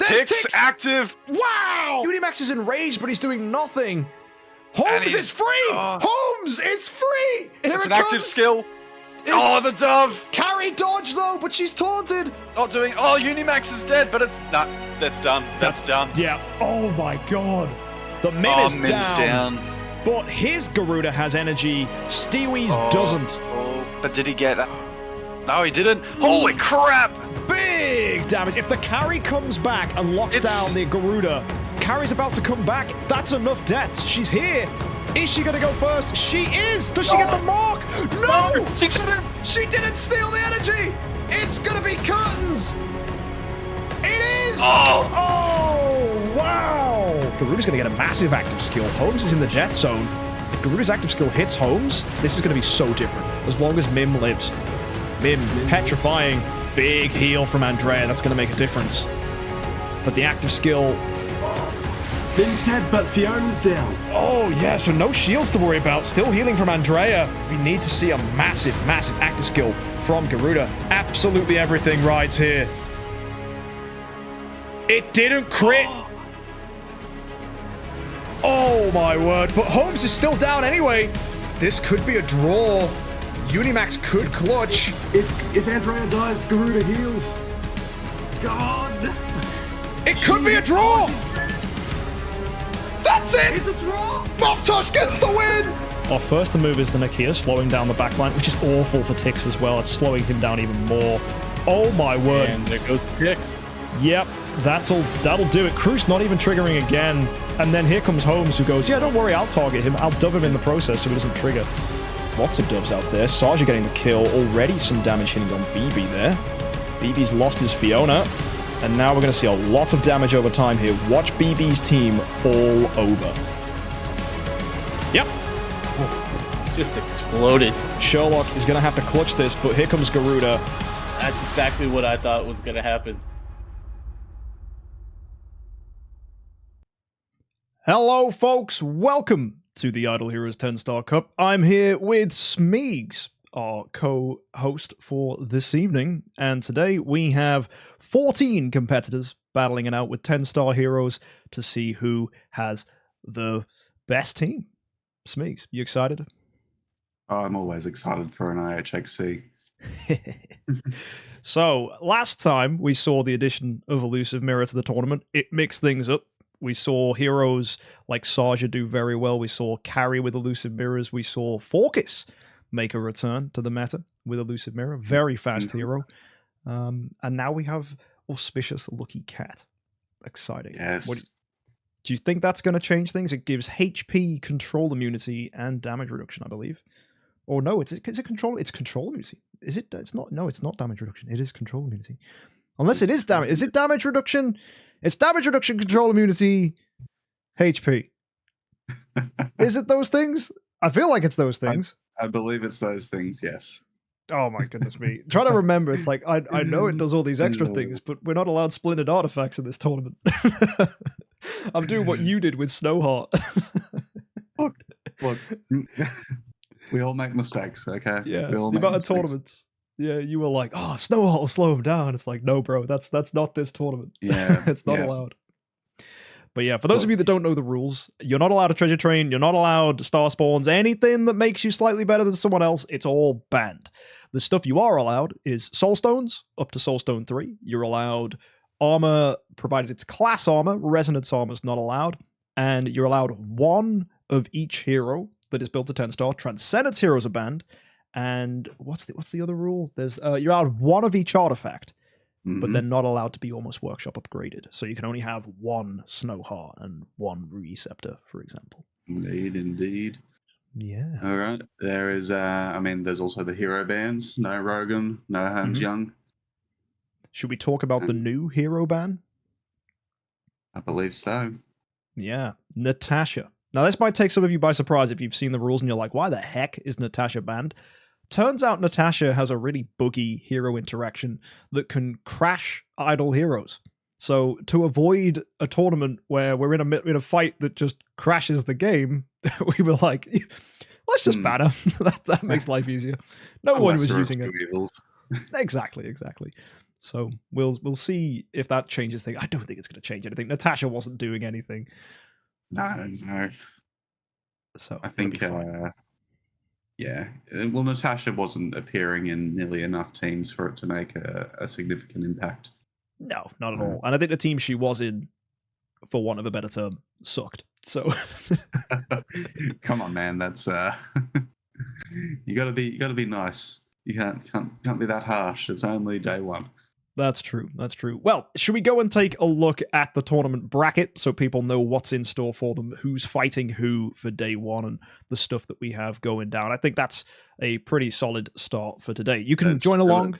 Tix active. Wow! Unimax is enraged, but he's doing nothing. Holmes is free! Holmes is free! Here It's it an active comes. skill. Oh, the dove! Carry dodge though, but she's taunted. Not doing. Oh, Unimax is dead, but it's not. That's done. That's done. Yeah. Oh my god. The Mim is Mim's down. But his Garuda has energy. Stewie's doesn't. Oh, but did he get? No, he didn't. Holy crap! Big damage. If the carry comes back and locks down the Garuda, carry's about to come back. That's enough deaths. She's here. Is she gonna go first? She is! Does she get the mark? No! She didn't! She didn't steal the energy! It's gonna be curtains! It is! Oh, wow! Garuda's gonna get a massive active skill. Holmes is in the death zone. If Garuda's active skill hits Holmes, this is gonna be so different. As long as Mim lives. Mim, petrifying. Big heal from Andrea. That's gonna make a difference. But the active skill... Mim's dead, but Fiona's down. Oh, yeah, so no shields to worry about. Still healing from Andrea. We need to see a massive, massive active skill from Garuda. Absolutely everything rides here. It didn't crit. Oh, my word. But Holmes is still down anyway. This could be a draw. Unimax could clutch. If Andrea dies, Garuda heals. God. It could be a draw. That's it! It's a draw! Moptosh gets the win! Our first to move is the Nakia, slowing down the backline, which is awful for Tix as well. It's slowing him down even more. Oh my word. And there goes Tix. Yep, that'll do it. Cruz not even triggering again. And then here comes Holmes, who goes, yeah, don't worry, I'll target him. I'll dub him in the process so he doesn't trigger. Lots of dubs out there. Saja getting the kill. Already some damage hitting on BB there. BB's lost his Fiona. And now we're going to see a lot of damage over time here. Watch BB's team fall over. Yep. Just exploded. Sherlock is going to have to clutch this, but here comes Garuda. That's exactly what I thought was going to happen. Hello, folks. Welcome to the Idle Heroes 10-Star Cup. I'm here with Smeegs, our co-host for this evening, and today we have 14 competitors battling it out with 10-star heroes to see who has the best team. Smeegs, you excited? I'm always excited for an IHXC. So, last time we saw the addition of Elusive Mirror to the tournament, it mixed things up. We saw heroes like Saja do very well. We saw Carry with Elusive Mirrors. We saw Forkis make a return to the meta with Elusive Mirror. Very fast hero. And now we have Auspicious Lucky Cat. Exciting. Yes. Do you think that's going to change things? It gives HP control immunity and damage reduction, I believe. Or no, it's control immunity. Is it? It's not. No, it's not damage reduction. It is control immunity. Unless it is damage. Is it damage reduction? It's damage reduction, control immunity, HP. Is it those things? I feel like it's those things. I believe it's those things, yes. Oh my goodness me. Trying to remember, it's like, I know it does all these extra things, but we're not allowed splintered artifacts in this tournament. I'm doing what you did with Snowheart. Look, we all make mistakes, okay? Yeah, we all the make amount of mistakes. tournaments. Yeah, you were like, oh, Snowheart will slow him down. It's like, no, bro, that's not this tournament. Yeah, it's not allowed. But yeah, for those of you that don't know the rules, you're not allowed to treasure train, you're not allowed star spawns, anything that makes you slightly better than someone else, it's all banned. The stuff you are allowed is soul stones, up to soulstone 3. You're allowed armor, provided it's class armor. Resonance armor is not allowed. And you're allowed one of each hero that is built to 10-star. Transcendence heroes are banned. And what's the other rule? There's you're allowed one of each artifact, but they're not allowed to be almost workshop upgraded. So you can only have one Snowheart and one Ruby Scepter, for example. Indeed. Yeah. All right. There is, there's also the hero bans. No Rogan, no Holmes Young. Should we talk about the new hero ban? I believe so. Yeah. Natasha. Now, this might take some of you by surprise if you've seen the rules and you're like, why the heck is Natasha banned? Turns out Natasha has a really buggy hero interaction that can crash idle heroes. So to avoid a tournament where we're in a fight that just crashes the game, we were like, let's just ban her. that makes life easier. No one was using it. Evils. Exactly. So we'll see if that changes things. I don't think it's going to change anything. Natasha wasn't doing anything. No. So I think, yeah. Well, Natasha wasn't appearing in nearly enough teams for it to make a significant impact. No, not at all. And I think the team she was in, for want of a better term, sucked. So come on, man. That's you gotta be nice. You can't be that harsh. It's only day one. That's true. That's true. Well, should we go and take a look at the tournament bracket so people know what's in store for them, who's fighting who for day one, and the stuff that we have going down? I think that's a pretty solid start for today. You can join along.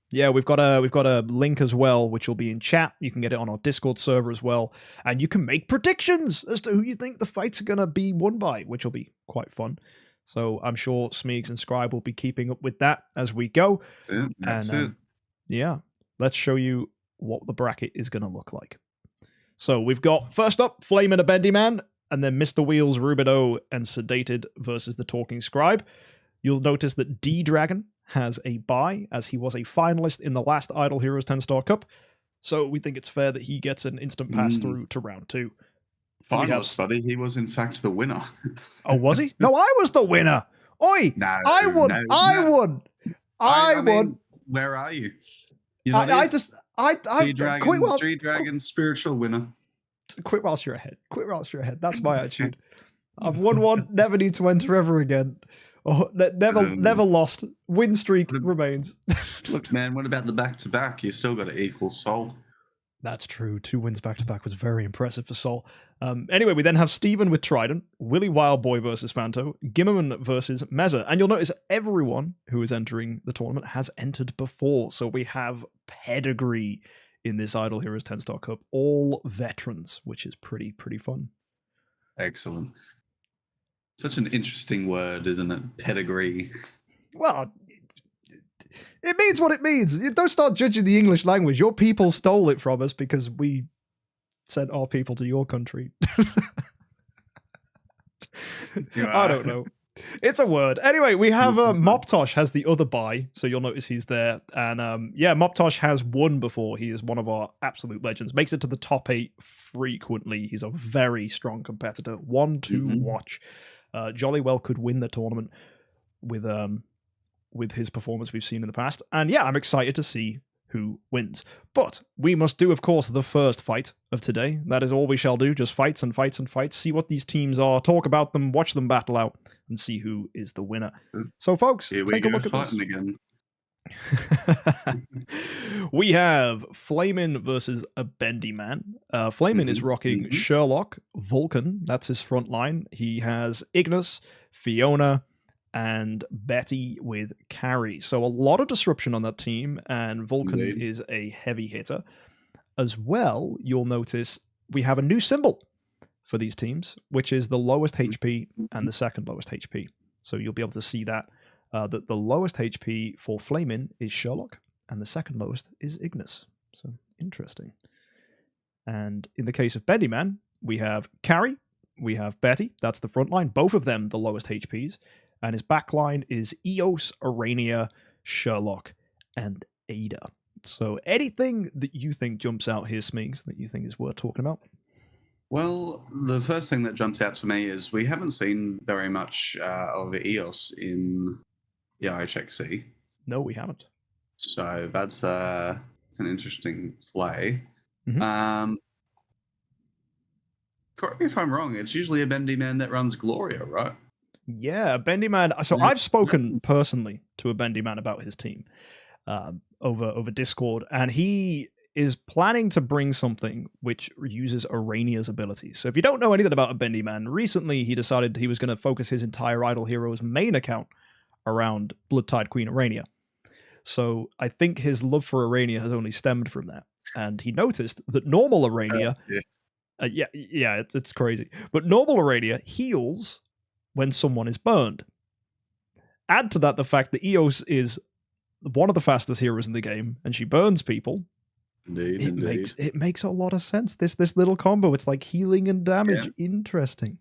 Yeah, we've got a link as well, which will be in chat. You can get it on our Discord server as well, and you can make predictions as to who you think the fights are going to be won by, which will be quite fun. So I'm sure Smeegs and Scribe will be keeping up with that as we go. That's it. Yeah. Let's show you what the bracket is going to look like. So we've got, first up, Flame and a Bendy Man, and then Mr. Wheels, Rubido, and Sedated versus the Talking Scribe. You'll notice that D-Dragon has a bye, as he was a finalist in the last Idle Heroes 10-Star Cup. So we think it's fair that he gets an instant pass through to round 2. Finalist, buddy. He was, in fact, the winner. Oh, was he? No, I was the winner. Oi! No, I won! no, I no. won! I won! Mean, where are you? G-Dragon, spiritual winner. Quit whilst you're ahead. Quit whilst you're ahead. That's my attitude. I've won one, never need to enter ever again. Oh, never lost. Win streak remains. Look, man, what about the back-to-back? You still got to equal Soul. That's true. 2 wins back-to-back was very impressive for Sol. Anyway, we then have Steven with Trident, Willy Wildboy versus Fanto, Gimmerman versus Meza. And you'll notice everyone who is entering the tournament has entered before. So we have pedigree in this Idle Heroes 10-Star Cup. All veterans, which is pretty fun. Excellent. Such an interesting word, isn't it? Pedigree. Well, it means what it means. You don't start judging the English language. Your people stole it from us because we sent our people to your country. I don't know. It's a word. Anyway, we have Moptosh has the other bye, so you'll notice he's there. And Moptosh has won before. He is one of our absolute legends. Makes it to the top 8 frequently. He's a very strong competitor. One to watch. Jolly well could win the tournament with his performance we've seen in the past. And yeah, I'm excited to see who wins. But we must do, of course, the first fight of today. That is all we shall do. Just fights and fights and fights. See what these teams are. Talk about them. Watch them battle out. And see who is the winner. So, folks, take a look at this. Again. We have Flamin versus a Bendy Man. Flamin is rocking Sherlock, Vulcan. That's his front line. He has Ignis, Fiona, and Betty with Carrie. So a lot of disruption on that team, and Vulcan is a heavy hitter. As well, you'll notice we have a new symbol for these teams, which is the lowest HP and the second lowest HP. So you'll be able to see that the lowest HP for Flamin is Sherlock, and the second lowest is Ignis. So interesting. And in the case of Bendy Man, we have Carrie, we have Betty. That's the front line. Both of them the lowest HPs. And his backline is Eos, Arania, Sherlock, and Ada. So anything that you think jumps out here, Smeegs, that you think is worth talking about? Well, the first thing that jumps out to me is we haven't seen very much of Eos in the IHXC. No, we haven't. So that's an interesting play. Correct me if I'm wrong, it's usually a Bendy Man that runs Gloria, right? Yeah, Bendy Man. So I've spoken personally to a Bendy Man about his team over Discord, and he is planning to bring something which uses Arania's abilities. So if you don't know anything about a Bendy Man, recently he decided he was going to focus his entire Idle Heroes main account around Bloodtide Queen Arania. So I think his love for Arania has only stemmed from that. And he noticed that normal Arania... it's crazy. But normal Arania heals when someone is burned. Add to that the fact that Eos is one of the fastest heroes in the game, and she burns people. Indeed. It makes a lot of sense. This little combo, it's like healing and damage. Yeah. Interesting.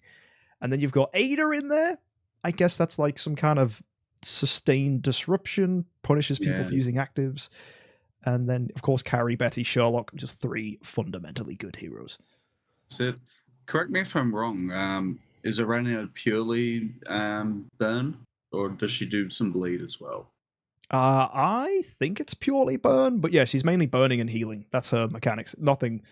And then you've got Ada in there. I guess that's like some kind of sustained disruption, punishes people for using actives. And then, of course, Carrie, Betty, Sherlock, just 3 fundamentally good heroes. That's it. Correct me if I'm wrong. Is Arena purely burn, or does she do some bleed as well? I think it's purely burn, but yeah, she's mainly burning and healing. That's her mechanics. Nothing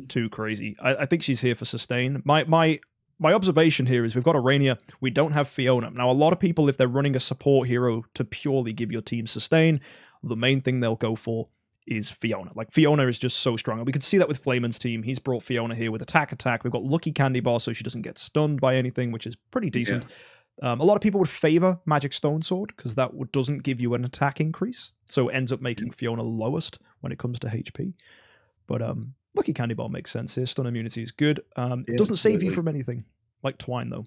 too crazy. I think she's here for sustain. My observation here is we've got Arania. We don't have Fiona. Now, a lot of people, if they're running a support hero to purely give your team sustain, the main thing they'll go for is Fiona. Like, Fiona is just so strong. And we can see that with Flayman's team. He's brought Fiona here with attack. We've got Lucky Candy Bar so she doesn't get stunned by anything, which is pretty decent. Yeah. A lot of people would favor Magic Stone Sword because that doesn't give you an attack increase, so it ends up making Fiona lowest when it comes to HP. But Lucky Candy Bar makes sense here. Stun immunity is good. It doesn't save you from anything, like Twine, though.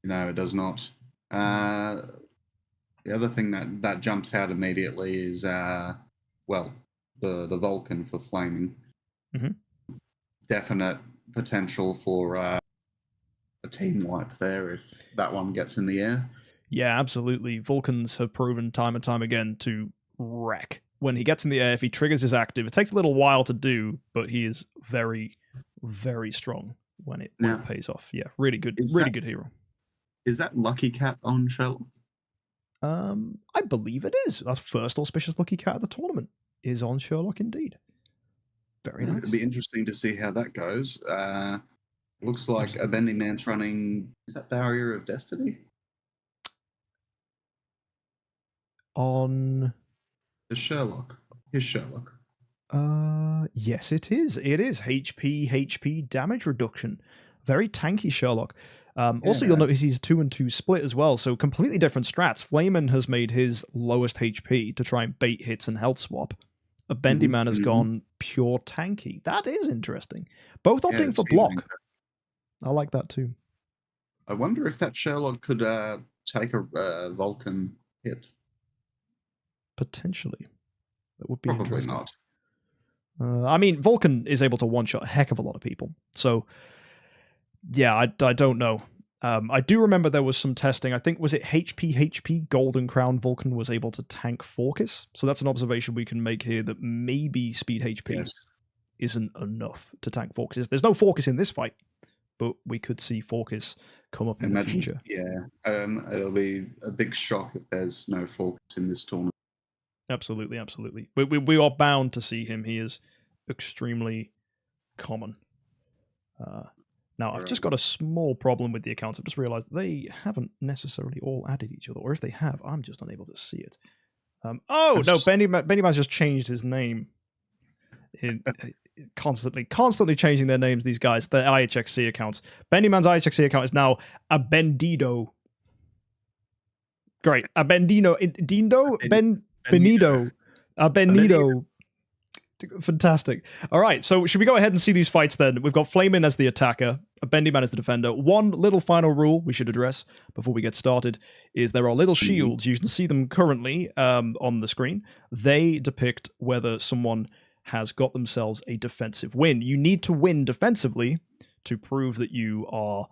No, it does not. The other thing that jumps out immediately is, the Vulcan for flaming. Definite potential for a team wipe there if that one gets in the air. Yeah, absolutely. Vulcans have proven time and time again to wreck. When he gets in the air, if he triggers his active, it takes a little while to do, but he is very, very strong when it pays off. Yeah, really good, good hero. Is that Lucky Cat on Sherlock? I believe it is. Our first auspicious Lucky Cat of the tournament is on Sherlock indeed. Very nice. It'd be interesting to see how that goes. Looks like a Bendy Man's running. Is that Barrier of Destiny? On the Sherlock. His Sherlock. Yes, it is. It is HP damage reduction. Very tanky Sherlock. Also, you'll notice he's 2-2 split as well, so completely different strats. Flayman has made his lowest HP to try and bait hits and health swap. A Bendy Man has gone pure tanky. That is interesting. Both opting for block. I like that too. I wonder if that Sherlock could take a Vulcan hit. Potentially. That would be Probably interesting. Not. I mean, Vulcan is able to one-shot a heck of a lot of people. So, yeah, I don't know. I do remember there was some testing. I think, was it HP Golden Crown Vulcan was able to tank Forcus? So that's an observation we can make here that maybe speed HP isn't enough to tank Forcus. There's no Forcus in this fight, but we could see Forcus come up in the future. Yeah, it'll be a big shock if there's no Forcus in this tournament. Absolutely. We are bound to see him. He is extremely common. Now, I've just got a small problem with the accounts. I've just realized they haven't necessarily all added each other, or if they have, I'm just unable to see it. Bendy Man's just changed his name. Constantly changing their names, these guys, their IHXC accounts. Bendy Man's IHXC account is now a Bendido. Great. A Bendino. Benito. A Benito. Fantastic. All right, so should we go ahead and see these fights then? We've got Flamin as the attacker, a Bendy Man as the defender. One little final rule we should address before we get started is there are little shields. You can see them currently on the screen. They depict whether someone has got themselves a defensive win. You need to win defensively to prove that you are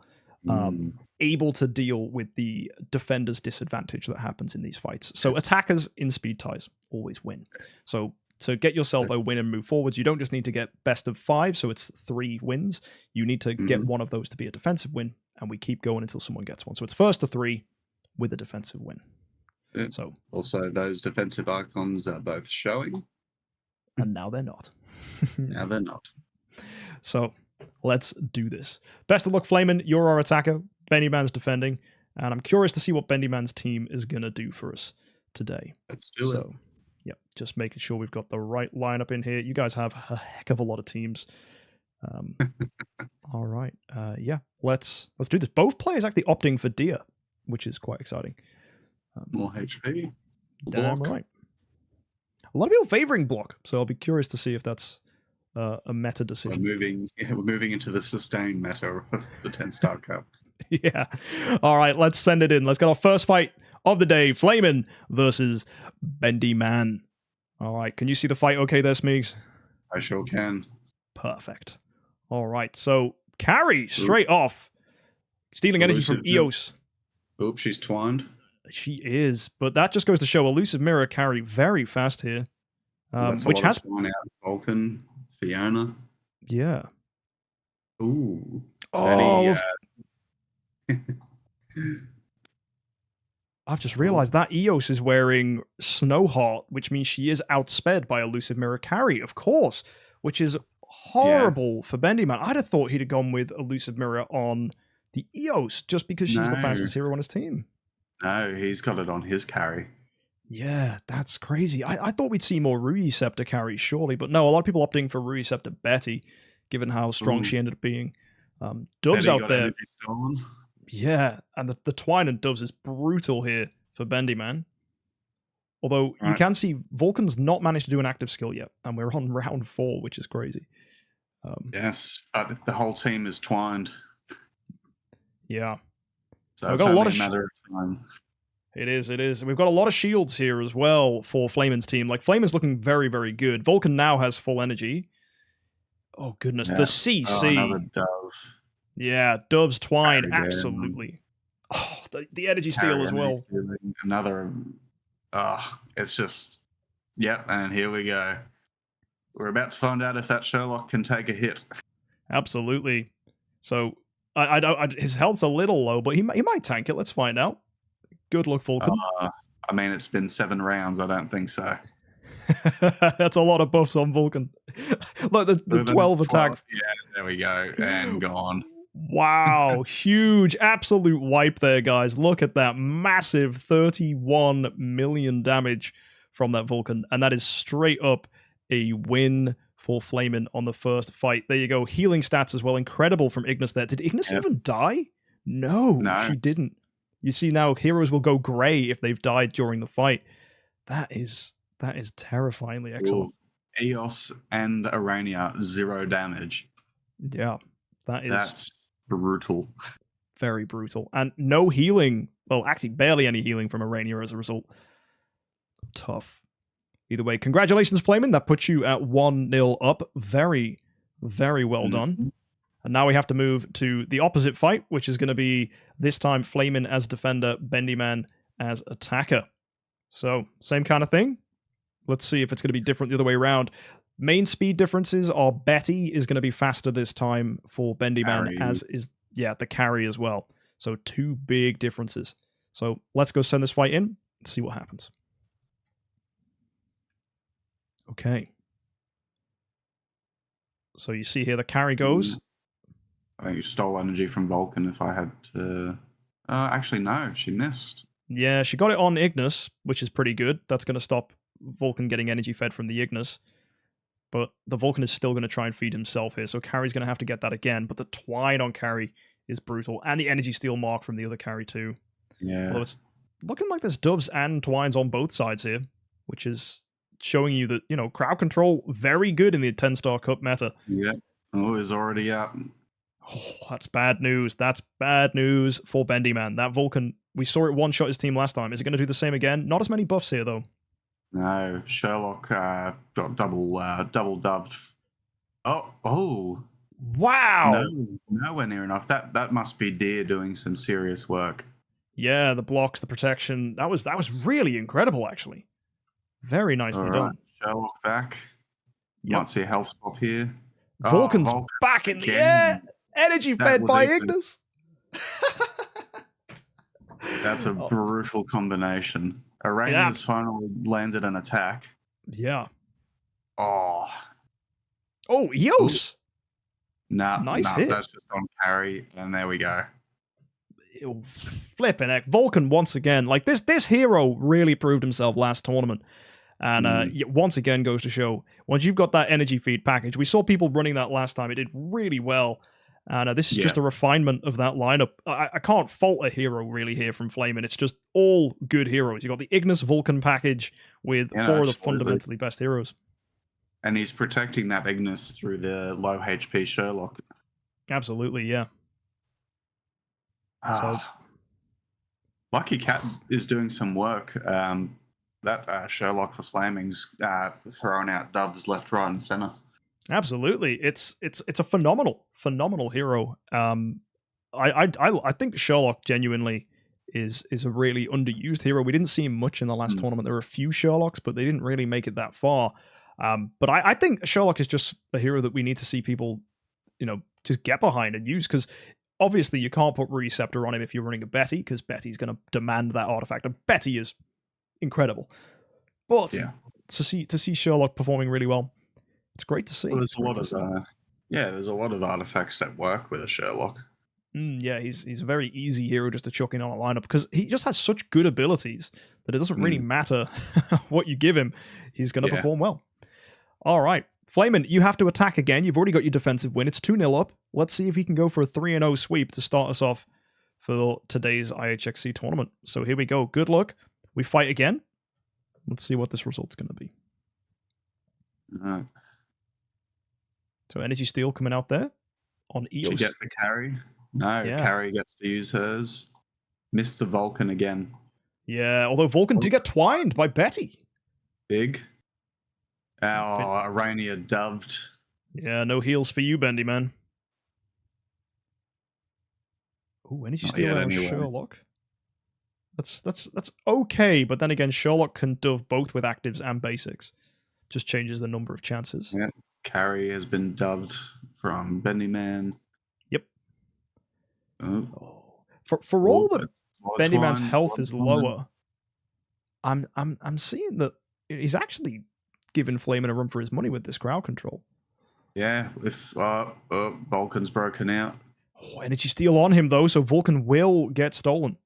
able to deal with the defender's disadvantage that happens in these fights. So attackers in speed ties always win. So to get yourself a win and move forwards, you don't just need to get best of 5, so it's 3 wins. You need to get one of those to be a defensive win, and we keep going until someone gets one. So it's first to 3 with a defensive win. Yeah. So also, those defensive icons are both showing. And now they're not. Now they're not. So let's do this. Best of luck, Flamin. You're our attacker. Bendy Man's defending. And I'm curious to see what Bendy Man's team is going to do for us today. Let's do it. Yep, just making sure we've got the right lineup in here. You guys have a heck of a lot of teams. All right. Let's do this. Both players actually opting for Dia, which is quite exciting. More HP. Damn right. A lot of people favoring block, so I'll be curious to see if that's a meta decision. We're moving into the sustained meta of the 10-star cup. Yeah. All right, let's send it in. Let's get our first fight of the day. Flamin versus Bendy Man. All right, can you see the fight okay there, Smeegs? I sure can. Perfect. All right, so Carrie straight off. Stealing energy from Eos. Oops, she's twined. She is, but that just goes to show Elusive Mirror Carrie very fast here. That's a which lot has of Twine out Vulcan, Fiona. yeah. Ooh. Oh, Betty, I've just realized that Eos is wearing Snowheart, which means she is outsped by Elusive Mirror Carry, of course, which is horrible for Bendy Man. I'd have thought he'd have gone with Elusive Mirror on the Eos just because she's the No. fastest hero on his team. no, he's got it on his carry. Yeah, that's crazy. I thought we'd see more Rui Scepter carries, surely, but no, a lot of people opting for Rui Scepter Betty, given how strong Ooh. she ended up being. Doves Betty out got there. energy stolen. Yeah, and the Twine and Doves is brutal here for Bendy Man. Although you Right. can see Vulcan's not managed to do an active skill yet, and we're on round 4, which is crazy. Yes, but the whole team is twined. Yeah, So We've it's got a lot only of a matter of time. it is. And we've got a lot of shields here as well for Flamin's team. Like, Flamin's looking very, very good. Vulcan now has full energy. Oh, goodness. Yeah. The Oh, CC. another dove. Yeah, Dove's Twine, Carry down. absolutely. Oh, the energy steal Carry as well. energy stealing. Another. It's just. Yep, and here we go. We're about to find out if that Sherlock can take a hit. Absolutely. So, his health's a little low, but he might tank it. Let's find out. Good luck, Vulcan. I mean, it's been 7 rounds. I don't think so. That's a lot of buffs on Vulcan. Look, the 12 attack. Yeah, there we go. And gone. Wow, huge absolute wipe there, guys. Look at that massive 31 million damage from that Vulcan, and that is straight up a win for Flamin on the first fight. There you go. Healing stats as well. Incredible from Ignis there. Did Ignis even die? No, she didn't. You see now, heroes will go grey if they've died during the fight. That is terrifyingly excellent. Ooh. Eos and Arania, 0 damage. Yeah, That's brutal. Very brutal. And no healing. Well, actually, barely any healing from Arania as a result. Tough. Either way, congratulations, Flamin. That puts you at 1-0 up. Very, very well done. And now we have to move to the opposite fight, which is going to be this time Flamin as defender, Bendyman as attacker. So, same kind of thing. Let's see if it's going to be different the other way around. Main speed differences are Betty is going to be faster this time for Bendyman, as is, the carry as well. So 2 big differences. So let's go send this fight in and see what happens. Okay. So you see here the carry goes. I think you stole energy from Vulcan if I had to... actually, no, she missed. Yeah, she got it on Ignis, which is pretty good. That's going to stop Vulcan getting energy fed from the Ignis. But the Vulcan is still going to try and feed himself here, so Carry's going to have to get that again. But the Twine on Carry is brutal, and the energy steal mark from the other Carry too. Yeah. Although it's looking like there's Doves and Twines on both sides here, which is showing you that, crowd control, very good in the 10-star cup meta. Yeah. Oh, it's already up. Oh, that's bad news. That's bad news for Bendyman. That Vulcan, we saw it one-shot his team last time. Is it going to do the same again? Not as many buffs here, though. No, Sherlock got double doved. Oh. Wow. No, nowhere near enough. That must be Deer doing some serious work. Yeah, the blocks, the protection. That was really incredible, actually. Very nicely done. Sherlock back. Yep. Might see a health swap here. Vulcan's back in the air. Energy fed by Ignis. That's a brutal combination. Arania's finally landed an attack. Yeah. Oh, Eos. Nice hit. That's just on carry, and there we go. Flipping heck. Vulcan once again. Like this hero really proved himself last tournament. And once again goes to show, once you've got that energy feed package, we saw people running that last time. It did really well. And this is just a refinement of that lineup. I can't fault a hero really here from Flamin'. It's just all good heroes. You've got the Ignis Vulcan package with 4 of the fundamentally best heroes. And he's protecting that Ignis through the low HP Sherlock. Absolutely, yeah. Lucky Cat is doing some work. That Sherlock for Flaming's throwing out doves left, right, and center. Absolutely, it's a phenomenal hero. I think Sherlock genuinely is a really underused hero. We didn't see him much in the last tournament. There were a few Sherlocks, but they didn't really make it that far. But I think Sherlock is just a hero that we need to see people, just get behind and use, because obviously you can't put Receptor on him if you're running a Betty, because Betty's going to demand that artifact, and Betty is incredible. But to see Sherlock performing really well, it's great to see. Well, there's a lot of artifacts that work with a Sherlock. Yeah, he's a very easy hero just to chuck in on a lineup, because he just has such good abilities that it doesn't really matter what you give him. He's going to perform well. All right. Flamin', you have to attack again. You've already got your defensive win. It's 2-0 up. Let's see if he can go for a 3-0 sweep to start us off for today's IHXC tournament. So here we go. Good luck. We fight again. Let's see what this result's going to be. So Energy Steal coming out there on EOS. She gets the carry. No, Carry gets to use hers. Missed the Vulcan again. Yeah, although Vulcan did get twined by Betty. Big. Our Arania doved. Yeah, no heals for you, Bendy man. Ooh, Energy Steal on Sherlock. That's okay, but then again, Sherlock can dove both with actives and basics. Just changes the number of chances. Yeah, Carry has been doved from Bendy Man. Yep. For all that Bendy Man's health is lower, I'm seeing that he's actually giving Flamin' a run for his money with this crowd control. Yeah, if Vulcan's broken out. Oh, Energy Steal on him though, so Vulcan will get stolen.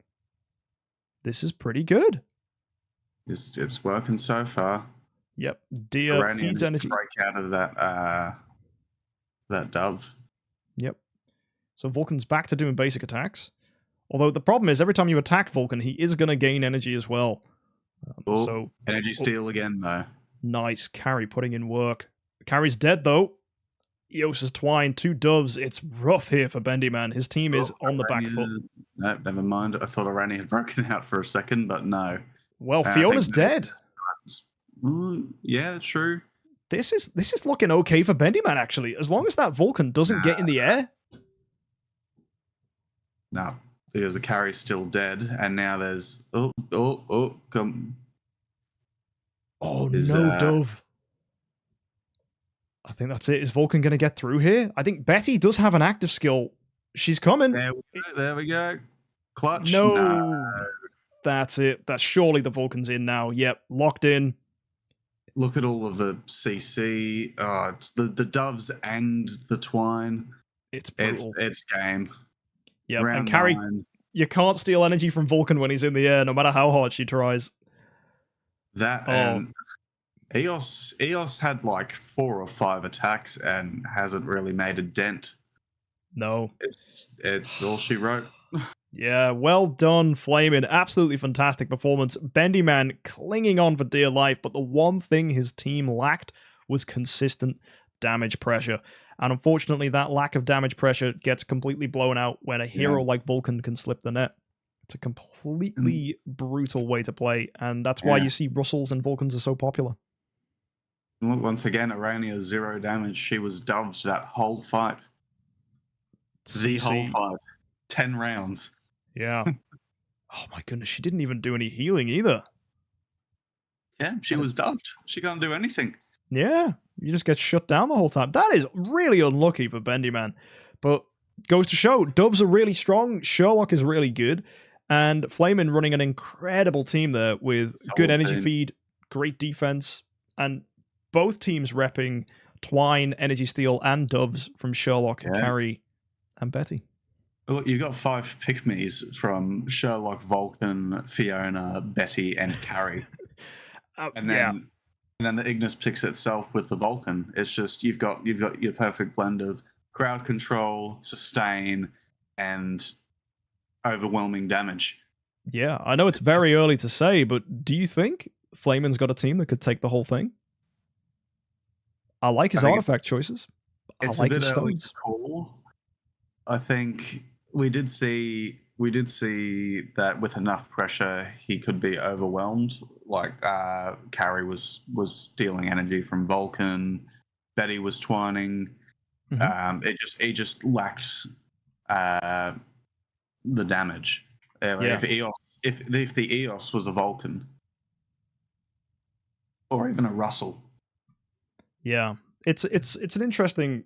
This is pretty good. It's working so far. Yep. Deer feeds energy. Break out of that dove. Yep. So Vulcan's back to doing basic attacks. Although the problem is every time you attack Vulcan, he is going to gain energy as well. So Energy Steal again though. Nice. Carry putting in work. Carry's dead though. Eos is twined. 2 doves. It's rough here for Bendy Man. His team is on the back foot. No, never mind. I thought Arani had broken out for a second, but no. Well, Fiona's dead. Yeah, true. This is looking okay for Bendy Man, actually. As long as that Vulcan doesn't get in the air. No, because the carry's still dead, and now there's come. Oh, no dove. I think that's it. Is Vulcan going to get through here? I think Betty does have an active skill. She's coming. There we go. Clutch. No. That's it. That's surely the Vulcan's in now. Yep, locked in. Look at all of the CC. It's the doves and the twine. It's brutal. It's game. Yeah, and Carry, you can't steal energy from Vulcan when he's in the air, no matter how hard she tries. And EOS had like 4 or 5 attacks and hasn't really made a dent. No. It's all she wrote. Yeah, well done, Flamin'. Absolutely fantastic performance. Bendy Man clinging on for dear life, but the one thing his team lacked was consistent damage pressure. And unfortunately, that lack of damage pressure gets completely blown out when a hero like Vulcan can slip the net. It's a completely brutal way to play, and that's why you see Russells and Vulcans are so popular. Once again, Arania 0 damage. She was doved that whole fight. The whole fight. 10 rounds. Yeah. Oh my goodness, she didn't even do any healing either. Yeah, she was doved. She can't do anything. Yeah, you just get shut down the whole time. That is really unlucky for Bendy Man. But goes to show, doves are really strong, Sherlock is really good, and Flamin' running an incredible team there with good energy feed, great defense, and both teams repping Twine, Energy Steal, and doves from Sherlock, Carry, and Betty. Look, you got 5 pick-me's from Sherlock, Vulcan, Fiona, Betty, and Carry. And then the Ignis picks itself with the Vulcan. It's just you've got your perfect blend of crowd control, sustain, and overwhelming damage. Yeah, I know it's very early to say, but do you think Flamin's got a team that could take the whole thing? I like his artifact choices. I like his stones. To call. I think we did see that with enough pressure, he could be overwhelmed. Like Carry was stealing energy from Vulcan, Betty was twining. He just lacked the damage. If the EOS was a Vulcan or even a Russell, Yeah, it's an interesting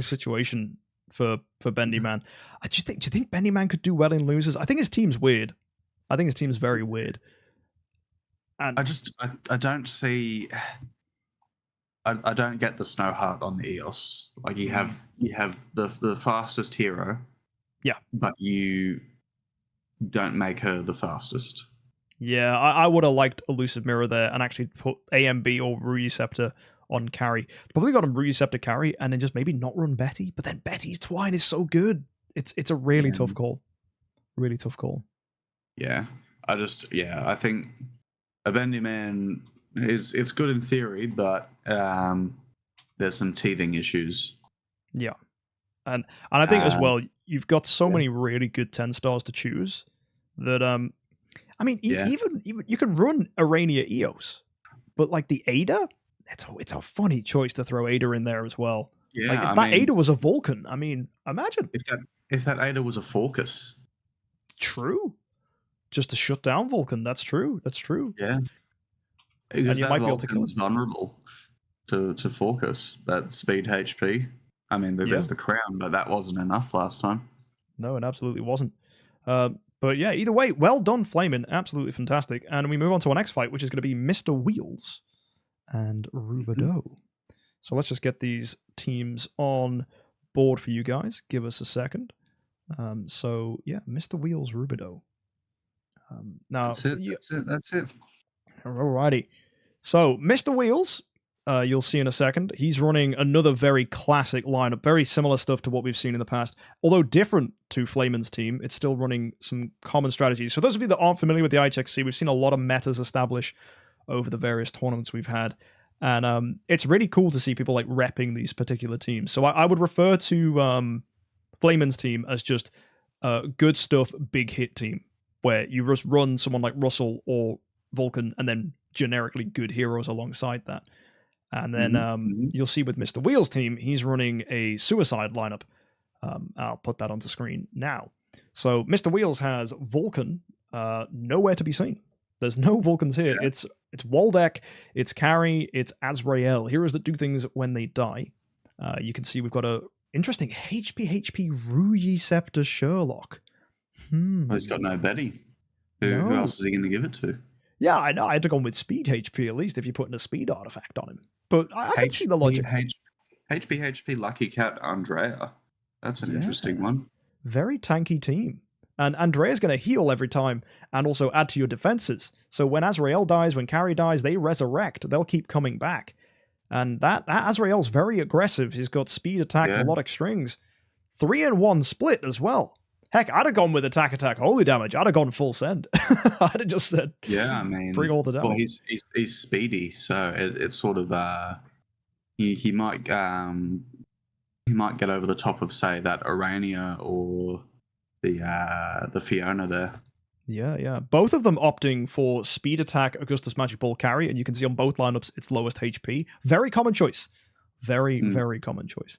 situation for Bendy Man. Do you think Bendy Man could do well in losers? I think his team's weird. I think his team's very weird. And I don't see. I don't get the Snow Heart on the EOS. Like you have the fastest hero. Yeah. But you don't make her the fastest. Yeah, I would have liked Elusive Mirror there and actually put AMB or Ruyi Scepter on carry. Probably got him Ruyi Scepter carry and then just maybe not run Betty. But then Betty's Twine is so good. It's a really tough call. Really tough call. Yeah. I think a Bendy Man it's good in theory, but there's some teething issues. Yeah. And I think as well, you've got so many really good 10 stars to choose that I mean, even you can run Arania EOS, but like the Ada, it's a funny choice to throw Ada in there as well. Yeah, like if that Ada was a Vulcan, I mean, imagine if that Ada was a Focus. True, just to shut down Vulcan. That's true. That's true. Yeah, because and you might be able to kill it. Vulnerable to Focus that speed HP. I mean, there's the crown, but that wasn't enough last time. No, it absolutely wasn't. But yeah, either way, well done, Flamin'. Absolutely fantastic. And we move on to our next fight, which is going to be Mr. Wheels and Rubidoux. So let's just get these teams on board for you guys. Give us a second. So yeah, Mr. Wheels, Rubidoux. Now that's it. Alrighty. So Mr. Wheels, you'll see in a second, he's running another very classic lineup, very similar stuff to what we've seen in the past. Although different to Flamin's team, it's still running some common strategies. So those of you that aren't familiar with the IHXC, we've seen a lot of metas establish over the various tournaments we've had. And it's really cool to see people like repping these particular teams. So I would refer to Flamin's team as just good stuff, big hit team, where you just run someone like Russell or Vulcan and then generically good heroes alongside that. And then you'll see with Mr. Wheels' team, he's running a suicide lineup. I'll put that onto screen now. So Mr. Wheels has Vulcan nowhere to be seen. There's no Vulcans here. Yeah. It's Waldeck, it's Carry, it's Azrael. Heroes that do things when they die. You can see we've got a interesting HP Ruyi Scepter Sherlock. Well, he's got no Betty. Who else is he going to give it to? Yeah, I know. I had to go with speed HP at least if you're putting a speed artifact on him. But I can see the logic. HP Lucky Cat Andrea. That's an interesting one. Very tanky team. And Andrea's going to heal every time and also add to your defenses. So when Azrael dies, when Carry dies, they resurrect. They'll keep coming back. And that Azrael's very aggressive. He's got speed, attack, melodic strings. 3-in-1 split as well. Heck, I'd have gone with attack, holy damage. I'd have gone full send. I'd have just said, I mean, bring all the damage. Well, he's speedy, so it's sort of he might get over the top of, say, that Arania or the Fiona there. Yeah. Both of them opting for speed attack, Augustus Magic Ball Carry, and you can see on both lineups its lowest HP. Very common choice. Very common choice.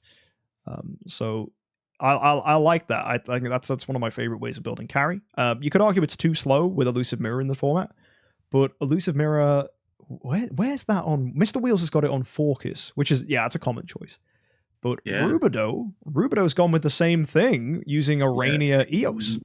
So I like that. I think that's one of my favorite ways of building Carry. You could argue it's too slow with Elusive Mirror in the format, but Elusive Mirror, where's that on? Mr. Wheels has got it on Focus, which is, it's a common choice. But Rubidoux's gone with the same thing using Arania EOS.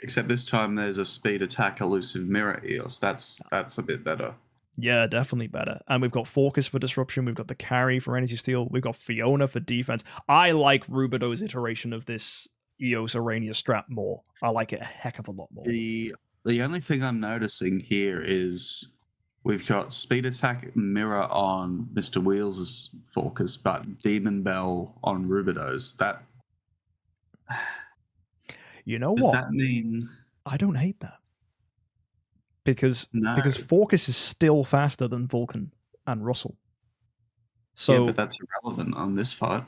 Except this time there's a speed attack Elusive Mirror EOS. That's a bit better. Yeah, definitely better. And we've got Focus for disruption. We've got the Carry for energy steal. We've got Fiona for defense. I like Rubidoux's iteration of this EOS Arania strat more. I like it a heck of a lot more. The only thing I'm noticing here is we've got speed attack Mirror on Mr. Wheels' Focus, but Demon Bell on Rubidoux's. That. You know Does what? that mean? I don't hate that. Because Focus is still faster than Vulcan and Russell. So, but that's irrelevant on this fight.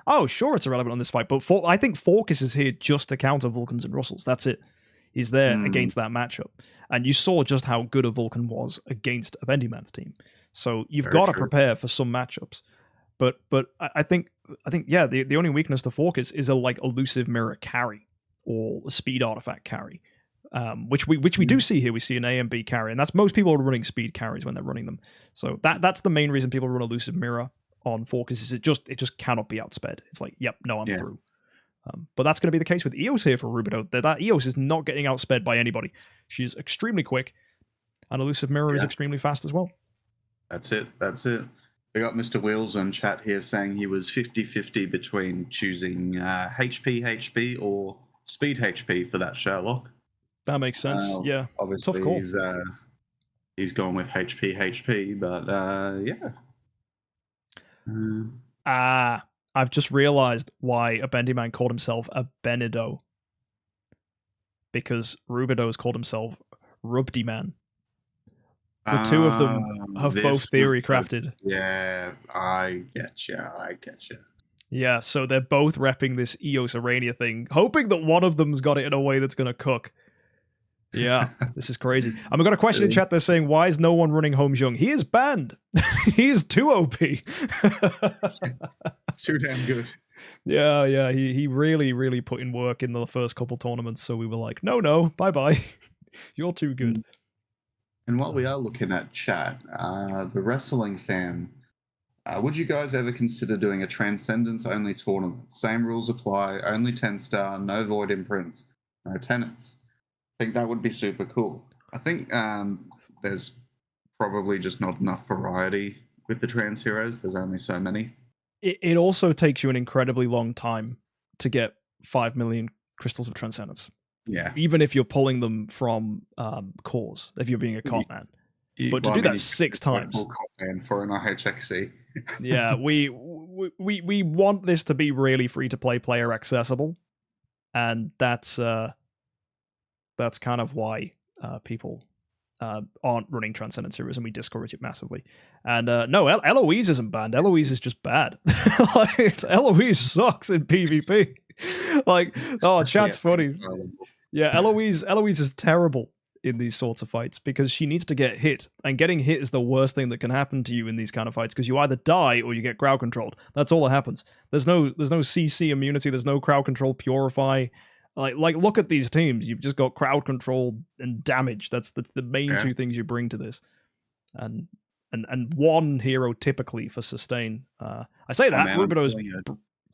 Oh, sure, it's irrelevant on this fight, but I think Focus is here just to counter Vulcans and Russells. That's it. He's there against that matchup. And you saw just how good a Vulcan was against a Bendy Man's team. So you've got to prepare for some matchups. But I think the only weakness to Focus is a Elusive Mirror Carry or a speed artifact Carry. which we do see here. We see an A and B carry, and that's most people are running speed carries when they're running them. So that's the main reason people run Elusive Mirror on Focus, is it just cannot be outsped. It's like, yep, no, I'm through. But that's going to be the case with Eos here for Rubido. That Eos is not getting outsped by anybody. She's extremely quick, and Elusive Mirror is extremely fast as well. That's it. We got Mr. Wheels on chat here saying he was 50-50 between choosing HP or Speed HP for that Sherlock. That makes sense. Yeah, obviously tough call. He's gone with HP, but yeah. I've just realized why a bendy man called himself a Benido. Because Rubido has called himself Rubdy Man. The two of them have both theory crafted. Yeah, I get you. Yeah, so they're both repping this Eos Arania thing, hoping that one of them's got it in a way that's going to cook. Yeah, this is crazy. I've got a question in chat. They're saying, why is no one running HXC? He is banned. He's too OP. Too damn good. Yeah. He really put in work in the first couple tournaments, so we were like, no, bye-bye. You're too good. And while we are looking at chat, the wrestling fan, would you guys ever consider doing a Transcendence-only tournament? Same rules apply, only 10-star, no void imprints, no tenants. I think that would be super cool. I think there's probably just not enough variety with the trans heroes. There's only so many. It also takes you an incredibly long time to get 5 million Crystals of Transcendence. Yeah. Even if you're pulling them from cores, if you're being a cop man. But to do that 6 times. Cop man for an IHXC. Yeah, we want this to be really free to play player accessible. And that's kind of why people aren't running Transcendence heroes, and we discourage it massively. And no, Eloise isn't banned. Eloise is just bad. Like, Eloise sucks in PvP. Like, oh, chat's funny. Yeah, Eloise is terrible in these sorts of fights because she needs to get hit, and getting hit is the worst thing that can happen to you in these kind of fights because you either die or you get crowd controlled. That's all that happens. There's no CC immunity. There's no crowd control purify. Like look at these teams. You've just got crowd control and damage. That's the main two things you bring to this, and one hero typically for sustain. I say that Rubido's.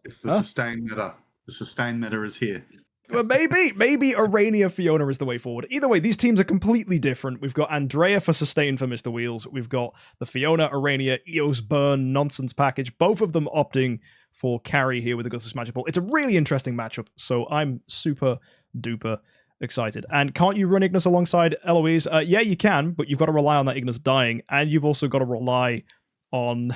It's the sustain meta. The sustain meta is here. Well, maybe Arania Fiona is the way forward. Either way, these teams are completely different. We've got Andrea for sustain for Mr. Wheels. We've got the Fiona, Arania, Eos Burn nonsense package. Both of them opting for carry here with the Gustus Magic Ball. It's a really interesting matchup, so I'm super duper excited. And can't you run Ignis alongside Eloise? Yeah, you can, but you've got to rely on that Ignis dying, and you've also got to rely on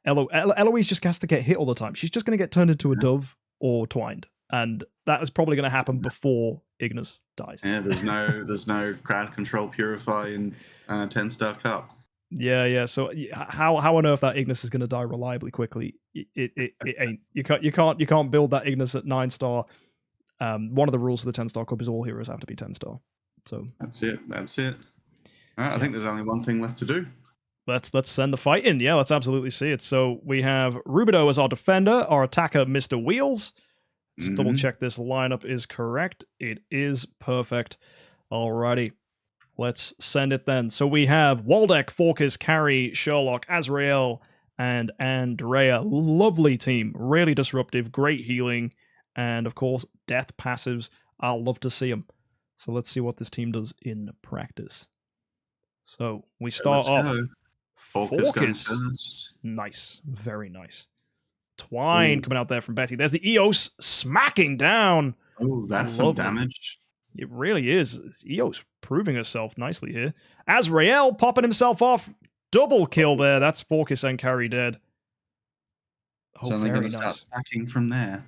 Eloise just has to get hit all the time. She's just going to get turned into a dove or twined. And that is probably going to happen before Ignis dies. Yeah, there's no crowd control purify in 10-star cup. Yeah. So how on earth that Ignis is going to die reliably quickly? It ain't. You can't build that Ignis at 9-star. One of the rules for the 10-star cup is all heroes have to be 10-star. So that's it. All right, I think there's only one thing left to do. Let's send the fight in. Yeah, let's absolutely see it. So we have Rubido as our defender, our attacker, Mr. Wheels. Just double check this lineup is correct. It is perfect. Alrighty. Let's send it then. So we have Waldeck, Focus, Carrie, Sherlock, Azrael, and Andrea. Lovely team. Really disruptive. Great healing. And of course, death passives. I'll love to see them. So let's see what this team does in practice. So we start off. Focus. Nice. Very nice. Twine coming out there from Betty. There's the Eos smacking down. Oh, that's some damage. It really is. Eos proving herself nicely here. Azrael popping himself off. Double kill there. That's Focus and Carrie dead. It's only going to start stacking from there.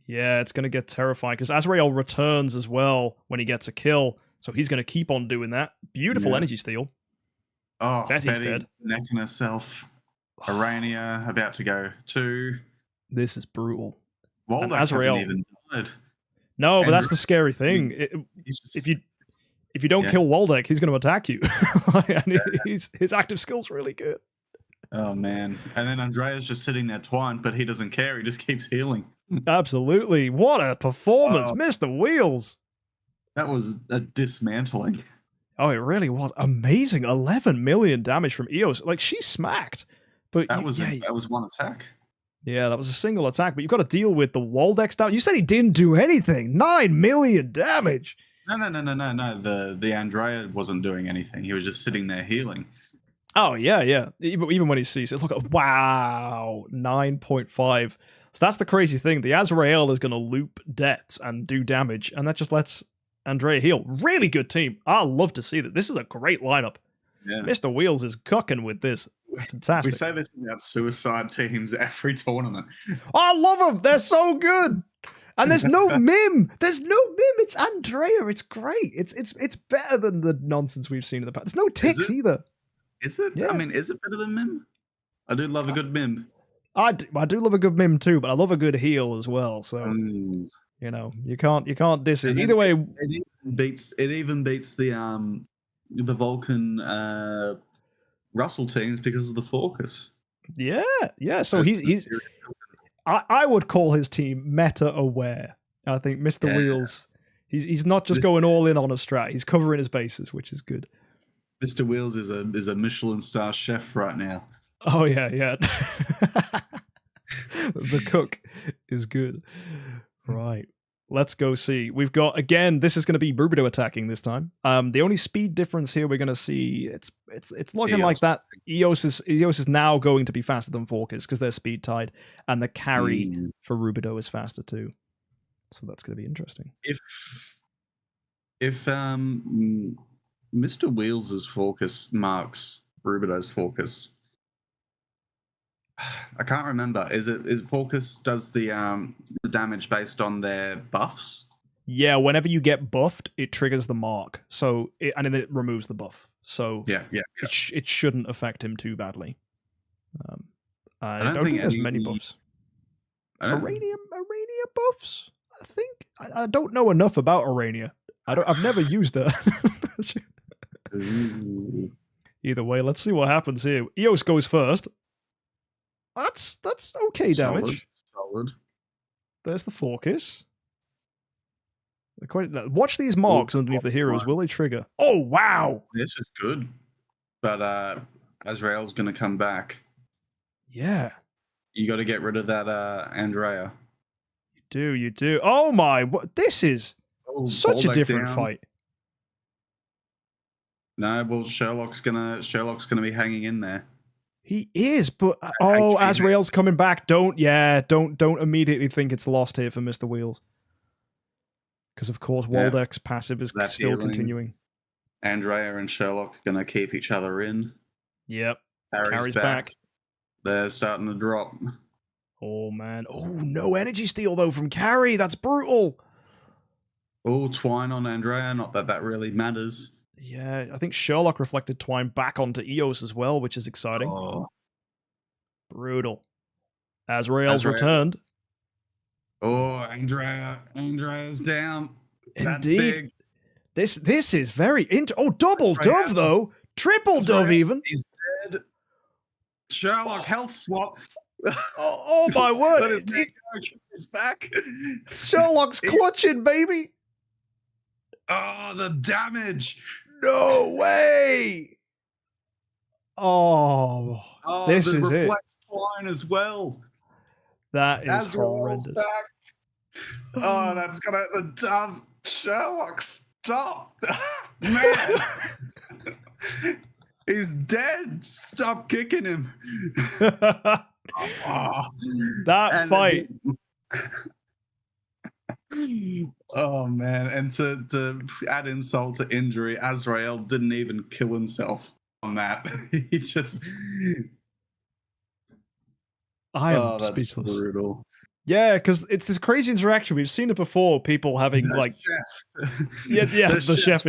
Yeah, it's going to get terrifying because Azrael returns as well when he gets a kill. So he's going to keep on doing that. Beautiful energy steal. Oh, Betty's dead. Necking herself. Arania about to go too. This is brutal. Waldeck hasn't even died. No, but that's the scary thing. If you don't kill Waldeck, he's going to attack you. His active skill's really good. Oh man! And then Andrea's just sitting there twined, but he doesn't care. He just keeps healing. Absolutely. What a performance, Mr. Wheels. That was a dismantling. Oh, it really was amazing. 11 million damage from Eos. Like, she smacked. But That was one attack. Yeah, that was a single attack, but you've got to deal with the Waldex down. You said he didn't do anything. 9 million damage. No. The Andrea wasn't doing anything. He was just sitting there healing. Oh, yeah. Even when he sees it, look at, wow, 9.5. So that's the crazy thing. The Azrael is going to loop debts and do damage, and that just lets Andrea heal. Really good team. I love to see that. This is a great lineup. Yeah. Mr. Wheels is cooking with this. Fantastic. We say this about suicide teams every tournament. I love them. They're so good. And there's no Mim. There's no Mim. It's Andrea. It's great. It's better than the nonsense we've seen in the past. There's no ticks either. Is it? Yeah. I mean, is it better than Mim? I do love a good Mim. I do love a good Mim too, but I love a good heal as well. So you know, you can't diss it. Either way, it even beats the Vulcan Russell teams because of the focus. Yeah. So he's I would call his team meta aware. I think Mr. Wheels, he's not just going all in on a strat. He's covering his bases, which is good. Mr. Wheels is a Michelin star chef right now. Oh yeah. The cook is good. Right. Let's go see. We've got, again, this is going to be Rubido attacking this time. The only speed difference here we're going to see, it's looking like that Eos is now going to be faster than Forkers because they're speed tied, and the carry for Rubido is faster too. So that's going to be interesting. If Mr. Wheels' focus marks Rubido's focus, I can't remember. Is focus does the damage based on their buffs? Yeah, whenever you get buffed, it triggers the mark. So and then it removes the buff. So yeah. It shouldn't affect him too badly. I don't think there's many buffs. Arania buffs? I think I don't know enough about Arania. I've never used her. Either way, let's see what happens here. Eos goes first. That's okay damage. Solid. There's the focus. Watch these marks underneath the heroes. Will they trigger? Oh, wow. This is good. But Azrael's going to come back. Yeah. You got to get rid of that Andrea. You do. Oh, my. This is such a different fight. No, well, Sherlock's gonna be hanging in there. He is, but Azrael's coming back. Don't immediately think it's lost here for Mr. Wheels. Because of course Waldeck's passive is still continuing. Andrea and Sherlock are gonna keep each other in. Yep. Carries back. They're starting to drop. Oh man. Oh, no energy steal though from Carry. That's brutal. Oh, Twine on Andrea, not that really matters. Yeah, I think Sherlock reflected Twine back onto Eos as well, which is exciting. Oh. Brutal. Azrael's returned. Oh, Andrea's down. That's Indeed. big. This is very double dove though. Triple dove even. He's dead. Sherlock health swap. Oh my word. It's back. Sherlock's clutching, baby. Oh, the damage. No way. Oh, this is it. Reflect Twine as well. That is horrendous. Back. Oh, that's gonna the dove. Sherlock, stop. Man. He's dead. Stop kicking him. That fight. Oh man, and to add insult to injury, Azrael didn't even kill himself on that. He just I am speechless. Brutal. Yeah, because it's this crazy interaction. We've seen it before, people having the chef.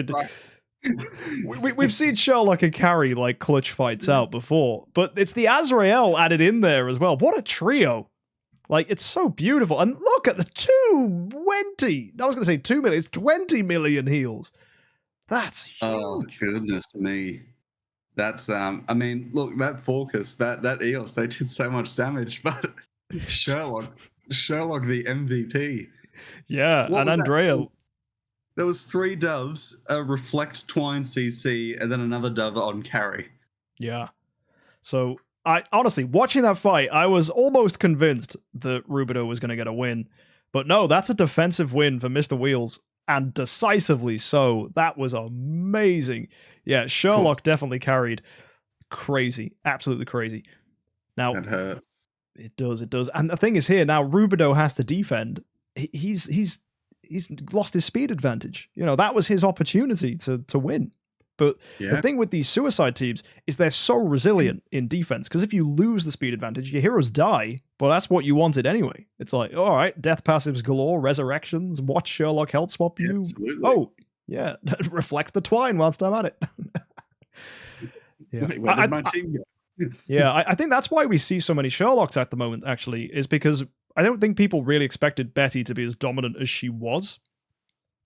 We've seen Sherlock and Carrie like clutch fights out before, but it's the Azrael added in there as well. What a trio. Like, it's so beautiful. And look at the 220. I was going to say 2 million. It's 20 million heals. That's huge. Oh, goodness me. That's, I mean, look, that focus, that Eos, they did so much damage, but Sherlock the MVP. Yeah, and Andrea. there was 3 doves, a reflect twine CC, and then another dove on carry. Yeah. So I honestly, watching that fight, I was almost convinced that Rubido was going to get a win. But no, that's a defensive win for Mr. Wheels, and decisively so. That was amazing. Yeah, Sherlock definitely carried. Crazy. Absolutely crazy. Now, That hurts. It does. And the thing is here, now Rubido has to defend. He's lost his speed advantage. You know, that was his opportunity to win. But the thing with these suicide teams is they're so resilient in defense, because if you lose the speed advantage, your heroes die, but that's what you wanted anyway. It's like, all right, death passives galore, resurrections, watch Sherlock health swap you. Absolutely. Oh, yeah, reflect the twine whilst I'm at it. Yeah. Wait, where did my team go? Yeah, I think that's why we see so many Sherlocks at the moment, actually, is because I don't think people really expected Betty to be as dominant as she was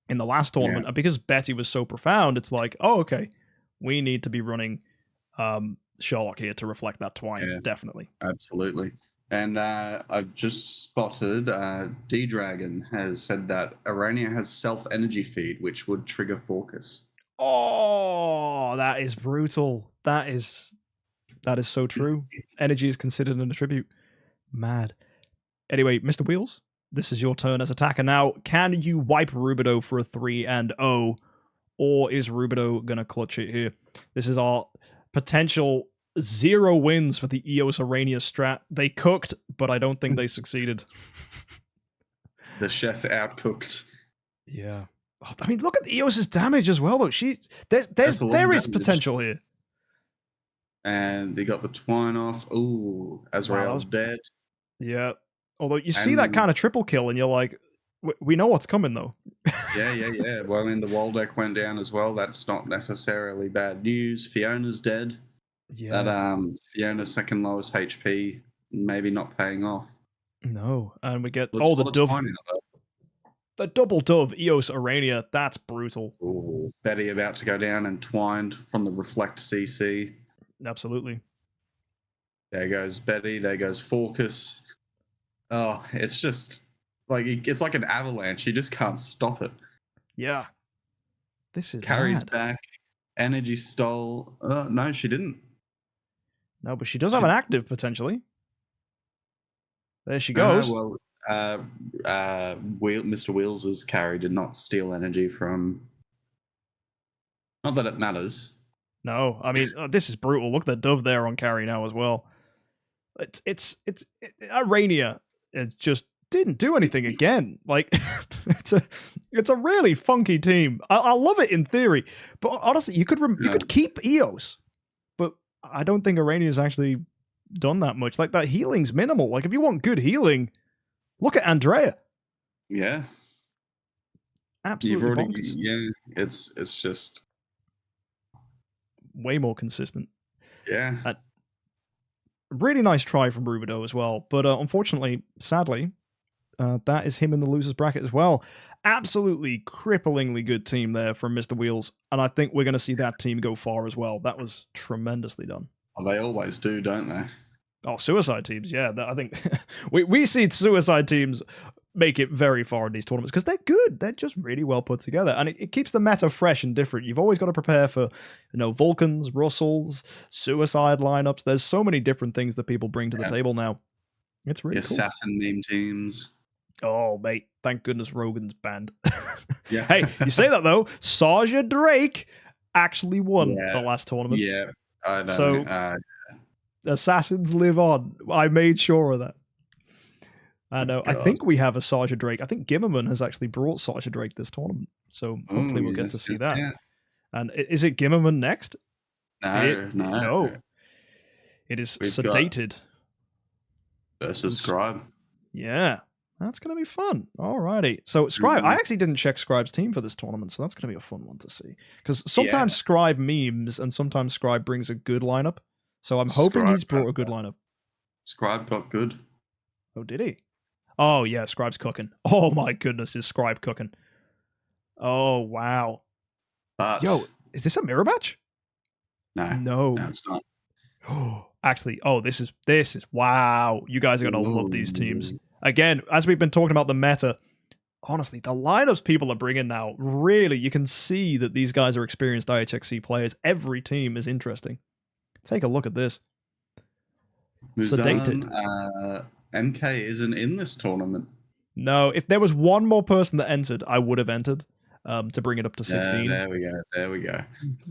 in the last tournament. And because Betty was so profound, it's like, oh, okay, we need to be running Sherlock here to reflect that twine, definitely. Absolutely. And I've just spotted D-Dragon has said that Arania has self-energy feed, which would trigger Focus. Oh, that is brutal. That is so true. Energy is considered an attribute. Mad. Anyway, Mr. Wheels, this is your turn as attacker now. Can you wipe Rubido for a 3-0, or is Rubido going to clutch it here? This is our potential 0 wins for the EOS Arania strat. They cooked, but I don't think they succeeded. The chef outcooked. Yeah. Oh, I mean, look at the EOS's damage as well, though. There is potential here. And they got the twine off. Ooh, Azrael's dead. Yeah. Although you see that kind of triple kill, and you're like, we know what's coming, though. Yeah. Well, I mean, the Waldeck went down as well. That's not necessarily bad news. Fiona's dead. Yeah. That Fiona's second lowest HP, maybe not paying off. No, and we get the dove. The double dove EOS Arania. That's brutal. Ooh, Betty about to go down and twined from the reflect CC. Absolutely. There goes Betty. There goes Focus. Oh, it's just like it's like an avalanche. You just can't stop it. Yeah. This is carries mad. Back. Energy stole. No, she didn't. No, but she does have an active potentially. There she goes. Mr. Wheels' carry did not steal energy from. Not that it matters. No, I mean this is brutal. Look at the dove there on carry now as well. It's Arania. It just didn't do anything again. Like it's a really funky team. I love it in theory, but honestly, you could keep EOS, but I don't think Arania's actually done that much. Like that healing's minimal. Like if you want good healing, look at Andrea. Yeah, absolutely. It's just way more consistent. Yeah. Really nice try from Rubido as well, but unfortunately, sadly, that is him in the losers bracket as well. Absolutely cripplingly good team there from Mr. Wheels, and I think we're going to see that team go far as well. That was tremendously done. Well, they always do, don't they? Oh, suicide teams, yeah. I think we see suicide teams make it very far in these tournaments because they're good. They're just really well put together, and it keeps the meta fresh and different. You've always got to prepare for, Vulcans, Russells, suicide lineups. There's so many different things that people bring to the table now. It's really cool. Assassin meme teams. Oh, mate, thank goodness Rogan's banned. Yeah. Hey, you say that though. Sasha Drake actually won the last tournament. Yeah, I know. So assassins live on. I made sure of that. I know. I think we have a Sasha Drake. I think Gimmerman has actually brought Sasha Drake this tournament. So hopefully we'll get to see that. Yes. And is it Gimmerman next? No. It is Sedated. Versus Scribe. Yeah. That's going to be fun. Alrighty. So Scribe, I actually didn't check Scribe's team for this tournament, so that's going to be a fun one to see. Because sometimes Scribe memes and sometimes Scribe brings a good lineup. So I'm hoping he's brought a good lineup. Scribe got good. Oh, did he? Oh, yeah, Scribe's cooking. Oh, my goodness, is Scribe cooking? Oh, wow. Yo, is this a mirror match? No, it's not. Actually, this is wow. You guys are going to love these teams. Again, as we've been talking about the meta, honestly, the lineups people are bringing now, really, you can see that these guys are experienced IHXC players. Every team is interesting. Take a look at this. Sedated. MK isn't in this tournament. No, if there was one more person that entered, I would have entered to bring it up to 16. There we go. There we go.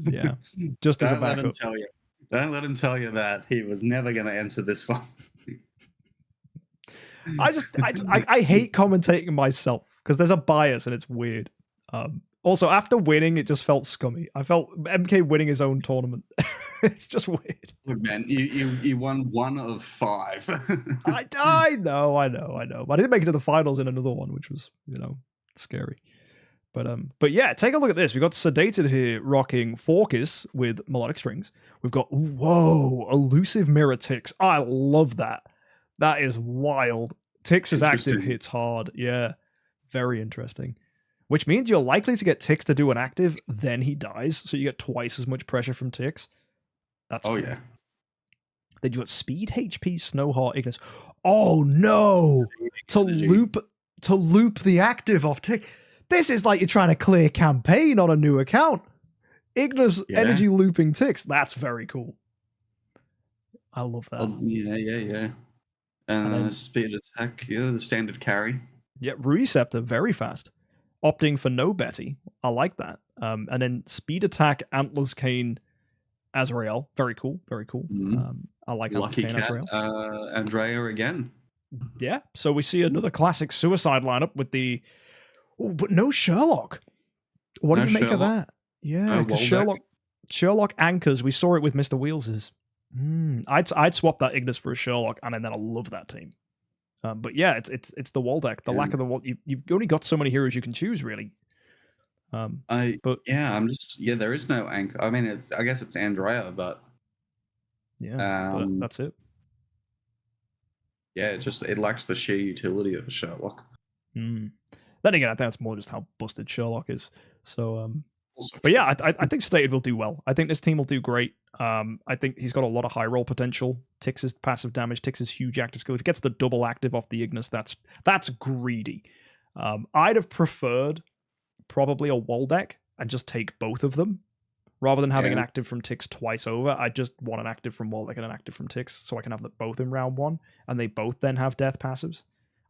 Yeah, just as a backup. Don't let him tell you that he was never going to enter this one. I hate commentating myself because there's a bias and it's weird. Also, after winning, it just felt scummy. I felt MK winning his own tournament. It's just weird. Look, man, you won 1 of 5. I know. But I did make it to the finals in another one, which was, scary. But yeah, take a look at this. We've got Sedated here rocking Focus with melodic strings. We've got, elusive mirror ticks. I love that. That is wild. Tix's active hits hard. Yeah, very interesting. Which means you're likely to get Tix to do an active, then he dies, so you get twice as much pressure from Tix. That's cool. Yeah. Then you got Speed, HP, Snowheart, Ignis. Oh no! To loop the active off Tix. This is like you're trying to clear campaign on a new account. Ignis energy looping Tix. That's very cool. I love that. Oh, yeah. And speed attack, the standard carry. Yeah, Receptor, very fast. Opting for no Betty. I like that. And then speed attack, Antlers Cane, Azrael. Very cool. Mm-hmm. I like Lucky Antlers Cane, Cat, Azrael. Andrea again. Yeah, so we see another classic suicide lineup with the... Oh, but no Sherlock. What do you make of that? Yeah, because Sherlock anchors. We saw it with Mr. Wheels's. I'd swap that Ignis for a Sherlock, and then I love that team. But yeah, it's the wall deck. The lack of the wall. You've only got so many heroes you can choose, really. There is no anchor. I mean, I guess it's Andrea, but but that's it. Yeah, it lacks the sheer utility of a Sherlock. Then again, I think that's more just how busted Sherlock is. So, but yeah, I think Stated will do well. I think this team will do great. I think he's got a lot of high roll potential. Tix's passive damage, Tix's huge active skill. If he gets the double active off the Ignis, that's greedy. I'd have preferred probably a wall deck and just take both of them rather than having an active from Tix twice over. I just want an active from wall deck and an active from Tix so I can have them both in round 1 and they both then have death passives.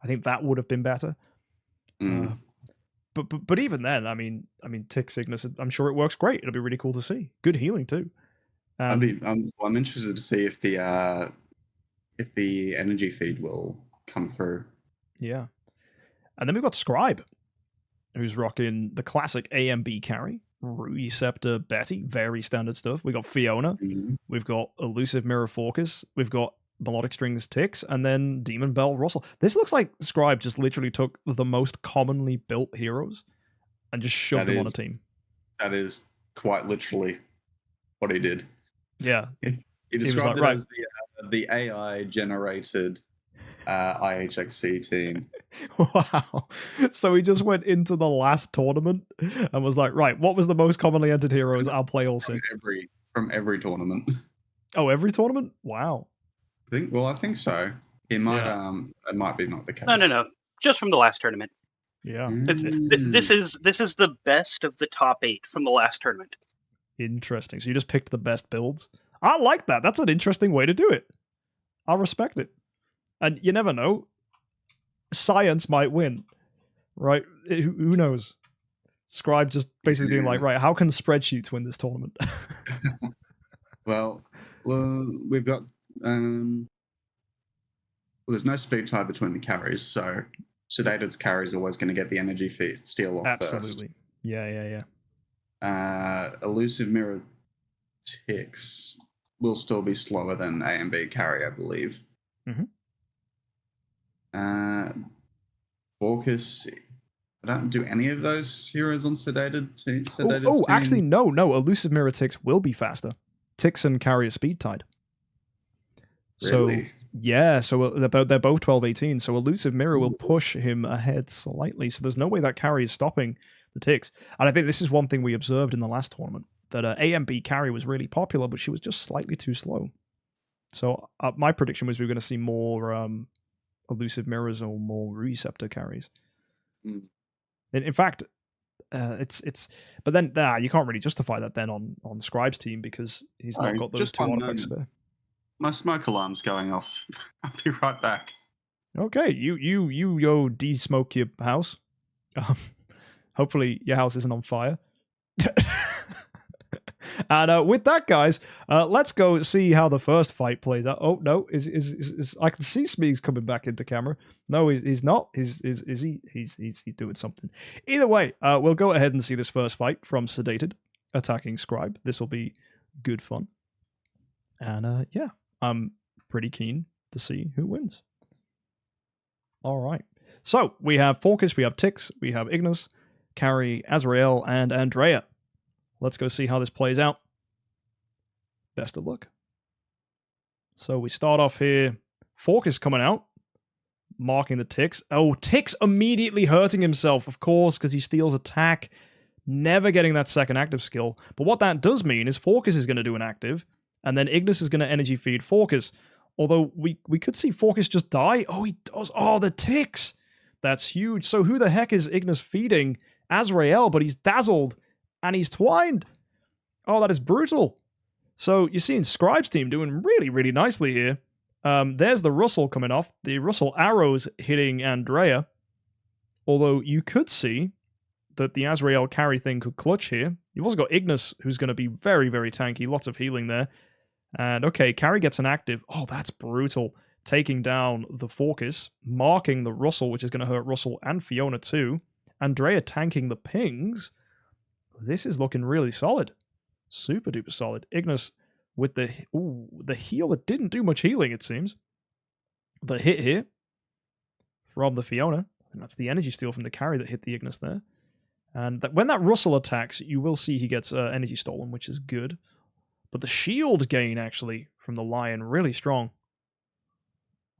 I think that would have been better. But even then, I mean, Tix Ignis, I'm sure it works great. It'll be really cool to see. Good healing too. I'm interested to see if the energy feed will come through. Yeah, and then we've got Scribe, who's rocking the classic AMB carry, Receptor Betty, very standard stuff. We got Fiona, we've got Elusive Mirror Focus, we've got Melodic Strings Tix, and then Demon Bell Russell. This looks like Scribe just literally took the most commonly built heroes and just shoved them on a team. That is quite literally what he did. Yeah. He described it as the AI-generated IHXC team. Wow. So he just went into the last tournament and was like, right, what was the most commonly entered heroes? I'll play all 6. From every tournament. Oh, every tournament? Wow. I think so. It might it might be not the case. No. Just from the last tournament. Yeah. This is the best of the top 8 from the last tournament. Interesting. So you just picked the best builds. I like that. That's an interesting way to do it. I respect it. And you never know. Science might win. Right? Who knows? Scribe just basically being like, right, how can spreadsheets win this tournament? Well, we've got there's no speed tie between the carries, so Sedated's carry is always going to get the energy steal off first. Absolutely. Yeah. Elusive Mirror Tix will still be slower than A and B carry, I believe. Focus. I don't do any of those heroes on Sedated. Actually, no. Elusive Mirror Tix will be faster. Tix and carry are speed tied. Really? So yeah, so they're both 12-18. So Elusive Mirror will push him ahead slightly. So there's no way that carry is stopping the Tix. And I think this is one thing we observed in the last tournament, that AMB carry was really popular, but she was just slightly too slow. So my prediction was we were going to see more Elusive Mirrors or more Receptor carries. In fact, it's. But then you can't really justify that then on Scribe's team because he's not got those just 2 one artifacts moment. spare. My smoke alarm's going off. I'll be right back. Okay, you de-smoke your house. Hopefully your house isn't on fire. And with that, guys, let's go see how the first fight plays out. Oh no, is I can see Smeegs coming back into camera. No, he's not. Is he? He's doing something. Either way, we'll go ahead and see this first fight from Sedated attacking Scribe. This will be good fun. And yeah, I'm pretty keen to see who wins. All right. So we have Forcus, we have Tix, we have Ignis, Carrie, Azrael, and Andrea. Let's go see how this plays out. Best of luck. So we start off here. Forcus coming out, marking the Tix. Oh, Tix immediately hurting himself, of course, because he steals attack, never getting that second active skill. But what that does mean is Forcus is going to do an active, and then Ignis is going to energy feed Forcus. Although we could see Forcus just die. Oh, he does. Oh, the Tix. That's huge. So who the heck is Ignis feeding? Azrael, but he's dazzled. And he's twined. Oh, that is brutal. So you're seeing Scribe's team doing really, really nicely here. There's the Russell coming off. The Russell arrows hitting Andrea. Although you could see that the Azrael carry thing could clutch here. You've also got Ignis, who's going to be very, very tanky. Lots of healing there. And okay, carry gets an active. Oh, that's brutal. Taking down the Forcus. Marking the Russell, which is going to hurt Russell and Fiona too. Andrea tanking the pings. This is looking really solid. Super duper solid. Ignis with the heal that didn't do much healing, it seems. The hit here from the Fiona. And that's the energy steal from the carry that hit the Ignis there. And when that Russell attacks, you will see he gets energy stolen, which is good. But the shield gain, actually, from the Lion, really strong.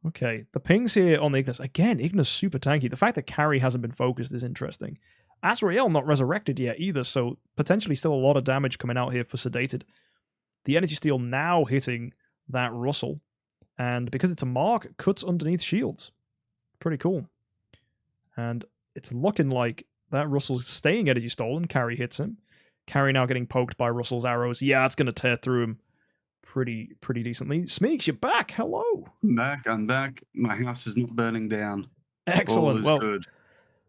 Okay, the pings here on the Ignis. Again, Ignis super tanky. The fact that carry hasn't been focused is interesting. Azrael not resurrected yet either, so potentially still a lot of damage coming out here for Sedated. The energy steal now hitting that Russell, and because it's a mark, it cuts underneath shields. Pretty cool. And it's looking like that Russell's staying energy stolen. Carry hits him. Carry now getting poked by Russell's arrows. Yeah, it's going to tear through him pretty decently. Smeeks, you're back. Hello. I'm back. My house is not burning down. Excellent. All is good.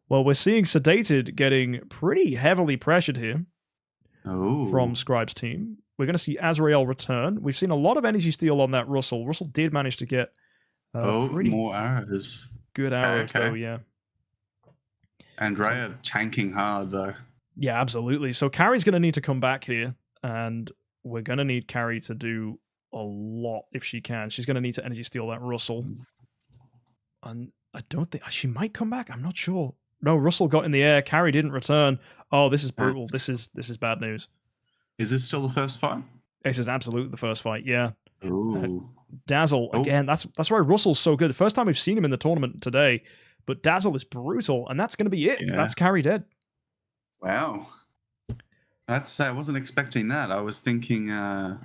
Well, we're seeing Sedated getting pretty heavily pressured here from Scribe's team. We're going to see Azrael return. We've seen a lot of energy steal on that Russell. Russell did manage to get pretty more arrows. Good arrows, though, yeah. Andrea tanking hard, though. Yeah, absolutely. So Carrie's going to need to come back here, and we're going to need Carrie to do a lot if she can. She's going to need to energy steal that Russell. And I don't think... She might come back. I'm not sure. No, Russell got in the air. Carrie didn't return. Oh, this is brutal. This is bad news. Is this still the first fight? This is absolutely the first fight, yeah. Ooh. Dazzle, again, that's why Russell's so good. The first time we've seen him in the tournament today, but Dazzle is brutal, and that's going to be it. Yeah. That's Carrie dead. Wow. I have to say, I wasn't expecting that. I was thinking, how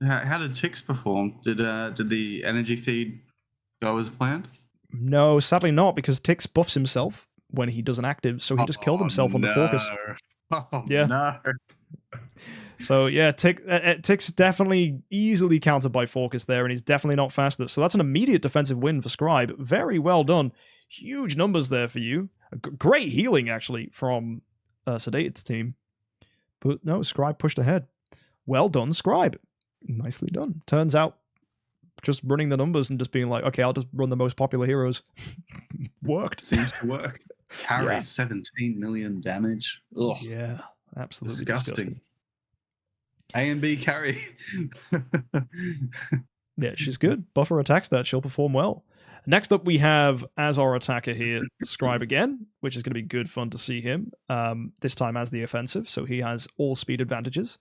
did Tix perform? Did the energy feed go as planned? No, sadly not, because Tix buffs himself when he does an active, so he just killed himself on the Forcus. Oh, yeah. No. So yeah, Tix definitely easily countered by Forcus there, and he's definitely not faster. So that's an immediate defensive win for Scribe. Very well done. Huge numbers there for you. Great healing, actually, from Sedated's team. But no, Scribe pushed ahead. Well done, Scribe. Nicely done. Turns out, just running the numbers and just being like, okay, I'll just run the most popular heroes. Worked. Seems to work. Carry 17 million damage. Ugh. Yeah, absolutely disgusting. A and B carry. Yeah, she's good. Buffer attacks that. She'll perform well. Next up, we have as our attacker here, Scribe again, which is going to be good fun to see him. This time as the offensive, so he has all speed advantages.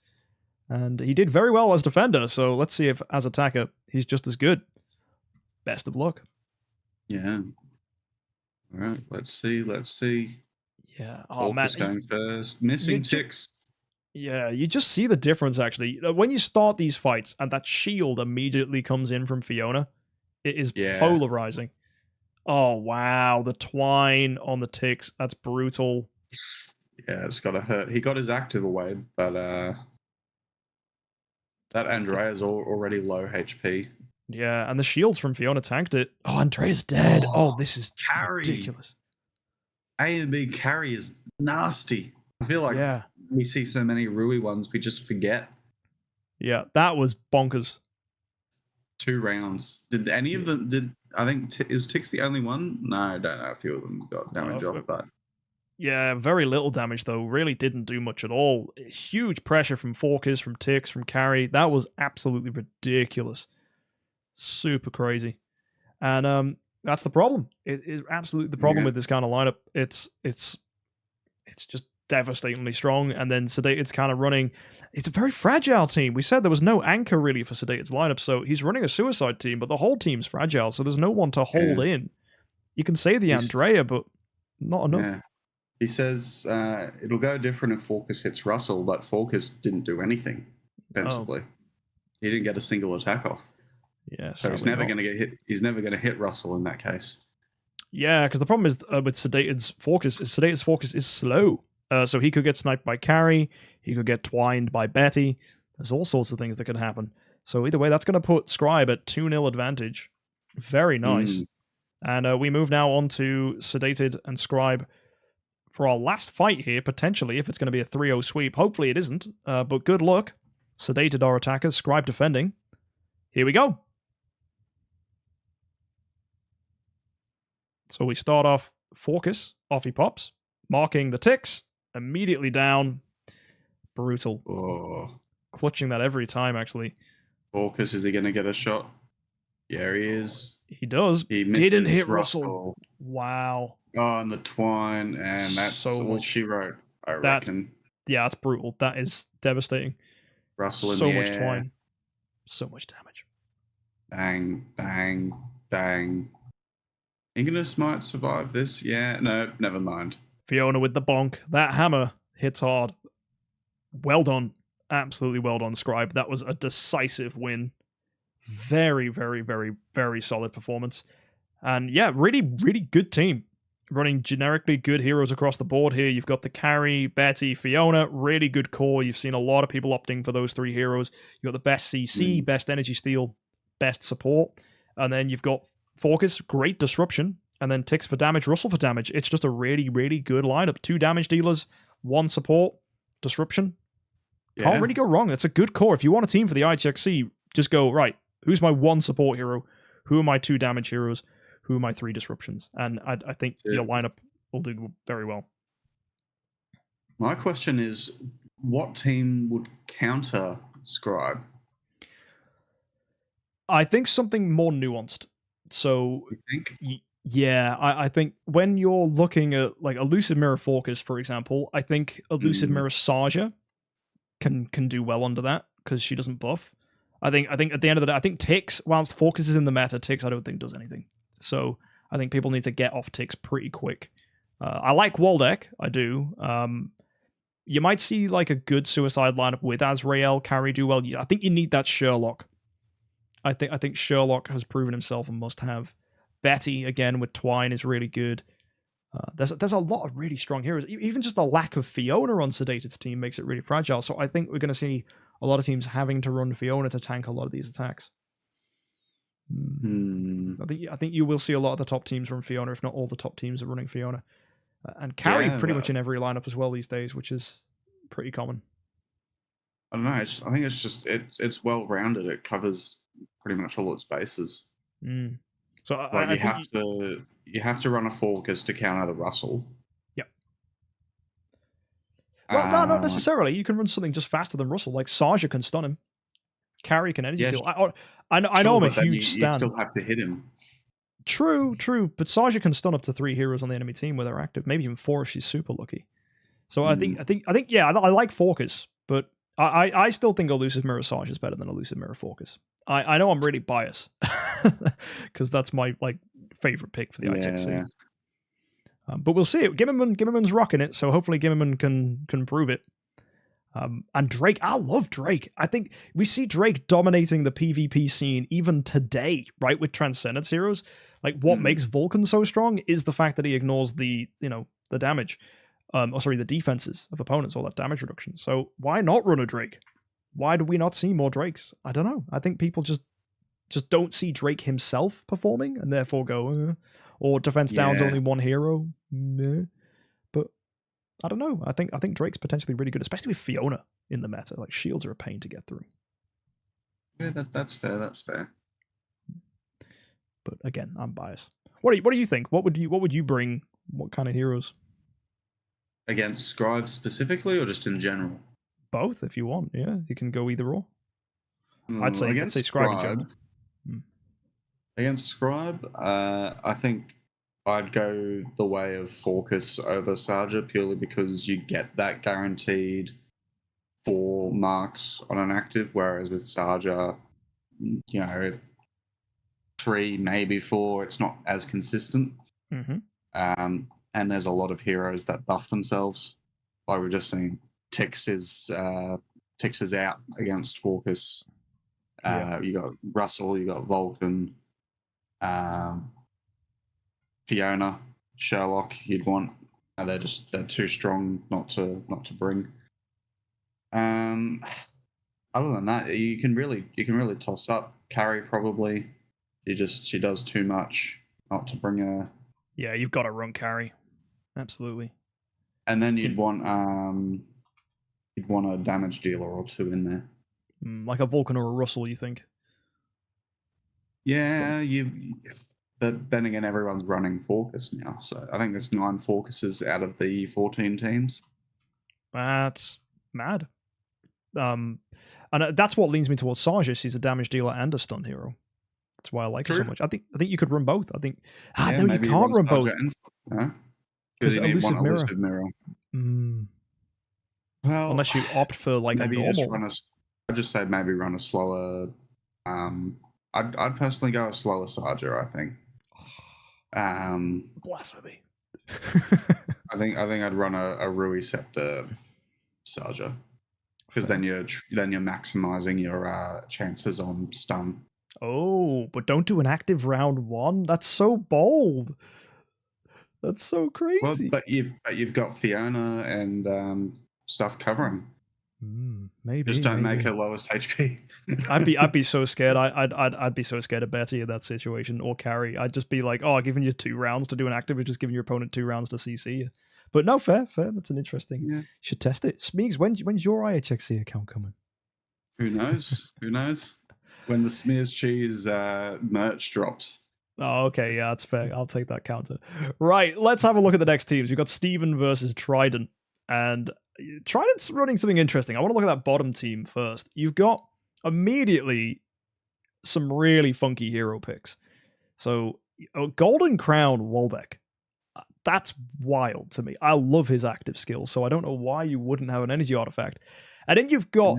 And he did very well as defender, so let's see if as attacker, he's just as good. Best of luck. Yeah. All right, let's see. Yeah. Oh, man. Going first. Missing Tix. Yeah, you just see the difference, actually. When you start these fights and that shield immediately comes in from Fiona, it is polarizing. Oh, wow. The twine on the ticks. That's brutal. Yeah, it's got to hurt. He got his active away, but that Andrea's already low HP. Yeah, and the shields from Fiona tanked it. Oh, Andrea's dead. Oh, this is carry. ridiculous. A and B carry is nasty. I feel like we see so many Rui ones, we just forget. Yeah, that was bonkers. 2 rounds. Did any of them? I think is Tix the only one? No, I don't know. A few of them got damage off, but yeah, very little damage though. Really didn't do much at all. Huge pressure from Forkers, from Tix, from Carry. That was absolutely ridiculous. Super crazy, and that's the problem. It is absolutely the problem with this kind of lineup. It's just devastatingly strong, and then Sedated's kind of running. It's a very fragile team. We said there was no anchor really for Sedated's lineup, so he's running a suicide team, but the whole team's fragile, so there's no one to hold in. You can say the Andrea, but not enough. Yeah. He says it'll go different if Forkus hits Russell, but Forkus didn't do anything defensively. He didn't get a single attack off. Yeah, so he's never going to get hit. He's never going to hit Russell in that case. Yeah, because the problem is with Sedated's Forkus is slow. So he could get sniped by Carry, he could get twined by Betty. There's all sorts of things that could happen. So either way, that's going to put Scribe at 2-0 advantage. Very nice. And we move now on to Sedated and Scribe for our last fight here, potentially, if it's going to be a 3-0 sweep. Hopefully it isn't, but good luck. Sedated are attackers, Scribe defending. Here we go. So we start off Forkus, off he pops, marking the ticks, immediately down. Brutal. Oh. Clutching that every time, actually. Forkus, is he going to get a shot? Yeah, he is. He does. He didn't hit Russell. Wow. Oh, and the twine, and that's all she wrote, I reckon. Yeah, that's brutal. That is devastating. Russell in so the much air. twine. So much damage. Bang, bang, bang. Ignis might survive this. Yeah, no, never mind. Fiona with the bonk. That hammer hits hard. Well done. Absolutely well done, Scribe. That was a decisive win. Very, very, very, very solid performance. And yeah, really, really good team. Running generically good heroes across the board here. You've got the Carry, Betty, Fiona. Really good core. You've seen a lot of people opting for those 3 heroes. You've got the best CC, best energy steal, best support. And then you've got Forkus, great disruption. And then Tix for damage, Russell for damage. It's just a really, really good lineup. 2 damage dealers, 1 support, disruption. Can't really go wrong. It's a good core. If you want a team for the IHXC, just go, right, who's my 1 support hero? Who are my 2 damage heroes? Who are my 3 disruptions? And I think your lineup will do very well. My question is, what team would counter Scribe? I think something more nuanced. So, you think? Yeah, I think when you're looking at like Elusive Mirror Forkus, for example, I think Elusive Mirror Saja can do well under that because she doesn't buff. I think at the end of the day, I think Tix, whilst Forkus is in the meta, Tix I don't think does anything. So I think people need to get off Tix pretty quick. I like Waldeck, I do. You might see like a good suicide lineup with Azrael, Carry do well. I think you need that Sherlock. I think Sherlock has proven himself a must-have. Betty, again, with Twine is really good. There's a lot of really strong heroes. Even just the lack of Fiona on Sedated's team makes it really fragile. So I think we're going to see a lot of teams having to run Fiona to tank a lot of these attacks. I think you will see a lot of the top teams run Fiona, if not all the top teams are running Fiona. And Carry pretty much in every lineup as well these days, which is pretty common. I don't know. I think it's just it's well rounded. It covers pretty much all its bases. So like you have to run a Forkus to counter the Russell. Yep. Well, no, not necessarily. You can run something just faster than Russell. Like Saja can stun him. Carry can energy steal. I know I'm a huge stan. You still have to hit him. True. But Saja can stun up to 3 heroes on the enemy team with her active, maybe even 4 if she's super lucky. So I think yeah, I like Forkus, but I still think Elusive Mirror Saja is better than Elusive Mirror Forkus. I know I'm really biased because that's my favorite pick for the IHXC. But we'll see it. Gimmerman's rocking it, so hopefully Gimmerman can prove it. And Drake, I love Drake. I think we see Drake dominating the PvP scene even today, right? With Transcendence heroes. Like, what makes Vulcan so strong is the fact that he ignores the damage, the defenses of opponents, all that damage reduction. So why not run a Drake? Why do we not see more Drakes? I don't know. I think people just don't see Drake himself performing, and therefore go, or defense down's only one hero. But I don't know. I think Drake's potentially really good, especially with Fiona in the meta. Like, shields are a pain to get through. Yeah, that's fair. That's fair. But again, I'm biased. What do you think? What would you bring? What kind of heroes? Against Scribe specifically, or just in general? Both, if you want. Yeah, you can go either or. I'd say Against Scribe in general. Against Scribe, I think I'd go the way of Focus over Sarja, purely because you get that guaranteed 4 marks on an active, whereas with Sarja, 3, maybe 4, it's not as consistent. And there's a lot of heroes that buff themselves. Like we've just seen, Tix is out against Focus. You got Russell, you got Vulcan, Fiona, Sherlock. You'd want. They're too strong not to bring. Other than that, you can really toss up Carrie probably. She does too much not to bring her. Yeah, you've got to run Carrie. Absolutely. And then you'd want a damage dealer or 2 in there. Like a Vulcan or a Russell, you think? Yeah, but then again, everyone's running Focus now, so I think there's 9 Focuses out of the 14 teams. That's mad. And that's what leans me towards Sarja. She's a damage dealer and a stun hero. That's why I like her so much. I think you could run both. I think no, you can't run both. Because you need one elusive mirror. Well, unless you opt for like maybe a normal. I'd just say maybe run a slower. I'd personally go a slower Sarja. I think. Blasphemy. I think I'd run a Rui Scepter Sarja, because then you're maximizing your chances on stun. Oh, but don't do an active round 1. That's so bold. That's so crazy. Well, but you've got Fiona and stuff covering. Maybe just don't make her lowest HP. I'd be so scared. I'd be so scared of Betty in that situation, or Carrie. I'd just be like, oh, giving you 2 rounds to do an active, just giving your opponent 2 rounds to CC you. But no, fair. That's an interesting. Yeah. Should test it. Smeegs, when's your IHXC account coming? Who knows? When the Smears Cheese merch drops. Oh, okay, yeah, that's fair. I'll take that counter. Right, let's have a look at the next teams. You've got Steven versus Trident, and Trident's running something interesting. I want to look at that bottom team first. You've got immediately some really funky hero picks. So, Golden Crown Waldeck. That's wild to me. I love his active skills, so I don't know why you wouldn't have an energy artifact. And then you've got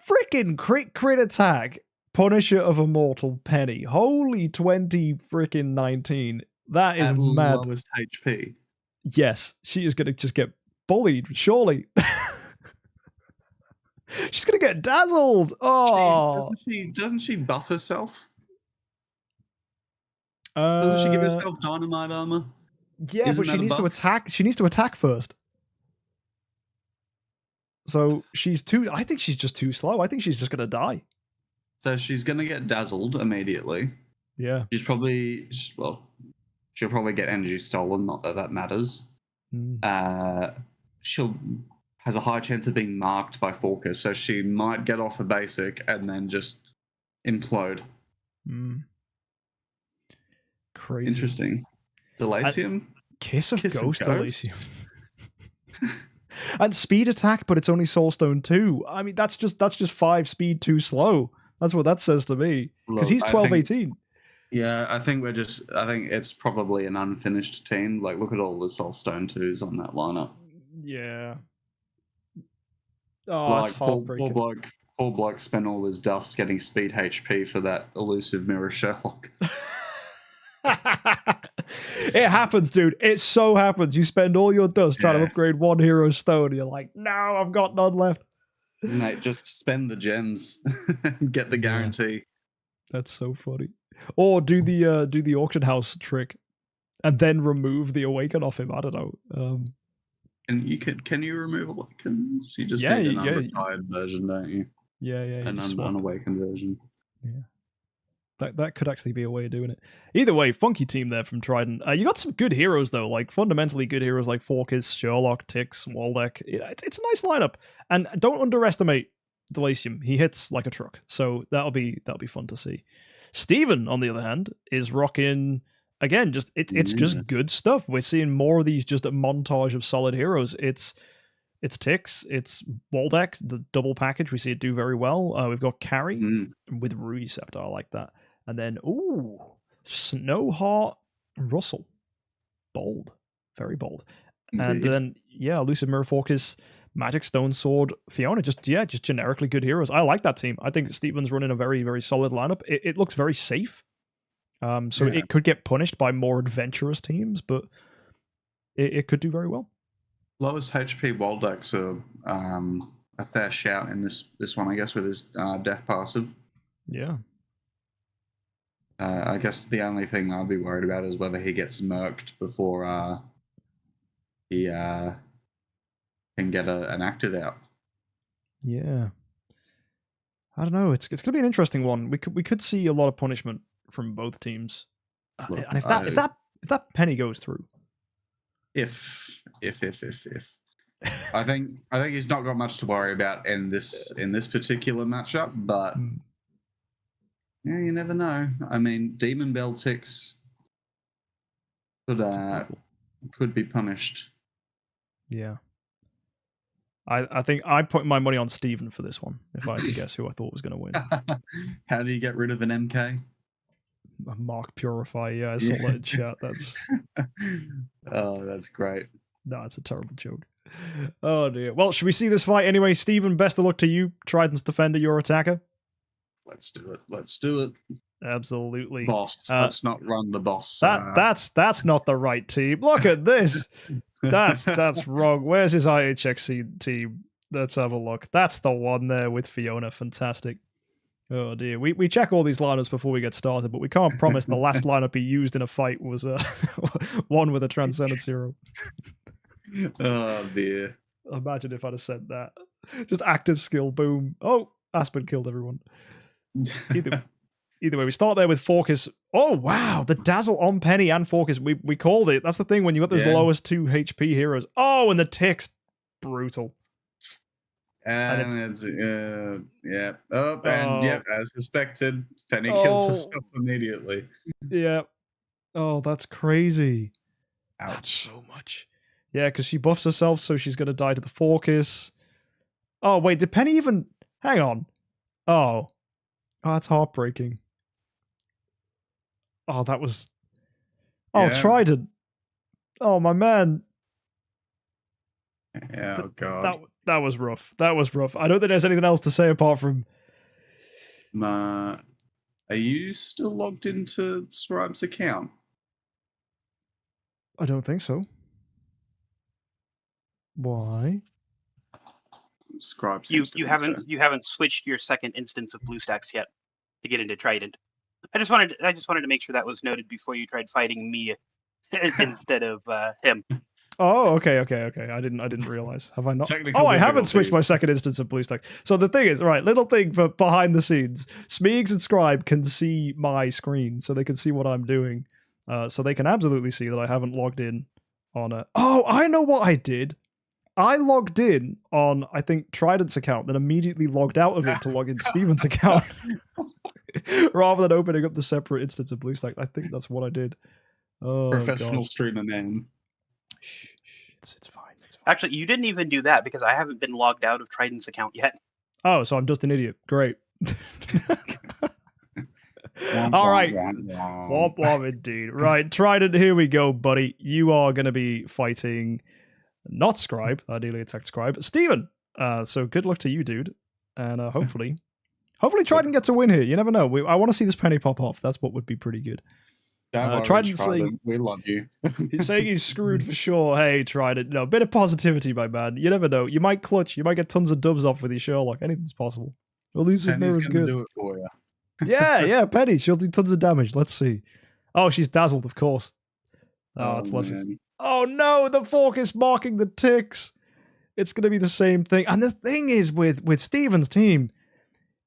freaking crit attack, Punisher of Immortal Penny. Holy 20-19. That is mad. Lowest HP. Yes, she is going to just get bullied, surely. She's going to get dazzled. Oh. Doesn't she buff herself? Doesn't she give herself dynamite armor? Yeah, but she needs to attack. She needs to attack first. So I think she's just too slow. I think she's just going to die. So she's going to get dazzled immediately. Yeah. She'll probably get energy stolen, not that matters. She'll has a high chance of being marked by Focus, so she might get off a basic and then just implode. Crazy. Interesting. Delasium? Kiss of Ghost Delasium. And speed attack, but it's only Soulstone 2. I mean, that's just 5 speed too slow. That's what that says to me. Because he's 12-18. Yeah, I think it's probably an unfinished team. Like, look at all the Soulstone 2s on that lineup. Yeah. Oh, that's heartbreaking. Poor bloke spent all his dust getting speed HP for that elusive mirror Sherlock. It happens, dude. It so happens. You spend all your dust trying to upgrade one hero stone. And you're like, no, I've got none left. Mate, just spend the gems. Get the guarantee. That's so funny. Or do the auction house trick, and then remove the awaken off him. I don't know. And can you remove awakens? You just Yeah, need an yeah. unretired version, don't you? Yeah. An unawakened version. Yeah. That could actually be a way of doing it. Either way, funky team there from Trident. You got some good heroes though, like fundamentally good heroes like Forkis, Sherlock, Tix, Waldeck. It's a nice lineup, and don't underestimate Delasium. He hits like a truck, so that'll be fun to see. Steven, on the other hand, is rocking again. It's just good stuff. We're seeing more of these just a montage of solid heroes. It's Tix, it's Waldeck, the double package. We see it do very well. We've got Carrie with Rui Scepter. I like that. And then, Snowheart Russell. Bold. Very bold. Indeed. And then, Elusive Mirror Forkis, Magic Stone Sword, Fiona. Just generically good heroes. I like that team. I think Steven's running a very, very solid lineup. It looks very safe. It could get punished by more adventurous teams, but it could do very well. Lowest HP Waldeck's a fair shout in this one, I guess, with his death passive. Yeah. I guess the only thing I'll be worried about is whether he gets murked before he can get an active out. Yeah. I don't know. It's going to be an interesting one. We could see a lot of punishment from both teams. Look, and if that penny goes through. If I think he's not got much to worry about in this particular matchup, but yeah, you never know. I mean, Demon Bell Tix could be punished. Yeah. I think I put my money on Steven for this one, if I had to guess who I thought was going to win. How do you get rid of an MK? Mark Purify, yeah, I saw that in chat. That's oh, that's great. No, it's a terrible joke. Oh dear. Well, should we see this fight anyway? Steven, best of luck to you. Trident's defender, your attacker. Let's do it. Absolutely. Boss. Let's not run the boss. That's not the right team. Look at this. That's wrong. Where's his IHXC team? Let's have a look. That's the one there with Fiona. Fantastic. Oh dear. We check all these lineups before we get started, but we can't promise the last lineup he used in a fight was one with a Transcendence hero. Oh dear. Imagine if I'd have said that. Just active skill, boom. Oh, Aspen killed everyone. Either way, we start there with Forkis. Oh wow, the Dazzle on Penny and Forkis. We called it. That's the thing when you got those lowest 2 HP heroes. Oh, and the Tix, brutal. And it's as suspected, Penny kills herself immediately. Yeah. Oh, that's crazy. Ouch. That's so much. Yeah, because she buffs herself, so she's going to die to the Forkis. Oh, wait, did Penny even... Hang on. Oh, that's heartbreaking. Oh, that was... Oh, yeah. Trident. Oh, my man. Yeah, oh, God. That was rough. That was rough. I don't think there's anything else to say apart from... Are you still logged into Scribe's account? I don't think so. Why? Scribe you haven't switched your second instance of BlueStacks yet to get into Trident. I just wanted to make sure that was noted before you tried fighting me instead of him. Oh, okay. I didn't realize. Have I not? Oh, I haven't switched my second instance of BlueStacks. So the thing is, right, little thing for behind the scenes. Smeegs and Scribe can see my screen, so they can see what I'm doing. So they can absolutely see that I haven't logged in on a... Oh, I know what I did. I logged in on, I think, Trident's account, then immediately logged out of it to log into Steven's account. Rather than opening up the separate instance of BlueStacks. I think that's what I did. Oh, professional streamer name. Shh, it's fine. Actually, you didn't even do that because I haven't been logged out of Trident's account yet. Oh, so I'm just an idiot. Great. All right. Womp womp indeed. Right, Trident, here we go, buddy. You are going to be fighting not Scribe, ideally attack Scribe, Steven. So good luck to you, dude. And hopefully Trident gets a win here. You never know. I want to see this penny pop off. That's what would be pretty good. Trident saying, we love you. He's saying he's screwed for sure. Hey, Trident. No, bit of positivity, my man. You never know. You might clutch. You might get tons of dubs off with your Sherlock. Anything's possible. Elusive Mirror's good. Do it for you. Yeah, Penny. She'll do tons of damage. Let's see. Oh, she's dazzled, of course. Oh, it's less. man. Oh no, the fork is marking the ticks. It's going to be the same thing. And the thing is with Steven's team,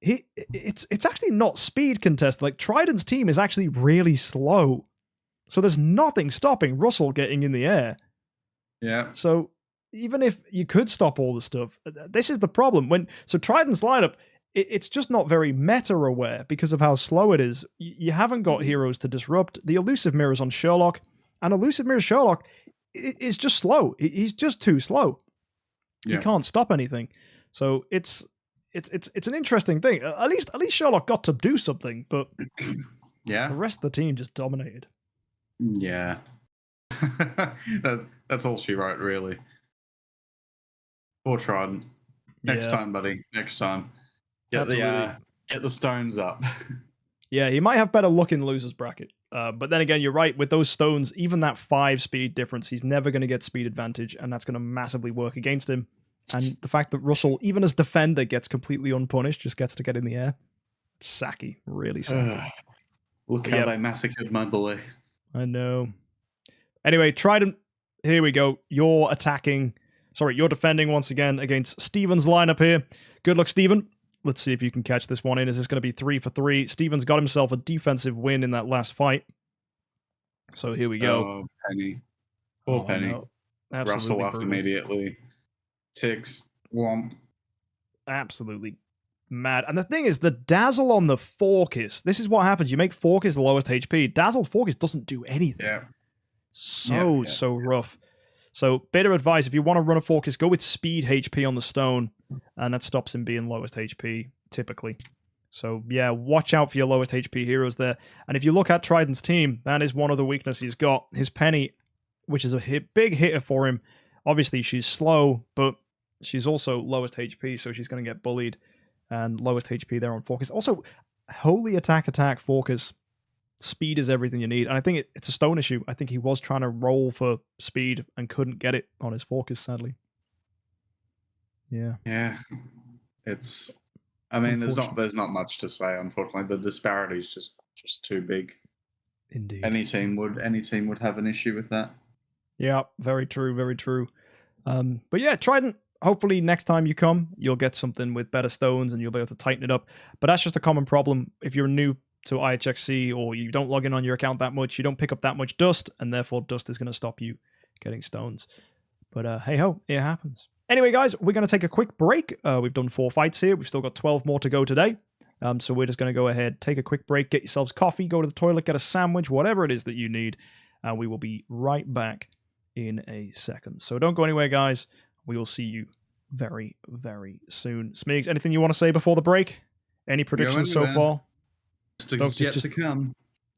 it's actually not speed contest. Like Trident's team is actually really slow. So there's nothing stopping Russell getting in the air. Yeah. So even if you could stop all the stuff, this is the problem. So Trident's lineup, it's just not very meta aware because of how slow it is. You haven't got heroes to disrupt. The elusive mirrors on Sherlock, and elusive mirror Sherlock is just slow. He's just too slow. Yeah. You can't stop anything. So it's an interesting thing. At least Sherlock got to do something, but Yeah. the rest of the team just dominated. Yeah. That's all she wrote, really. Poor Trident. Next time, buddy. Next time. Get the stones up. Yeah, he might have better luck in losers bracket. But then again, you're right. With those stones, even that 5 speed difference, he's never going to get speed advantage, and that's going to massively work against him. And the fact that Russell, even as defender, gets completely unpunished, just gets to get in the air. It's sacky. Really sacky. Look how they massacred my boy. I know. Anyway, Trident, here we go. You're defending once again against Steven's lineup here. Good luck, Steven. Let's see if you can catch this one in. Is this going to be 3 for 3? Steven's got himself a defensive win in that last fight. So here we go. Oh, Penny. Poor Penny. No. Russell up immediately. Ticks. Womp. Absolutely mad. And the thing is, the dazzle on the Forkis, this is what happens. You make Forkis the lowest HP. Dazzled Forkis doesn't do anything. Yeah. So rough. So, bit of advice, if you want to run a Forkis, go with speed HP on the stone, and that stops him being lowest HP, typically. So, yeah, watch out for your lowest HP heroes there. And if you look at Trident's team, that is one of the weaknesses he's got. His Penny, which is a big hitter for him. Obviously, she's slow, but she's also lowest HP, so she's going to get bullied. And lowest HP there on Forkis. Also, holy attack, Forkis. Speed is everything you need. And I think it's a stone issue. I think he was trying to roll for speed and couldn't get it on his Forkis, sadly. Yeah. Yeah. There's not much to say, unfortunately. The disparity is just too big. Indeed. Any team would have an issue with that. Yeah, very true, very true. But yeah, Trident, hopefully next time you come, you'll get something with better stones and you'll be able to tighten it up. But that's just a common problem. If you're new to IHXC or you don't log in on your account that much, you don't pick up that much dust, and therefore dust is going to stop you getting stones. But hey ho, it happens. Anyway, guys, we're going to take a quick break. We've done 4 fights here. We've still got 12 more to go today. So we're just going to go ahead, take a quick break, get yourselves coffee, go to the toilet, get a sandwich, whatever it is that you need. And we will be right back in a second. So don't go anywhere, guys. We will see you very, very soon. Smeegs, anything you want to say before the break? Any predictions so far? It's yet to come.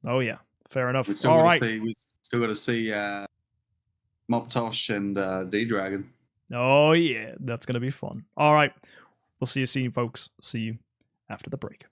Oh, yeah. Fair enough. We still got to see Moptosh and D-Dragon. Oh, yeah. That's going to be fun. All right. We'll see you soon, folks. See you after the break.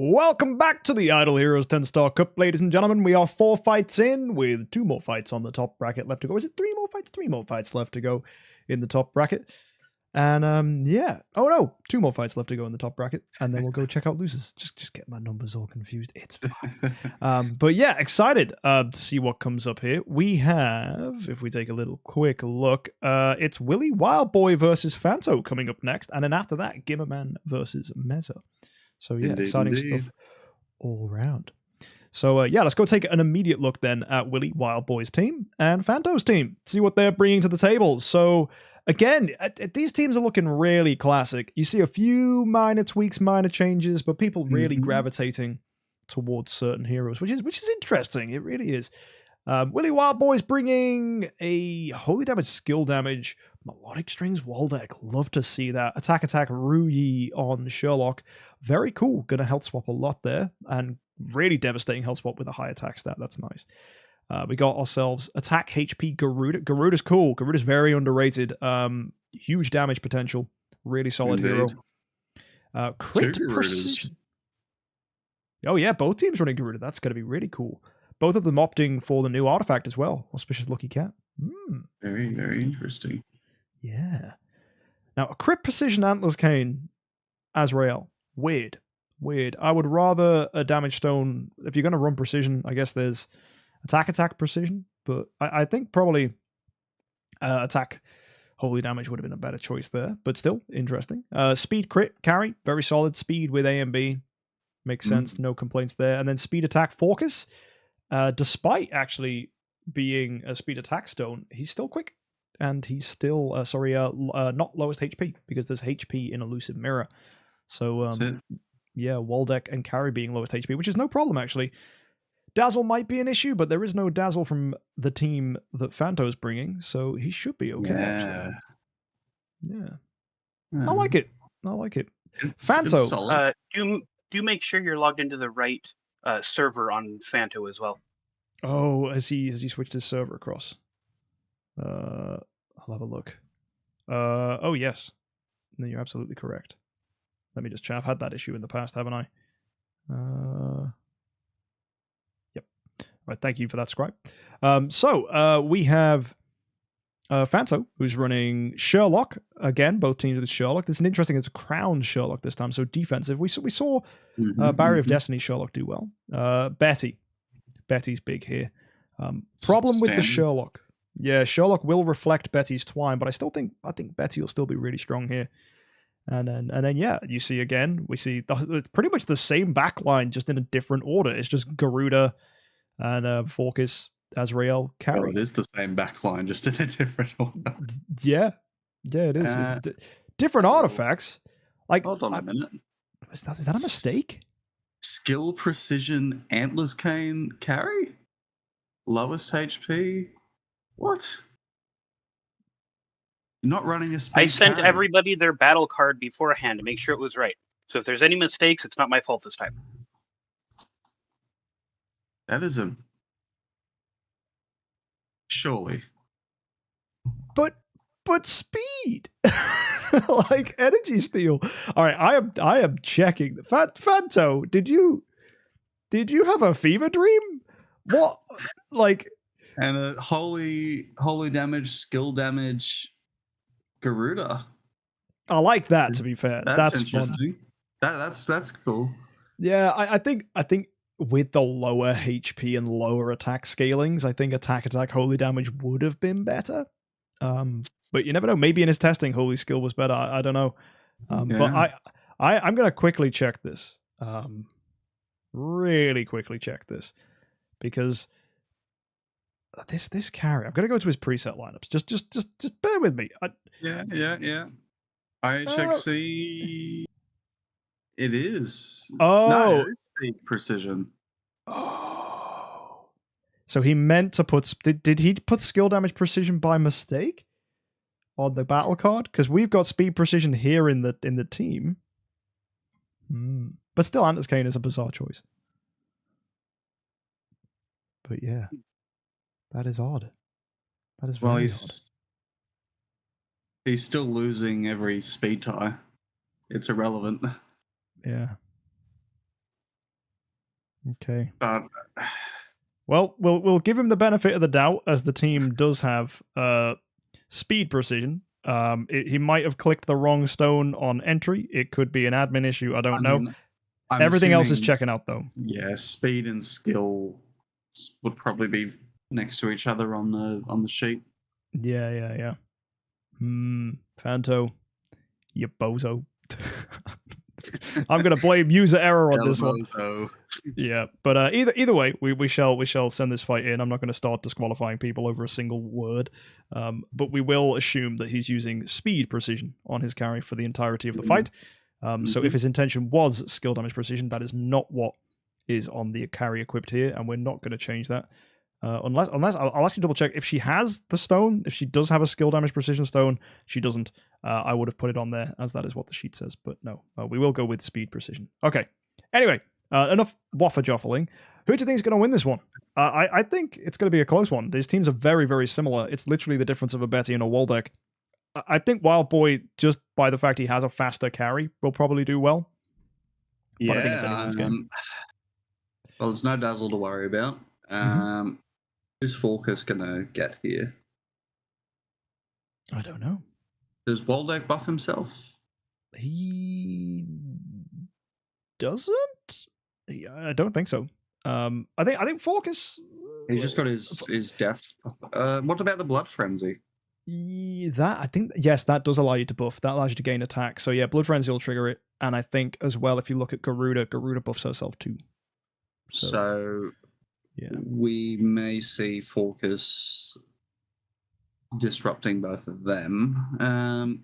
Welcome back to the Idle Heroes 10-Star Cup, ladies and gentlemen. We are 4 fights in with 2 more fights on the top bracket left to go. Is it 3 more fights? 3 more fights left to go in the top bracket. And yeah. Oh no, 2 more fights left to go in the top bracket. And then we'll go check out losers. Just get my numbers all confused. It's fine. But yeah, excited to see what comes up here. We have, if we take a little quick look, it's Willy Wildboy versus Fanto coming up next. And then after that, Gimmerman versus Meza. So yeah, exciting stuff all around. So yeah, let's go take an immediate look then at Willy Wildboy's team and Fanto's team. See what they're bringing to the table. So again, these teams are looking really classic. You see a few minor tweaks, minor changes, but people really gravitating towards certain heroes, which is interesting. It really is. Willy Wildboy's bringing a holy damage, skill damage, melodic strings, Waldeck. Love to see that. Attack, Ruyi on Sherlock. Very cool. Gonna health swap a lot there, and really devastating health swap with a high attack stat. That's nice. We got ourselves attack HP Garuda. Garuda's cool. Garuda's very underrated. Huge damage potential. Really solid hero. Crit precision. Oh yeah, both teams running Garuda. That's going to be really cool. Both of them opting for the new artifact as well. Auspicious Lucky Cat. Very, very interesting. Yeah. Now, a crit precision Antlers Cane Azrael. Weird. I would rather a damage stone. If you're going to run precision, I guess there's attack precision, but I think probably attack holy damage would have been a better choice there, but still interesting. Speed crit carry, very solid. Speed with A and B makes sense. No complaints there. And then speed attack Focus, despite actually being a speed attack stone, he's still quick, and he's still not lowest HP, because there's HP in Elusive Mirror. So yeah, Waldeck and carry being lowest HP, which is no problem actually. Dazzle might be an issue, but there is no Dazzle from the team that Fanto's bringing, so he should be okay. Yeah. I like it. Fanto. Do make sure you're logged into the right server on Fanto as well. Oh, has he switched his server across? I'll have a look. Oh yes. No, you're absolutely correct. Let me just check. I've had that issue in the past, haven't I? Yep. All right, thank you for that, Scribe. So we have Fanto, who's running Sherlock. Again, both teams with Sherlock. This is interesting. It's a crown Sherlock this time, so defensive. We saw Barrier of Destiny Sherlock do well. Betty's big here. Problem with the Sherlock. Yeah, Sherlock will reflect Betty's twine, but I think Betty will still be really strong here. And then yeah, we see pretty much the same backline, just in a different order. It's just Garuda and Focus, Azrael, carry. Well, it is the same backline, just in a different order. Yeah, it is. It's different artifacts. Like, hold on a minute. Is that a mistake? Skill precision Antlers Cane carry? Lowest HP? What? Not running a speed. I sent carry. everybody their battle card beforehand to make sure it was right. So if there's any mistakes, it's not my fault this time. That is a surely. But speed, like energy steal. All right, I am checking. Fanto, did you have a fever dream? What, like? And a holy damage, skill damage. Garuda. I like that, to be fair. That's interesting. Fun. That's cool. Yeah, I think with the lower HP and lower attack scalings, I think attack holy damage would have been better. But you never know. Maybe in his testing, holy skill was better. I don't know. But I'm gonna quickly check this. Really quickly check this, because this carry, I'm gonna go to his preset lineups. Just bear with me. Yeah. IHXC. It is. Oh, no, it is speed precision. Oh, so he meant to put. Did he put skill damage precision by mistake on the battle card? Because we've got speed precision here in the team. But still, Antlers Cane is a bizarre choice. But yeah. That is odd. That is very odd. He's still losing every speed tie. It's irrelevant. Yeah. Okay. But Well, we'll give him the benefit of the doubt, as the team does have speed precision. He might have clicked the wrong stone on entry. It could be an admin issue. I don't know. mean, I'm Everything else is assuming, checking out though. Yeah, speed and skill would probably be next to each other on the sheet. Yeah. Fanto, you bozo. I'm gonna blame user error on this one. Yeah, but either way, we shall send this fight in. I'm not going to start disqualifying people over a single word, but we will assume that he's using speed precision on his carry for the entirety of the fight. So if his intention was skill damage precision, that is not what is on the carry equipped here, and we're not going to change that. Unless I'll actually double check if she has the stone. If she does have a skill damage precision stone, she doesn't. I would have put it on there, as that is what the sheet says. But no, we will go with speed precision. Okay. Anyway, enough waffle-joffling. Who do you think is going to win this one? I think it's going to be a close one. These teams are very, very similar. It's literally the difference of a Betty and a Waldeck. I think Wild Boy, just by the fact he has a faster carry, will probably do well. Yeah. But I think it's anyone's game. Well, there's no Dazzle to worry about. Who's Focus going to get here? I don't know. Does Waldeck buff himself? He doesn't. I don't think so. I think Focus. He's just got his death. What about the Blood Frenzy? That I think yes, that does allow you to buff. That allows you to gain attack. So yeah, Blood Frenzy will trigger it. And I think as well, if you look at Garuda buffs herself too. So yeah, we may see Focus disrupting both of them.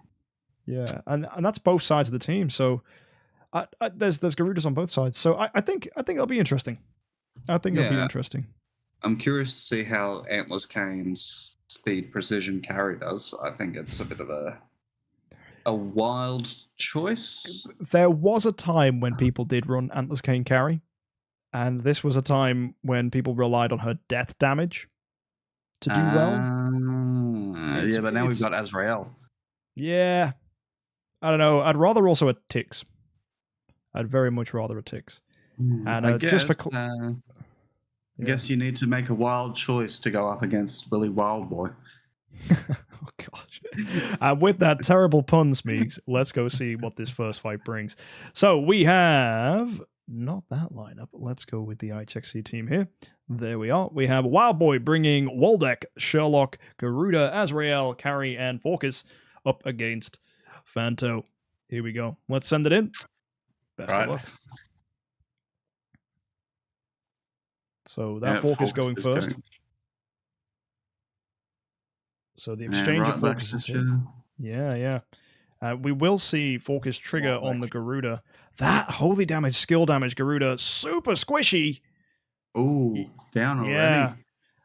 Yeah, and that's both sides of the team. So there's Garudas on both sides. So I think it'll be interesting. I think it'll be interesting. I'm curious to see how Antlers Kane's speed precision carry does. I think it's a bit of a wild choice. There was a time when people did run Antlers Kane carry, and this was a time when people relied on her death damage to do well. Yeah, but now we've got Azrael. Yeah. I don't know. I'd rather also a Tix. I'd very much rather a Tix. And I guess, just for I guess you need to make a wild choice to go up against Willy Wildboy. Oh gosh. And with that terrible pun, Smeegs, let's go see what this first fight brings. So we have not that lineup. Let's go with the IHXC team here. There we are. We have Wildboy bringing Waldeck, Sherlock, Garuda, Azrael, Carrie, and Focus up against Fanto. Here we go. Let's send it in. Best of luck. So that Focus going first. So the exchange of Focus is here. Yeah. We will see Focus trigger on the Garuda. That holy damage, skill damage Garuda, super squishy. Ooh, down already. Yeah.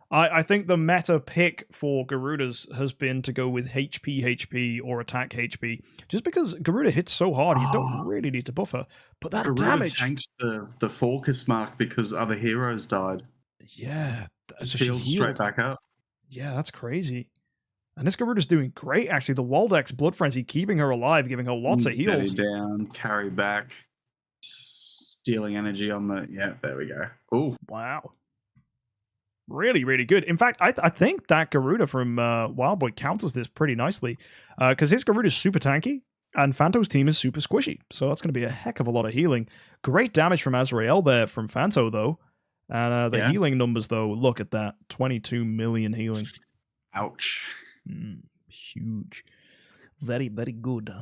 I think the meta pick for Garudas has been to go with HP or attack HP, just because Garuda hits so hard, you don't really need to buff her. But that Garuda damage tanked the Focus mark because other heroes died. Yeah. Just healed straight back up. Yeah, that's crazy. And this Garuda's doing great, actually. The Waldeck's Blood Frenzy keeping her alive, giving her lots of heals. Down, carry back, stealing energy on the... Yeah, there we go. Ooh. Wow. Really, really good. In fact, I think that Garuda from Wildboy counters this pretty nicely, because his Garuda is super tanky, and Fanto's team is super squishy. So that's going to be a heck of a lot of healing. Great damage from Azrael there from Fanto, though. And the healing numbers, though, look at that. 22 million healing. Ouch. Huge. Very, very good.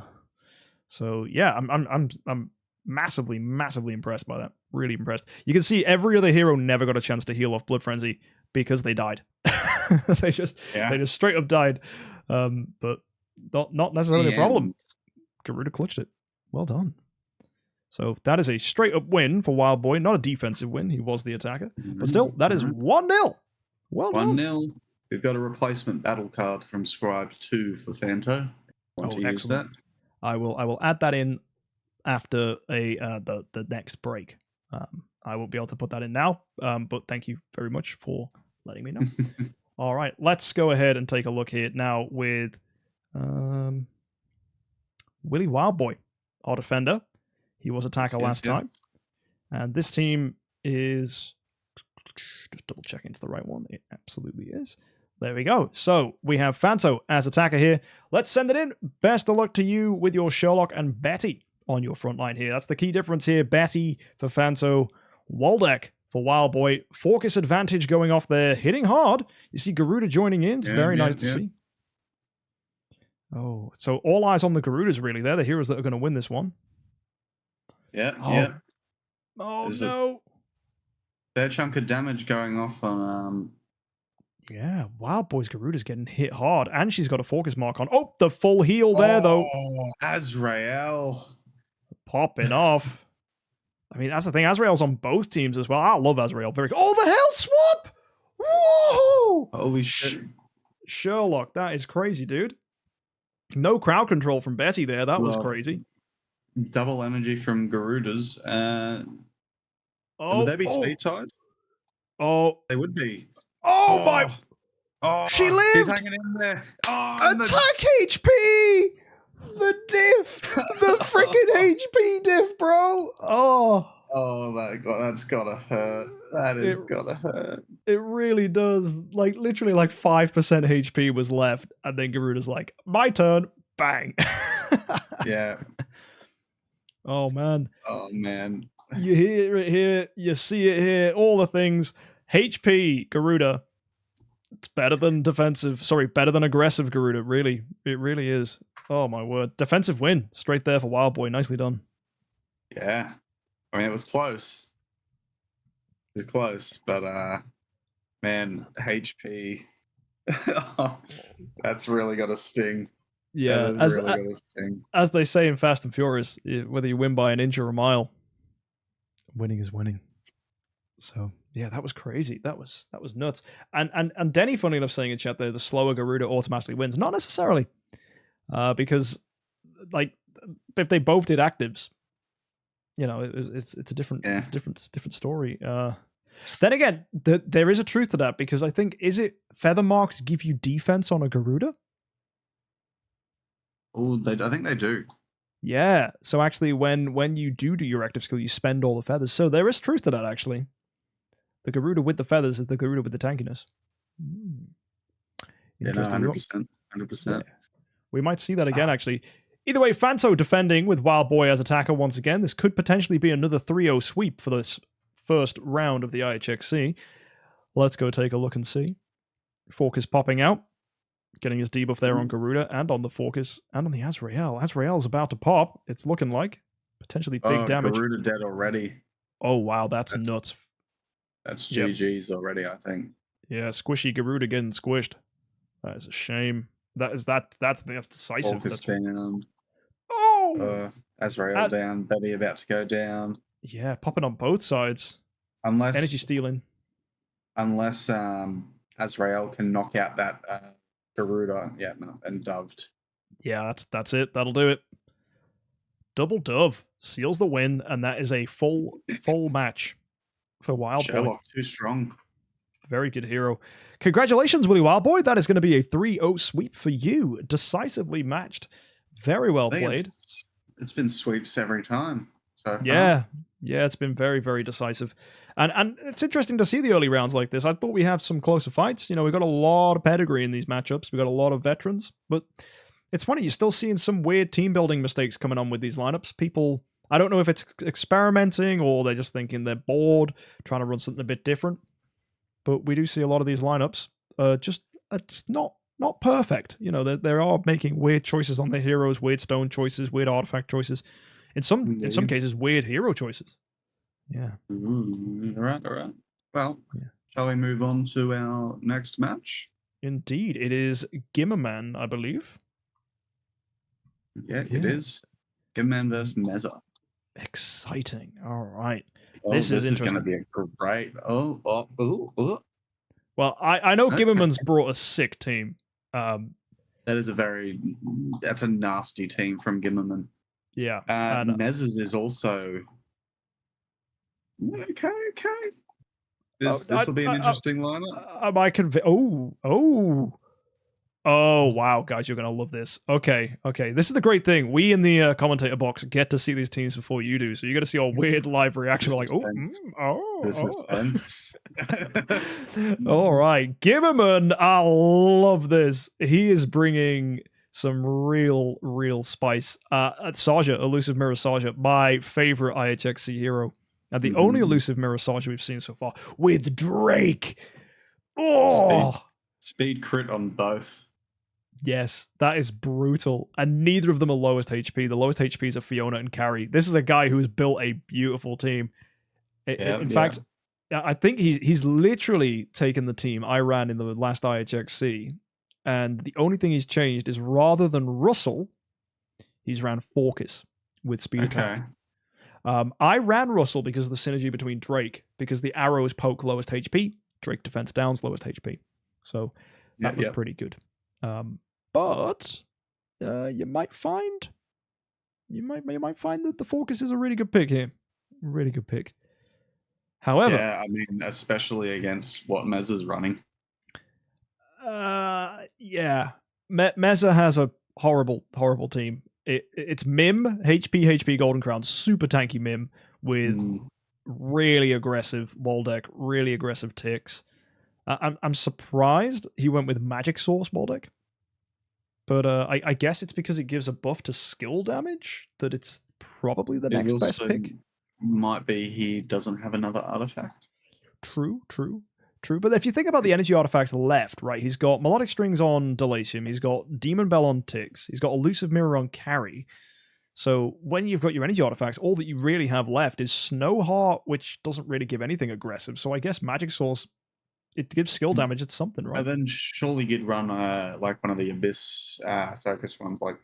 So, yeah, I'm massively impressed by that. Really impressed. You can see every other hero never got a chance to heal off Blood Frenzy because they died. they just straight up died. But not necessarily a problem. Garuda clutched it. Well done. So that is a straight up win for Wildboy. Not a defensive win. He was the attacker. But still, that is 1-0. Well done. 1-0. We've got a replacement battle card from Scribe 2 for Fanto. Want to use that? I will add that in after the next break. I won't be able to put that in now, but thank you very much for letting me know. All right, let's go ahead and take a look here now with Willy Wildboy, our defender. He was attacker last time. And this team is just double checking it's the right one. It absolutely is. There we go. So we have Fanto as attacker here. Let's send it in. Best of luck to you with your Sherlock and Betty on your front line here. That's the key difference here. Betty for Fanto, Waldeck for Wild Boy. Focus advantage going off there, hitting hard. You see Garuda joining in. It's very nice to see. Oh, so all eyes on the Garudas, really. They're the heroes that are going to win this one. Yeah. Oh, There's no. a fair chunk of damage going off on... Yeah, Wild Boy's Garuda's getting hit hard, and she's got a focus mark on. Oh, the full heal there, though. Oh, Azrael. Popping off. I mean, that's the thing. Azrael's on both teams as well. I love Azrael. Oh, the health swap! Whoa! Holy shit. Sherlock, that is crazy, dude. No crowd control from Betty there. That was crazy. Double energy from Garudas. Would they be speed tied? Oh. They would be. Oh my! Oh, she lived! He's hanging in there. Oh, attack HP! The diff! The freaking HP diff, bro! Oh my god, that's gotta hurt. That is gotta hurt. It really does. Like, literally, like 5% HP was left, and then Garuda's like, my turn, bang. Yeah. Oh, man. Oh, man. You hear it here, you see it here, all the things. HP, Garuda. It's better than better than aggressive Garuda, really. It really is. Oh, my word. Defensive win. Straight there for Wild Boy. Nicely done. Yeah. I mean, it was close. It was close, but, man, HP. That's really got to sting. Yeah, as they say in Fast and Furious, whether you win by an inch or a mile, winning is winning. So yeah, that was crazy. That was nuts. And Denny, funny enough, saying in chat there, the slower Garuda automatically wins. Not necessarily, because like if they both did actives, you know, it's a different story. Then again, there is a truth to that, because I think, is it feather marks give you defense on a Garuda? Oh, I think they do. Yeah. So actually, when you do your active skill, you spend all the feathers. So there is truth to that, actually. The Garuda with the feathers is the Garuda with the tankiness. Yeah, no, 100%. 100%. Yeah. We might see that again, actually. Either way, Fanto defending with Wild Boy as attacker once again. This could potentially be another 3-0 sweep for this first round of the IHXC. Let's go take a look and see. Focus popping out. Getting his debuff there on Garuda and on the Focus and on the Azrael. Azrael's about to pop. It's looking like. Potentially big damage. Garuda dead already. Oh, wow. That's nuts. That's GG's already, I think. Yeah, squishy Garuda getting squished. That is a shame. That's decisive. Focus down. Oh! Azrael down. Betty about to go down. Yeah, popping on both sides. Unless energy stealing. Unless Azrael can knock out that Garuda, and doved. Yeah, that's it. That'll do it. Double dove seals the win, and that is a full match for Wild Boy. Sherlock, too strong. Very good hero. Congratulations, Willie Wild Boy. That is going to be a 3-0 sweep for you. Decisively matched. Very well played. It's been sweeps every time. So yeah, it's been very, very decisive. And it's interesting to see the early rounds like this. I thought we have some closer fights. You know, we got a lot of pedigree in these matchups. We got a lot of veterans. But it's funny, you're still seeing some weird team building mistakes coming on with these lineups. People, I don't know if it's experimenting or they're just thinking they're bored, trying to run something a bit different. But we do see a lot of these lineups just not perfect. You know, they are making weird choices on their heroes, weird stone choices, weird artifact choices. In some cases, weird hero choices. Yeah. All right. Well, shall we move on to our next match? Indeed. It is Gimmerman, I believe. Yeah, it is. Gimmerman versus Meza. Exciting. All right. Oh, this is going to be a great... Oh. Well, I know Gimmerman's brought a sick team. That's a nasty team from Gimmerman. Yeah. Meza's is also... Okay. This will be an interesting lineup. Am I convinced? Oh. Oh, wow, guys, you're going to love this. Okay. This is the great thing. We in the commentator box get to see these teams before you do, so you're going to see our weird live reaction. We're like, This suspense. All right. Gimmerman, I love this. He is bringing some real spice. Saja, Elusive Mirror Saja, my favorite IHXC hero. And the only Elusive Mirror Saja we've seen so far, with Drake. Oh! Speed crit on both. Yes, that is brutal. And neither of them are lowest HP. The lowest HPs are Fiona and Carrie. This is a guy who has built a beautiful team. In fact, I think he's literally taken the team I ran in the last IHXC, and the only thing he's changed is rather than Russell, he's ran Forcus with speed attack. I ran Russell because of the synergy between Drake, because the arrows poke lowest HP, Drake defense downs lowest HP. So that was pretty good. But you might find that the Forcus is a really good pick here. Really good pick. However, yeah, I mean, especially against what Mezza's running. Yeah, Mezza has a horrible team. It's Mim, HP, Golden Crown, super tanky Mim with really aggressive wall deck, really aggressive ticks. I'm surprised he went with Magic Source wall deck. But I guess it's because it gives a buff to skill damage that it's probably the next best pick. Might be he doesn't have another artifact. True. But if you think about the energy artifacts left, right, he's got Melodic Strings on Delasium, he's got Demon Bell on Ticks, he's got Elusive Mirror on Carry. So when you've got your energy artifacts, all that you really have left is Snowheart, which doesn't really give anything aggressive. So I guess Magic Source, it gives skill damage. It's something, right? And then surely you'd run like one of the Abyss focus ones, like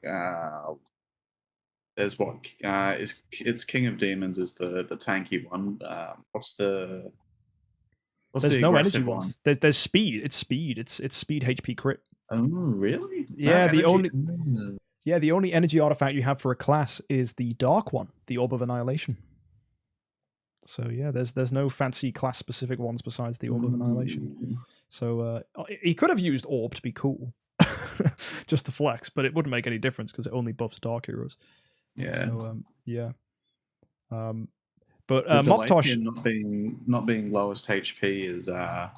there's what it's King of Demons is the tanky one. There's no energy ones. There's speed. It's speed. It's speed HP crit. Oh really? Yeah, the only energy artifact you have for a class is the dark one, the Orb of Annihilation. So yeah, there's no fancy class specific ones besides the Orb of Annihilation. So he could have used Orb to be cool, just to flex, but it wouldn't make any difference because it only buffs dark heroes. Yeah. So but Moptosh not being lowest HP is I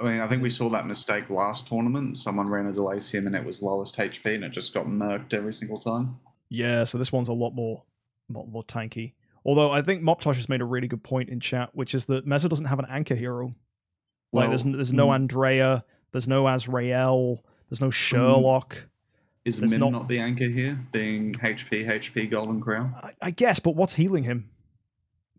think we saw that mistake last tournament. Someone ran a Delasium and it was lowest HP and it just got murked every single time. Yeah, so this one's a lot more tanky. Although I think Moptosh has made a really good point in chat, which is that Mezza doesn't have an anchor hero. Like there's no Andrea, there's no Azrael, there's no Sherlock. Is Min not the anchor here, being HP, Golden Crown? I guess, but what's healing him?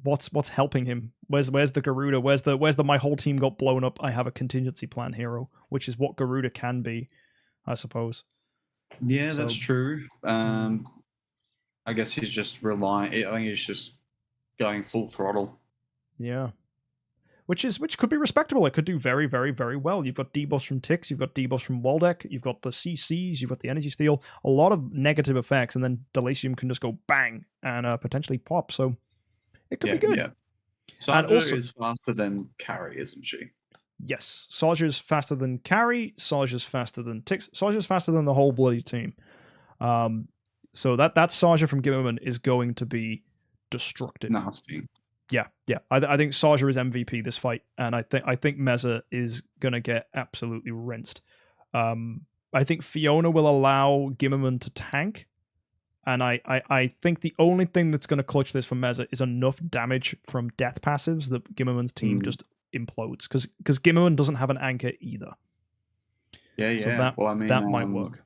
What's helping him? Where's the Garuda? Where's the my whole team got blown up, I have a contingency plan hero, which is what Garuda can be, I suppose. Yeah, that's true. I guess he's just I think he's just going full throttle. Yeah. Which could be respectable. It could do very, very, very well. You've got debuffs from Ticks, you've got debuffs from Waldeck, you've got the CCs, you've got the Energy Steal, a lot of negative effects, and then Delasium can just go bang and potentially pop. So it could be good. Yeah. Saja is faster than Carrie, isn't she? Yes. Saja's faster than Carrie, Saja's faster than Ticks, Saja's faster than the whole bloody team. So that Saja from Gimmerman is going to be destructive. Nasty. Yeah. I think Saja is MVP this fight, and I think Mezza is gonna get absolutely rinsed. I think Fiona will allow Gimmerman to tank, and I think the only thing that's gonna clutch this for Mezza is enough damage from death passives that Gimmerman's team just implodes, because Gimmerman doesn't have an anchor either. Yeah. So that might work.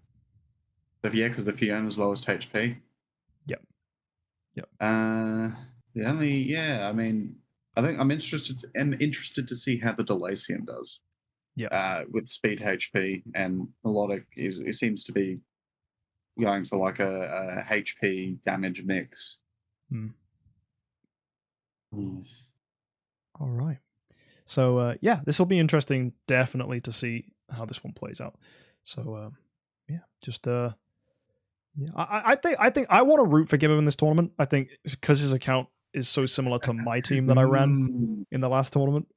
Yeah, because the Fiona's lowest HP. Yep. I think I'm interested to see how the Delasium does. Yeah. With speed HP and melodic, it seems to be going for like a HP damage mix. All right. So this will be interesting, definitely, to see how this one plays out. So I think I want to root for Gimmerman in this tournament. I think because his account is so similar to my team that I ran in the last tournament.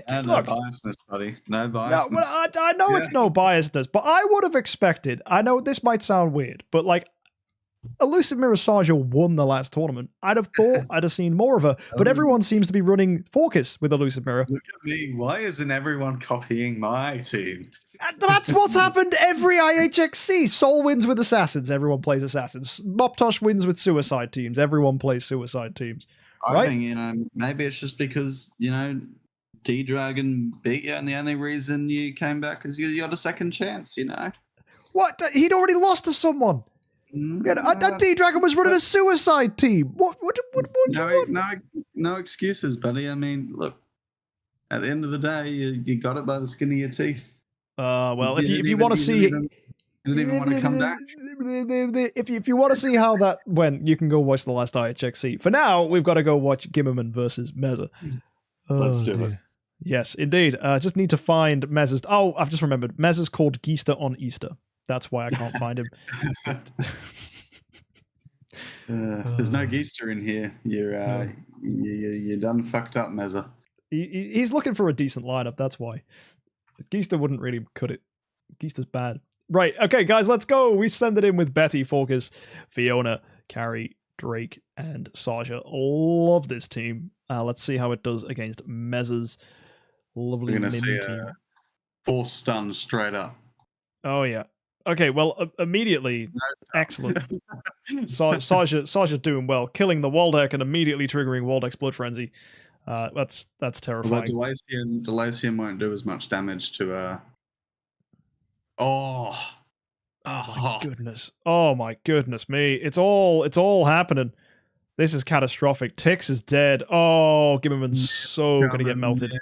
No Look, biasness, buddy. No no, biasness. well, I know it's no biasness, but I would have expected. I know this might sound weird, but like, Elusive Mirror Saja won the last tournament. I'd have thought I'd have seen more of her, but everyone seems to be running Focus with Elusive Mirror. Look at me. Why isn't everyone copying my team? That's what's happened every IHXC. Soul wins with Assassins. Everyone plays Assassins. Moptosh wins with Suicide teams. Everyone plays Suicide teams. I think, maybe it's just because, D-Dragon beat you, and the only reason you came back is you got a second chance, What? He'd already lost to someone. D-Dragon was running a Suicide team. What? No excuses, buddy. I mean, look, at the end of the day, you got it by the skin of your teeth. Well, if you want to see... Doesn't even want to come back. If you want to see how that went, you can go watch the last IHXC. For now, we've got to go watch Gimmerman versus Meza. Let's do it. Yes, indeed. Just need to find Meza's... Oh, I've just remembered. Meza's called Geester on Easter. That's why I can't find him. There's no Geester in here. You're done fucked up, Meza. He's looking for a decent lineup, that's why. Geester wouldn't really cut it. Geester's bad. Right, okay, guys, let's go. We send it in with Betty, Focus, Fiona, Carrie, Drake, and Saja. Love this team. Let's see how it does against Meza's lovely We're going to see team. 4 stuns straight up. Oh, yeah. Okay, well, immediately, excellent. Saja doing well, killing the Waldeck and immediately triggering Waldeck's Blood Frenzy. That's terrifying. Delacian won't do as much damage to... Oh my goodness! Oh my goodness me! It's all happening. This is catastrophic. Tix is dead. Oh, Gimmerman's so gonna get melted.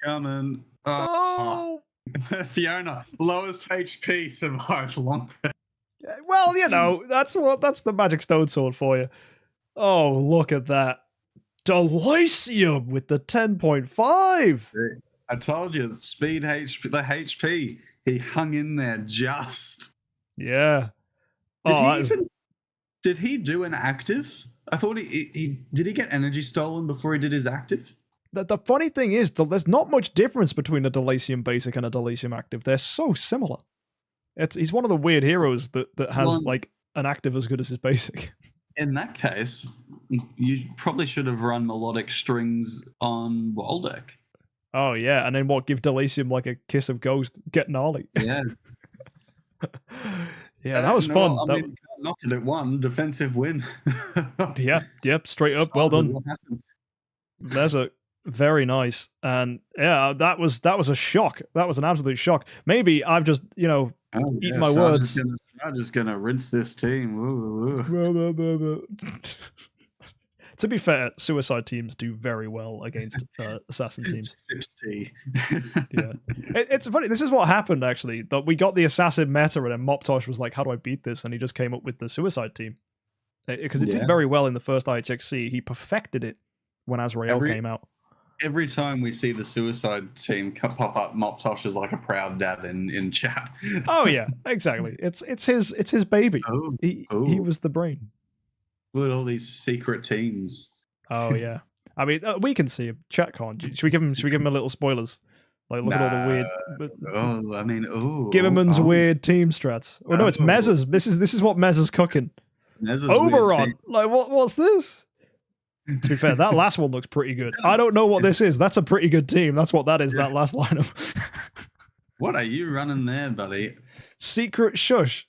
Coming. Oh. Fiona, lowest HP, survived longer. Well, that's the magic stone sword for you. Oh, look at that. Delacium with the 10.5. I told you, speed HP, the HP. He hung in there just. Yeah. Did he do an active? I thought did he get energy stolen before he did his active? The funny thing is, there's not much difference between a Delacium basic and a Delacium active. They're so similar. He's one of the weird heroes that has like an active as good as his basic. In that case, you probably should have run melodic strings on Waldeck. Oh yeah, and then give Delacium like a kiss of ghost, get gnarly. Yeah. Yeah, that was fun. I mean, not that it won, defensive win. Yep, straight up, well done. Meza, very nice. And yeah, that was a shock. That was an absolute shock. Maybe I've just, eaten my words. I'm just gonna rinse this team. Ooh. To be fair, Suicide teams do very well against Assassin teams. 60. Yeah, it's funny. This is what happened actually. That we got the Assassin meta, and then Moptosh was like, "How do I beat this?" And he just came up with the Suicide team because it did very well in the first IHXC. He perfected it when Azrael came out. Every time we see the Suicide team pop up, Moptosh is like a proud dad in chat. Oh yeah, exactly. It's his baby. He was the brain. Look at all these secret teams. Oh yeah, I mean we can see him. Chat can't. Should we give him a little spoilers? Like look at all the weird. Gimmerman's weird team strats. Oh no, it's Meza's. This is what Meza's cooking. Oberon. Like what's this? To be fair, that last one looks pretty good. I don't know what this is. That's a pretty good team. That's what that is. That last lineup. What are you running there, buddy? Secret Shush.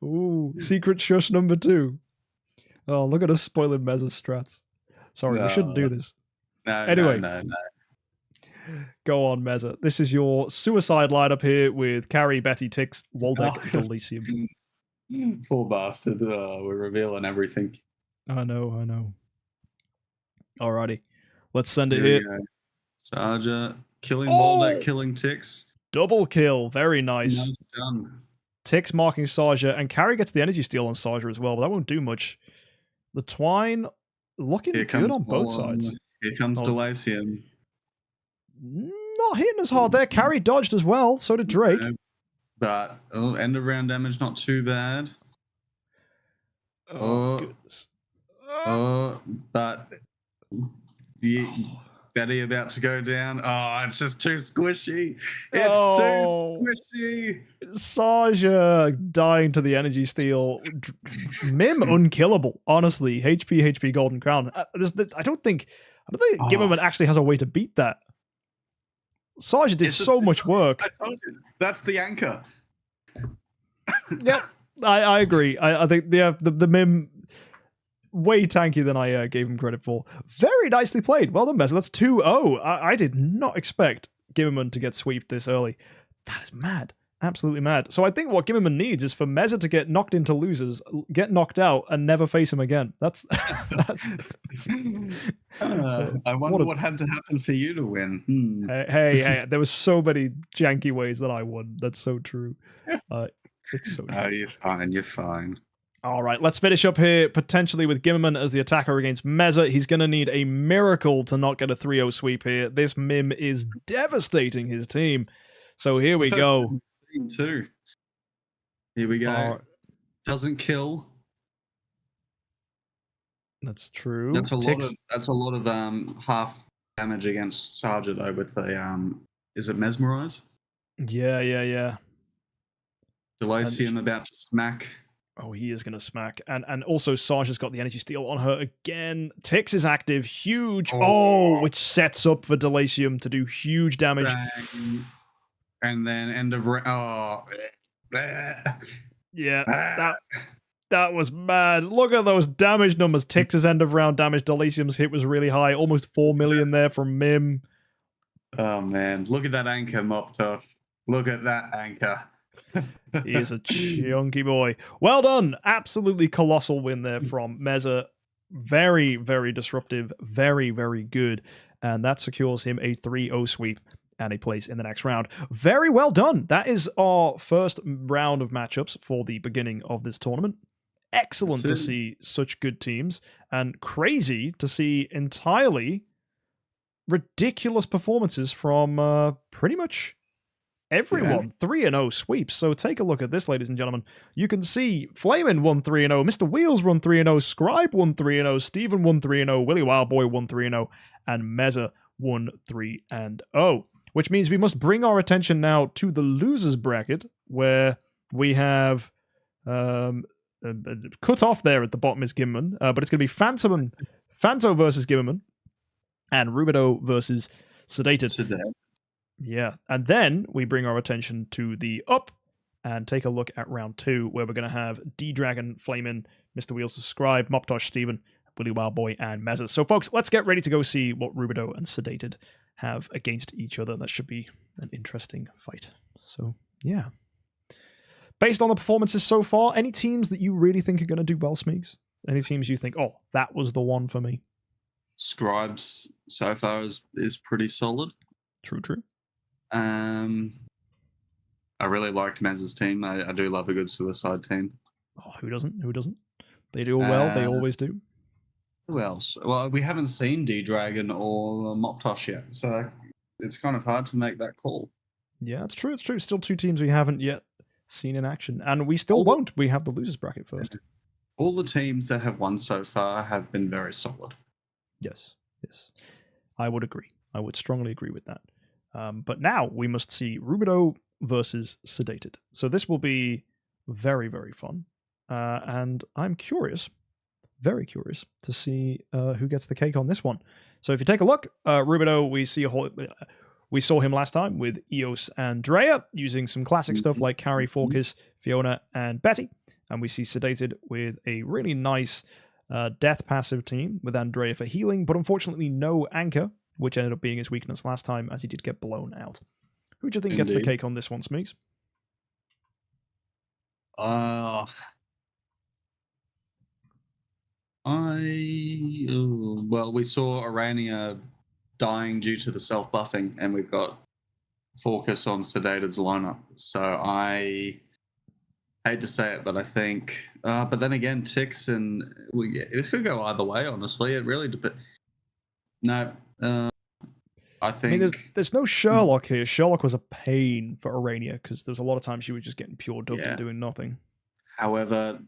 Ooh, Secret Shush number 2. Oh, look at us spoiling Meza's strats. Sorry, we shouldn't do this. Anyway, no. Go on, Meza. This is your Suicide lineup here with Carrie, Betty, Tix, Waldeck, Delacium. Poor bastard. We're revealing everything. I know. Alrighty. Let's send it here. Saja killing Waldeck, killing Tix. Double kill. Very nice. Done. Tix marking Saja, and Carrie gets the energy steal on Saja as well, but that won't do much. The Twine looking good on both sides. Here comes Delacium. Not hitting as hard there. Carrie dodged as well, so did Drake. But end of round damage, not too bad. Goodness. But Betty about to go down. Oh, it's just too squishy. It's Oh. too squishy. Saja dying to the energy steal. Mim unkillable. Honestly, HP Golden Crown. I don't think Gimmerman actually has a way to beat that. Saja did so much work. I told you. That's the anchor. Yep, I agree. I think the Mim way tankier than I gave him credit for. Very nicely played. Well done, Meza. That's 2-0. I did not expect Gimmerman to get sweeped this early. That is mad. Absolutely mad. So I think what Gimmerman needs is for Meza to get knocked into losers, get knocked out, and never face him again. That's. I wonder what had to happen for you to win. Hey, there was so many janky ways that I won. That's so true. It's so true. Oh, you're fine. You're fine. All right, let's finish up here, potentially with Gimmerman as the attacker against Meza. He's going to need a miracle to not get a 3-0 sweep here. This Mim is devastating his team. So here we go. Too. Here we go. Doesn't kill. That's true. That's a lot of half damage against Saja though with the is it Mesmerize? Yeah. Delosium about to smack. Oh, he is going to smack. And also Saja's got the energy steal on her again. Tix is active. Huge. Which sets up for Delasium to do huge damage. Bang. And then end of yeah, that was mad. Look at those damage numbers. Tix's end of round damage. Delasium's hit was really high. Almost 4 million there from Mim. Oh man, look at that anchor, Moptosh. Look at that anchor. He is a chunky boy. Well done. Absolutely colossal win there from Meza. Very, very disruptive. Very, very good. And that secures him a 3-0 sweep and a place in the next round. Very well done. That is our first round of matchups for the beginning of this tournament. Excellent to see such good teams, and crazy to see entirely ridiculous performances from pretty much everyone. 3-0 sweeps. So take a look at this, ladies and gentlemen. You can see Flamin won 3-0, Mr. Wheels won 3-0, Scribe won 3-0, Steven won 3-0, Willy Wildboy won 3-0, and Meza won 3-0. Which means we must bring our attention now to the losers bracket, where we have cut off there at the bottom is Gimmerman, but it's going to be Phanto versus Gimmerman, and Rubido versus Sedated. Yeah, and then we bring our attention to the up and take a look at round 2, where we're going to have D-Dragon, Flamin, Mr. Wheels, Scribe, Moptosh, Steven, Willy Wildboy, and Meza. So, folks, let's get ready to go see what Rubido and Sedated have against each other. That should be an interesting fight. So, yeah. Based on the performances so far, any teams that you really think are going to do well, Smeeks? Any teams you think, oh, that was the one for me? Scribes so far is pretty solid. True. I really liked Maz's team. I do love a good suicide team. Oh, who doesn't? They do well. They always do. Who else? Well, we haven't seen D-Dragon or Moptosh yet, so it's kind of hard to make that call. Yeah, it's true. Still two teams we haven't yet seen in action, and we still won't. We have the losers bracket first. All the teams that have won so far have been very solid. Yes. I would agree. I would strongly agree with that. But now we must see Rubido versus Sedated. So this will be very, very fun. And I'm curious, very curious, to see who gets the cake on this one. So if you take a look, Rubido, we saw him last time with Eos and Drea, using some classic stuff like Carrie, Forkis, Fiona, and Betty. And we see Sedated with a really nice death passive team with Andrea for healing, but unfortunately no anchor, which ended up being his weakness last time, as he did get blown out. Who do you think gets the cake on this one, Smeeks? Well, we saw Arania dying due to the self-buffing, and we've got Forkis on Sedated's lineup. So I hate to say it, but I think... but then again, Tix and... this could go either way, honestly. It really depends. No, I think... there's no Sherlock here. Sherlock was a pain for Arania, because there's a lot of times she was just getting pure dubbed and doing nothing. However,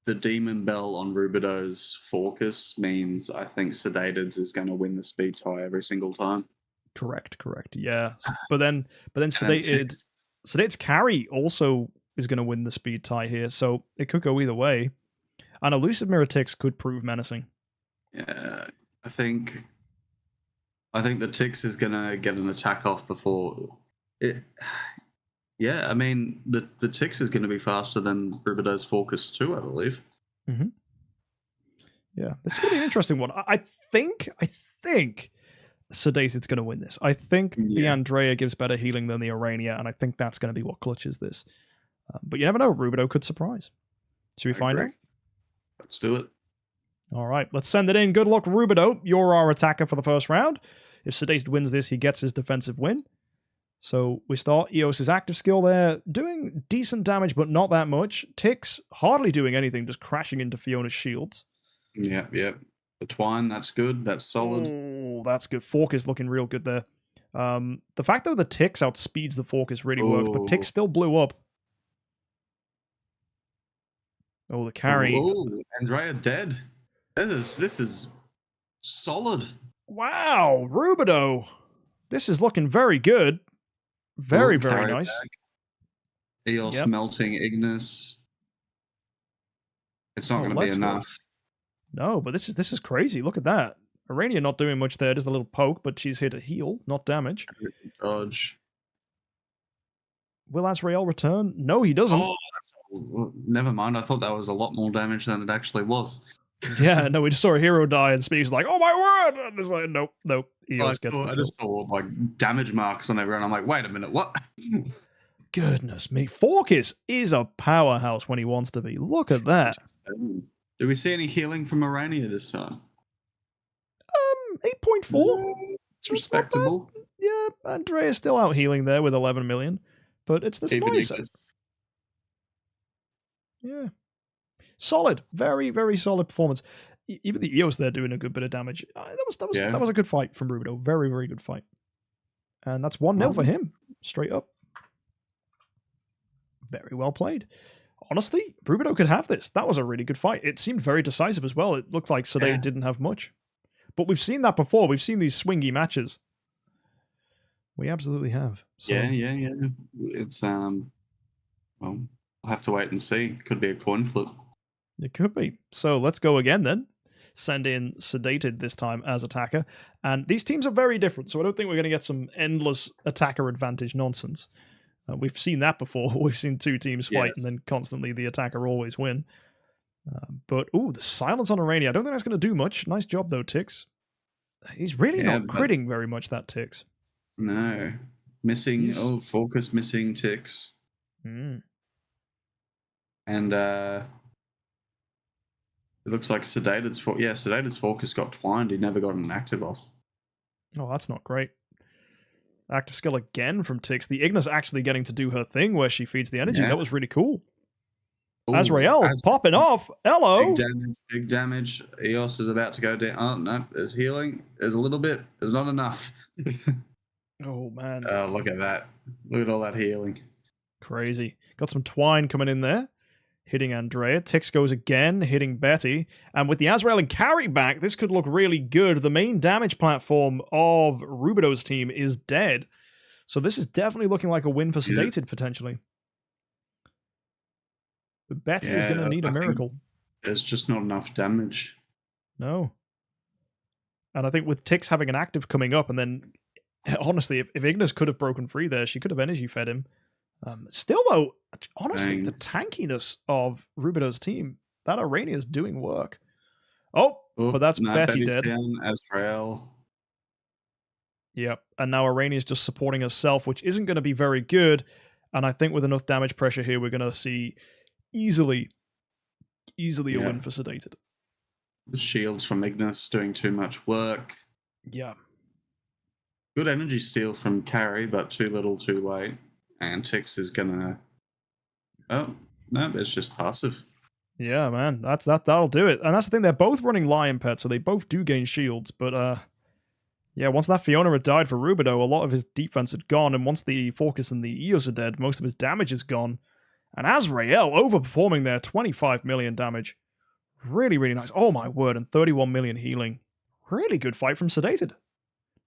the Demon Bell on Rubido's Focus means I think Sedated's is going to win the speed tie every single time. Correct. Yeah, but then Sedated, Sedated's carry also is going to win the speed tie here, so it could go either way. And Elusive Mirror Tix could prove menacing. yeah, I think the Tix is going to get an attack off before it. Yeah, I mean the Tix is going to be faster than Rubido's Focus too, I believe. Mm-hmm. Yeah, this is going to be an interesting one. I think Sedated's going to win this. I think the Andrea gives better healing than the Orania, and I think that's going to be what clutches this. But you never know. Rubido could surprise. Should we find out? Let's do it. All right, let's send it in. Good luck, Rubido. You're our attacker for the first round. If Sedated wins this, he gets his defensive win. So we start Eos's active skill there, doing decent damage, but not that much. Tix hardly doing anything, just crashing into Fiona's shields. Yeah. The Twine, that's good. That's solid. Oh, that's good. Fork is looking real good there. The fact, though, the Tix outspeeds the Fork really worked, but Tix still blew up. Oh, the carry. Oh, Andrea dead. This is solid. Wow, Rubido. This is looking very good. Very nice. Back. Eos melting Ignis. It's not going to be enough. No, but this is crazy. Look at that. Orania not doing much there, just a little poke, but she's here to heal, not damage. Dodge. Will Azrael return? No, he doesn't. Oh, never mind. I thought that was a lot more damage than it actually was. Yeah, no, we just saw a hero die and Speed's like, oh my word! And it's like, nope. I just saw like damage marks on everyone. I'm like, wait a minute, what? Goodness me. Forkus is a powerhouse when he wants to be. Look at that. Do we see any healing from Orania this time? 8.4. It's respectable. Yeah, Andrea's still out healing there with 11 million. But it's this nice. Yeah. Solid. Very, very solid performance. Even the Eos there doing a good bit of damage. That was a good fight from Rubido. Very, very good fight. And that's 1-0 for him. Straight up. Very well played. Honestly, Rubido could have this. That was a really good fight. It seemed very decisive as well. It looked like Sedated didn't have much. But we've seen that before. We've seen these swingy matches. We absolutely have. So, yeah. It's well, I'll have to wait and see. Could be a coin flip. It could be. So let's go again then. Send in Sedated this time as attacker. And these teams are very different, so I don't think we're going to get some endless attacker advantage nonsense. We've seen that before. We've seen two teams fight and then constantly the attacker always win. But, the silence on Orania. I don't think that's going to do much. Nice job, though, Tix. He's really not critting very much, that Tix. No. Missing, Focus missing Tix. Mm. And it looks like Sedated's Focus got twined. He never got an active off. Oh, that's not great. Active skill again from Tix. The Ignis actually getting to do her thing where she feeds the energy. Yeah. That was really cool. Ooh, Azrael popping off. Hello. Big damage. Eos is about to go down. Oh, no. There's healing. There's a little bit. There's not enough. Oh, man. Look at that. Look at all that healing. Crazy. Got some twine coming in there. Hitting Andrea. Tix goes again, hitting Betty. And with the Azrael and carry back, this could look really good. The main damage platform of Rubido's team is dead. So this is definitely looking like a win for Sedated, potentially. But Betty is going to need a miracle. There's just not enough damage. No. And I think with Tix having an active coming up, and then, honestly, if Ignis could have broken free there, she could have energy fed him. Still, though, honestly, the tankiness of Rubido's team, that Orania is doing work. But that's Betty dead. Azrael. Yep, and now Orania is just supporting herself, which isn't going to be very good. And I think with enough damage pressure here, we're going to see easily a win for Sedated. The shields from Ignis doing too much work. Yeah. Good energy steal from Carry, but too little, too late. And Tix is gonna. Oh no, it's just passive. Yeah, man, that'll do it. And that's the thing; they're both running Lion Pet, so they both do gain shields. But once that Fiona had died for Rubido, a lot of his defense had gone, and once the Focus and the Eos are dead, most of his damage is gone. And Azrael overperforming there, 25 million damage. Really, really nice. Oh my word, and 31 million healing. Really good fight from Sedated.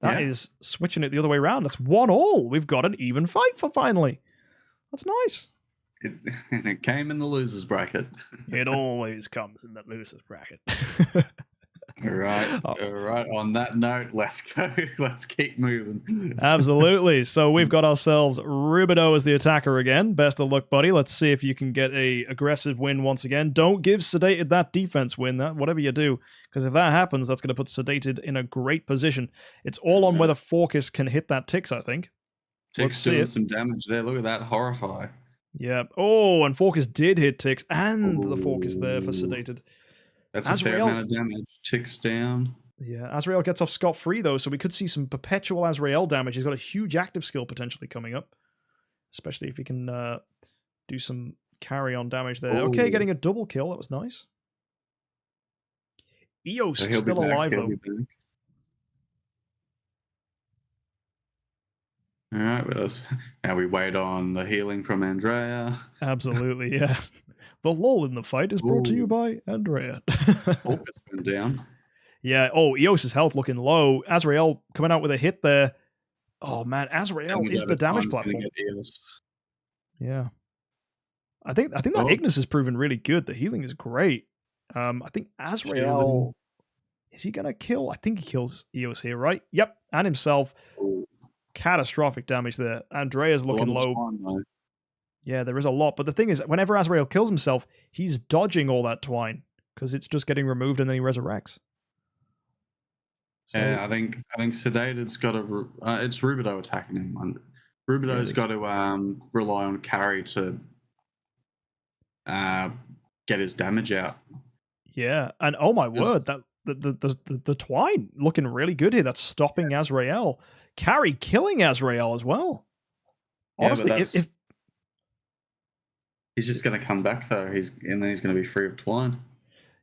That is switching it the other way around. That's 1-1. We've got an even fight for finally. That's nice. It came in the losers bracket. It always comes in the losers bracket. All right. On that note, let's go. Let's keep moving. Absolutely. So we've got ourselves Rubido as the attacker again. Best of luck, buddy. Let's see if you can get a aggressive win once again. Don't give Sedated that defense win, whatever you do, because if that happens, that's going to put Sedated in a great position. It's all on whether Forcus can hit that Tix, I think. Tix doing some damage there. Look at that. Horrify. Yeah. Oh, and Forcus did hit Tix, and the Forcus there for Sedated. That's a fair amount of damage. Ticks down. Yeah, Azrael gets off scot-free, though, so we could see some perpetual Azrael damage. He's got a huge active skill potentially coming up, especially if he can do some carry-on damage there. Ooh. Okay, getting a double kill. That was nice. Eos So still alive, though. All right, now we wait on the healing from Andrea. Absolutely, yeah. The lull in the fight is brought to you by Andrea. Focus went down. Yeah, oh, Eos's health looking low. Azrael coming out with a hit there. Oh, man, Azrael is the damage platform. Yeah. I think that Ignis has proven really good. The healing is great. I think Azrael... Is he going to kill? I think he kills Eos here, right? Yep, and himself. Ooh. Catastrophic damage there. Andrea's looking low. Yeah, there is a lot. But the thing is, whenever Azrael kills himself, he's dodging all that twine because it's just getting removed and then he resurrects. So, yeah, I think Sedated's got to. It's Rubido attacking him. Rubido's got to rely on carry to get his damage out. Yeah, and oh my word, that the twine looking really good here. That's stopping Azrael. Carry killing Azrael as well. Honestly, if he's just going to come back though, and then he's going to be free of twine.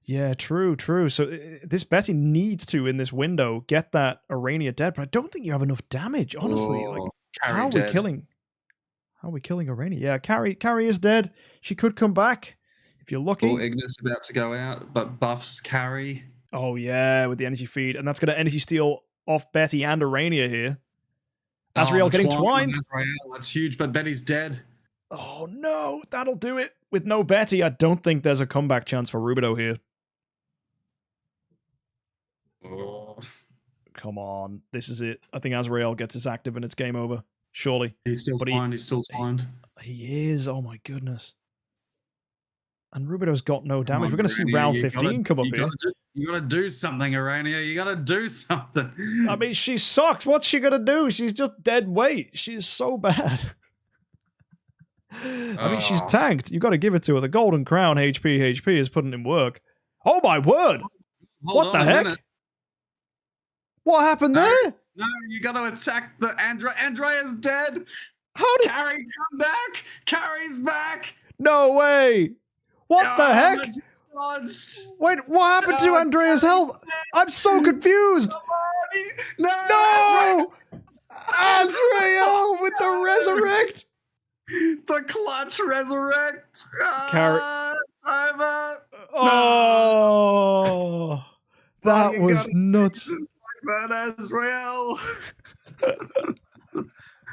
Yeah, true. So this Betty needs to, in this window, get that Arania dead, but I don't think you have enough damage, honestly. How are we killing Arania? Yeah, Carrie is dead. She could come back if you're lucky. Oh, Ignis about to go out, but buffs Carrie. Oh yeah, with the energy feed, and that's going to energy steal off Betty and Arania here. Azrael getting twined. That's huge, but Betty's dead. Oh no, that'll do it. With no Betty, I don't think there's a comeback chance for Rubido here. Oh. Come on, this is it. I think Azrael gets his active and it's game over. Surely. He's still twined. He's still twined. He is. Oh my goodness. And Rubido's got no damage. We're going to see round 15 come up here. You got to do something, Arania. You got to do something. I mean, she sucks. What's she going to do? She's just dead weight. She's so bad. I mean, she's tanked. You got to give it to her. The Golden Crown HP is putting in work. Oh my word! What the heck? What happened there? No, you got to attack the Andrea's dead. How did Carrie come back? Carrie's back. No way! What the heck? Wait, what happened to Andrea's health? I'm so confused. No! Azrael with the resurrect. The clutch resurrect. Over. Oh, that was nuts. That Azrael.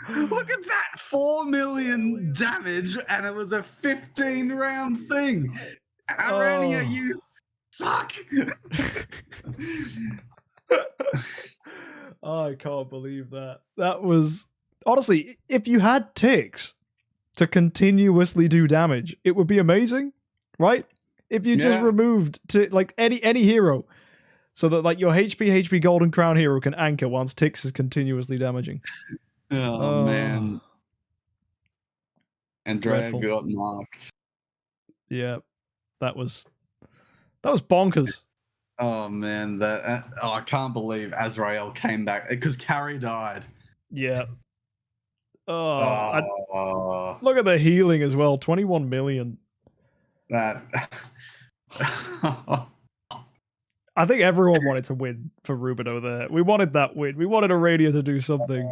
Look at that, 4 million damage, and it was a 15-round thing. Arania, you suck. I can't believe that. That was honestly, if you had ticks to continuously do damage, it would be amazing, right? If you just removed to like any hero, so that like your HP Golden Crown hero can anchor once ticks is continuously damaging. Oh man. Andrea got marked. Yeah. That was bonkers. Oh man, I can't believe Azrael came back because Carrie died. Yeah. Look at the healing as well. 21 million. That. I think everyone wanted to win for Rubido there. We wanted that win. We wanted Arania to do something.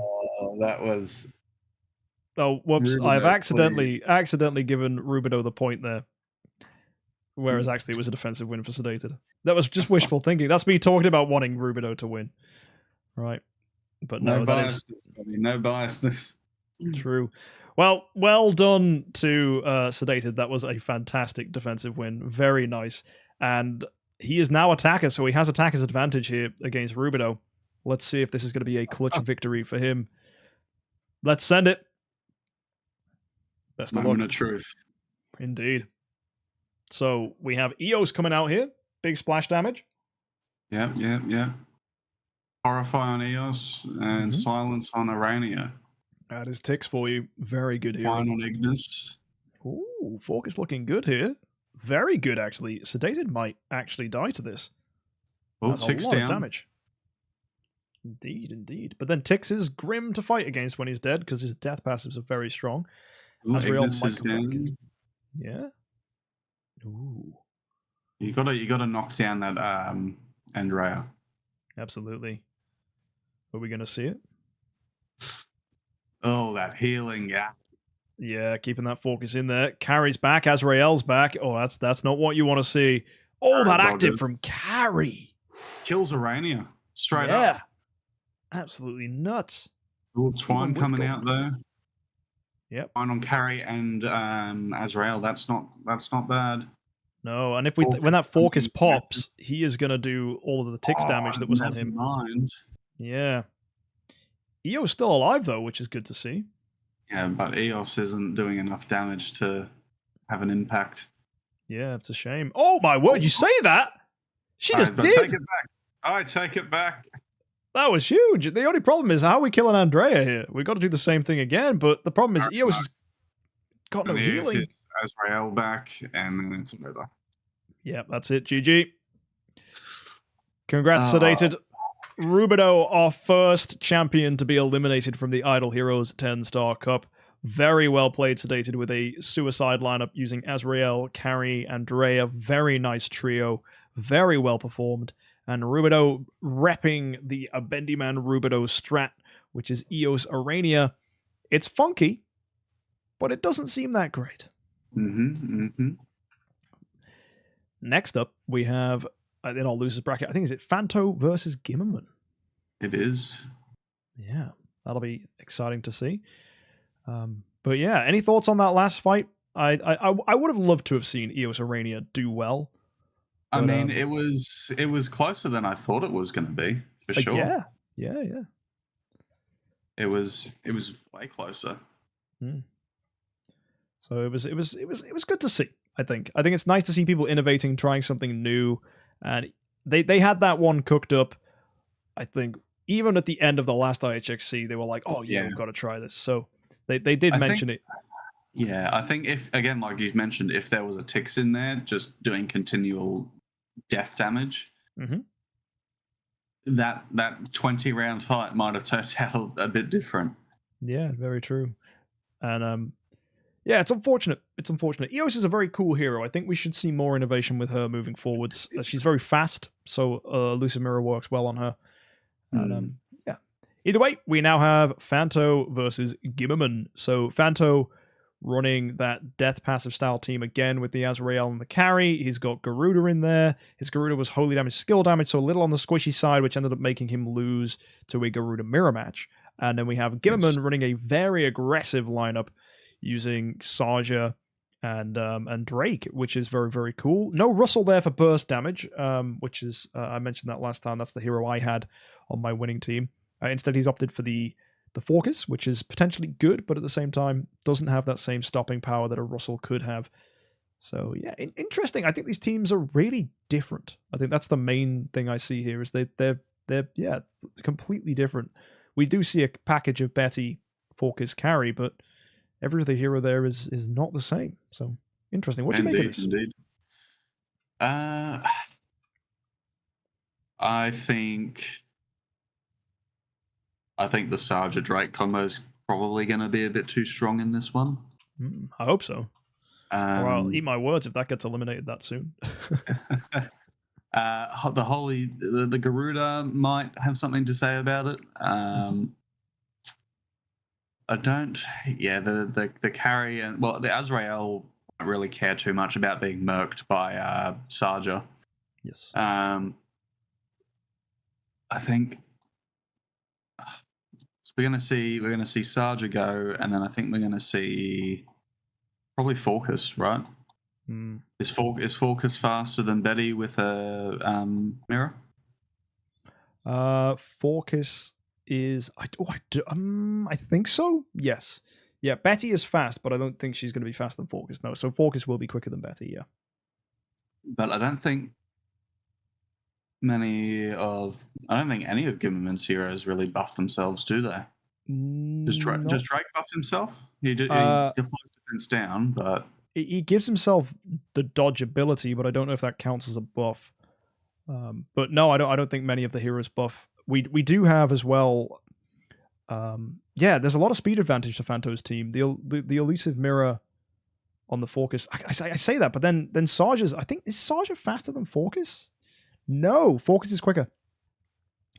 That was Oh, whoops! Rubido, I've accidentally given Rubido the point there, whereas actually it was a defensive win for Sedated. That was just wishful thinking. That's me talking about wanting Rubido to win, right? But no, that is no biasness. true. Well done to Sedated. That was a fantastic defensive win. Very nice. And he is now attacker, so he has attacker's advantage here against Rubido. Let's see if this is going to be a clutch victory for him. Let's send it. Best of luck. Moment of truth. Indeed. So we have Eos coming out here. Big splash damage. Yep. Horrify on Eos and Silence on Arania. That is ticks for you. Very good here. Wine on Ignis. Ooh, Fork is looking good here. Very good, actually. Sedated might actually die to this. Oh, That's ticks a lot down. of damage. Indeed. But then Tix is grim to fight against when he's dead because his death passives are very strong. Ooh, Azrael Ignis might is come back. down. Yeah. Ooh. You gotta knock down that Andrea. Absolutely. Are we going to see it? Oh, that healing, yeah. Yeah, keeping that focus in there. Carrie's back. Azrael's back. Oh, that's not what you want to see. Oh, that active from Carrie. Kills Arania. Straight yeah. up. Absolutely nuts. Ooh, Twine Even with coming gold. out there. Yep. Twine on Carrie and Azrael. That's not bad. No, and if when that focus pops, he is going to do all of the ticks damage that was on him. Mind. Yeah. Eo's still alive, though, which is good to see. Yeah, but Eos isn't doing enough damage to have an impact. Yeah, it's a shame. Oh, my word, you say that? She just did. Take it back. I take it back. That was huge. The only problem is how are we killing Andrea here? We've got to do the same thing again, but the problem is Eos has got no healing. Azrael back, and then it's over. Yeah, that's it. GG. Congrats, Sedated. Rubido, our first champion to be eliminated from the Idle Heroes 10-star Cup. Very well played, Sedated, with a suicide lineup using Azrael, Carrie, Andrea. Very nice trio. Very well performed. And Rubido repping the Abendyman Rubido strat, which is Eos Arania. It's funky, but it doesn't seem that great. Next up, we have, in our losers bracket, I think, is it Fanto versus Gimmerman? It is. Yeah, that'll be exciting to see. But yeah, any thoughts on that last fight? I would have loved to have seen Eos Arania do well. I mean, it was closer than I thought it was going to be, for sure. Yeah. It was way closer. So it was good to see. I think it's nice to see people innovating, trying something new, and they had that one cooked up. I think even at the end of the last IHXC, they were like, "Oh yeah, we've got to try this." So they did mention it. Yeah, I think if, again, like you mentioned, if there was a Tix in there just doing continual death damage, that 20-round fight might have turned out a bit different. Yeah, very true. And yeah, it's unfortunate. Eos is a very cool hero. I think we should see more innovation with her moving forwards. She's very fast, so Lucid Mirror works well on her. And yeah. Either way, we now have Fanto versus Gimmerman. So Fanto running that death passive style team again with the Azrael and the carry. He's got Garuda in there. His Garuda was holy damage, skill damage, so a little on the squishy side, which ended up making him lose to a Garuda mirror match. And then we have Gimmerman running a very aggressive lineup using Saja and Drake, which is very, very cool. No Russell there for burst damage, which is, I mentioned that last time, that's the hero I had on my winning team. Instead, he's opted for the Forcus, which is potentially good, but at the same time, doesn't have that same stopping power that a Russell could have. So, yeah, interesting. I think these teams are really different. I think that's the main thing I see here, is they're completely different. We do see a package of Betty, Forcus, carry, but every other hero there is not the same. So, interesting. What do you make of this? Indeed. I think the Saja Drake combo is probably going to be a bit too strong in this one. I hope so. Or I'll eat my words if that gets eliminated that soon. The Garuda might have something to say about it. I don't. Yeah, the carry and well, the Azrael don't really care too much about being murked by Sarja. Yes. I think so we're gonna see Sarja go, and then I think we're gonna see probably Focus, right? Hmm. Is Focus faster than Betty with a mirror? Focus is I think so. Yes. Yeah, Betty is fast, but I don't think she's going to be faster than Focus. No, so Focus will be quicker than Betty. Yeah. But I don't think any of Gimmerman's heroes really buff themselves, do they? Does Drake buff himself? He slows defense down, but he gives himself the dodge ability, but I don't know if that counts as a buff. But no, I don't think many of the heroes buff. We do have as well. Yeah, there's a lot of speed advantage to Phanto's team. The elusive mirror on the Focus. I say that, but then Sarja's. I think is Sarja faster than Focus? No, Focus is quicker.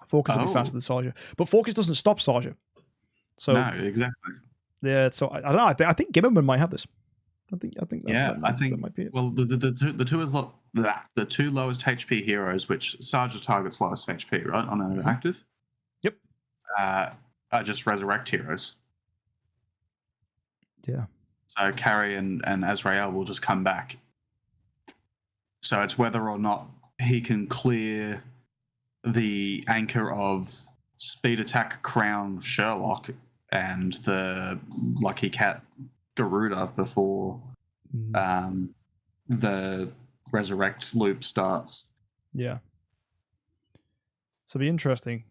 Focus will be faster than Sarja, but Focus doesn't stop Sarja. So no, exactly. Yeah, so I don't know. I think Gimmerman might have this. I think that might be it. Well, the two lowest HP heroes, which Sarja targets lowest HP, right, on an active. Yep. Are just resurrect heroes. Yeah. So Carrie and Azrael will just come back. So it's whether or not he can clear the anchor of speed attack crown Sherlock and the lucky cat Garuda before the resurrect loop starts. Yeah. So it'll be interesting.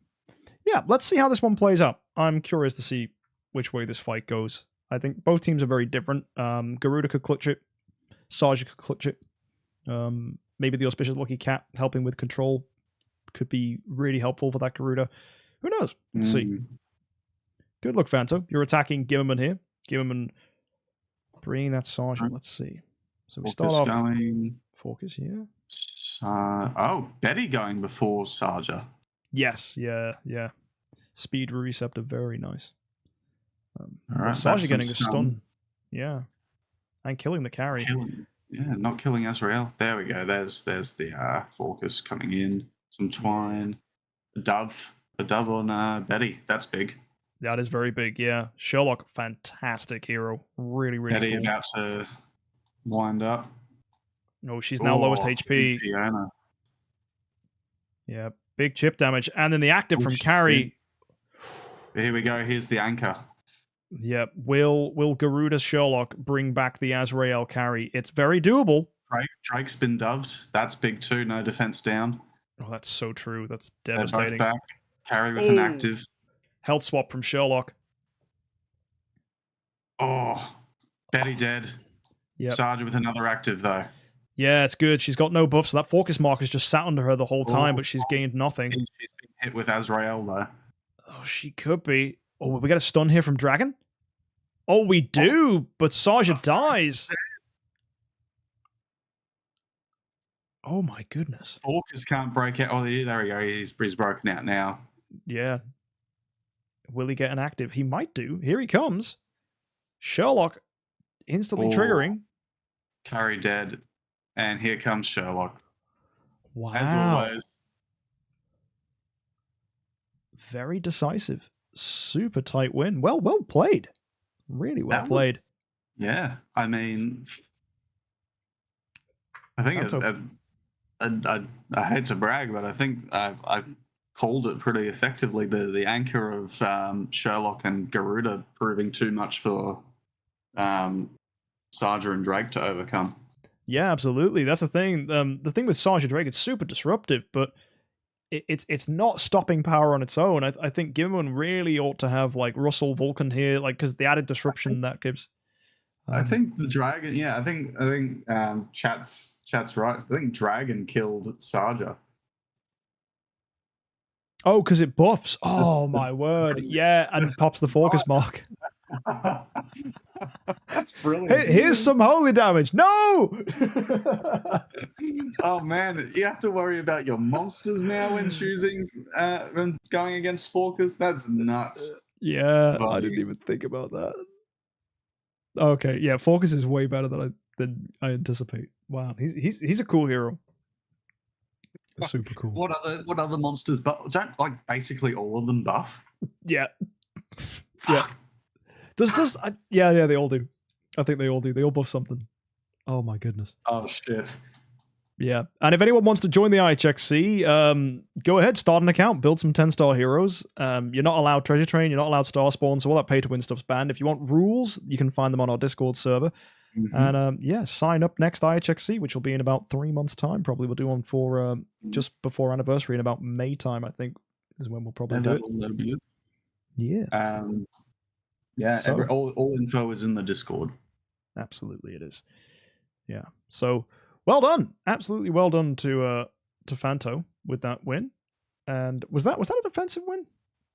Yeah, let's see how this one plays out. I'm curious to see which way this fight goes. I think both teams are very different. Garuda could clutch it. Sarja could clutch it. Maybe the auspicious lucky cat helping with control could be really helpful for that Garuda. Who knows? Let's see. Good luck, Phanto. You're attacking Gimmerman here. Gimmerman bringing that Sarja. Let's see. So we start off going Focus here. Betty going before Sarja. Yes, yeah. Speed receptor, very nice. All right, Sarja getting a stun. Yeah. And killing the carry. Not killing Azrael. There we go. There's the Focus coming in. Some twine. A dove on Betty. That's big. That is very big, yeah. Sherlock, fantastic hero. Really, really Betty cool. about to wind up. Oh, she's now lowest HP. Fiona. Yeah, big chip damage. And then the active from Carrie. Here we go. Here's the anchor. Yeah, will Garuda Sherlock bring back the Azrael carry? It's very doable. Drake's been doved. That's big too. No defense down. Oh, that's so true. That's devastating. They're both back. Carry with an active. Health swap from Sherlock. Oh, Betty dead. Yep. Sarja with another active though. Yeah, it's good. She's got no buff, so that Focus marker's just sat under her the whole time, but she's gained nothing. She's been hit with Azrael though. Oh, she could be. Oh, we got a stun here from Dragon? Oh, we do, but Sarja dies. Oh my goodness. Focus can't break out. Oh, there we go. He's broken out now. Yeah. Will he get an active? He might do. Here he comes. Sherlock instantly triggering. Carrie dead. And here comes Sherlock. Wow. As always. Very decisive. Super tight win. Well played. Really well played. Yeah. I mean, I think I hate to brag, but I think I called it pretty effectively. The anchor of Sherlock and Garuda proving too much for Sarja and Drake to overcome. Yeah, absolutely. That's the thing. The thing with Sarja Drake, it's super disruptive, but it's not stopping power on its own. I think Gimmerman really ought to have like Russell Vulcan here, like because the added disruption that gives. I think the Dragon. Yeah, I think chat's right. I think Dragon killed Sarja. Oh, because it buffs. Oh my word! Yeah, and pops the Focus mark. That's brilliant. Here's some holy damage. No. Oh man, you have to worry about your monsters now when choosing when going against Focus. That's nuts. Yeah, I Volume. didn't even think about that. Okay, yeah, Focus is way better than I anticipate. Wow, he's a cool hero. Super cool. What other monsters buff? Don't like basically all of them buff? Yeah. Yeah. Yeah, they all do. I think they all do. They all buff something. Oh my goodness. Oh shit. Yeah. And if anyone wants to join the IHXC, go ahead, start an account, build some 10-star heroes. You're not allowed treasure train, you're not allowed star spawn, so all that pay to win stuff's banned. If you want rules, you can find them on our Discord server. And yeah, sign up next IHXC, which will be in about 3 months' time. Probably we'll do one for just before anniversary in about May time, I think, is when we'll probably do it. That'll be good. Yeah. Yeah, So- all info is in the Discord. Absolutely, it is. Yeah. So well done, absolutely well done to Fanto with that win. And was that a defensive win?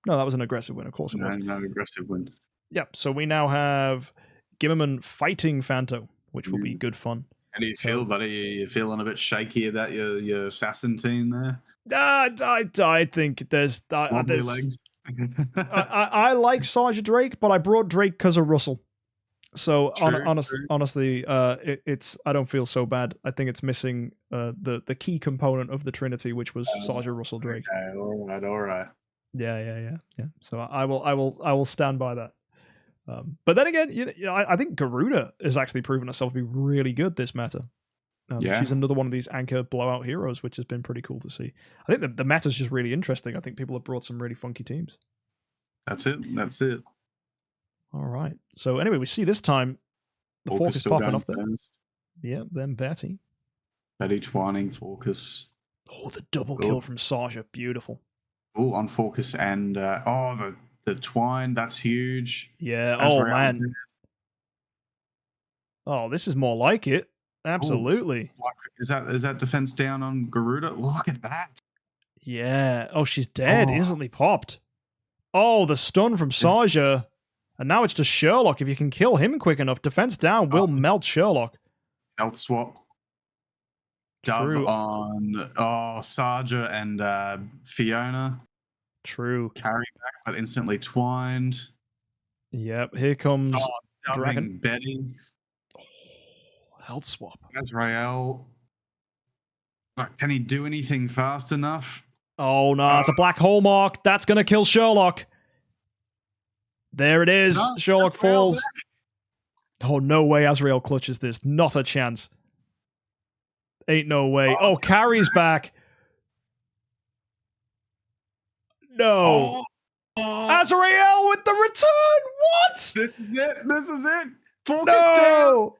No, that was an aggressive win. Of course it was. No aggressive win. Yeah. So we now have Gimmerman fighting Fanto, which will be good fun. How do you feel, buddy? You feeling a bit shaky about your assassin team there? I think there's Wobbly legs. I like Sergeant Drake, but I brought Drake because of Russell. So True. honestly, it's I don't feel so bad. I think it's missing the key component of the Trinity, which was Sergeant Russell Drake. Okay, all right. Yeah. So I will stand by that. But then again, I think Garuda has actually proven herself to be really good this meta. Yeah. She's another one of these anchor blowout heroes, which has been pretty cool to see. I think the meta's just really interesting. I think people have brought some really funky teams. That's it. All right. So anyway, we see this time the Focus still popping going off there. first. Yeah, then Betty. Betty twining Focus. Oh, the double kill from Sasha. Beautiful. Oh, on Focus and the twine. That's huge. Yeah. That's Oh, right. man. Oh, this is more like it. Absolutely. Like, is that defense down on Garuda? Look at that. Yeah. Oh, she's dead. Oh. Instantly popped. Oh, the stun from Sasha. And now it's just Sherlock. If you can kill him quick enough, defense down will melt Sherlock. Health swap. Dove True. on Sarja and Fiona. True. Carry back, but instantly twined. Yep. Here comes Dragon Betty. health swap. Azrael. But can he do anything fast enough? Oh, no. It's a black hole mark. That's going to kill Sherlock. There it is. No, Sherlock Azrael falls. back. Oh, no way Azrael clutches this. Not a chance. Ain't no way. Oh, Carrie's back. No. Azrael with the return. What? This is it. Focus down. No.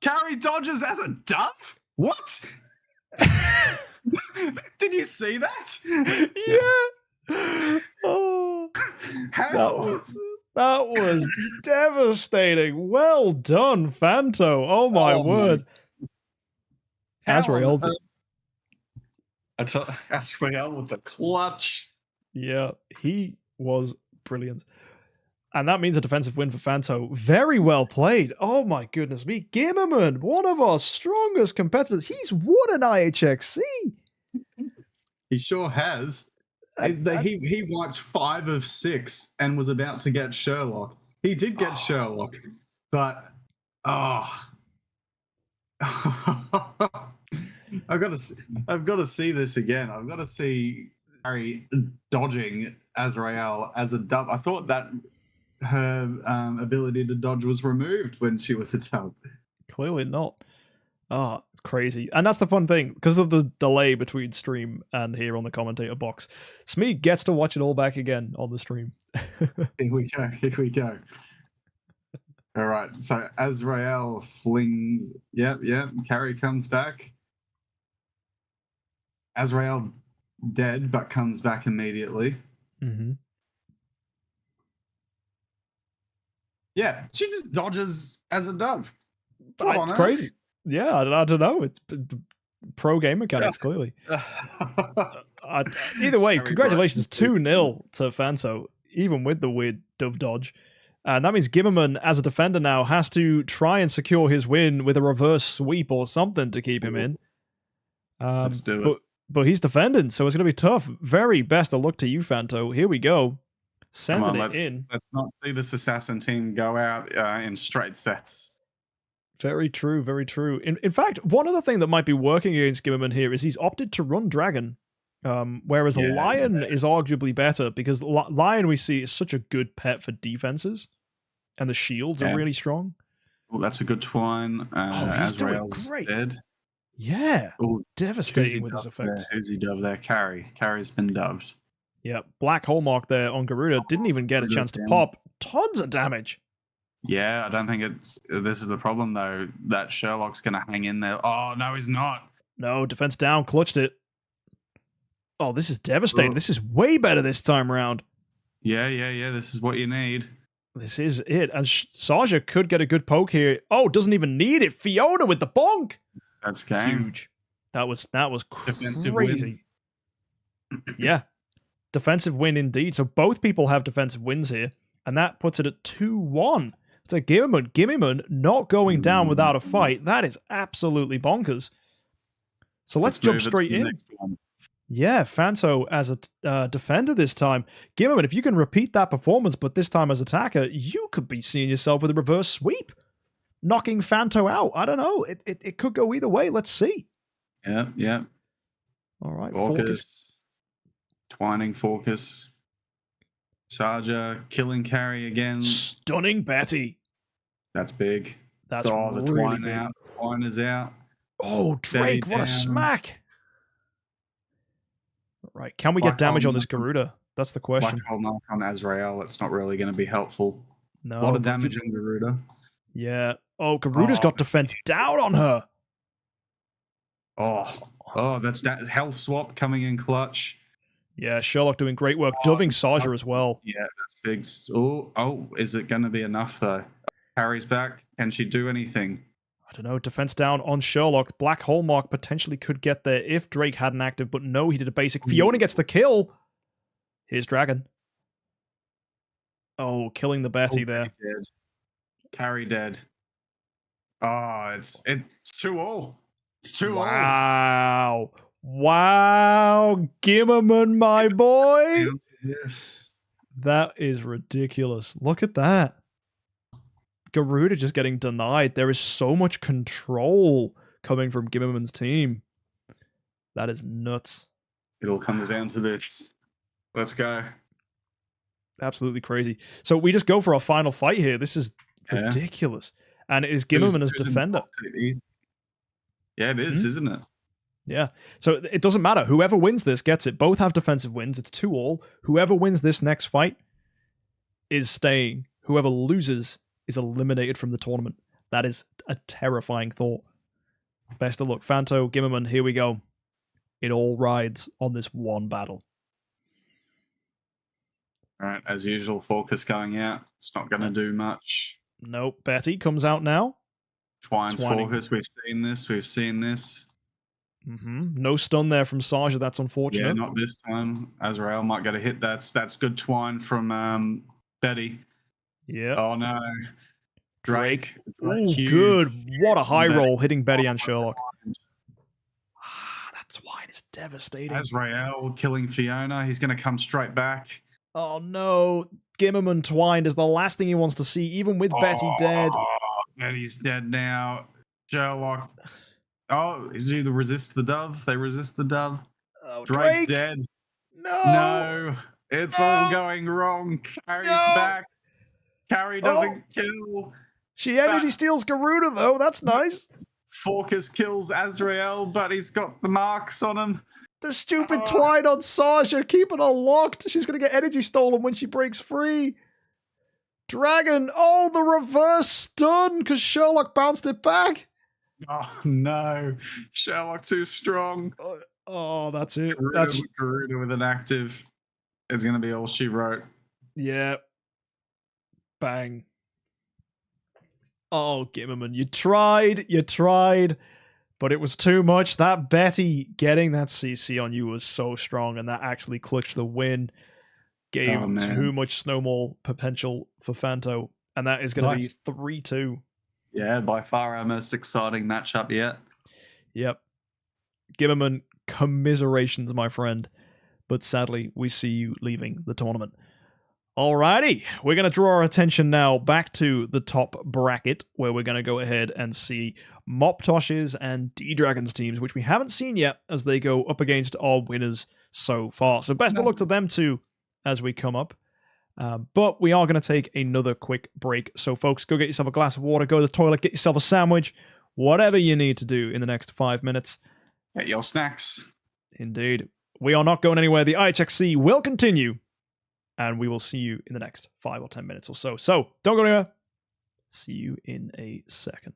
Carrie dodges as a dove? What? Did you see that? Yeah. Oh. How? That was devastating. Well done, Fanto. Oh my word. Azrael. Azrael with the clutch. Yeah, he was brilliant. And that means a defensive win for Fanto. Very well played. Oh my goodness me. Gimmerman, one of our strongest competitors. He's won an IHXC. He sure has. He wiped 5 of 6 and was about to get Sherlock. He did get Sherlock, but I've got to see this again. I've got to see Harry dodging Azrael as a dove. I thought that her ability to dodge was removed when she was a dove. Clearly not. Oh, crazy. And that's the fun thing. Because of the delay between stream and here on the commentator box, Smee gets to watch it all back again on the stream. Here we go. All right, so Azrael flings. Yep. Carrie comes back. Azrael dead, but comes back immediately. Mm-hmm. Yeah, she just dodges as a dove. It's crazy. Yeah, I don't know. It's pro game mechanics, clearly. Either way, congratulations. 2-0 to Fanto, even with the weird dove dodge. And that means Gimmerman, as a defender now, has to try and secure his win with a reverse sweep or something to keep him in. Let's do it. But he's defending, so it's going to be tough. Very best of luck to you, Fanto. Here we go. Sending it in. Let's not see this assassin team go out in straight sets. Very true, very true. In fact, one other thing that might be working against Gimmerman here is he's opted to run Dragon, whereas Lion is arguably better, because Lion, we see, is such a good pet for defenses, and the shields are really strong. Well, that's a good twine. Azrael's dead. Yeah, devastating with his effects. Who's he dubbed there? Carry's been dubbed. Yeah, Black Hallmark there on Garuda didn't even get a chance to pop. Tons of damage. Yeah, I don't think this is the problem, though, that Sherlock's going to hang in there. Oh, no, he's not. No, defense down, clutched it. Oh, this is devastating. This is way better this time around. Yeah, this is what you need. This is it. And Saja could get a good poke here. Oh, doesn't even need it. Fiona with the bonk. That's game. Huge. That was Defensive crazy. Yeah. Defensive win indeed. So both people have defensive wins here. And that puts it at 2-1. So Gimmerman not going down without a fight. That is absolutely bonkers. So let's jump straight in. Yeah, Fanto as a defender this time. Gimmerman, if you can repeat that performance, but this time as attacker, you could be seeing yourself with a reverse sweep. Knocking Fanto out. I don't know. It could go either way. Let's see. Yeah. All right. Focus. Twining Focus. Saja killing carry again. Stunning Betty. That's big. That's the really twine big. out. Twine is out. Oh, Drake, what a smack. Right, can we get damage on this Garuda? That's the question. Black hole mark on Azrael. It's not really going to be helpful. No. A lot of damage on Garuda. Yeah. Oh, Garuda's got defense down on her. Oh, that's that health swap coming in clutch. Yeah, Sherlock doing great work. Doving Saja as well. Yeah, that's big. Oh, is it going to be enough, though? Harry's back. Can she do anything? I don't know. Defense down on Sherlock. Black Hallmark potentially could get there if Drake had an active, but no, he did a basic. Fiona gets the kill. Here's Dragon. Oh, killing the Betty there. Dead. Carry dead. Oh, it's 2-all. It's 2-all. Wow, Gimmerman, my boy. Yes. That is ridiculous. Look at that. Garuda just getting denied. There is so much control coming from Gimmerman's team. That is nuts. It all comes down to this. Let's go. Absolutely crazy. So we just go for our final fight here. This is ridiculous. And it is Gimmerman as defender. Yeah, it is, isn't it? Yeah. So it doesn't matter. Whoever wins this gets it. Both have defensive wins. It's 2-all. Whoever wins this next fight is staying. Whoever loses is eliminated from the tournament. That is a terrifying thought. Best of luck. Fanto, Gimmerman, here we go. It all rides on this one battle. All right, as usual, Focus going out. It's not going to do much. Nope. Betty comes out now. Twine's Focus. We've seen this. No stun there from Saja. That's unfortunate. Yeah, not this time. Azrael might get a hit. That's good Twine from Betty. Yeah. Oh no. Drake. Oh, good. What a high roll hitting Betty and Sherlock. That Twine is devastating. Azrael killing Fiona. He's going to come straight back. Oh no. Gimmerman twined is the last thing he wants to see, even with Betty dead. Betty's dead now. Sherlock. Oh, is he the resist the dove? They resist the dove. Oh, Drake's dead. No. It's all going wrong. Carrie's back. Carrie doesn't kill. She energy steals Garuda, though. That's nice. Focus kills Azrael, but he's got the marks on him. The stupid twine on Saja, keeping her locked. She's going to get energy stolen when she breaks free. Dragon. Oh, the reverse stun because Sherlock bounced it back. Oh, no. Sherlock too strong. Oh, that's it. Garuda with an active. It's going to be all she wrote. Yeah. Bang. Oh, Gimmerman, you tried, but it was too much. That Betty getting that CC on you was so strong, and that actually clutched the win. Gave too much snowball potential for Fanto, and that is going to be 3-2. Yeah, by far our most exciting matchup yet. Yep. Gimmerman, commiserations, my friend. But sadly, we see you leaving the tournament. Alrighty, we're going to draw our attention now back to the top bracket, where we're going to go ahead and see Moptosh's and D-Dragon's teams, which we haven't seen yet as they go up against our winners so far. So best of luck to them too as we come up. But we are going to take another quick break. So folks, go get yourself a glass of water, go to the toilet, get yourself a sandwich, whatever you need to do in the next 5 minutes. Get your snacks. Indeed. We are not going anywhere. The IHXC will continue. And we will see you in the next 5 or 10 minutes or so. So, don't go anywhere. See you in a second.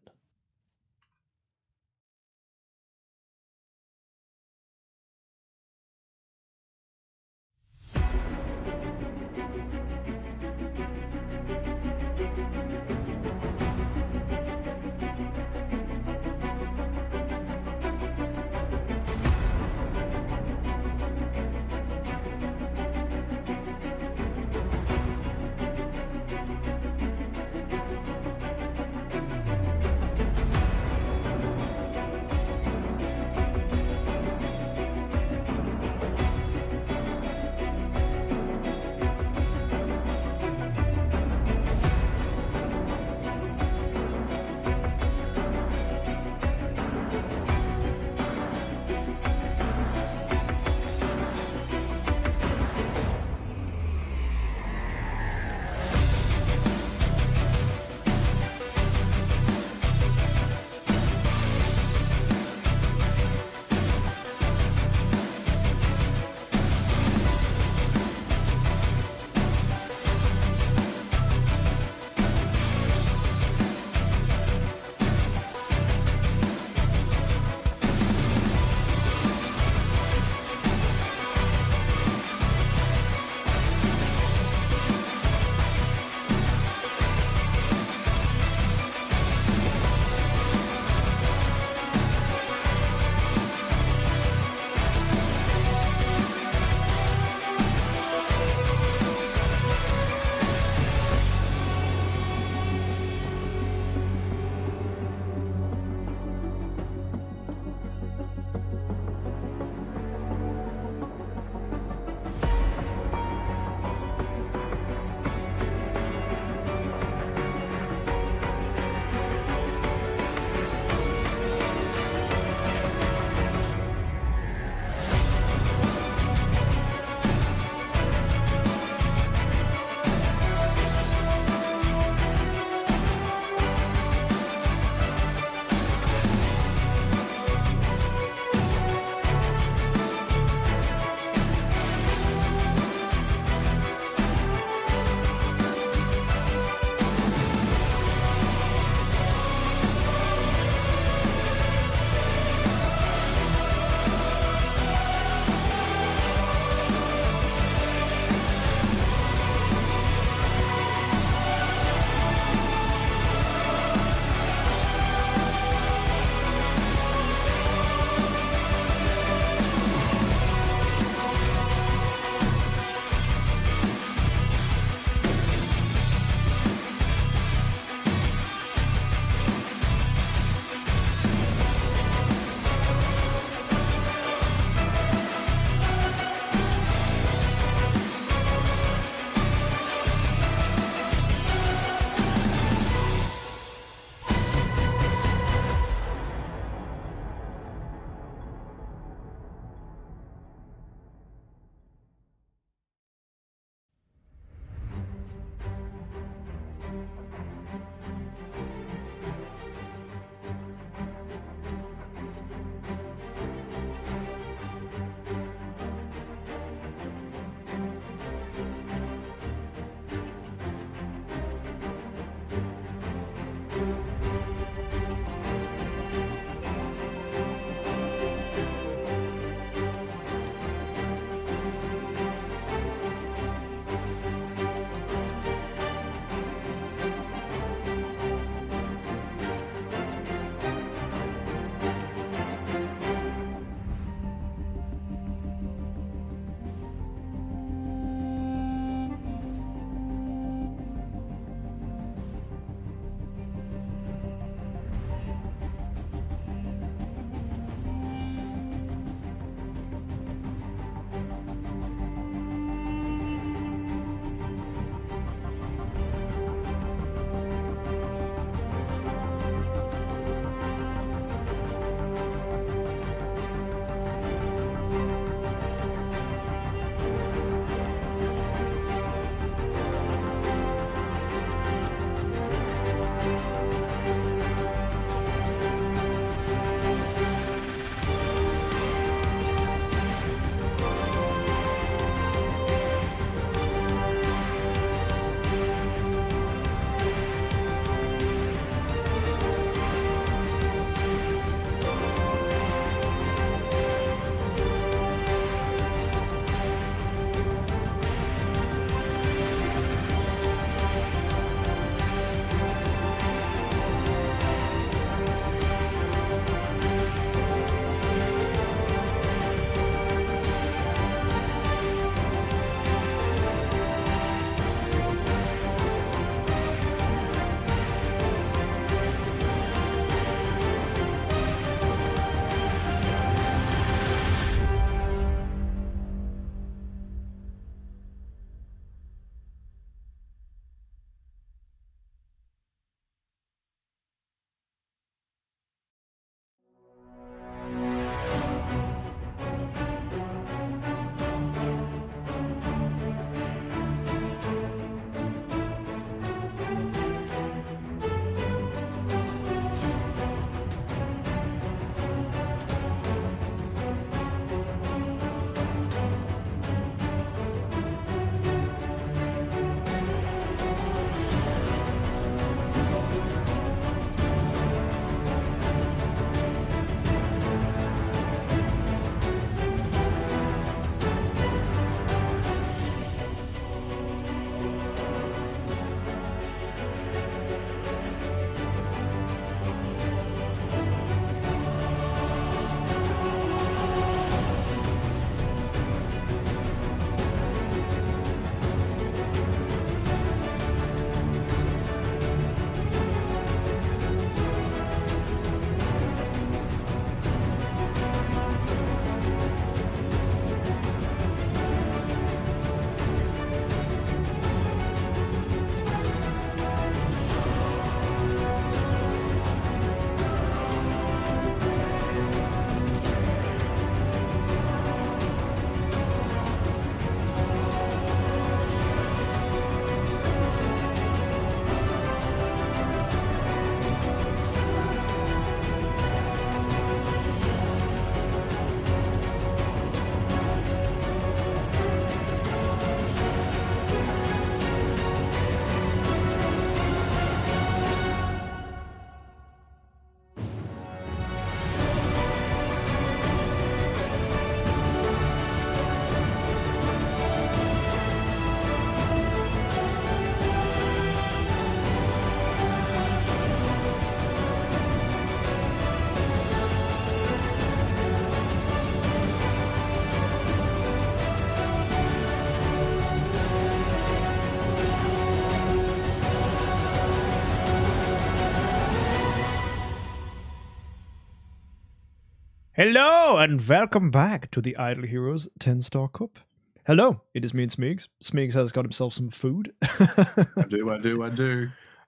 Hello and welcome back to the Idle Heroes 10-star cup. Hello, it is me and Smeegs. Smeegs has got himself some food. I do.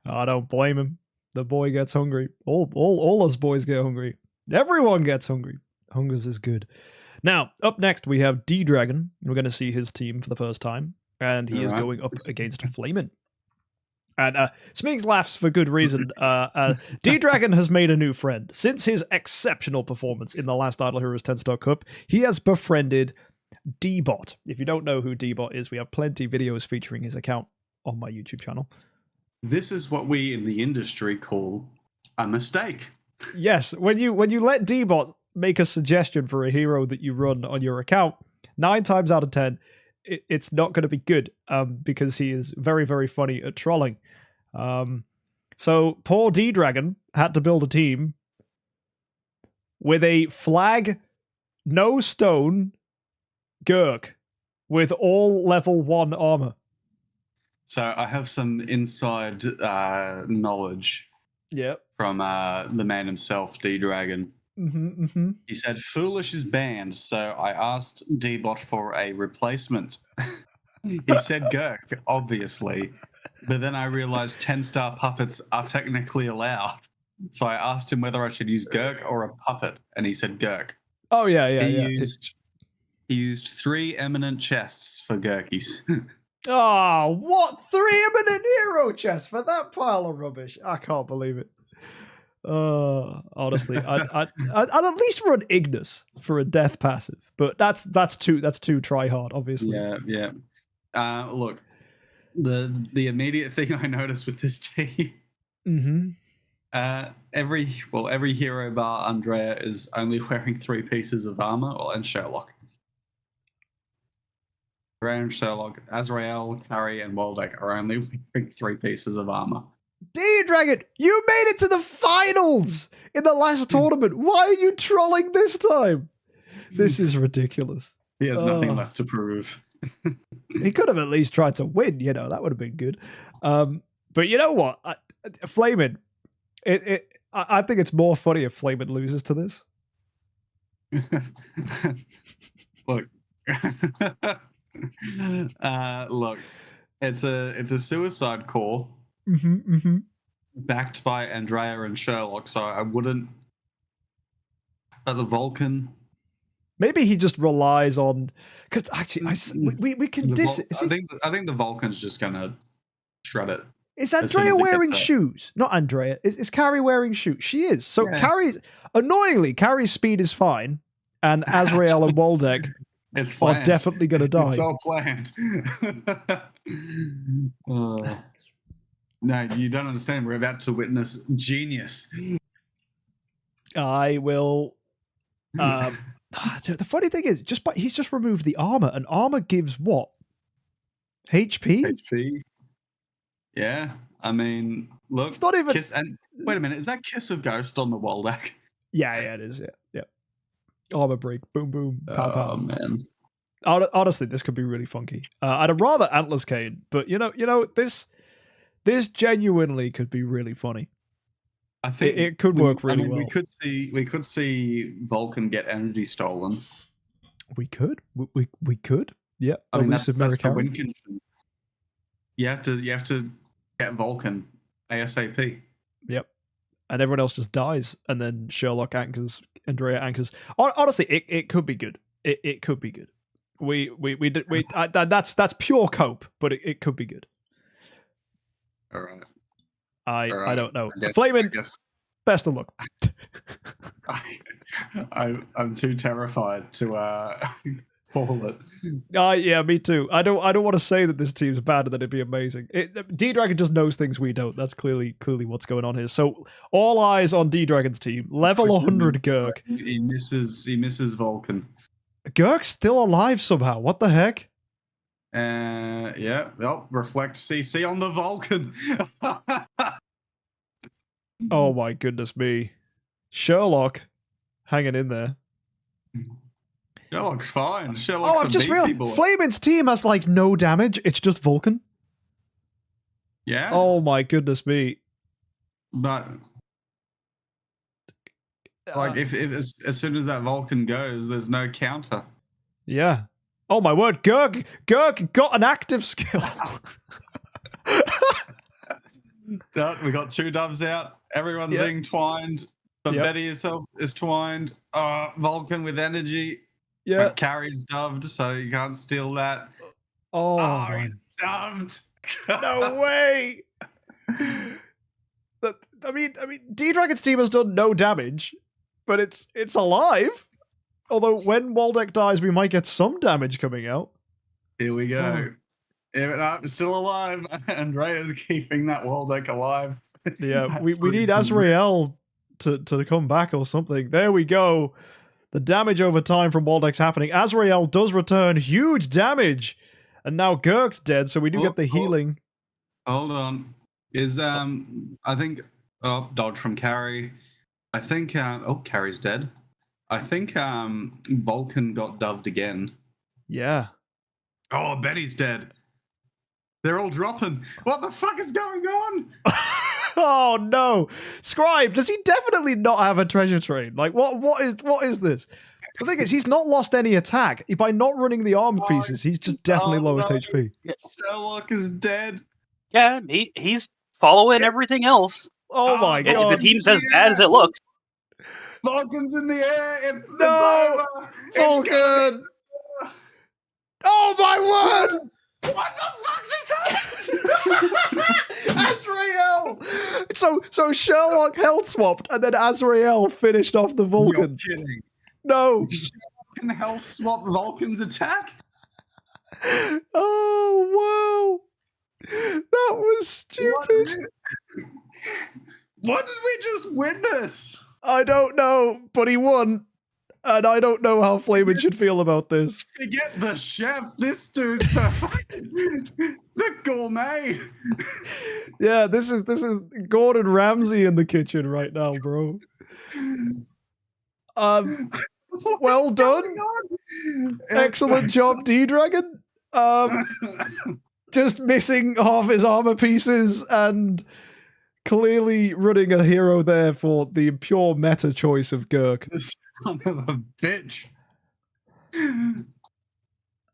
I don't blame him. The boy gets hungry. All us boys get hungry. Everyone gets hungry. Hungers is good. Now, up next we have D-Dragon. We're going to see his team for the first time. And he is going up against Flamin'. And Smeegs laughs for good reason. D-Dragon has made a new friend. Since his exceptional performance in the last Idle Heroes 10-star cup, he has befriended D-Bot. If you don't know who D-Bot is, we have plenty videos featuring his account on my YouTube channel. This is what we in the industry call a mistake. Yes, when you let D-Bot make a suggestion for a hero that you run on your account, 9 times out of 10, it's not going to be good because he is very, very funny at trolling. So poor D-Dragon had to build a team with a flag, no stone, Gurk with all level 1 armor. So I have some inside knowledge from the man himself, D-Dragon. He said, "Foolish is banned," so I asked D-Bot for a replacement. He said Gurk, obviously, but then I realized 10-star puppets are technically allowed. So I asked him whether I should use Gurk or a puppet, and he said Gurk. Oh, yeah. He used 3 eminent chests for Gurkies. Oh, what? 3 eminent hero chests for that pile of rubbish? I can't believe it. Honestly, I'd at least run Ignis for a death passive, but that's too try hard, obviously. Yeah. Look, the immediate thing I noticed with this team, every hero bar Andrea is only wearing 3 pieces of armor, and Sherlock. Andrea and Sherlock, Azrael, Carrie, and Waldeck are only wearing 3 pieces of armor. D-Dragon, you made it to the finals in the last tournament. Why are you trolling this time? This is ridiculous. He has nothing left to prove. He could have at least tried to win, that would have been good. But you know what? Flamin', I think it's more funny if Flamin' loses to this. Look. Look, it's a suicide core. Backed by Andrea and Sherlock, so I wouldn't. But the Vulcan, maybe he just relies on, because actually, we can dis. I think the Vulcan's just gonna shred it. Is Andrea wearing shoes? Not Andrea. Is Carrie wearing shoes? She is. So Carrie's speed is fine, and Azrael and Waldeck are definitely gonna die. It's all planned. No, you don't understand. We're about to witness genius. I will. The funny thing is, he's just removed the armor, and armor gives what? HP. Yeah, I mean, look. It's not even. Wait a minute, is that Kiss of Ghost on the Waldeck? Yeah, it is. Yeah. Armor break. Boom, boom. Pow, pow. Oh man. Honestly, this could be really funky. I'd have rather Antlers Cane, but you know this genuinely could be really funny. I think it could work really well. We could see Vulcan get energy stolen. We could. We could. Yeah. I mean, that's the win condition. You have to get Vulcan ASAP. Yep. And everyone else just dies, and then Sherlock anchors, Andrea anchors. Honestly, it could be good. It could be good. That's pure cope, but it could be good. All right. I don't know. Flamin', best of luck. I'm too terrified to call it. Yeah, me too. I don't want to say that this team's bad and that it'd be amazing. D-Dragon just knows things we don't. That's clearly what's going on here. So all eyes on D-Dragon's team. Level 100 Gurk. He misses Vulcan. Gurk's still alive somehow. What the heck? Yeah. Well, reflect CC on the Vulcan. Oh my goodness me. Sherlock hanging in there. Sherlock's fine. Sherlock's I've just realized Flamin's team has like no damage. It's just Vulcan. Yeah. Oh my goodness me. But Like if as soon as that Vulcan goes, there's no counter. Yeah. Oh my word, Gurk got an active skill. We got 2 doves out. Everyone's being twined. The Betty herself is twined. Vulcan with energy. Yeah. But carries dubbed, so you can't steal that. Oh, he's dubbed. No way. I mean, D-Dragon's team has done no damage, but it's alive. Although when Waldeck dies, we might get some damage coming out. Here we go. It's still alive. Andrea's keeping that Waldeck alive. Yeah, we need Azrael to come back or something. There we go. The damage over time from Waldeck's happening. Azrael does return huge damage. And now Gurk's dead, so we do get the healing. Hold on. I think dodge from Carrie. I think Carrie's dead. I think Vulcan got dubbed again. Yeah. Oh, Betty's dead. They're all dropping. What the fuck is going on? Oh no. Scribe, does he definitely not have a treasure train? Like what is this? The thing is, he's not lost any attack. By not running the armor pieces, he's just definitely lowest HP. Sherlock is dead. Yeah, he's following everything else. Oh my god. The team's as bad as it looks. Vulcan's in the air. It's No! over. Vulcan! Oh my word! What the fuck just happened? Azrael! So Sherlock health swapped, and then Azrael finished off the Vulcan. You're kidding. No. Sherlock health swap Vulcan's attack? Oh wow. That was stupid. What did we just witness? I don't know, but he won. And I don't know how Flamin should feel about this. Forget the chef. This dude's the gourmet. Yeah, this is Gordon Ramsay in the kitchen right now, bro. Well done. Excellent job, D-Dragon. Just missing half his armor pieces and clearly running a hero there for the pure meta choice of Gurk. Son of a bitch.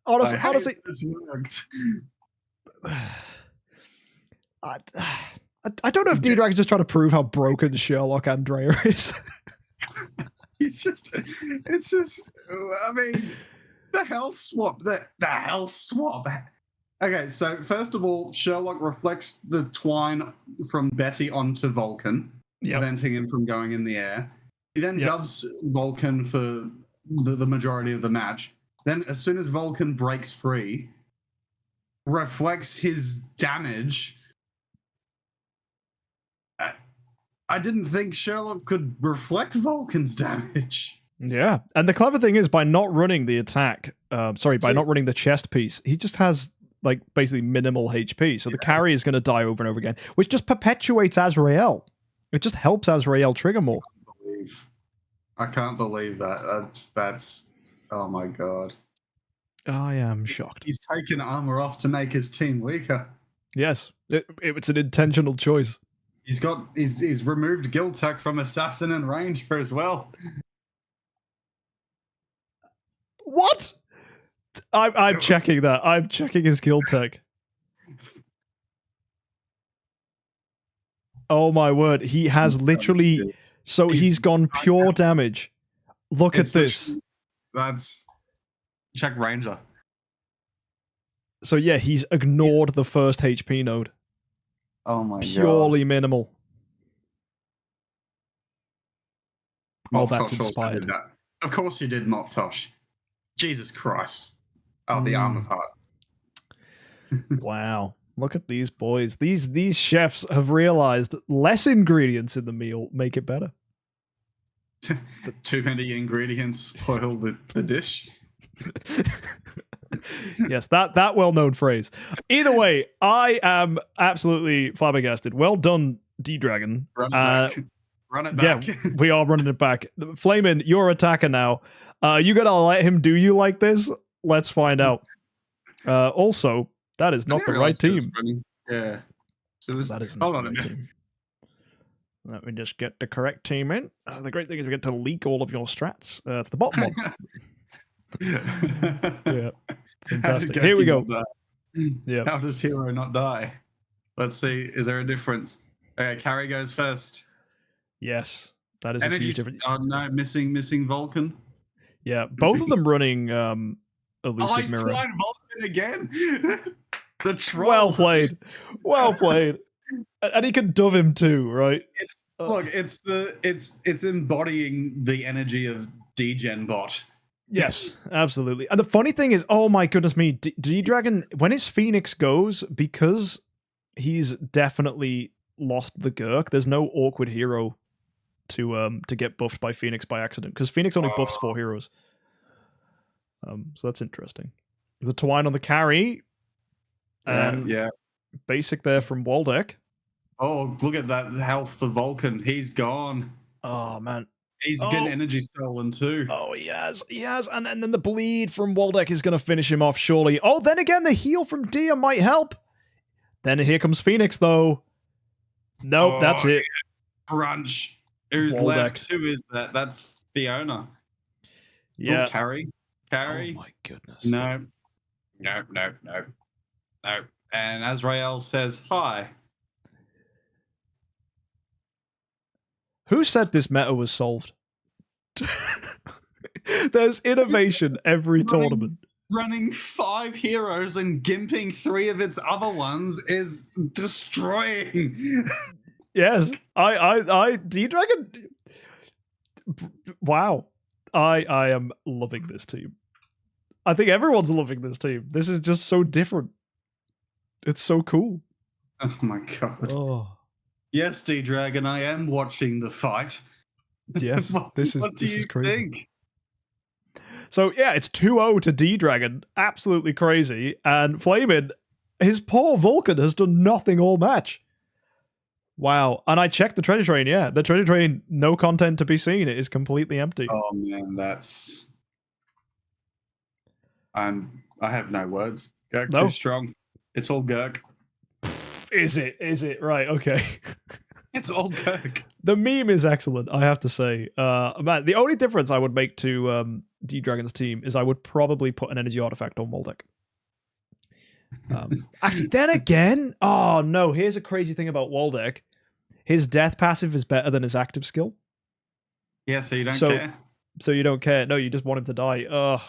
Honestly, I don't know if D-Dragon's just trying to prove how broken Sherlock Andrea is. It's just, I mean, the health swap. The health swap. Okay, so first of all, Sherlock reflects the twine from Betty onto Vulcan, preventing him from going in the air. He then dubs Vulcan for the majority of the match. Then, as soon as Vulcan breaks free, reflects his damage. I didn't think Sherlock could reflect Vulcan's damage. Yeah, and the clever thing is, by not running the attack, by not running the chest piece, he just has like basically minimal HP. So the carry is going to die over and over again, which just perpetuates Azrael. It just helps Azrael trigger more. I can't believe that. That's. Oh my god. I am shocked. He's taken armor off to make his team weaker. Yes, it's an intentional choice. He's removed guild tech from assassin and ranger as well. What? I'm checking that. I'm checking his guild tech. Oh my word! He has literally. So he's gone pure damage. Look at this. That's check ranger. So yeah, he's ignored the first HP node. Oh my god. Purely minimal. Oh, Moptosh that's inspired. Did that. Of course you did, Moptosh. Jesus Christ. Oh, the armor part. Wow. Look at these boys. These chefs have realized less ingredients in the meal make it better. Too many ingredients spoil the dish. Yes, that well-known phrase. Either way, I am absolutely flabbergasted. Well done, D-Dragon. Run it back. Yeah, we are running it back. Flamin', you're attacker now. You gotta let him do you like this? Let's find out. Also, that is not the right team. Yeah. So that is not the right team. Let me just get the correct team in. The great thing is we get to leak all of your strats. It's the bottom one. Yeah, fantastic. Here we go. Yeah. How does Hero not die? Let's see. Is there a difference? Okay, Carrie goes first. Yes, that is Energy. a huge difference. Oh no, missing Vulcan. Yeah, both of them running elusive mirror. Flying Vulcan again. The troll. Well played. Well played. And he can dove him too, right? Look, it's embodying the energy of D-Gen bot. Yes, absolutely. And the funny thing is, oh my goodness me, D-Dragon, when his Phoenix goes, because he's definitely lost the Gurk, there's no awkward hero to get buffed by Phoenix by accident, because Phoenix only buffs 4 heroes. So that's interesting. The Twine on the carry. And yeah. Basic there from Waldeck. Oh, look at that health for Vulcan. He's gone. Oh, man. He's getting energy stolen too. Oh, he has. And then the bleed from Waldeck is going to finish him off, surely. Oh, then again, the heal from Dia might help. Then here comes Phoenix, though. Nope, that's it. Crunch. Who's Waldeck. left? Who is that? That's Fiona. Yeah. Oh, Carrie. Oh, my goodness. No. And Azrael says hi. Who said this meta was solved? There's innovation every tournament. Running 5 heroes and gimping 3 of its other ones is destroying. Yes, I D-Dragon. Wow, I am loving this team. I think everyone's loving this team. This is just so different. It's so cool. Oh my god. Oh. Yes, D-Dragon, I am watching the fight. Yes, this is crazy. Think? So yeah, it's 2-0 to D-Dragon. Absolutely crazy. And Flamin', his poor Vulcan has done nothing all match. Wow. And I checked the treasure train, yeah. The treasure train, no content to be seen. It is completely empty. Oh man, that's... I have no words. Gurk too strong. It's all Gurk. Is it? Right, okay. It's all Gurk. The meme is excellent, I have to say. Man, the only difference I would make to D-Dragon's team is I would probably put an energy artifact on Waldeck. Actually, then again, oh no, here's a crazy thing about Waldeck. His death passive is better than his active skill. Yeah, so you don't care? So you don't care. No, you just want him to die. Ugh.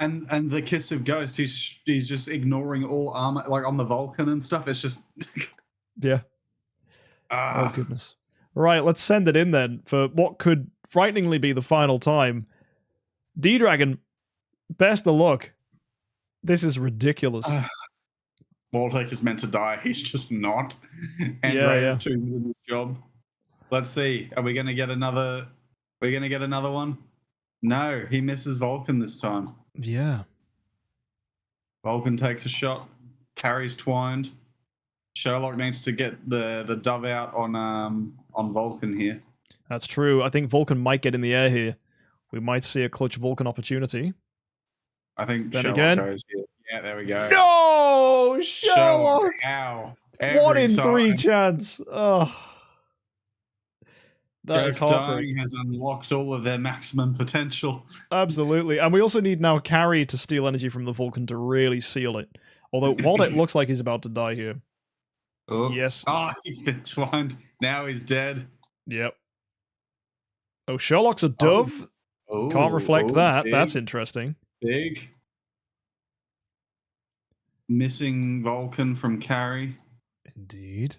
And the Kiss of Ghost, he's just ignoring all armor, like on the Vulcan and stuff. It's just... Yeah. Oh, goodness. Right, let's send it in then for what could frighteningly be the final time. D-Dragon, best of luck. This is ridiculous. Waldeck is meant to die. He's just not. And Yeah, Ray is too good at his job. Let's see. Are we going to get another... We're going to get another one? No, he misses Vulcan this time. Yeah. Vulcan takes a shot. Carries Twined. Sherlock needs to get the dove out on Vulcan here. That's true. I think Vulcan might get in the air here. We might see a clutch Vulcan opportunity. I think then Sherlock again. goes here. Yeah, there we go. No! Sherlock! Ow. 1 in 3 chance. Oh. That is Gurk heartbreaking. dying has unlocked all of their maximum potential. Absolutely. And we also need now Carrie to steal energy from the Vulcan to really seal it. Although Waldeck looks like he's about to die here. Oh. Yes. Oh, he's been twined. Now he's dead. Yep. Oh, Sherlock's a dove. Oh. Can't reflect that. Big, That's interesting. Big. Missing Vulcan from Carrie. Indeed.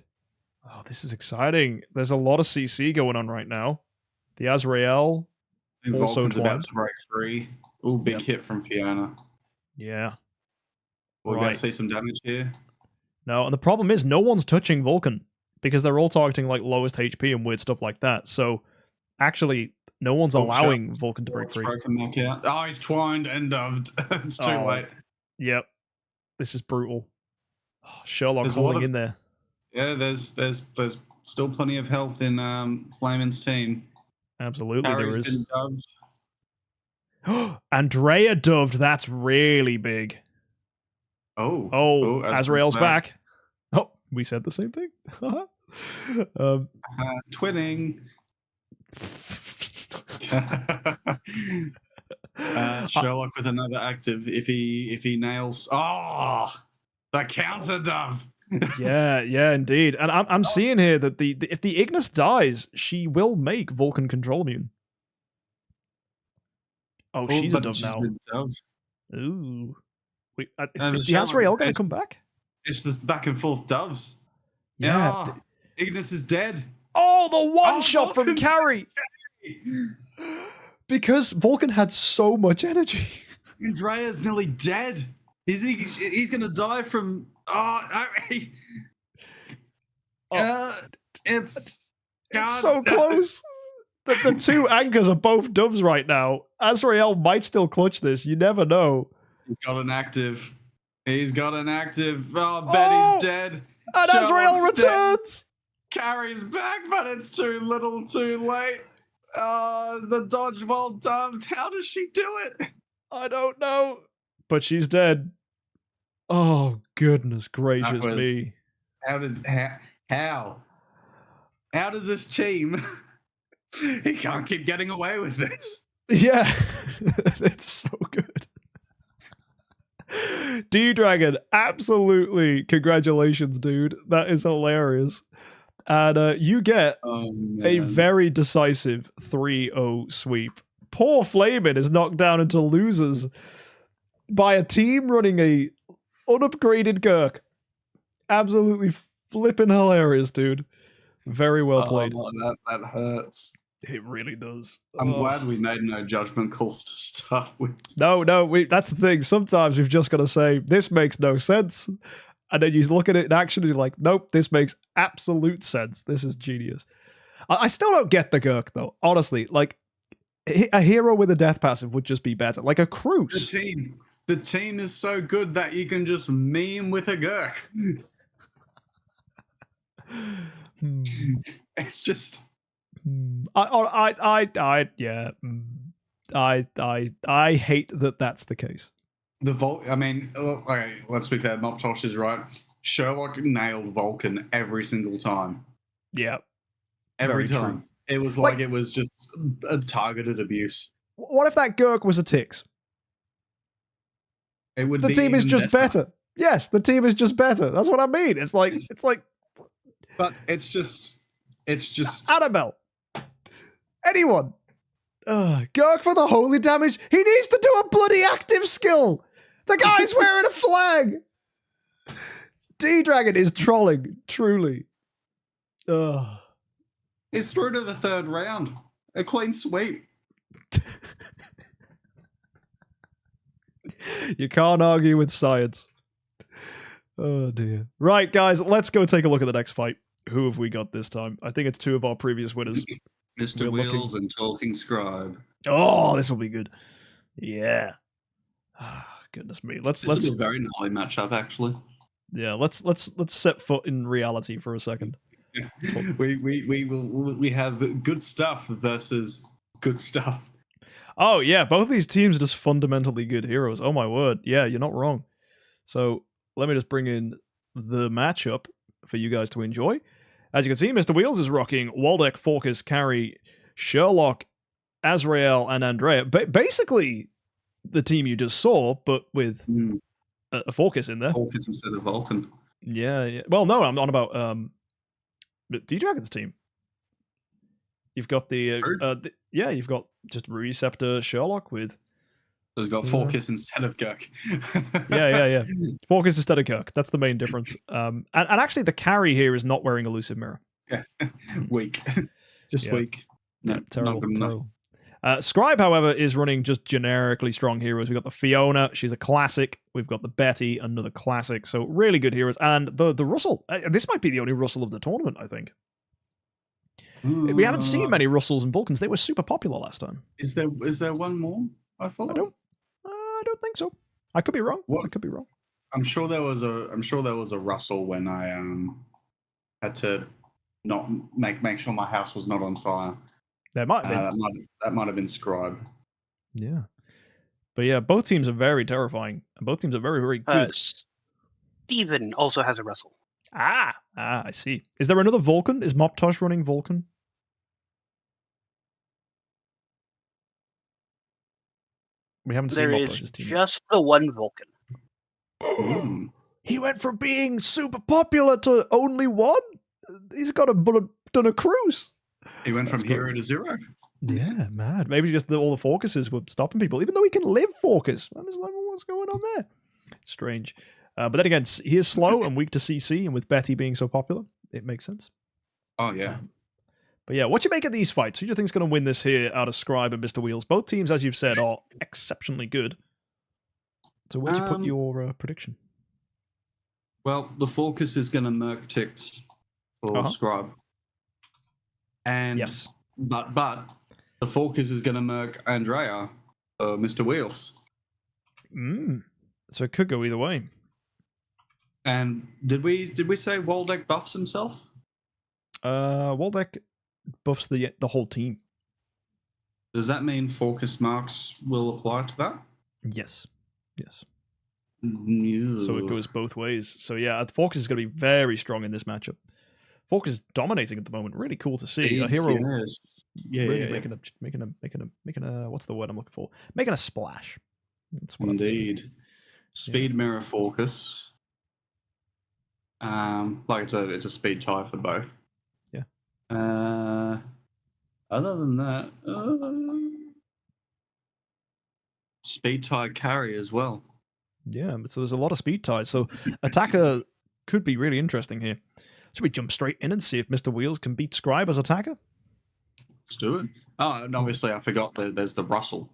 Oh, this is exciting. There's a lot of CC going on right now. The Azrael. I think also Vulcan's about twined. to break free. Ooh, big hit from Fiona. Yeah. We're Right. going to see some damage here. No, and the problem is no one's touching Vulcan because they're all targeting like lowest HP and weird stuff like that. So actually, no one's allowing Vulcan to break free. Broken back out. Oh, he's twined and doved. It's too late. Yep. This is brutal. Oh, Sherlock There's a lot holding of- in there. Yeah, there's still plenty of health in Flamin's team. Absolutely, Harry's there is. been doved. Andrea doved. That's really big. Oh, Oh, Azrael's back. Oh, we said the same thing. Twinning. Sherlock with another active. If he nails, the counter dove. Yeah, indeed. And I'm seeing here that if the Ignis dies, she will make Vulcan control immune. Oh, she's a dove now. Ooh. Wait, is the Azrael going to come back? It's this back and forth doves. Yeah. Ignis is dead. Oh, the one shot from Carrie. Because Vulcan had so much energy. Andrea's nearly dead. He's going to die from... It's so close. The two anchors are both doves right now. Azrael might still clutch this. You never know. He's got an active. Oh, Betty's dead. And Azrael returns. Carrie's back, but it's too little too late. The dodgeball dumped. How does she do it? I don't know. But she's dead. Oh, goodness gracious me. How does this team... He can't keep getting away with this. Yeah. It's so good. D-Dragon, absolutely congratulations, dude. That is hilarious. And you get a very decisive 3-0 sweep. Poor Flamin is knocked down into losers by a team running a unupgraded Kirk. Absolutely flipping hilarious, dude. Very well played. That hurts. It really does. I'm glad we made no judgment calls to start with. No, that's the thing. Sometimes we've just got to say, this makes no sense. And then you look at it in action and you're like, nope, this makes absolute sense. This is genius. I still don't get the Gurk, though. Honestly, like, a hero with a death passive would just be better. Like a Cruise. The team is so good that you can just meme with a Gurk. It's just... I hate that that's the case. I mean, okay, let's be fair. Moptosh is right. Sherlock nailed Vulcan every single time. Yeah, every time. True. It was like it was just a targeted abuse. What if that Gurk was a Tix? It would. The team is just better. Yes, the team is just better. That's what I mean. It's like. But it's just Annabelle. Anyone. Gurk for the holy damage. He needs to do a bloody active skill. The guy's wearing a flag. D-Dragon is trolling, truly. It's through to the third round. A clean sweep. You can't argue with science. Oh, dear. Right, guys, let's go take a look at the next fight. Who have we got this time? I think it's two of our previous winners. Mr. Wheels and Talking Scribe. Oh, this will be good. Yeah. Goodness me. Let's be a very gnarly matchup, actually. Yeah, let's set foot in reality for a second. We have good stuff versus good stuff. Oh yeah, both these teams are just fundamentally good heroes. Oh my word. Yeah, you're not wrong. So let me just bring in the matchup for you guys to enjoy. As you can see, Mr. Wheels is rocking Waldeck, Forcus, Carrie, Sherlock, Azrael, and Andrea. Basically, the team you just saw, but with a Forcus in there. Forcus instead of Vulcan. Yeah. Well, no, I'm on about D-Dragon's team. You've got you've got just Receptor Sherlock with... So he's got Forcus instead of Kirk. yeah. Forcus instead of Kirk. That's the main difference. And actually, the carry here is not wearing Elusive Mirror. Yeah, weak. Weak. No, terrible. Scribe, however, is running just generically strong heroes. We've got the Fiona. She's a classic. We've got the Betty, another classic. So really good heroes. And the Russell. This might be the only Russell of the tournament, I think. We haven't seen many Russells and Vulcans. They were super popular last time. Is there one more? I thought. I don't think so. I could be wrong. What? I could be wrong. I'm sure there was a Russell when I had to not make sure my house was not on fire. There might have been. That might have been Scribe. Yeah. But yeah, both teams are very terrifying. And both teams are very, very good. Steven also has a Russell. I see. Is there another Vulcan? Is Moptosh running Vulcan? We haven't seen There is Moptosh's team. just the one Vulcan. He went from being super popular to only one? He's got done a cruise. He went from hero to zero. Yeah, mad. Maybe just all the focuses were stopping people, even though he can live focus. I'm just like, what's going on there? Strange. But then again, he is slow and weak to CC, and with Betty being so popular, it makes sense. Oh, yeah. But yeah, what you make of these fights? Who do you think's going to win this here out of Scribe and Mr. Wheels? Both teams, as you've said, are exceptionally good. So where'd you put your prediction? Well, the focus is going to Merc Ticks for Scribe. And yes. But the focus is going to Merc Andrea for Mr. Wheels. So it could go either way. And did we say Waldeck buffs himself? Waldeck buffs the whole team. Does that mean focus marks will apply to that? Yes. No. So it goes both ways. So yeah, Focus is going to be very strong in this matchup. Focus is dominating at the moment. Really cool to see. A hero, making a what's the word I'm looking for? Making a splash. That's what Indeed. Speed mirror focus. Like it's a speed tie for both. Yeah. Other than that, speed tie carry as well. Yeah, so there's a lot of speed ties. So attacker could be really interesting here. Should we jump straight in and see if Mr. Wheels can beat Scribe as attacker? Let's do it. Oh, and obviously I forgot that there's the Russell.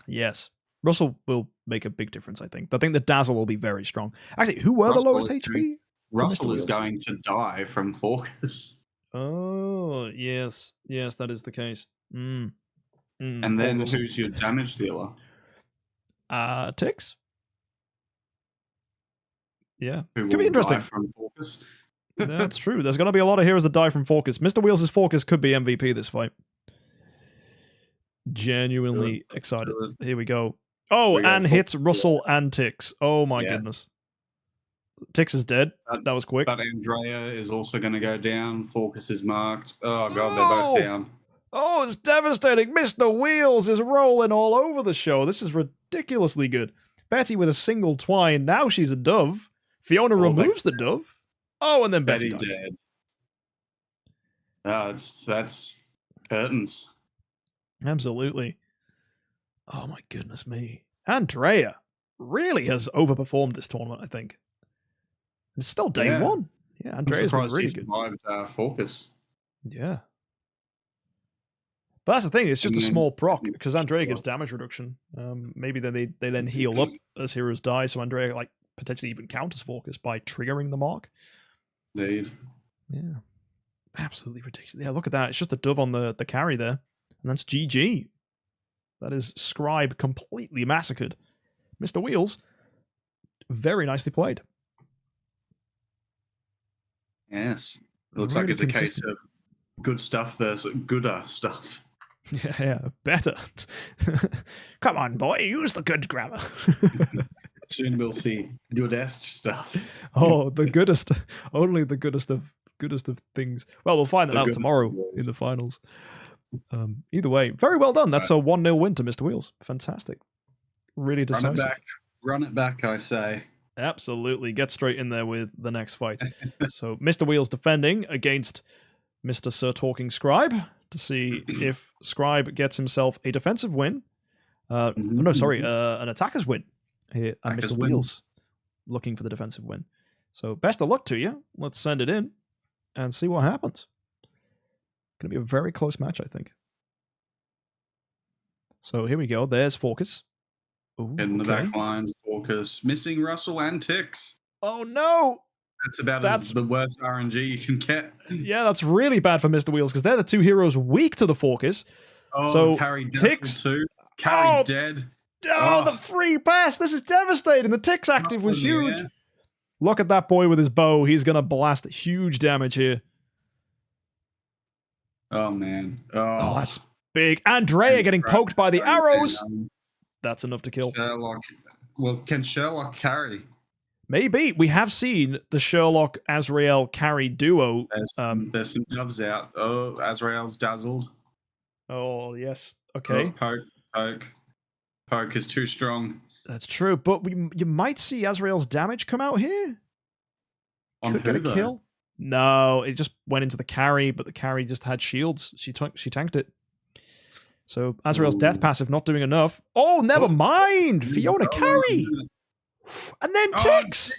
Yes. Russell will make a big difference, I think. I think the Dazzle will be very strong. Actually, who were the lowest HP? Russell is going to die from focus. Oh, yes. Yes, that is the case. And then who's your damage dealer? Tix? Yeah. Who could be interesting. Die from focus? That's true. There's going to be a lot of heroes that die from focus. Mr. Wheels' focus could be MVP this fight. Genuinely excited. Here we go. Oh, and hits Russell and Tix. Oh my goodness. Tix is dead. That was quick. But Andrea is also going to go down. Focus is marked. Oh god, they're both down. Oh, it's devastating. Mr. Wheels is rolling all over the show. This is ridiculously good. Betty with a single twine. Now she's a dove. Fiona removes the dove. Oh, and then Betty dies. Dead. That's curtains. Absolutely. Oh my goodness me. Andrea really has overperformed this tournament, I think. It's still day one. Yeah, Andrea's been really good. Focus. Yeah. But that's the thing, it's just a small proc, because Andrea gives damage reduction. Maybe they then heal up as heroes die, so Andrea potentially even counters focus by triggering the mark. Indeed. Yeah. Absolutely ridiculous. Yeah, look at that. It's just a dove on the carry there. And that's GG. That is Scribe completely massacred. Mr. Wheels, very nicely played. Yes. It looks like it's a case of good stuff versus gooder stuff. Yeah, better. Come on, boy, use the good grammar. Soon we'll see goodest stuff. Oh, the goodest. Only the goodest of things. Well, we'll find that out tomorrow in the finals. Either way, very well done. That's a 1-0 win to Mr. Wheels. Fantastic. Really decisive. Run it back, I say. Absolutely. Get straight in there with the next fight. So Mr. Wheels defending against Mr. Sir Talking Scribe to see if Scribe gets himself a defensive win. An attacker's win here. And Mr. Wheels looking for the defensive win. So best of luck to you. Let's send it in and see what happens. Going to be a very close match, I think. So here we go. There's Focus. Ooh, in the back line, Focus. Missing Russell and Tix. Oh, no. That's the worst RNG you can get. Yeah, that's really bad for Mr. Wheels, because they're the two heroes weak to the Focus. Oh, so Carry Tix too. Carry dead. Oh, the free pass. This is devastating. The Tix active was huge. Look at that boy with his bow. He's going to blast huge damage here. Oh, man. Oh, that's big. Andrea getting poked by the arrows. That's enough to kill. Sherlock. Well, can Sherlock carry? Maybe. We have seen the Sherlock Azrael carry duo. There's some doves out. Oh, Azrael's dazzled. Oh, yes. Okay. Oh, poke is too strong. That's true, but you might see Azrael's damage come out here. On Could get a who, though? kill. No, it just went into the carry, but the carry just had shields. She tanked it. So Azrael's death passive not doing enough. Oh, never mind. Fiona carry. And then ticks.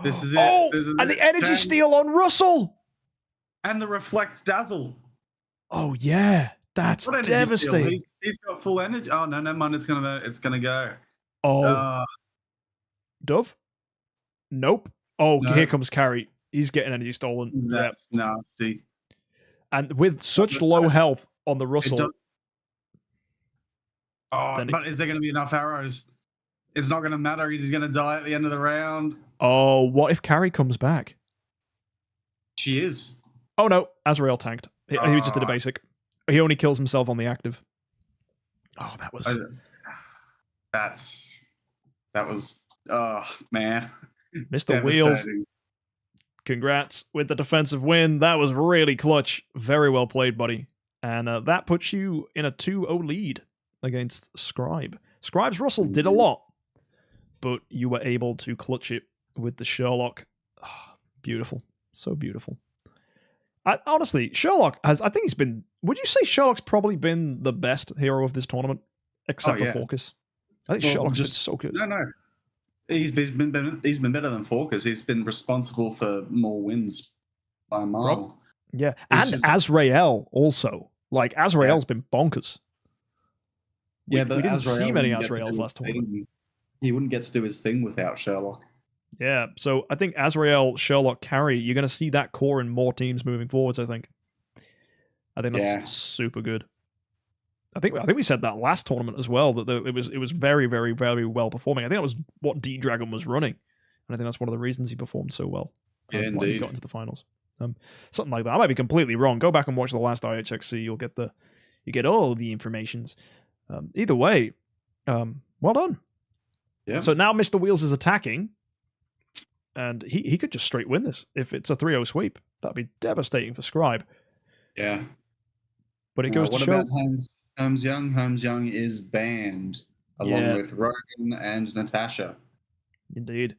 This is it. Oh, This is and it. the energy steal on Russell. And the reflect dazzle. Oh yeah, that's What energy steal? devastating. He's got full energy. Oh no, never mind. It's gonna go. Oh, Dove. Nope. Oh, No. here comes carry. He's getting energy stolen. That's nasty. And with such low health on the Russell. But is there going to be enough arrows? It's not going to matter. He's going to die at the end of the round. Oh, what if carry comes back? She is. Oh no, Azrael tanked. He just did a basic. He only kills himself on the active. Oh, that was. That was. Oh man. Mr. Wheels. Congrats with the defensive win. That was really clutch. Very well played, buddy. And that puts you in a 2-0 lead against Scribe. Scribe's Russell did a lot, but you were able to clutch it with the Sherlock. Oh, beautiful. So beautiful. Honestly, Sherlock has, I think he's been, would you say Sherlock's probably been the best hero of this tournament? Except for Focus. I think Sherlock's been so good. No. He's been better than Focus. He's been responsible for more wins by a mile. Yeah, and Azrael also. Like, Azrael's been bonkers. Yeah, but we didn't Azrael see many wouldn't get to Azraels do last his tournament. thing. He wouldn't get to do his thing without Sherlock. Yeah, so I think Azrael, Sherlock, carry, you're going to see that core in more teams moving forwards, I think. I think that's super good. I think we said that last tournament as well, that it was very, very, very well performing. I think that was what D-Dragon was running. And I think that's one of the reasons he performed so well. Yeah, why indeed. he got into the finals. Something like that. I might be completely wrong. Go back and watch the last IHXC. You get all the informations. Either way, well done. Yeah. So now Mr. Wheels is attacking, and he could just straight win this if it's a 3-0 sweep. That'd be devastating for Scribe. Yeah. But it goes to what show. about Holmes Young? Holmes Young is banned along with Rogan and Natasha. Indeed.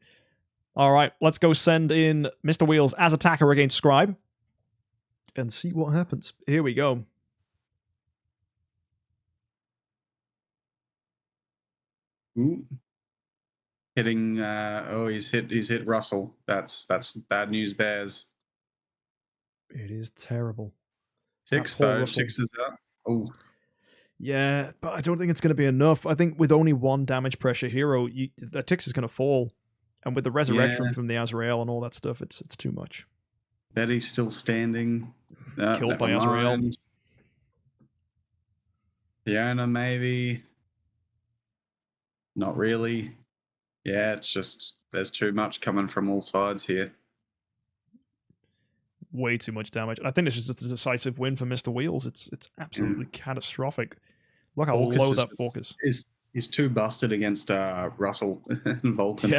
All right, let's go send in Mr. Wheels as attacker against Scribe and see what happens. Here we go. Ooh. Hitting he's hit Russell. That's bad news, Bears. It is terrible. Tix though. Tix is up. Oh. Yeah, but I don't think it's going to be enough. I think with only one damage pressure hero, the Tix is going to fall. And with the resurrection from the Azrael and all that stuff, it's too much. Betty's still standing. Killed by Azrael. Fiona maybe. Not really. Yeah, it's just there's too much coming from all sides here. Way too much damage. I think this is just a decisive win for Mr. Wheels. It's absolutely catastrophic. Look how low that focus is. He's too busted against Russell and Vulcan.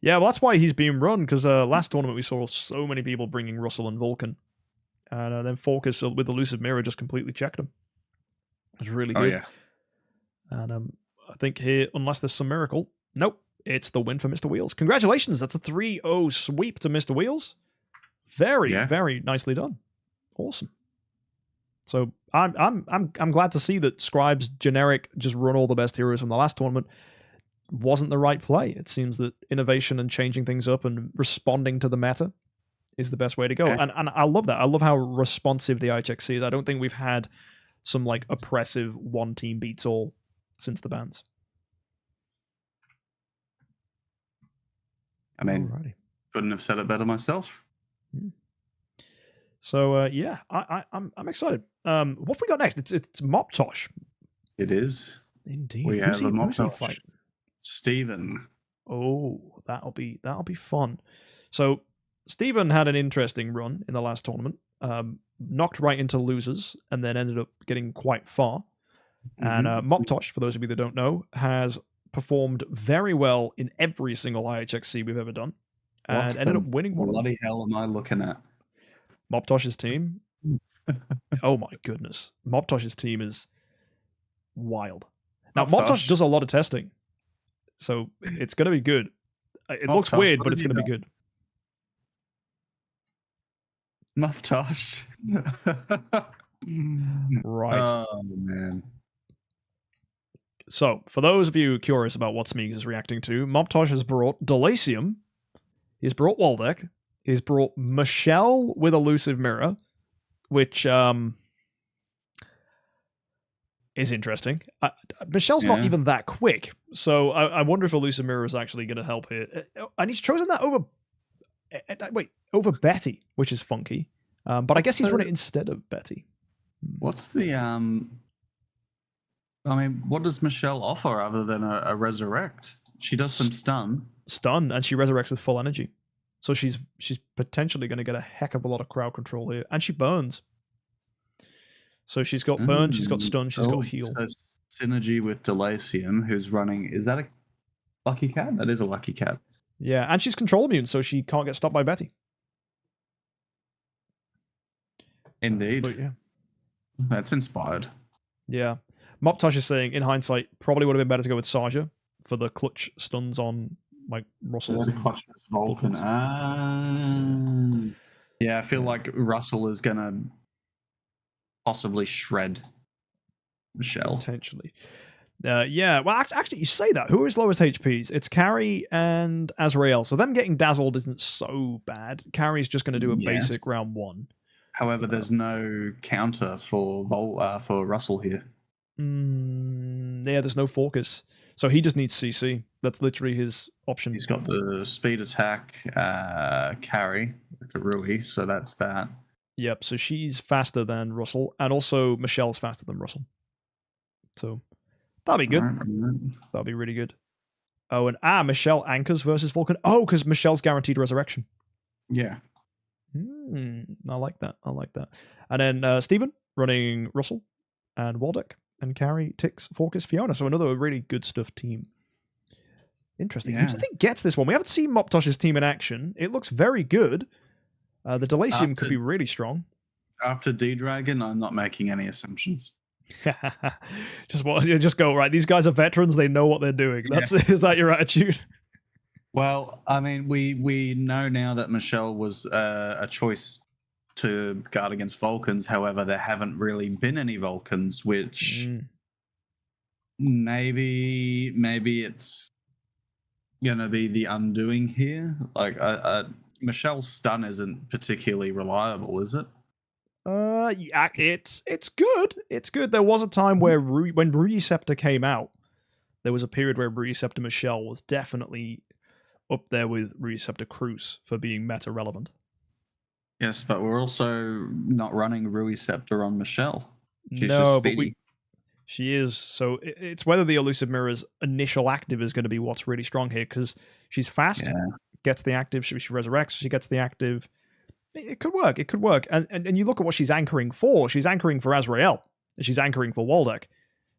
Yeah, well, that's why he's being run, because last tournament we saw so many people bringing Russell and Vulcan. And then Focus with Elusive Mirror just completely checked him. It was really good. Oh, yeah. And I think here, unless there's some miracle, nope, it's the win for Mr. Wheels. Congratulations, that's a 3-0 sweep to Mr. Wheels. Very, very nicely done. Awesome. So I'm glad to see that Scribe's generic just run all the best heroes from the last tournament wasn't the right play. It seems that innovation and changing things up and responding to the meta is the best way to go. And I love that. I love how responsive the IHXC is. I don't think we've had some like oppressive one team beats all since the bans. I mean, couldn't have said it better myself. So yeah, I'm excited. What have we got next? It's Moptosh. It is. Indeed. We have a Moptosh fight? Steven. Oh, that'll be fun. So Steven had an interesting run in the last tournament. Knocked right into losers and then ended up getting quite far. And Moptosh, for those of you that don't know, has performed very well in every single IHXC we've ever done, and ended up winning one. What bloody hell am I looking at? Moptosh's team. Oh my goodness, Moptosh's team is wild. Now Moptosh does a lot of testing, so it's going to be good. It looks weird, but it's going to be good. Moptosh. Right. Oh man. So, for those of you curious about what Smeegs is reacting to, Moptosh has brought Delacium, he's brought Waldeck, he's brought Michelle with Elusive Mirror, which is interesting. Michelle's not even that quick, so I wonder if Elusive Mirror is actually going to help here. And he's chosen that over Betty, which is funky. But I guess he's run it instead of Betty. What's the I mean, what does Michelle offer other than a resurrect? She does some stun, and she resurrects with full energy. So she's potentially going to get a heck of a lot of crowd control here, and she burns. So she's got burn, she's got stun, she's got heal. So synergy with Delacium, who's running. Is that a lucky cat? That is a lucky cat. Yeah, and she's control immune, so she can't get stopped by Betty. Indeed. But yeah, that's inspired. Yeah. Moptosh is saying, in hindsight, probably would have been better to go with Sarja for the clutch stuns on like Russell. There's a clutch with Vulcan. Yeah, I feel like Russell is gonna possibly shred Michelle. Potentially. Yeah, well, actually, you say that. Who is lowest HPs? It's Carrie and Azrael. So them getting dazzled isn't so bad. Carrie's just going to do a basic round 1. However, there's no counter for Russell here. Yeah, there's no focus. So he just needs CC. That's literally his option. He's got the speed attack carry with the Rui, so that's that. Yep, so she's faster than Russell, and also Michelle's faster than Russell. So that'll be good. That'll be really good. Oh, and Michelle anchors versus Vulcan. Oh, because Michelle's guaranteed resurrection. Yeah. I like that. And then Steven running Russell and Waldeck. And Carrie, Tix, Focus, Fiona. So another really good stuff team. Interesting. Who do you think gets this one? We haven't seen Moptosh's team in action. It looks very good. The Delacium could be really strong. After D-Dragon, I'm not making any assumptions. just go, right, these guys are veterans. They know what they're doing. Is that your attitude? Well, I mean, we know now that Michelle was a choice to guard against Vulcans. However, there haven't really been any Vulcans, which maybe it's gonna be the undoing here. Like, Michelle's stun isn't particularly reliable, is it? Yeah, it's good. It's good. There was a time where when Rui Scepter came out, there was a period where Rui Scepter Michelle was definitely up there with Rui Scepter Cruz for being meta relevant. Yes, but we're also not running Rui Scepter on Michelle. She's no, just speedy. She is. So it's whether the Elusive Mirror's initial active is going to be what's really strong here, because she's fast, gets the active, she resurrects, she gets the active. It could work. It could work. And you look at what she's anchoring for. She's anchoring for Azrael. She's anchoring for Waldeck.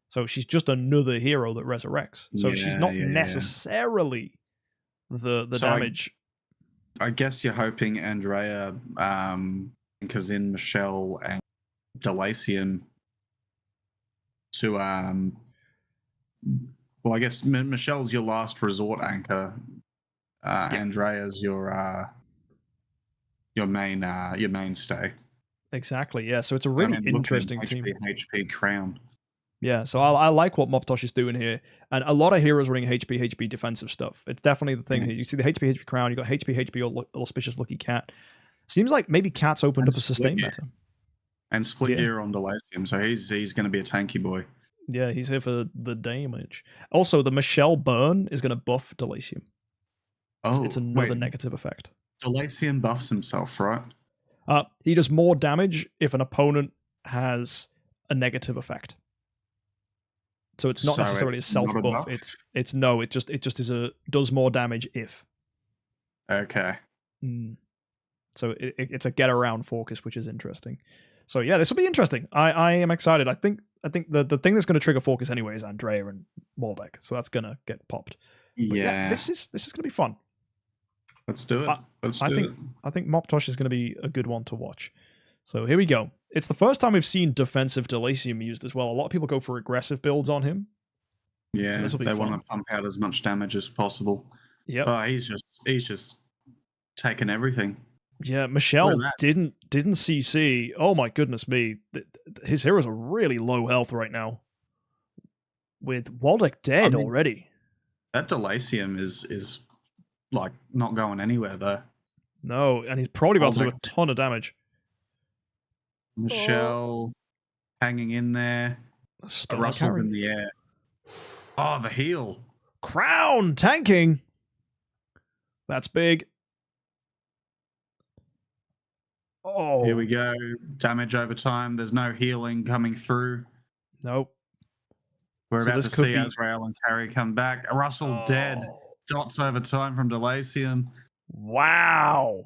So she's just another hero that resurrects. So she's not necessarily the damage. I guess you're hoping Andrea, because in Michelle and Delacium to well, I guess Michelle's your last resort anchor. Andrea's your mainstay. Exactly. Yeah. So it's a really interesting team. HP crown. Yeah. So I like what Moptosh is doing here, and a lot of heroes running HP defensive stuff. It's definitely the thing. You see the HP crown. You got HP auspicious lucky cat. Seems like maybe cat's opened up a sustain meta. And split gear on Delacium, so he's going to be a tanky boy. Yeah, he's here for the damage. Also, the Michelle burn is going to buff Delacium. Oh, it's another negative effect. Delacium buffs himself, right? He does more damage if an opponent has a negative effect. So it's not necessarily a self buff. It just is does more damage if. Okay. So it's a get around focus, which is interesting. So yeah, this will be interesting. I am excited. I think I think the thing that's going to trigger Focus anyway is Andrea and Waldeck, so that's going to get popped. But Yeah. this is going to be fun. Let's do it. I think Moptosh is going to be a good one to watch. So here we go. It's the first time we've seen defensive Delacium used as well. A lot of people go for aggressive builds on him. Yeah, So they want to pump out as much damage as possible. Yep. Oh, he's just taking everything. Yeah, Michelle didn't CC. Oh my goodness me. His heroes are really low health right now. With Waldeck dead already. That Delacium is like not going anywhere though. No, and he's probably about to do a ton of damage. Michelle hanging in there. Russell's in the air. Oh, the heal. Crown tanking. That's big. Oh. Here we go. Damage over time. There's no healing coming through. Nope. We're about to see Azrael and Carrie come back. Russell dead. Dots over time from Delacium. Wow.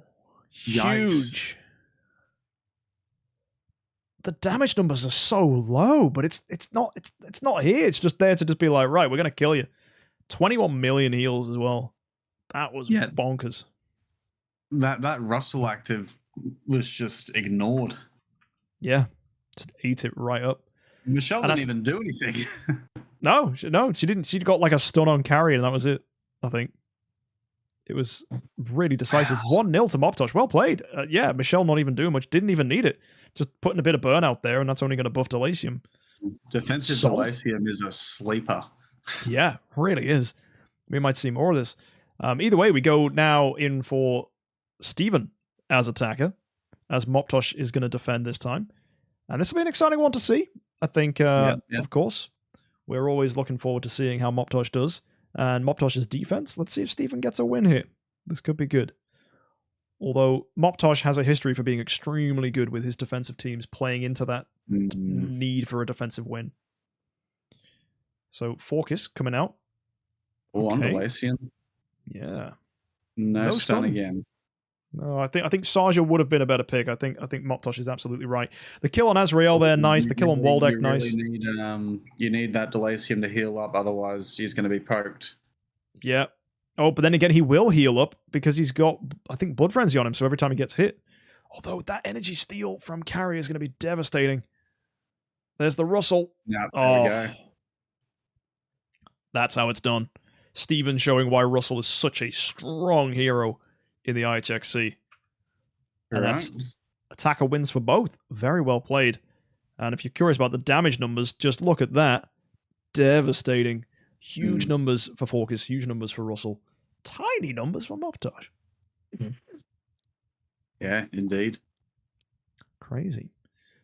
Yikes. Huge. The damage numbers are so low, but it's not here. It's just there to just be like, right, we're gonna kill you. 21 million heals as well. That was bonkers. That Russell active was just ignored. Yeah, just ate it right up. Michelle didn't even do anything. No, she didn't. She got like a stun on Carrie, and that was it. I think it was really decisive. 1-0 to Moptosh. Well played. Yeah, Michelle not even doing much. Didn't even need it. Just putting a bit of burn out there, and that's only going to buff Delacium. Defensive Delacium is a sleeper. Yeah, really is. We might see more of this. Either way, we go now in for Steven as attacker, as Moptosh is going to defend this time. And this will be an exciting one to see. I think, of course, we're always looking forward to seeing how Moptosh does. And Moptosh's defense, let's see if Steven gets a win here. This could be good. Although Moptosh has a history for being extremely good with his defensive teams, playing into that need for a defensive win. So Focus coming out. On Delacium. Yeah. No stun again. No, I think Saja would have been a better pick. I think Moptosh is absolutely right. The kill on Azrael there, nice. The kill on Waldeck, nice. You need that Delacium to heal up, otherwise he's going to be poked. Yeah. Oh, but then again, he will heal up because he's got, I think, Blood Frenzy on him, so every time he gets hit. Although that energy steal from Carrie is going to be devastating. There's the Russell. Yeah, there we go. That's how it's done. Steven showing why Russell is such a strong hero in the IHXC. And that's attacker wins for both. Very well played. And if you're curious about the damage numbers, just look at that. Devastating. Huge numbers for Focus, huge numbers for Russell. Tiny numbers for Moptosh. Yeah, indeed. Crazy.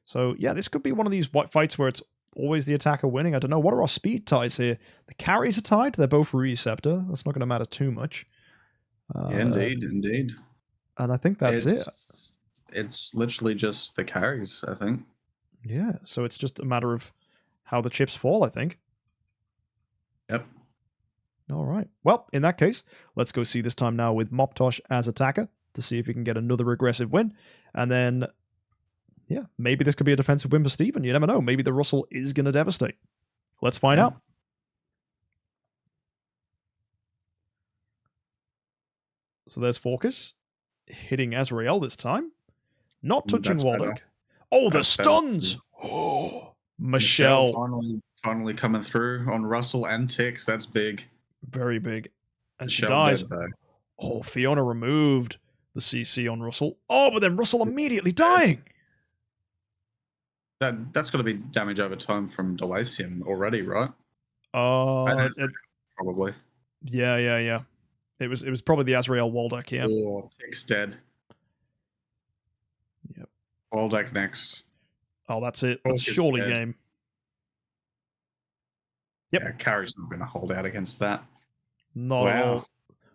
So, yeah, this could be one of these fights where it's always the attacker winning. I don't know. What are our speed ties here? The carries are tied. They're both Receptor. That's not going to matter too much. Yeah, indeed. And I think that's it. It's literally just the carries, I think. Yeah, so it's just a matter of how the chips fall, I think. Yep. All right. Well, in that case, let's go see this time now with Moptosh as attacker to see if he can get another aggressive win. And then, yeah, maybe this could be a defensive win for Steven. You never know. Maybe the Russell is going to devastate. Let's find out. So there's Focus hitting Azrael this time. Not touching Waldeck. Oh, the stuns! Oh, Michelle. Finally coming through on Russell and Tix. That's big. Very big. And she Michelle dies. dead, Oh, Fiona removed the CC on Russell. Oh, but then Russell immediately dying. That's got to be damage over time from Delacium already, right? Probably. Yeah. It was probably the Azrael Waldeck, yeah. Oh, Tix dead. Yep. Waldeck next. Oh, that's it. That's surely dead. Game. Yep. Yeah, Carrie's not going to hold out against that. Not at all.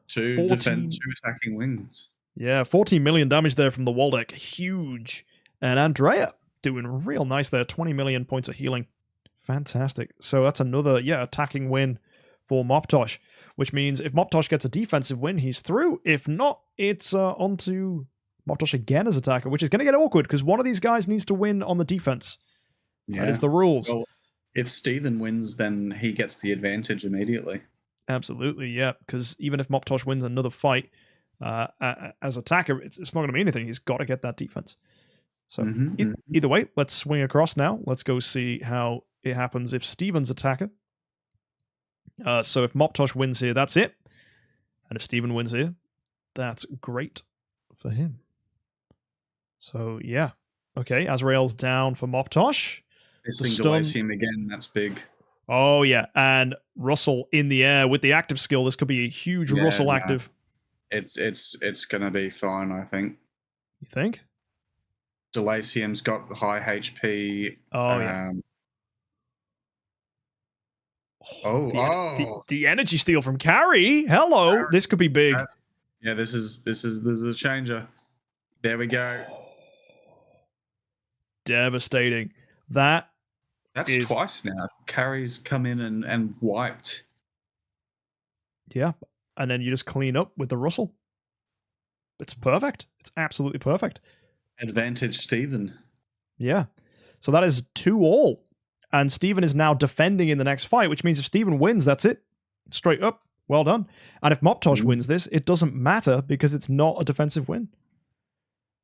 Two attacking wings. Yeah, 14 million damage there from the Waldeck. Huge. And Andrea doing real nice there. 20 million points of healing. Fantastic. So that's another, attacking win for Moptosh, which means if Moptosh gets a defensive win, he's through. If not, it's on to Moptosh again as attacker, which is going to get awkward because one of these guys needs to win on the defense. Yeah. That is the rules. Well, If Steven wins, then he gets the advantage immediately. Absolutely, yeah. Because even if Moptosh wins another fight as attacker, it's not going to mean anything. He's got to get that defense. So either way, let's swing across now. Let's go see how it happens if Steven's attacker. So if Moptosh wins here, that's it. And if Steven wins here, that's great for him. So yeah. Okay, Azrael's down for Moptosh. Delays him again, that's big. Oh yeah, and Russell in the air with the active skill. This could be a huge Russell active. It's gonna be fine, I think. You think? Delasium's got high HP. Oh yeah. The energy steal from Carry. Hello, this could be big. This is a changer. There we go. Devastating. That's twice now. Carry's come in and wiped. Yeah, and then you just clean up with the Russell. It's perfect. It's absolutely perfect. Advantage Steven. Yeah. So that is 2-all. And Steven is now defending in the next fight, which means if Steven wins, that's it. Straight up. Well done. And if Moptosh wins this, it doesn't matter because it's not a defensive win.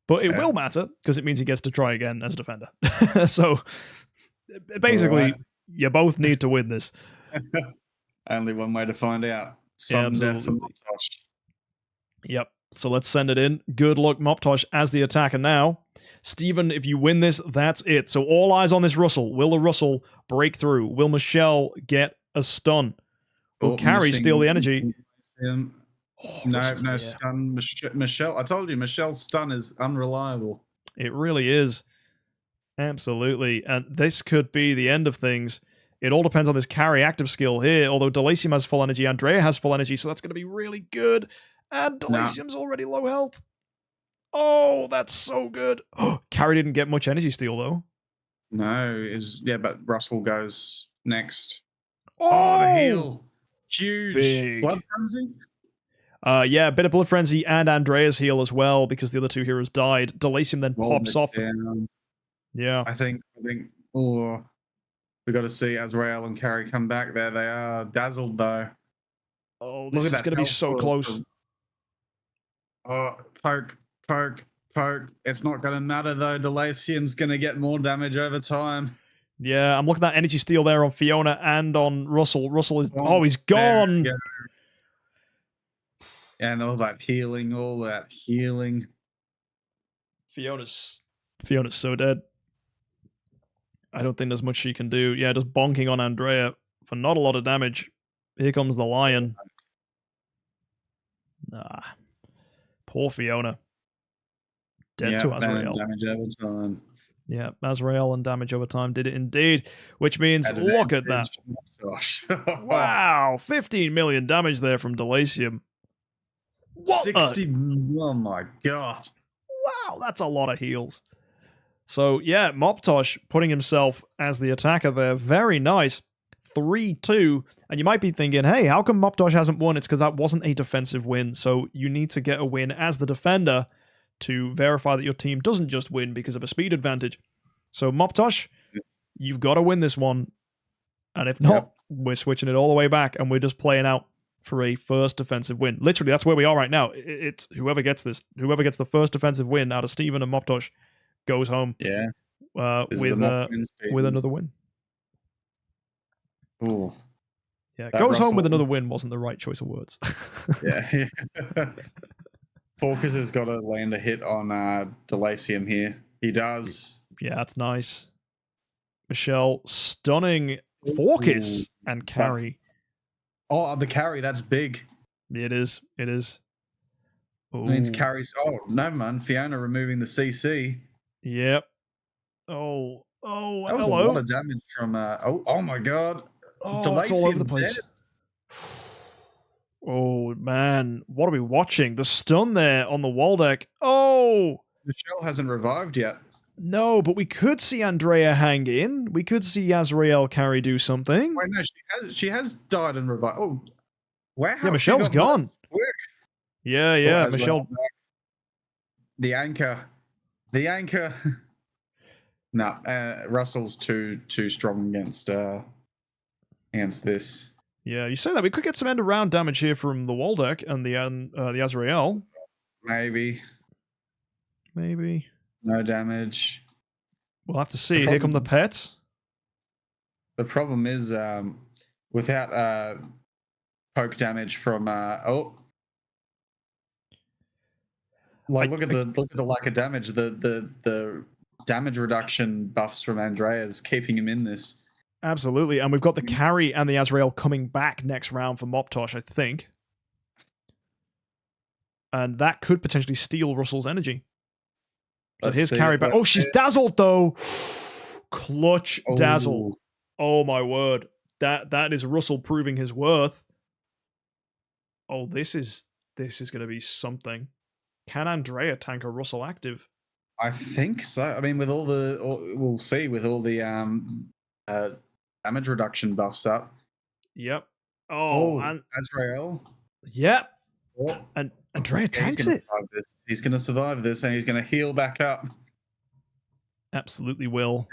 But it will matter because it means he gets to try again as a defender. So basically, you both need to win this. Only one way to find out. Some death for Moptosh. Yep. So let's send it in. Good luck, Moptosh, as the attacker now. Steven, if you win this, that's it. So all eyes on this Russell. Will the Russell break through? Will Michelle get a stun? Will Carry steal the energy? No stun. Michelle, I told you, Michelle's stun is unreliable. It really is. Absolutely. And this could be the end of things. It all depends on this Carry active skill here. Although Delasium has full energy, Andrea has full energy, so that's going to be really good. And Delasium's already low health. Oh, that's so good. Carry didn't get much energy steal, though. No, but Russell goes next. Oh, the heal. Huge. Big. Blood frenzy? Yeah, a bit of Blood Frenzy and Andrea's heal as well because the other two heroes died. Delasium then pops off. Down. Yeah. I think we got to see Azrael and Carry come back. There they are. Dazzled, though. Oh, this is going to be so close. Oh, poke. It's not going to matter, though. Delasium's going to get more damage over time. Yeah, I'm looking at energy steal there on Fiona and on Russell. Russell is... Oh, he's gone! And all that healing. Fiona's so dead. I don't think there's much she can do. Yeah, just bonking on Andrea for not a lot of damage. Here comes the lion. Nah. Poor Fiona. Dead to Azrael. Damage over time. Yeah, Azrael and damage over time did it indeed. Which means, look at that. Gosh. Wow, 15 million damage there from Delasium. 60. Oh my god. Wow, that's a lot of heals. So yeah, Moptosh putting himself as the attacker there. Very nice. 3-2. And you might be thinking, hey, how come Moptosh hasn't won? It's because that wasn't a defensive win. So you need to get a win as the defender to verify that your team doesn't just win because of a speed advantage. So Moptosh, you've got to win this one. And if not, we're switching it all the way back and we're just playing out for a first defensive win. Literally, that's where we are right now. It's whoever gets the first defensive win out of Steven and Moptosh goes home. Yeah. With another win. Ooh. Yeah, goes home with another win wasn't the right choice of words. Yeah. Fawkes has got to land a hit on Delasium here. He does. Yeah, that's nice. Michelle stunning Fawkes and Carry. Oh, the Carry, that's big. It is. Ooh. It means Carry's... Oh, no, man. Fiona removing the CC. Yep. Oh, that was hello. A lot of damage from... oh my god. Oh, it's all over the place. Dead. Oh, man. What are we watching? The stun there on the wall deck. Oh! Michelle hasn't revived yet. No, but we could see Andrea hang in. We could see Azrael Carry do something. Wait, no, she has died and revived. Oh, wow. Yeah, Michelle's gone. Yeah, Michelle. The anchor. No, Russell's too strong against this. Yeah, you say that. We could get some end around damage here from the Waldeck and the Azrael. Maybe. Maybe. No damage. We'll have to see. Here come the pets. The problem is without poke damage from look at the lack of damage. The damage reduction buffs from Andrea's keeping him in this. Absolutely, and we've got the carry and the Azrael coming back next round for Moptosh, I think. And that could potentially steal Russell's energy. So his carry back. Oh, she's dazzled though. Clutch dazzle. Oh my word. That is Russell proving his worth. Oh, this is going to be something. Can Andrea tank a Russell active? I think so. I mean, with we'll see with all the damage reduction buffs up. Yep. Oh, and Azrael. Yep. Oh. And Andrea tanks it. He's going to survive this, and he's going to heal back up. Absolutely will.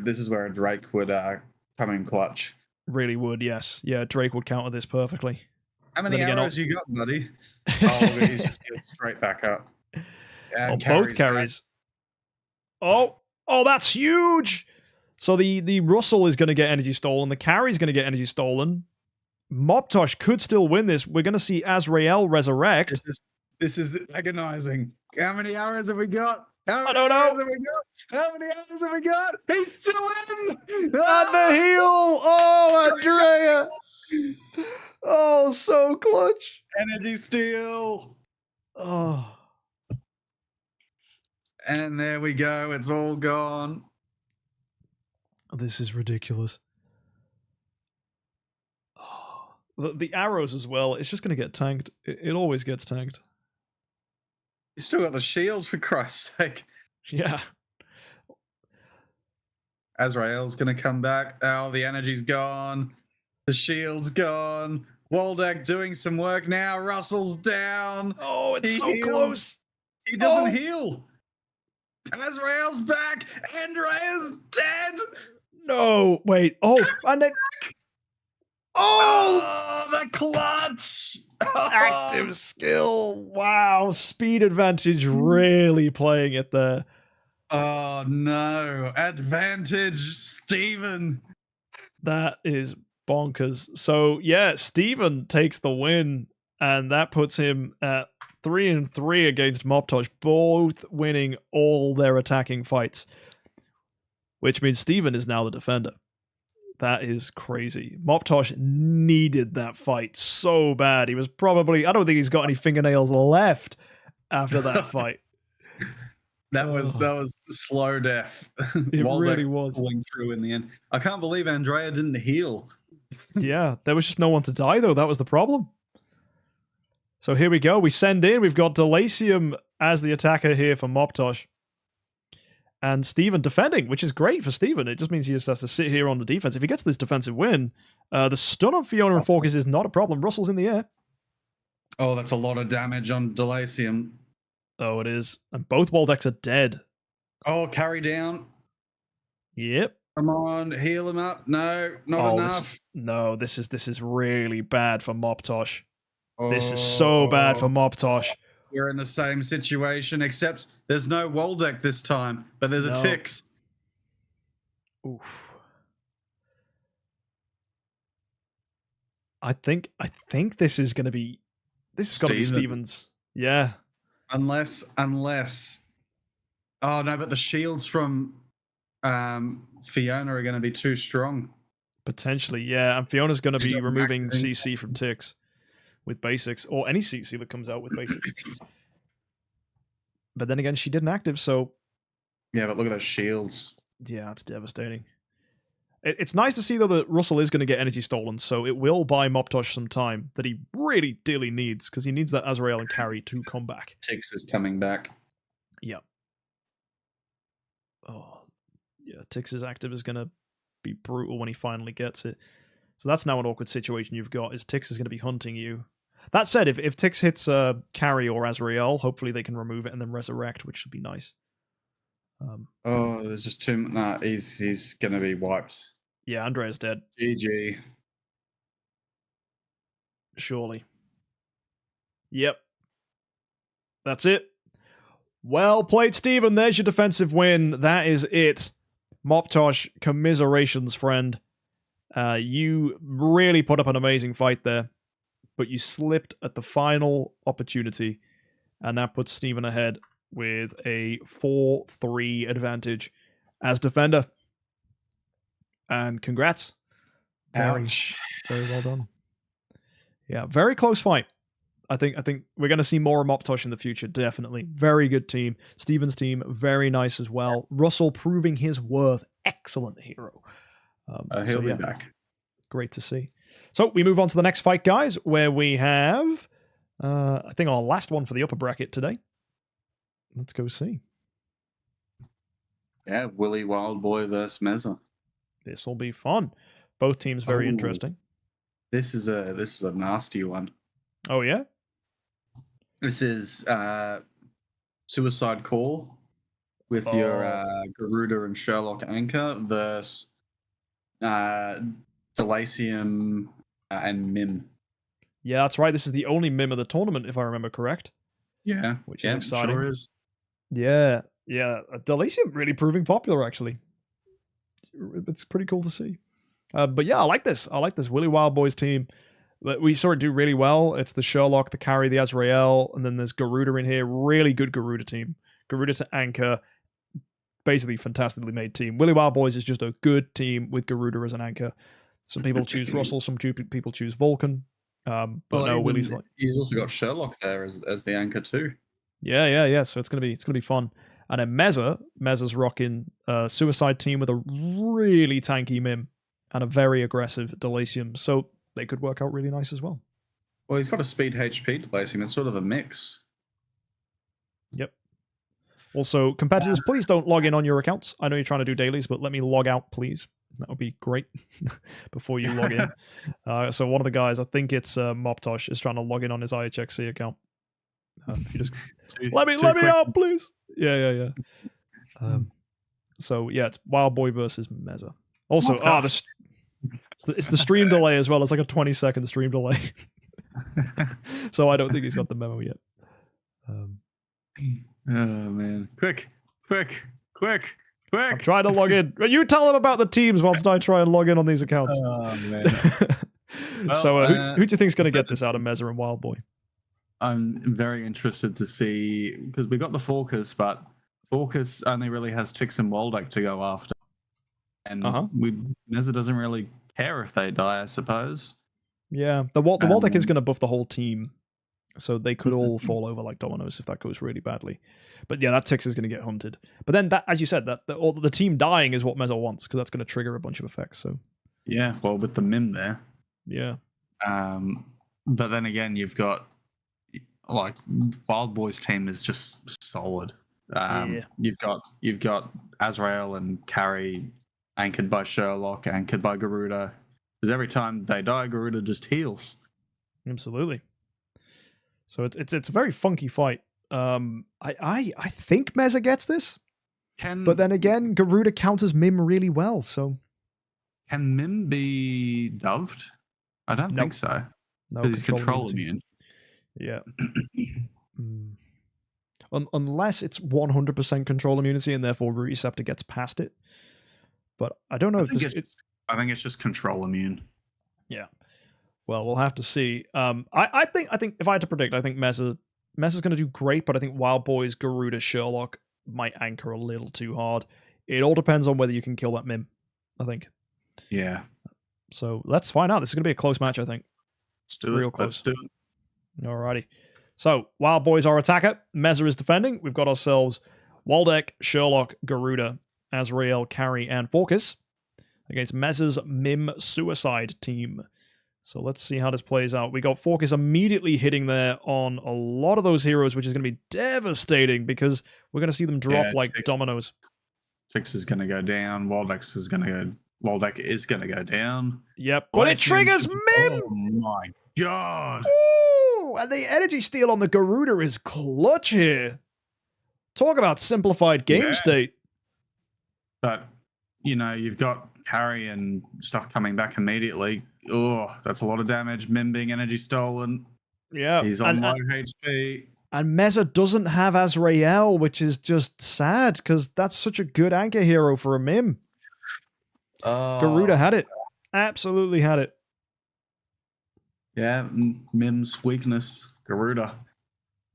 This is where Drake would come in clutch. Really would, yes. Yeah, Drake would counter this perfectly. How many arrows you got, buddy? Oh, he's just healed straight back up. Both carries. Oh, that's huge. So the Russell is going to get energy stolen. The carry's going to get energy stolen. Moptosh could still win this. We're going to see Azrael resurrect. This is agonizing. How many arrows have we got? I don't know. How many arrows have we got? He's still in! And the heal! Oh, Andrea! Oh, so clutch. Energy steal. Oh. And there we go. It's all gone. This is ridiculous. Oh. The arrows as well. It's just going to get tanked. It always gets tanked. You still got the shield, for Christ's sake. Yeah. Azrael's going to come back. Oh, the energy's gone. The shield's gone. Waldeck doing some work now. Russell's down. Oh, it's so close. He doesn't heal. Azrael's back. Andrea's dead. No, wait. Oh, and then... Oh, the clutch. Active skill. Wow. Speed advantage really playing it there. Oh, no. Advantage, Steven. That is bonkers. So, yeah, Steven takes the win, and that puts him at 3-3 against Moptosh, both winning all their attacking fights, which means Steven is now the defender. That is crazy. Moptosh needed that fight so bad. He was probably... I don't think he's got any fingernails left after that fight. That was slow death. It really was. Pulling through in the end. I can't believe Andrea didn't heal. Yeah, there was just no one to die, though. That was the problem. So here we go. We send in. We've got Delacium as the attacker here for Moptosh. And Steven defending, which is great for Steven. It just means he just has to sit here on the defense. If he gets this defensive win, the stun on Fiona and Focus is not a problem. Russell's in the air. Oh, that's a lot of damage on Delacium. Oh, it is. And both Waldecks are dead. Oh, carry down. Yep. Come on, heal him up. No, not enough. This is really bad for Moptosh. This is so bad for Moptosh. We're in the same situation, except there's no Waldeck this time, but there's a Tix. Oof. I think this is going to be... This is going to be Stevens. Yeah. Unless... Oh, no, but the shields from Fiona are going to be too strong. Potentially, yeah. And Fiona's going to be removing CC from Tix with basics, or any CC that comes out with basics. But then again, she didn't active, so... Yeah, but look at those shields. Yeah, it's devastating. It's nice to see, though, that Russell is going to get energy stolen, so it will buy Moptosh some time that he really dearly needs, because he needs that Azrael and carry to come back. Tix is coming back. Yep. Oh, yeah, Tix's active is going to be brutal when he finally gets it. So that's now an awkward situation you've got, is Tix is going to be hunting you. That said, if Tix hits carry or Azrael, hopefully they can remove it and then resurrect, which would be nice. Oh, there's just too much. Nah, he's gonna be wiped. Yeah, Andrea's dead. GG. Surely. Yep. That's it. Well played, Steven. There's your defensive win. That is it. Moptosh, commiserations, friend. You really put up an amazing fight there, but you slipped at the final opportunity, and that puts Steven ahead with a 4-3 advantage as defender. And congrats. Ouch. Very well done. Yeah, very close fight. I think we're going to see more Moptosh in the future, definitely. Very good team. Steven's team, very nice as well. Russell proving his worth. Excellent hero. He'll be back. Great to see. So we move on to the next fight, guys, where we have, I think, our last one for the upper bracket today. Let's go see. Yeah, Willy Wildboy versus Meza. This will be fun. Both teams very interesting. This is a nasty one. Oh yeah? This is Suicide Call with your Garuda and Sherlock Anchor versus Delacium and Mim. Yeah, that's right. This is the only Mim of the tournament, if I remember correct. Yeah, which is exciting. Sure is. Yeah. Delacium really proving popular, actually. It's pretty cool to see. But yeah, I like this. Willy Wildboy's team. We saw it do really well. It's the Sherlock, the Carry, the Azrael, and then there's Garuda in here. Really good Garuda team. Garuda to Anchor. Basically, fantastically made team. Willy Wildboys is just a good team with Garuda as an anchor. Some people choose Russell, some people choose Vulcan. But no, Willy's like... He's also got Sherlock there as the anchor too. Yeah. So it's gonna be fun. And then Meza's rocking a Suicide team with a really tanky Mim and a very aggressive Delacium. So they could work out really nice as well. Well, he's got a speed HP Delacium. It's sort of a mix. Yep. Also, competitors, please don't log in on your accounts. I know you're trying to do dailies, but let me log out, please. That would be great before you log in. So one of the guys, I think it's Moptosh, is trying to log in on his IHXC account. You just let me out, please. Yeah. So yeah, it's Wildboy versus Meza. Also, it's the stream delay as well. It's like a 20-second stream delay. So I don't think he's got the memo yet. Oh man! Quick! I'm trying to log in. You tell them about the teams whilst I try and log in on these accounts. Oh man! Well, so who do you think is going to get this out of Meza and Wildboy? I'm very interested to see, because we got the Focus, but Focus only really has Tix and Waldeck to go after, and Meza doesn't really care if they die, I suppose. Yeah, the Waldeck is going to buff the whole team. So they could all fall over like dominoes if that goes really badly. But yeah, that Tix is going to get hunted. But then, that, as you said, that the team dying is what Meza wants, because that's going to trigger a bunch of effects. So yeah, well, with the Mim there. Yeah. But then again, you've got, like, Wildboy's team is just solid. You've got Azrael and Carry anchored by Sherlock, anchored by Garuda. Because every time they die, Garuda just heals. Absolutely. So it's a very funky fight. I think Meza gets this, but then again, Garuda counters Mim really well. So can Mim be doved? I don't think so. No, because he's control immune. Yeah. Unless it's 100% control immunity and therefore Root Receptor gets past it. But I don't know I think it's just control immune. Yeah. Well, we'll have to see. I think if I had to predict, I think Meza's going to do great, but I think Wildboy's Garuda Sherlock might anchor a little too hard. It all depends on whether you can kill that Mim, I think. Yeah. So let's find out. This is going to be a close match, I think. Let's do it. Real close. Let's do it. Alrighty. So Wildboy's our attacker. Meza is defending. We've got ourselves Waldeck, Sherlock, Garuda, Azrael, Carry, and Focus against Meza's Mim Suicide team. So let's see how this plays out. We got Focus immediately hitting there on a lot of those heroes, which is going to be devastating because we're going to see them drop like dominoes. Tix is going to go down. Waldeck is going to go down. Yep. But it triggers Mim! Oh my god! Ooh, and the energy steal on the Garuda is clutch here. Talk about simplified game state. But, you know, you've got carry and stuff coming back immediately. Oh, that's a lot of damage. Mim being energy stolen. Yeah. He's on low HP. And Meza doesn't have Azrael, which is just sad because that's such a good anchor hero for a Mim. Garuda had it. Absolutely had it. Yeah, Mim's weakness, Garuda.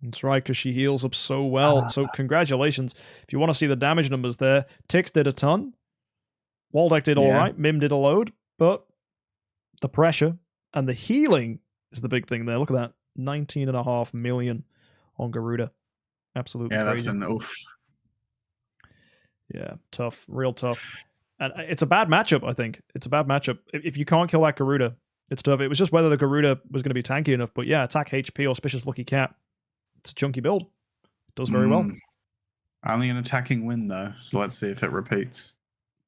That's right, because she heals up so well. So congratulations. If you want to see the damage numbers there, Tix did a ton. Waldeck did all right. Mim did a load. But the pressure and the healing is the big thing there. Look at that. 19.5 million on Garuda. Absolutely crazy. That's an oof. Yeah, tough. Real tough. And it's a bad matchup, I think. It's a bad matchup. If you can't kill that Garuda, it's tough. It was just whether the Garuda was going to be tanky enough. But yeah, attack HP, Auspicious Lucky Cat. It's a chunky build. It does very well. Only an attacking win, though. So let's see if it repeats.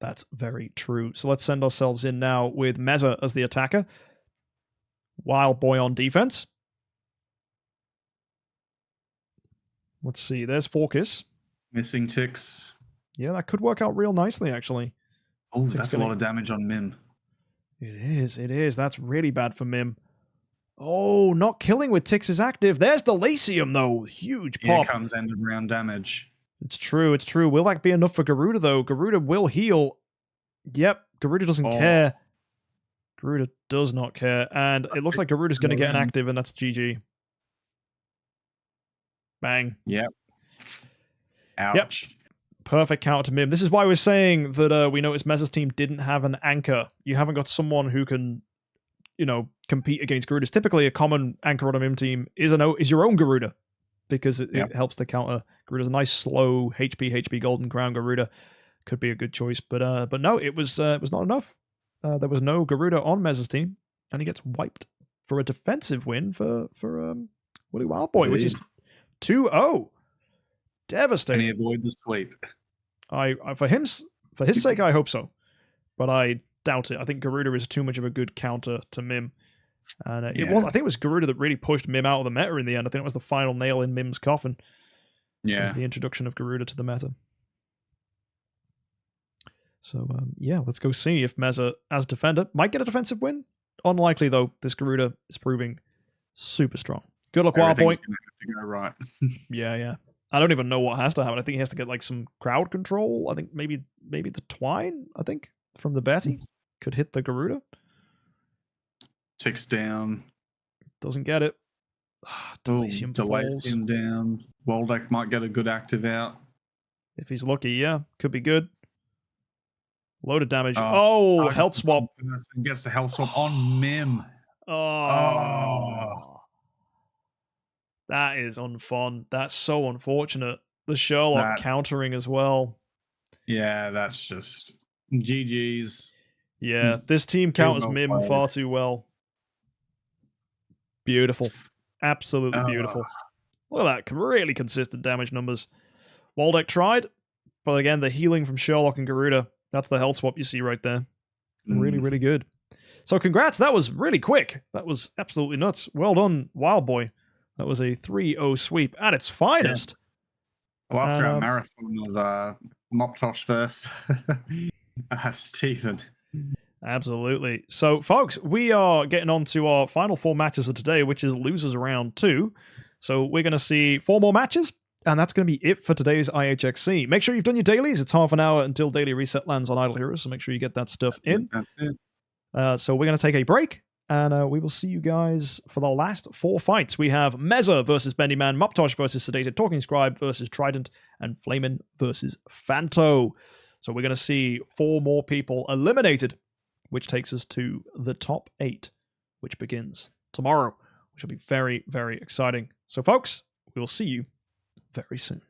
That's very true. So let's send ourselves in now with Meza as the attacker. Wild Boy on defense. Let's see. There's Forkis. Missing Tix. Yeah, that could work out real nicely, actually. Oh, that's a lot of damage on Mim. It is. It is. That's really bad for Mim. Oh, not killing with Tix is active. There's the Lycium, though. Huge pop. Here comes end of round damage. It's true. It's true. Will that be enough for Garuda, though? Garuda will heal. Yep. Garuda doesn't care. Garuda does not care. And it looks like Garuda's going to get an active, and that's GG. Bang. Yep. Ouch. Yep. Perfect counter to Mim. This is why we're saying that we noticed Meza's team didn't have an anchor. You haven't got someone who can, you know, compete against Garudas. Typically, a common anchor on a Mim team is your own Garuda because it helps to counter Garuda's. A nice slow HP Golden Crown Garuda could be a good choice, but no, it was not enough. There was no Garuda on Meza's team, and he gets wiped for a defensive win for Woolly Wild Boy, which is 2-0. Devastating. Can he avoid the sweep? For his sake, I hope so, but I doubt it. I think Garuda is too much of a good counter to Mim, and I think it was Garuda that really pushed Mim out of the meta in the end. I think it was the final nail in Mim's coffin. Yeah, it was the introduction of Garuda to the meta. So let's go see if Meza, as defender, might get a defensive win. Unlikely though. This Garuda is proving super strong. Good luck, Wild Boy. Everything's gonna have to go right. Yeah. I don't even know what has to happen. I think he has to get like some crowd control. I think maybe the twine, I think, from the Betty could hit the Garuda. Ticks down. Doesn't get it. Delays him down. Waldeck might get a good active out. If he's lucky, yeah. Could be good. Load of damage. Health swap. Gets the health swap on Mim. Oh. That is unfun. That's so unfortunate. The Sherlock countering as well. Yeah, that's just GG's. Yeah, this team counters Mim far too well. Beautiful. Absolutely beautiful. Look at that. Really consistent damage numbers. Waldeck tried, but again, the healing from Sherlock and Garuda, that's the health swap you see right there. Really, really good. So congrats. That was really quick. That was absolutely nuts. Well done, Wild Boy. That was a 3-0 sweep at its finest. Well, after our marathon of Moptosh versus Stephen. Absolutely. So, folks, we are getting on to our final 4 matches of today, which is Losers Round 2. So we're going to see 4 more matches, and that's going to be it for today's IHXC. Make sure you've done your dailies. It's half an hour until Daily Reset lands on Idle Heroes, so make sure you get that stuff in. That's it. So we're going to take a break. And we will see you guys for the last 4 fights. We have Meza versus Bendyman, Moptosh versus Sedated, Talking Scribe versus Trident, and Flamin versus Fanto. So we're going to see 4 more people eliminated, which takes us to the top 8, which begins tomorrow, which will be very, very exciting. So folks, we will see you very soon.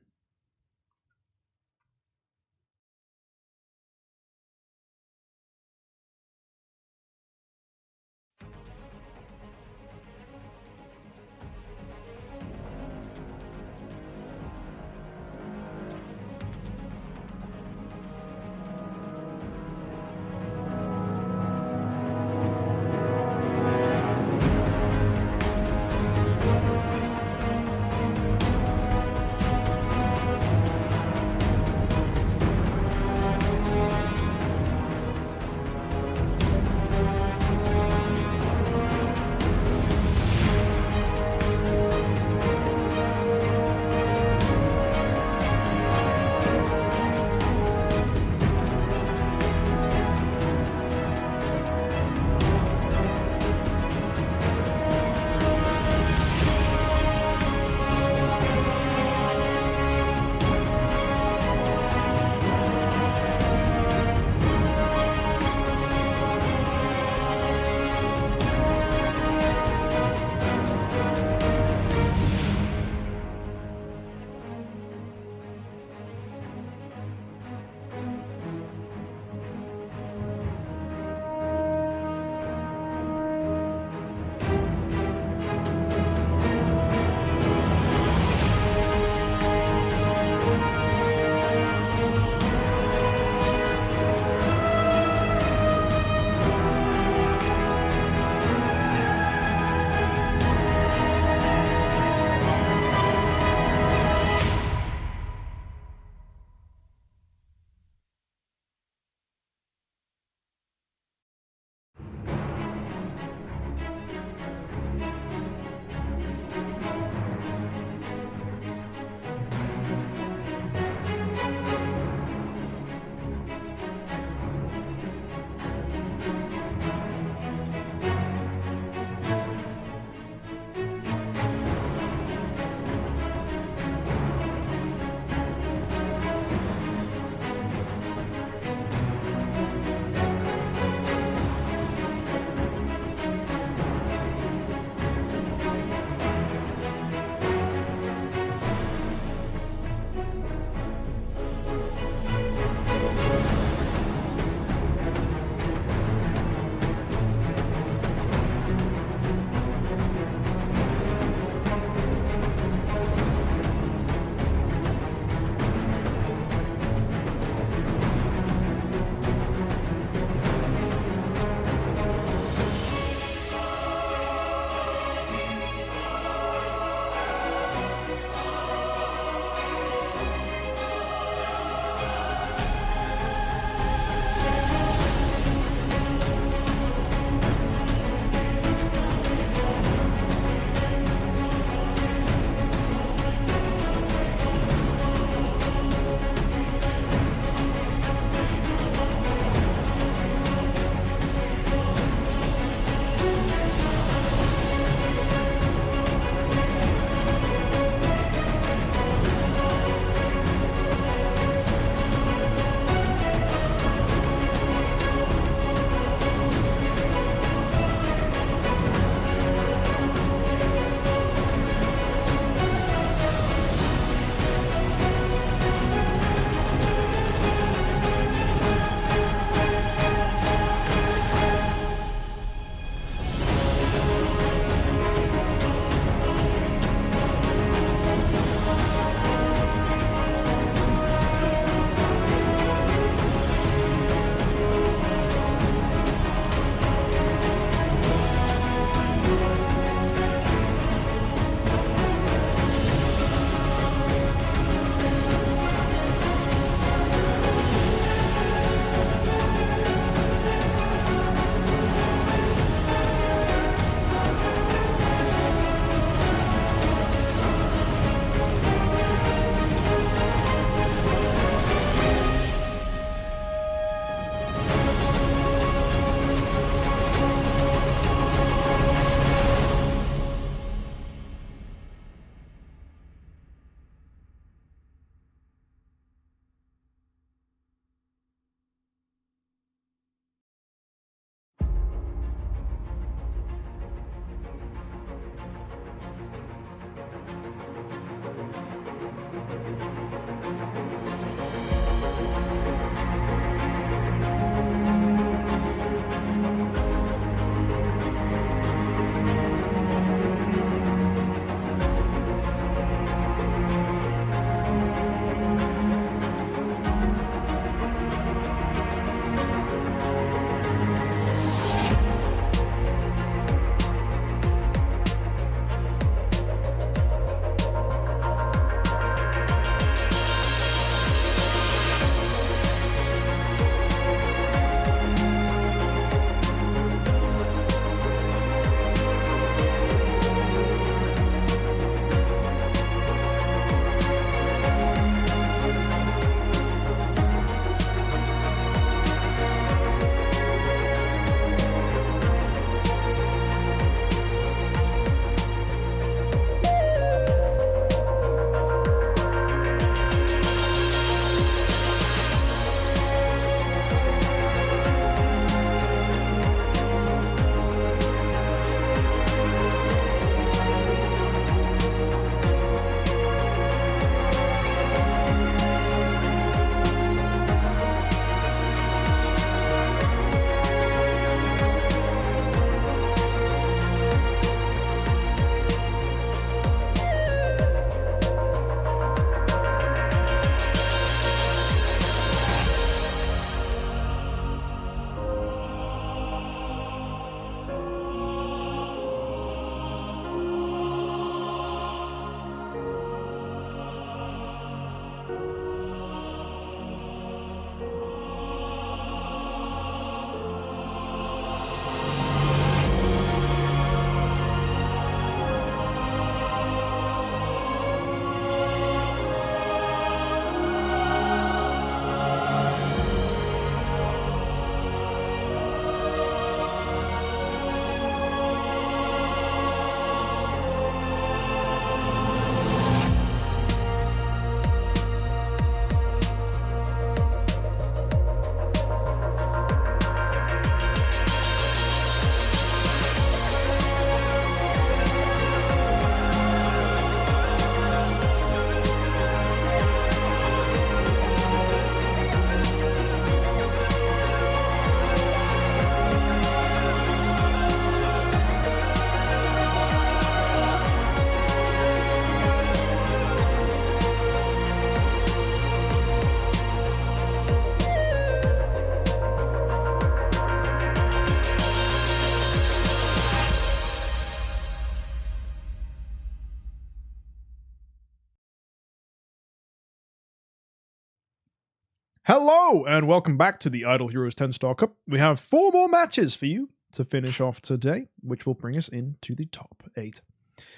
Hello, and welcome back to the Idle Heroes 10-Star Cup. We have 4 more matches for you to finish off today, which will bring us into the top 8.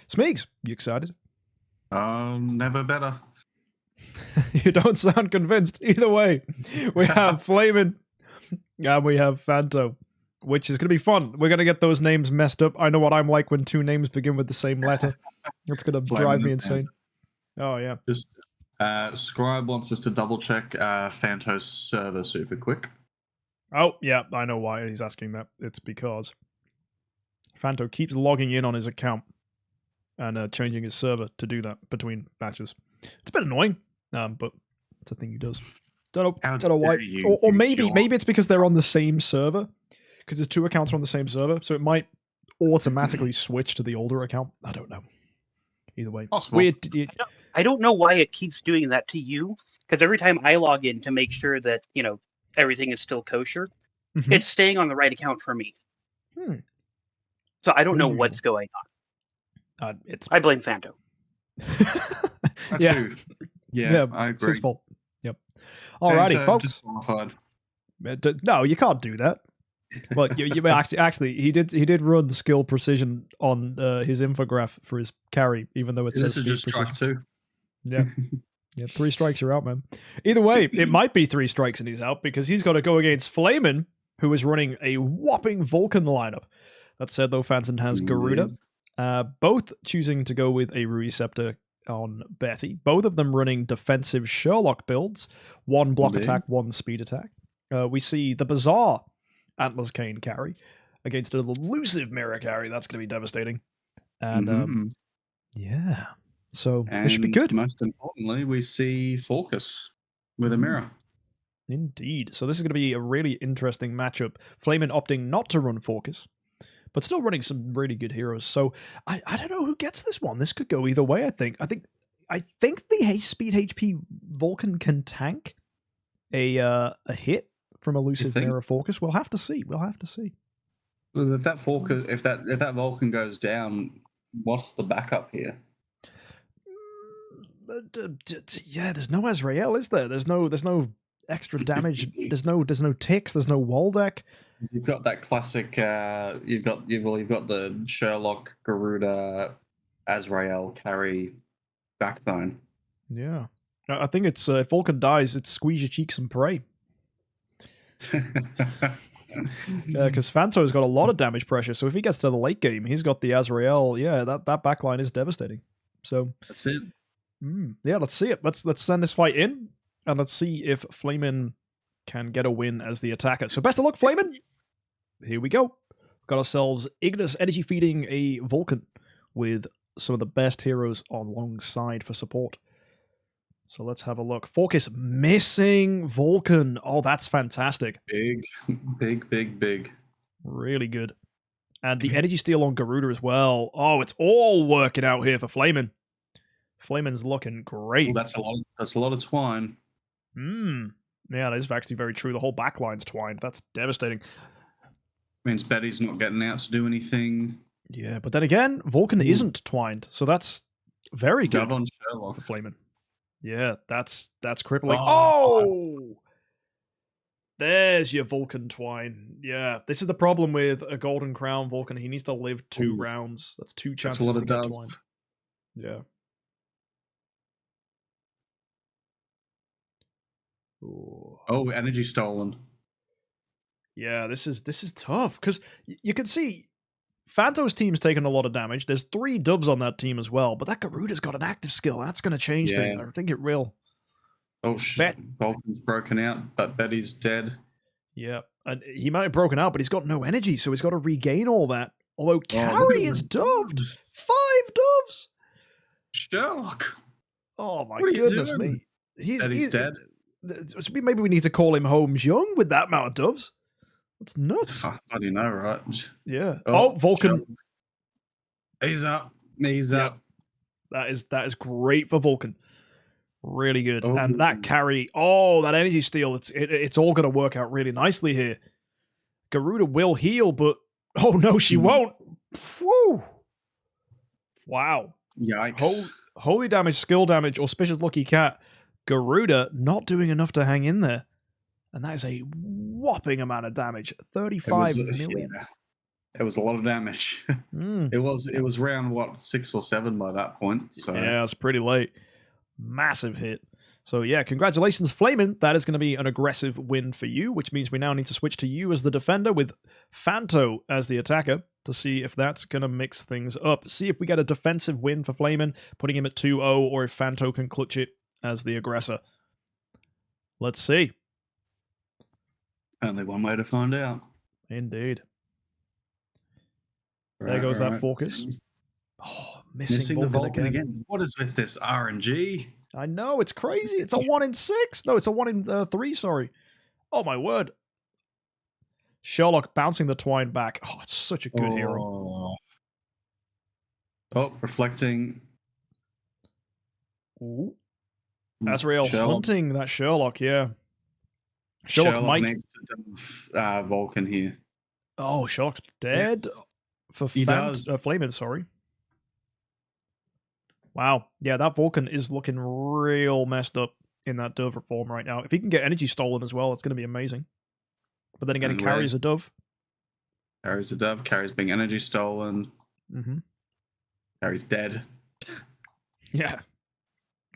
Smeegs, you excited? Never better. You don't sound convinced. Either way, we have Flamin' and we have Fanto, which is going to be fun. We're going to get those names messed up. I know what I'm like when 2 names begin with the same letter. It's going to drive me insane. Oh, yeah. Just Scribe wants us to double check Fanto's server super quick. Oh, yeah, I know why he's asking that. It's because Fanto keeps logging in on his account and changing his server to do that between matches. It's a bit annoying, but it's a thing he does. Don't know why. Or maybe it's because they're on the same server, because there's 2 accounts on the same server, so it might automatically switch to the older account. I don't know. Either way, weird. I don't know why it keeps doing that to you, because every time I log in to make sure that, you know, everything is still kosher, it's staying on the right account for me. So I don't know what's going on. I blame Fanto. Yeah, I agree. It's his fault. Yep. Alrighty, folks. No, you can't do that. Well, you actually he did run the skill precision on his infograph for his carry, even though it says this is just strike 2. Yeah. Yeah, 3 strikes, you're out, man. Either way, it might be 3 strikes and he's out, because he's got to go against Flamin', who is running a whopping Vulcan lineup. That said, though, Phantom has Garuda. Both choosing to go with a Ruiceptor on Betty. Both of them running defensive Sherlock builds. 1 block attack, 1 speed attack. We see the bizarre Atlas Cane carry against an elusive Mirror carry. That's going to be devastating. And, yeah. So this should be good. Most importantly, we see Focus with a mirror. Indeed. So this is going to be a really interesting matchup. Flamin' opting not to run Focus, but still running some really good heroes. So I don't know who gets this one. This could go either way, I think. I think the Speed HP Vulcan can tank a hit from elusive Mirror Focus. We'll have to see. Well, if that Focus, if that Vulcan goes down, what's the backup here? Yeah, there's no Azrael, is there? There's no extra damage. There's no ticks. There's no wall deck. You've got that classic. You've got the Sherlock, Garuda, Azrael carry backbone. Yeah, I think it's if Vulcan dies, it's squeeze your cheeks and pray. Yeah, because Fanto's got a lot of damage pressure. So if he gets to the late game, he's got the Azrael. Yeah, that backline is devastating. So that's it. Yeah, let's see it. Let's send this fight in, and let's see if Flamin' can get a win as the attacker. So best of luck, Flamin'. Here we go. Got ourselves Ignis energy feeding a Vulcan with some of the best heroes alongside for support. So let's have a look. Focus missing Vulcan. Oh, that's fantastic. Big. Really good. And the energy steal on Garuda as well. Oh, it's all working out here for Flamin'. Flamin's looking great. Well, that's a lot of twine. Yeah, that is actually very true. The whole backline's twined. That's devastating. Means Betty's not getting out to do anything. Yeah, but then again, Vulcan isn't twined, so that's very good on Sherlock for Flamin'. Yeah, that's crippling. Oh! There's your Vulcan twine. Yeah, this is the problem with a Golden Crown Vulcan. He needs to live 2 rounds. That's 2 chances to get twined. Yeah. Ooh. Oh, energy stolen. Yeah, this is tough, because you can see Fanto's team's taken a lot of damage. There's 3 dubs on that team as well, but that Garuda's got an active skill. That's going to change things. I think it will. Oh, shit. Vulcan's broken out, but Betty's dead. Yeah, and he might have broken out, but he's got no energy, so he's got to regain all that. Although Carry is dubbed. 5 doves! Sherlock! Oh, my goodness me. Betty's dead. Maybe we need to call him Holmes Young with that amount of doves. That's nuts. How do you know, right? Yeah. Oh, Vulcan. He's up. He's up. That is great for Vulcan. Really good. Oh. And that carry, that energy steal, it's all going to work out really nicely here. Garuda will heal, but oh no, she won't. Whew. Wow. Yikes. Holy damage, skill damage, auspicious lucky cat. Garuda not doing enough to hang in there. And that is a whopping amount of damage. 35 million. Yeah, it was a lot of damage. It was round, what, 6 or 7 by that point. So yeah, it's pretty late. Massive hit. So yeah, congratulations, Flamin'. That is going to be an aggressive win for you, which means we now need to switch to you as the defender with Fanto as the attacker to see if that's going to mix things up. See if we get a defensive win for Flamin', putting him at 2-0, or if Fanto can clutch it as the aggressor. Let's see. Only one way to find out. Indeed. Right, There goes that right. focus. Oh, missing the Vulcan Vulcan again. again. What is with this RNG? I know, it's crazy. It's a 1 in 6. No, it's a 1 in 3, sorry. Oh, my word. Sherlock bouncing the twine back. Oh, it's such a good hero. Oh, reflecting. Ooh. Azrael Sherlock. hunting that Sherlock, yeah. Sherlock might... needs to Vulcan here. Oh, Sherlock's dead? Yes. For He does. Flamin', sorry. Wow. Yeah, that Vulcan is looking real messed up in that Dove form right now. If he can get energy stolen as well, it's going to be amazing. But then again, he carries a Dove. Carries a Dove. Carries being energy stolen. Mm-hmm. Carries dead. Yeah.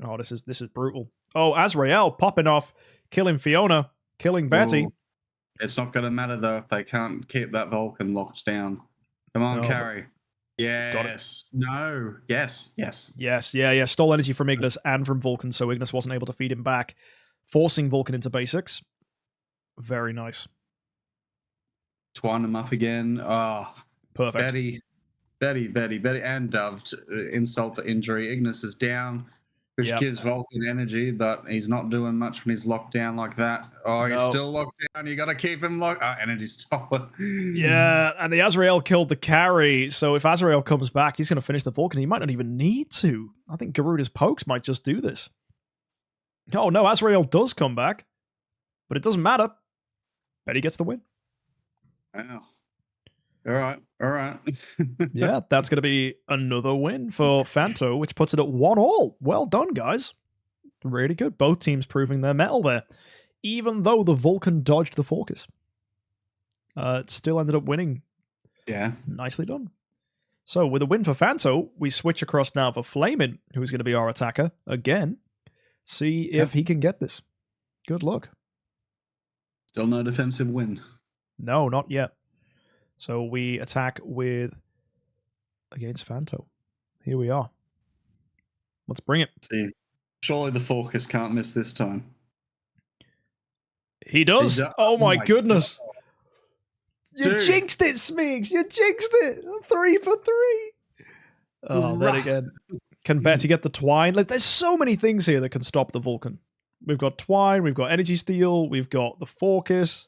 Oh, this is brutal. Oh, Azrael popping off, killing Fiona, killing Betty. Ooh. It's not going to matter, though, if they can't keep that Vulcan locked down. Come on, No, carry. Yes. No. Yes. Yes, yeah. Stole energy from Ignis and from Vulcan, so Ignis wasn't able to feed him back, forcing Vulcan into basics. Very nice. Twine him up again. Oh, Perfect. Betty, and Dove. Insult to injury. Ignis is down, which gives Vulcan energy, but he's not doing much when he's locked down like that. Oh, he's still locked down. You got to keep him locked. Oh, energy stolen. Yeah, and the Azrael killed the carry, so if Azrael comes back, he's going to finish the Vulcan. He might not even need to. I think Garuda's pokes might just do this. Oh, no, Azrael does come back, but it doesn't matter. Betty gets the win. Wow. All right. Yeah, that's going to be another win for Fanto, which puts it at 1-1. Well done, guys. Really good. Both teams proving their mettle there. Even though the Vulcan dodged the focus. It still ended up winning. Yeah. Nicely done. So, with a win for Fanto, we switch across now for Flamin', who's going to be our attacker again. See if he can get this. Good luck. Still no defensive win. No, not yet. So we attack against Fanto. Here we are. Let's bring it. See, surely the focus can't miss this time. He does. Oh my goodness. God. You jinxed it, Smeegs. You jinxed it. 3 for 3. Oh, then again. Can Betty get the twine? Like, there's so many things here that can stop the Vulcan. We've got twine, we've got energy steal, we've got the focus.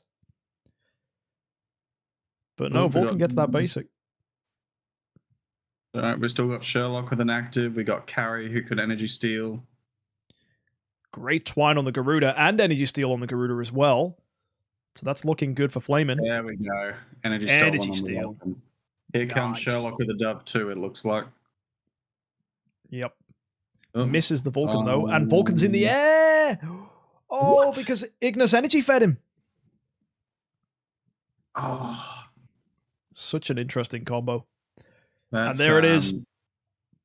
But no, Vulcan gets that basic. All right, we've still got Sherlock with an active. We got Carrie who could energy steal. Great twine on the Garuda and energy steal on the Garuda as well. So that's looking good for Flamin'. There we go. Energy steal. Here comes Sherlock with a Dove too, it looks like. Yep. Misses the Vulcan though. And Vulcan's in the air! Oh, because Ignis energy fed him. Oh. Such an interesting combo. That's, and there it is.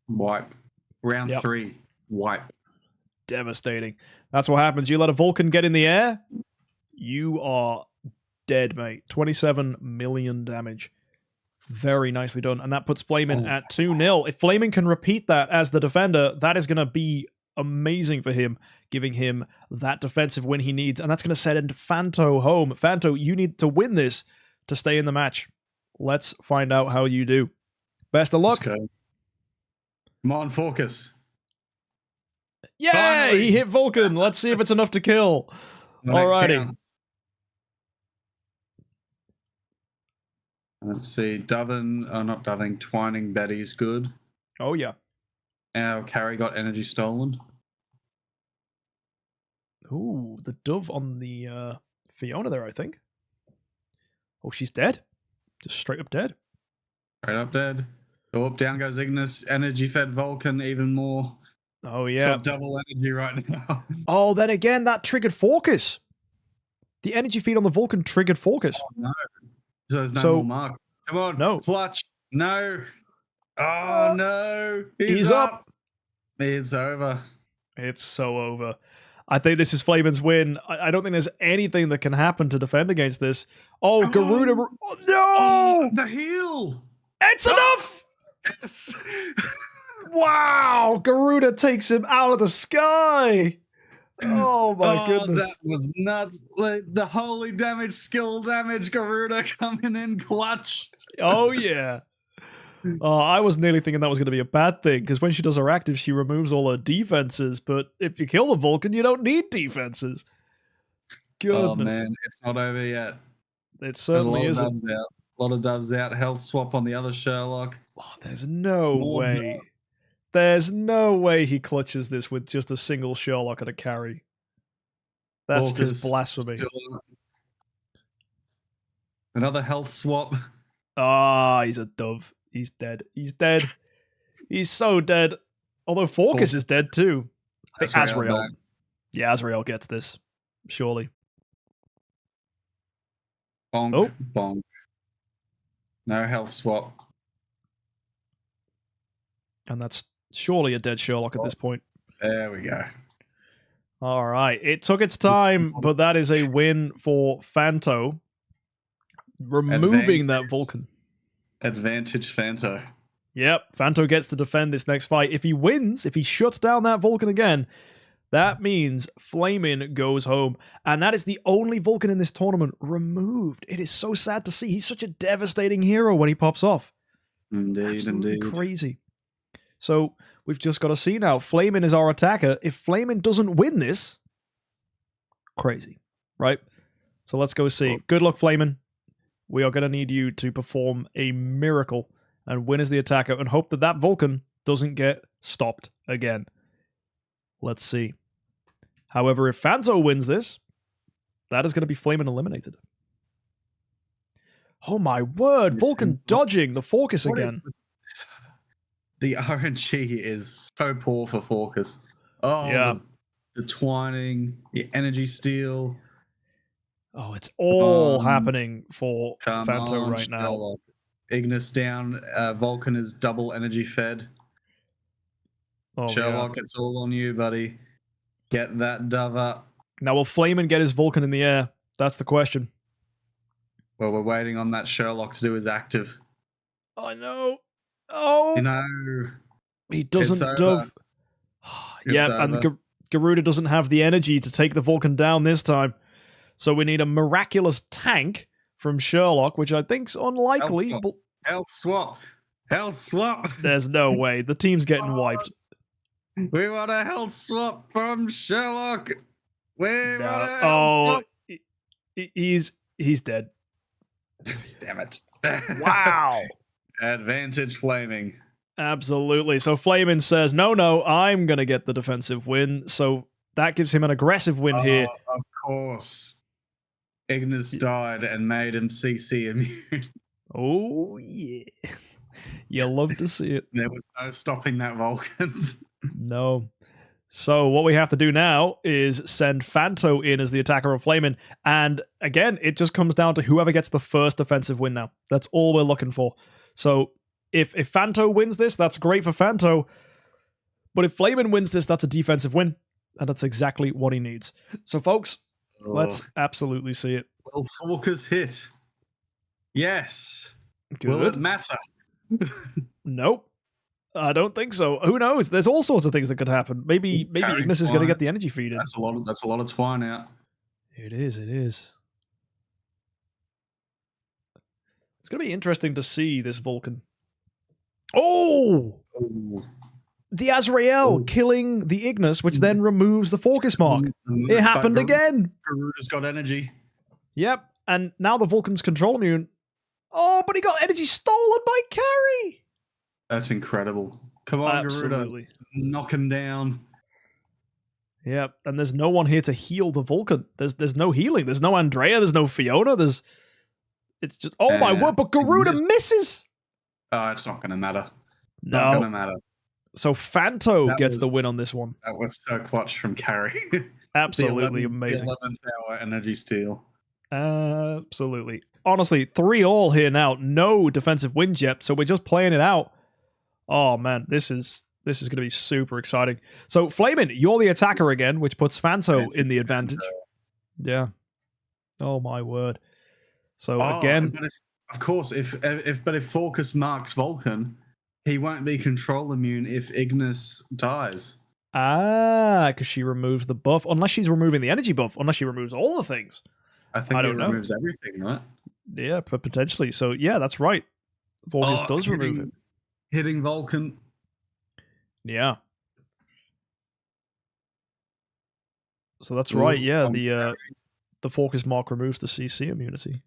Wipe. Round 3. Wipe. Devastating. That's what happens. You let a Vulcan get in the air, you are dead, mate. 27 million damage. Very nicely done. And that puts Flamin' at 2-0. If Flamin' can repeat that as the defender, that is going to be amazing for him, giving him that defensive win he needs. And that's going to send Fanto home. Fanto, you need to win this to stay in the match. Let's find out how you do. Best of luck. Come on, focus. Yeah, finally. He hit Vulcan. Let's see if it's enough to kill. Alrighty. Let's see. Not Doving, twining Betty's good. Oh, yeah. Our carry got energy stolen. Ooh, the Dove on the Fiona there, I think. Oh, she's dead. Just straight up dead. Straight up dead. Oh, down goes Ignis. Energy fed Vulcan even more. Oh, yeah. Got double energy right now. Oh, then again, that triggered Focus. The energy feed on the Vulcan triggered Focus. Oh, no. So there's no So- more mark. Come on. No. Clutch. No. Oh, no. He's up. It's over. It's so over. I think this is Flamin's win. I don't think there's anything that can happen to defend against this. Oh, Garuda. Oh, no! Oh, the heal. It's enough! Yes. Wow! Garuda takes him out of the sky! Oh my goodness. That was nuts. Like, the holy damage, skill damage, Garuda coming in clutch. Oh yeah. Oh, I was nearly thinking that was going to be a bad thing, because when she does her active, she removes all her defenses, but if you kill the Vulcan, you don't need defenses. Goodness. Oh man, it's not over yet. It certainly isn't. A lot of doves out. Health swap on the other Sherlock. Oh, there's no More way. dove. There's no way he clutches this with just a single Sherlock and a carry. That's Vulcan's just blasphemy. still on. Another health swap. Ah, he's a dove. He's dead. He's dead. He's so dead. Although Focus is dead too. I think Azrael Azrael. back. Yeah, Azrael gets this. Surely. Bonk, Oh. bonk. No health swap. And that's surely a dead Sherlock at this point. There we go. All right. It took its time, but that is a win for Fanto. Removing that Vulcan. Advantage Fanto. Yep, Fanto gets to defend this next fight. If he wins, if he shuts down that Vulcan again, that means Flamin goes home. And that is the only Vulcan in this tournament removed. It is so sad to see. He's such a devastating hero when he pops off. Indeed, Absolutely indeed. crazy. So we've just got to see now. Flamin is our attacker. If Flamin doesn't win this, crazy, right? So let's go see. Good luck, Flamin. We are going to need you to perform a miracle and win as the attacker and hope that that Vulcan doesn't get stopped again. Let's see. However, if Fanto wins this, that is going to be Flamin eliminated. Oh my word, Vulcan dodging the Focus again. The RNG is so poor for Focus. Oh, Yeah. the twining, the energy steal. Oh, it's all happening for Come Fanto on, right now. Sherlock. Ignis down. Vulcan is double energy fed. Oh, Sherlock, yeah. it's all on you, buddy. Get that dove up. Now, will Flamin get his Vulcan in the air? That's the question. Well, we're waiting on that Sherlock to do his active. I know. Oh, You know, he doesn't it's over. dove. It's Yeah, and over. Garuda doesn't have the energy to take the Vulcan down this time. So we need a miraculous tank from Sherlock, which I think's unlikely. Health But Health swap. Health swap. there's no way. The team's getting wiped. We want a health swap from Sherlock. We want a health Oh, swap. he's dead. Damn it. Wow. Advantage flaming. Absolutely. So Flamin says, no, I'm going to get the defensive win. So that gives him an aggressive win here. Of course. Ignis died and made him CC immune. Oh, yeah. You love to see it. There was no stopping that Vulcan. No. So what we have to do now is send Fanto in as the attacker of Flamin. And again, it just comes down to whoever gets the first offensive win now. That's all we're looking for. So if Fanto wins this, that's great for Fanto. But if Flamin wins this, that's a defensive win. And that's exactly what he needs. So folks, let's absolutely see it. Will Focus hit? Yes. Good. Will it matter? Nope. I don't think so. Who knows? There's all sorts of things that could happen. Maybe Carry Ignis is going to twine. get the energy feed in. That's a lot of twine out. It is. It's going to be interesting to see this Vulcan. Oh! Ooh. The Azrael killing the Ignis, which then removes the focus mark. It happened again. Garuda's got energy. Yep. And now the Vulcan's control immune. Oh, but he got energy stolen by Carry. That's incredible. Come on, Garuda. Absolutely. Knock him down. Yep. And there's no one here to heal the Vulcan. There's no healing. There's no Andrea. There's no Fiona. It's just, oh my word, but Garuda misses. Oh, it's not going to matter. No. Not going to matter. So Fanto That gets was- the win on this one. That was so clutch from Carry. Absolutely The amazing. 11th hour energy steal. Absolutely. Honestly, 3-all here now. No defensive wins yet, so we're just playing it out. Oh man, this is going to be super exciting. So, Flamin', you're the attacker again, which puts Fanto in the advantage. Yeah. Oh my word. So again, but if Focus marks Vulcan, he won't be control immune if Ignis dies. because she removes the buff, unless she's removing the energy buff, unless she removes all the things. I think it removes everything, right? Yeah, potentially. So yeah, that's right. Focus does remove it. Hitting Vulcan. Yeah. So that's right. Yeah, the Focus mark removes the CC immunity.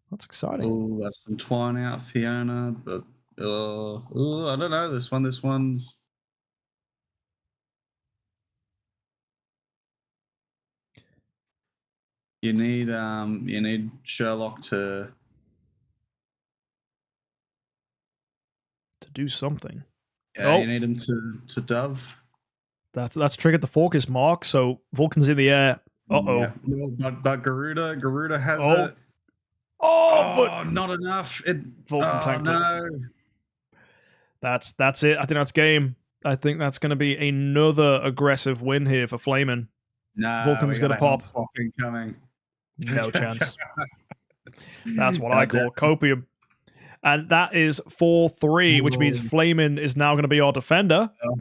That's exciting. Oh, that's some twine out, Fiona. But I don't know. This one's. You need Sherlock to do something. Yeah, you need him to dove. That's triggered the Focus mark, so Vulcan's in the air. Uh-oh. Yeah. But Garuda has it. But not enough. Vulcan tanked no. it. That's it. I think that's game. I think that's going to be another aggressive win here for Flamin'. No, Vulcan's going to pop. Coming. No chance. That's what I call copium. And that is 4-3, which means Flamin' is now going to be our defender. No.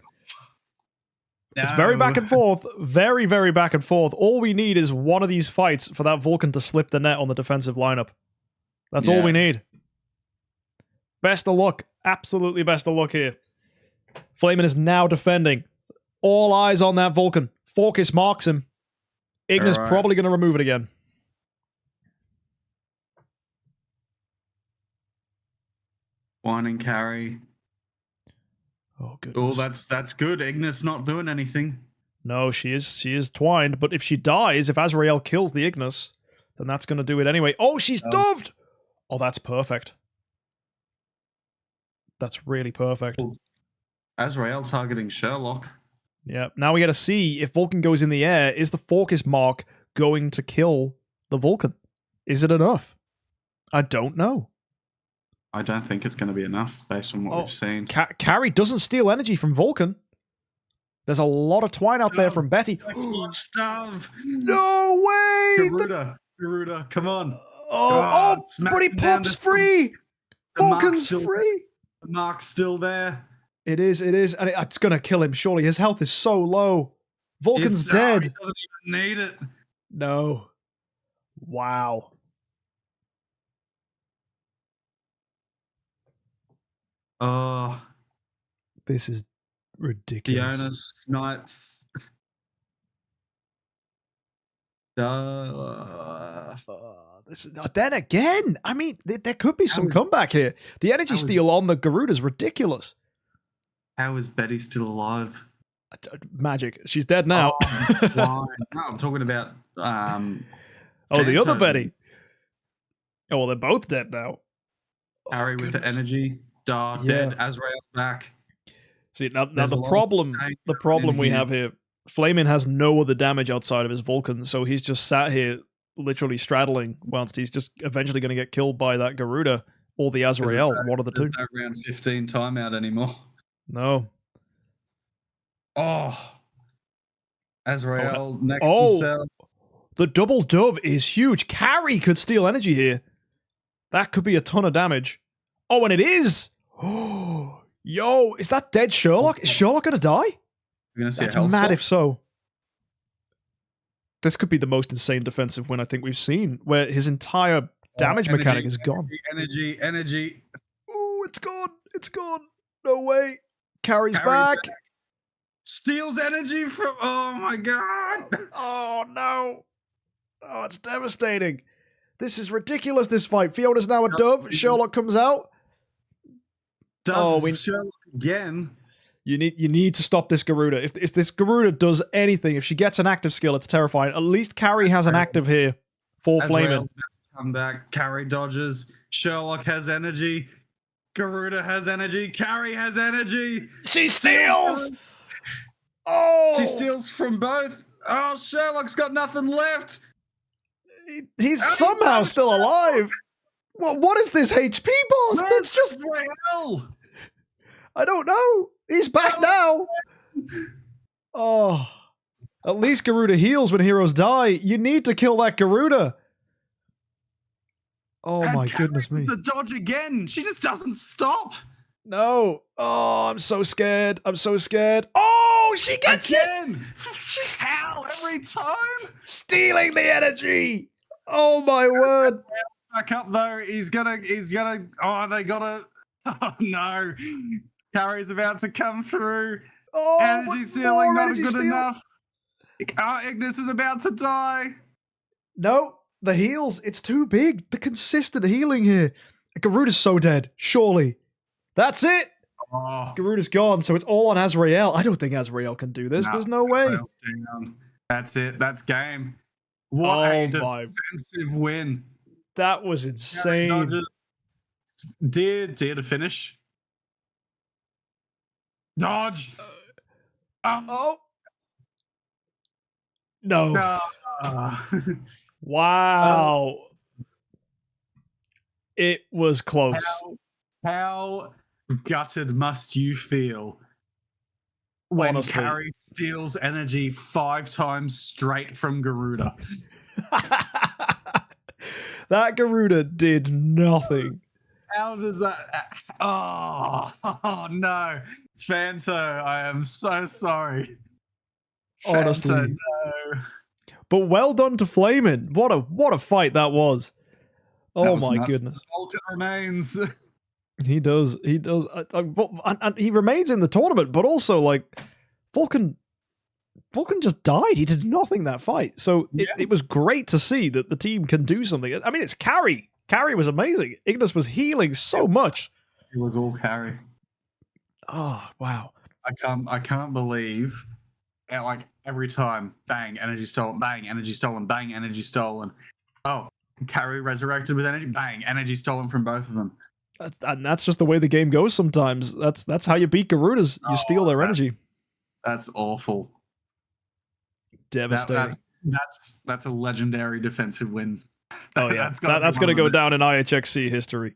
It's very back and forth. Very, very back and forth. All we need is one of these fights for that Vulcan to slip the net on the defensive lineup. That's all we need. Best of luck. Absolutely best of luck here. Flamin' is now defending. All eyes on that Vulcan. Focus marks him. Ignis probably going to remove it again. Whining carry. Oh, goodness. Oh, that's good. Ignis not doing anything. No, she is twined, but if she dies, if Azrael kills the Ignis, then that's going to do it anyway. Oh, she's doved! Oh, that's perfect. That's really perfect. Oh. Azrael targeting Sherlock. Yeah, now we got to see if Vulcan goes in the air, is the Focus mark going to kill the Vulcan? Is it enough? I don't know. I don't think it's going to be enough based on what we've seen. Carrie doesn't steal energy from Vulcan. There's a lot of twine out there from Betty. No way! Garuda, come on. But he pops free! Vulcan's free! The mark's still there. It is. And it's going to kill him, surely. His health is so low. Vulcan's dead. He doesn't even need it. No. Wow. Oh. This is ridiculous. Fiona snipes. Then again, I mean, there could be some comeback here. The energy steal on the Garuda is ridiculous. How is Betty still alive? Magic. She's dead now. No, I'm talking about. The other Betty. Oh, well, they're both dead now. Harry with the energy. Dead. Azrael back. See, now the problem we have here, Flamin' has no other damage outside of his Vulcan, so he's just sat here literally straddling whilst he's just eventually going to get killed by that Garuda or the Azrael, one of the two. There's no round 15 timeout anymore. No. Oh. Azrael next to Cell. The double dove is huge. Carrie could steal energy here. That could be a ton of damage. Oh, and it is. Oh, yo, is that dead Sherlock? Is Sherlock going to die? That's mad if so. This could be the most insane defensive win I think we've seen, where his entire damage mechanic is gone. Energy. Oh, it's gone. It's gone. No way. Carrie's back. Steals energy from... Oh, my God. Oh, no. Oh, it's devastating. This is ridiculous, this fight. Fiona's now a dove. Sherlock comes out. Sherlock again. You need to stop this Garuda. If this Garuda does anything, if she gets an active skill, it's terrifying. At least Carrie has an active here for Flamin'. Come back. Carrie dodges. Sherlock has energy. Garuda has energy. Carrie has energy. She steals. Oh, she steals from both. Oh, Sherlock's got nothing left. He's somehow still alive. What is this HP boss? That's just hell. I don't know. He's back now. Oh, at least Garuda heals when heroes die. You need to kill that Garuda. Oh And my Carrie goodness with me. the dodge again. She just doesn't stop. No. Oh, I'm so scared. I'm so scared. Oh, she gets it. Again. She's how every time. Stealing the energy. Oh my word. Back up though. He's gonna. Oh, they gotta. Oh no. Carrie's about to come through. Oh, Energy stealing not good steal. enough. Ignis is about to die. No, the heals. It's too big. The consistent healing here. Garuda's so dead. Surely. That's it. Oh, Garuda's gone, so it's all on Azrael. I don't think Azrael can do this. There's no way. That's it. That's game. What a my. defensive win. That was insane. Dear to finish. Dodge. Oh. No. No. Wow. It was close. How gutted must you feel when Honestly. Carrie steals energy 5 times straight from Garuda? That Garuda did nothing. How does that? Oh no, Fanto, I am so sorry. Honestly. Fanto, no. But well done to Flamin'. What a fight that was. Oh That was my nuts. goodness. Vulcan remains. He does. And he remains in the tournament, but also like Vulcan just died. He did nothing that fight. So it was great to see that the team can do something. I mean, it's Carrie. Carrie was amazing. Ignis was healing so much. It was all Carrie. Oh, wow. I can't believe like every time bang, energy stolen, bang, energy stolen, bang, energy stolen. Oh, Carrie resurrected with energy, bang, energy stolen from both of them. That's just the way the game goes sometimes. That's how you beat Garudas. You steal their energy. That's awful. Devastating. That's a legendary defensive win. Oh yeah, that's going to go down in IHXC history.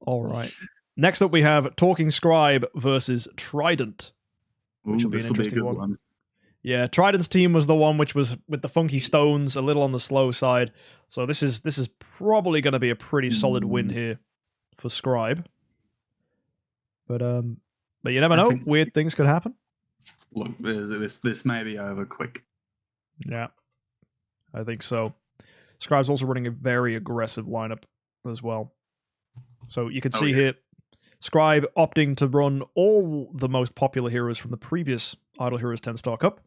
All right. Next up, we have Talking Scribe versus Trident, which will be an interesting one. Yeah, Trident's team was the one which was with the funky stones, a little on the slow side. So this is probably going to be a pretty solid win here for Scribe. But you never know. Weird things could happen. Look, this may be over quick. Yeah, I think so. Scribe's also running a very aggressive lineup as well. So you can see here, Scribe opting to run all the most popular heroes from the previous Idle Heroes 10-Star Cup.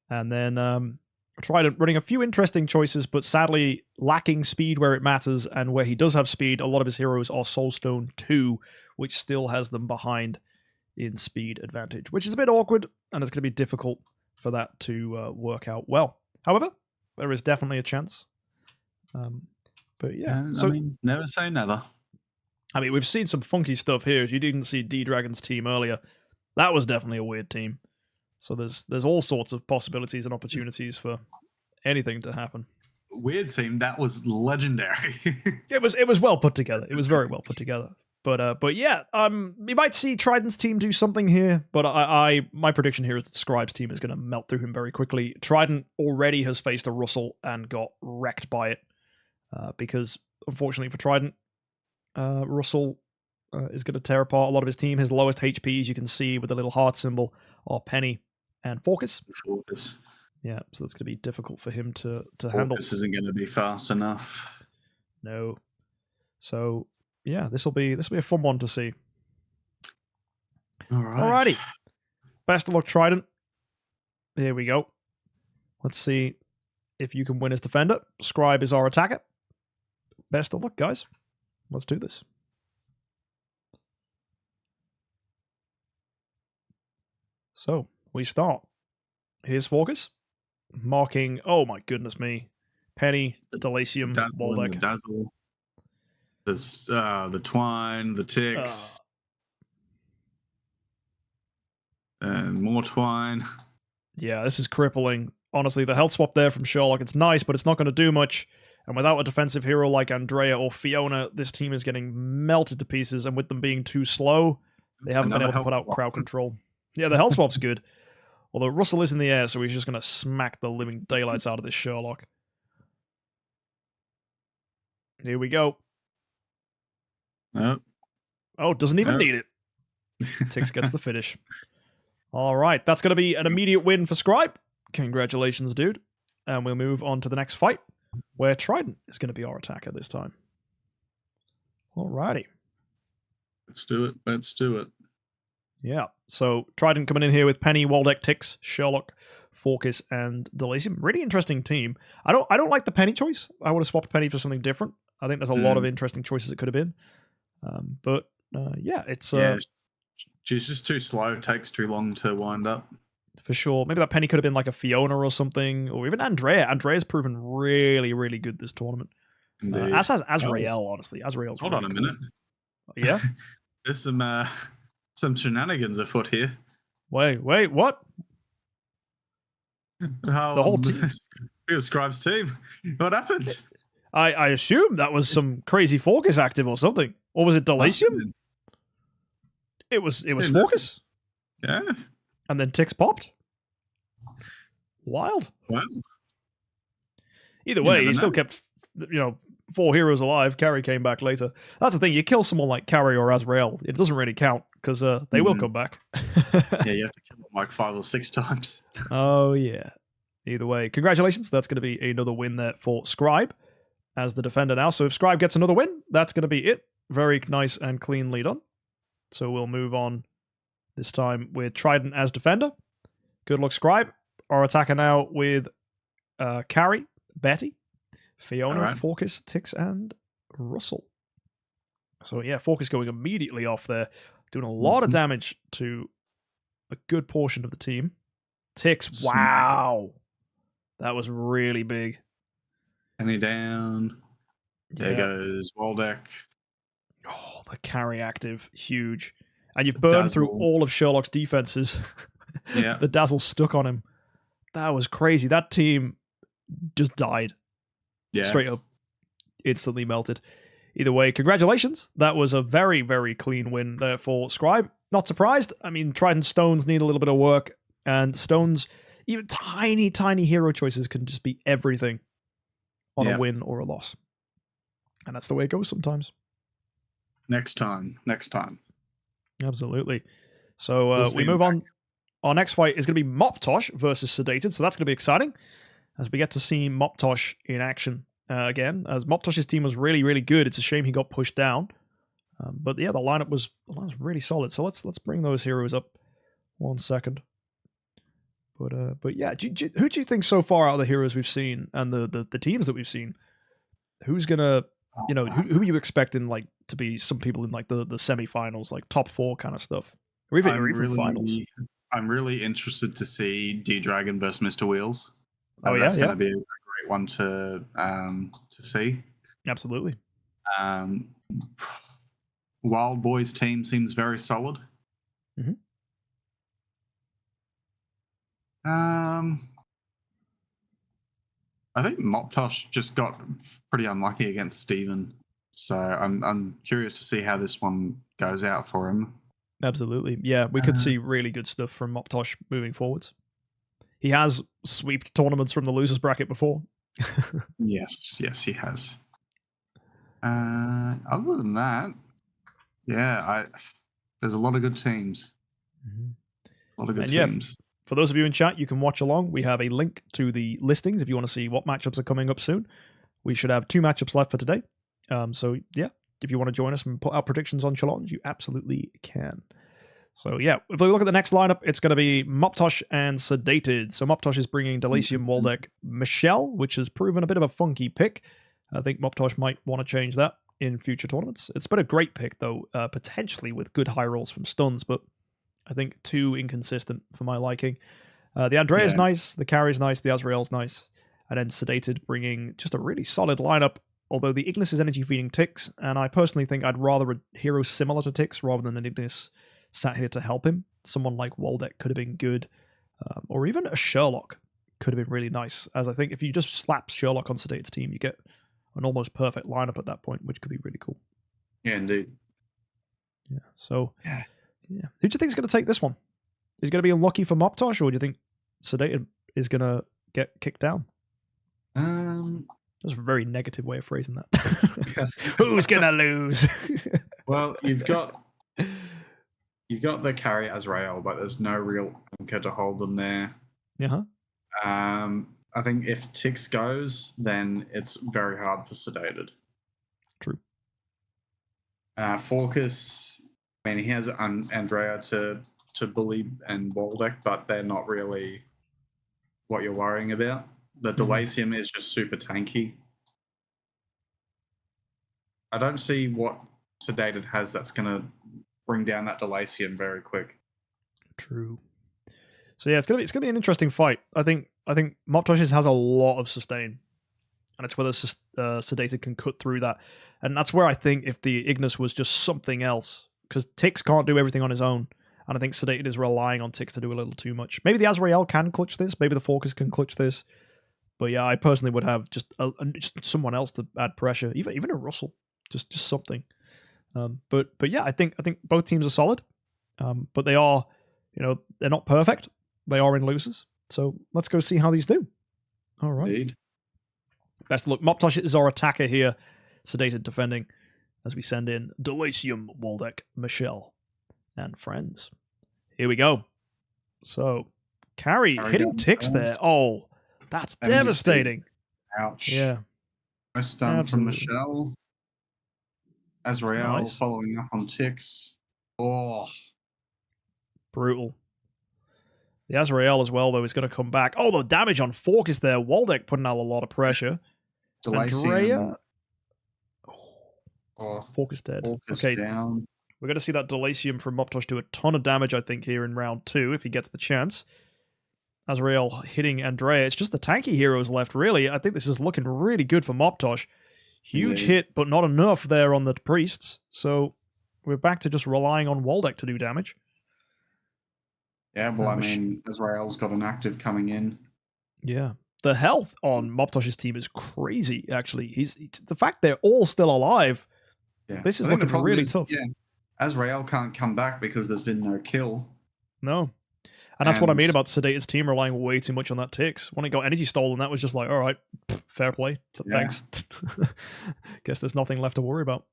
And then Trident running a few interesting choices, but sadly lacking speed where it matters. And where he does have speed, a lot of his heroes are Soulstone 2, which still has them behind in speed advantage, which is a bit awkward, and it's going to be difficult for that to work out well. However, there is definitely a chance. But yeah. I mean, never say never. I mean, we've seen some funky stuff here. If you didn't see D-Dragon's team earlier, that was definitely a weird team. So there's all sorts of possibilities and opportunities for anything to happen. Weird team, that was legendary. It was well put together. It was very well put together. But yeah, we might see Trident's team do something here, but my prediction here is that Scribe's team is going to melt through him very quickly. Trident already has faced a Russell and got wrecked by it, because unfortunately for Trident, Russell is going to tear apart a lot of his team. His lowest HPs, you can see with the little heart symbol, are Penny and Focus. Yeah, so that's going to be difficult for him to handle. This isn't going to be fast enough. No. So yeah, this will be a fun one to see. All right. Alrighty. Best of luck, Trident. Here we go. Let's see if you can win as defender. Scribe is our attacker. Best of luck, guys. Let's do this. So, we start. Here's Focus. Marking, oh my goodness me. Penny, Delasium, Waldeck. Dazzle. The Twine, the Ticks. And more Twine. Yeah, this is crippling. Honestly, the health swap there from Sherlock, it's nice, but it's not going to do much. And without a defensive hero like Andrea or Fiona, this team is getting melted to pieces. And with them being too slow, they haven't been able to put out crowd control. Yeah, the health swap's good. Although Russell is in the air, so he's just going to smack the living daylights out of this Sherlock. Here we go. Nope. Oh, doesn't even need it. Tix gets the finish. All right, that's going to be an immediate win for Scribe. Congratulations, dude. And we'll move on to the next fight, where Trident is going to be our attacker this time. Alrighty. Let's do it. Let's do it. Yeah. So Trident coming in here with Penny, Waldeck, Tix, Sherlock, Forkis, and Delasium. Really interesting team. I don't like the Penny choice. I would have swapped Penny for something different. I think there's a lot of interesting choices it could have been. Yeah, it's she's just too slow. It takes too long to wind up. For sure. Maybe that Penny could have been like a Fiona or something, or even Andrea. Andrea's proven really, really good this tournament. As has Azrael, honestly. Azrael's Hold on a minute. Yeah? There's some shenanigans afoot here. Wait, what? The whole team. Scribe's team. What happened? I assume that was some crazy Forkis active or something. Or was it Delasium? It was Forkis. Yeah. And then Tix popped. Wild. Wow. Either way, he still kept, 4 heroes alive. Carrie came back later. That's the thing. You kill someone like Carrie or Azrael, it doesn't really count because they will come back. Yeah, you have to kill them like 5 or 6 times. Oh, yeah. Either way, congratulations. That's going to be another win there for Scribe as the defender now. So if Scribe gets another win, that's going to be it. Very nice and clean lead on. So we'll move on this time with Trident as defender. Good luck, Scribe. Our attacker now with Carrie, Betty, Fiona, Forkis, Tix, and Russell. So yeah, Forkis going immediately off there, doing a lot of damage to a good portion of the team. Tix, wow. That was really big. Penny down. There goes Waldeck. Oh, the carry active, huge. And you've burned through all of Sherlock's defenses. Yeah. The dazzle stuck on him. That was crazy. That team just died. Yeah. Straight up. Instantly melted. Either way, congratulations. That was a very, very clean win there for Scribe. Not surprised. I mean, Trident Stones need a little bit of work. And Stones, even tiny, tiny hero choices can just be everything on a win or a loss. And that's the way it goes sometimes. Next time. Absolutely. So we move on. Our next fight is going to be Moptosh versus Sedated. So that's going to be exciting as we get to see Moptosh in action again. As Moptosh's team was really, really good. It's a shame he got pushed down. But yeah, the lineup was really solid. So let's bring those heroes up 1 second. But yeah, who do you think so far out of the heroes we've seen and the teams that we've seen? Who's gonna, who are you expecting like to be some people in like the semifinals, like top 4 kind of stuff, or even finals? I'm really interested to see D-Dragon versus Mr. Wheels. That's going to be a great one to see. Absolutely. Wild Boys team seems very solid. Mm-hmm. I think Moptosh just got pretty unlucky against Steven. So I'm curious to see how this one goes out for him. Absolutely. Yeah, we could see really good stuff from Moptosh moving forwards. He has sweeped tournaments from the losers bracket before. Yes, he has. Other than that, there's a lot of good teams. Mm-hmm. A lot of good teams. For those of you in chat, you can watch along. We have a link to the listings if you want to see what matchups are coming up soon. We should have 2 matchups left for today. So yeah, if you want to join us and put out predictions on Challenge, you absolutely can. So yeah, if we look at the next lineup, it's going to be Moptosh and Sedated. So Moptosh is bringing Delasium, Waldeck, Michelle, which has proven a bit of a funky pick. I think Moptosh might want to change that in future tournaments. It's been a great pick, though, potentially with good high rolls from stuns, but I think too inconsistent for my liking. The Andrea's nice, the Carrie's nice, the Azrael's nice, and then Sedated bringing just a really solid lineup, although the Ignis is energy feeding Tix, and I personally think I'd rather a hero similar to Tix rather than an Ignis sat here to help him. Someone like Waldeck could have been good, or even a Sherlock. could have been really nice. As I think if you just slap Sherlock on Sedate's team, you get an almost perfect lineup at that point, which could be really cool. Yeah, indeed. Yeah. So, yeah. Who do you think is going to take this one? Is it going to be unlucky for Moptosh, or do you think Sedate is going to get kicked down? That's a very negative way of phrasing that. Who's going to lose? Well, you've got the carry Azrael, but there's no real anchor to hold them there. Uh-huh. I think if Tix goes, then it's very hard for Sedated. True. Forcus, I mean, he has Andrea to bully and Waldeck, but they're not really what you're worrying about. The Delacium is just super tanky. I don't see what Sedated has that's going to bring down that Delacium very quick. True. So yeah, it's gonna be an interesting fight. I think Moptosh's has a lot of sustain, and it's whether Sedated can cut through that. And that's where I think if the Ignis was just something else, because Tix can't do everything on his own, and I think Sedated is relying on Tix to do a little too much. Maybe the Azrael can clutch this. Maybe the Forcus can clutch this. But yeah, I personally would have just someone else to add pressure, even a Russell, just something. But yeah, I think both teams are solid, but they are, they're not perfect. They are in losers. So let's go see how these do. All right. Indeed. Best of luck. Moptosh is our attacker here. Sedated defending as we send in Delacium, Waldeck, Michelle, and friends. Here we go. So, Carry hitting Tix there. Oh, that's devastating. Ouch. Yeah. Nice stun from Michelle. Azrael nice. Following up on Tix. Oh. Brutal. The Azrael as well, though, is going to come back. Oh, the damage on Forcus there. Waldeck putting out a lot of pressure. Andrea. Forcus dead. Forcus okay. Down. We're going to see that Delacium from Moptosh do a ton of damage, I think, here in round 2, if he gets the chance. Azrael hitting Andrea. It's just the tanky heroes left, really. I think this is looking really good for Moptosh. Huge hit, but not enough there on the priests. So we're back to just relying on Waldeck to do damage. Yeah, well, I mean, Azrael's got an active coming in. Yeah. The health on Moptosh's team is crazy, actually. The fact they're all still alive, this is looking really tough. Yeah, Azrael can't come back because there's been no kill. No. And that's what I mean about Sedate's team relying way too much on that Tix. When it got energy stolen, that was just like, all right, fair play. Thanks. Guess there's nothing left to worry about.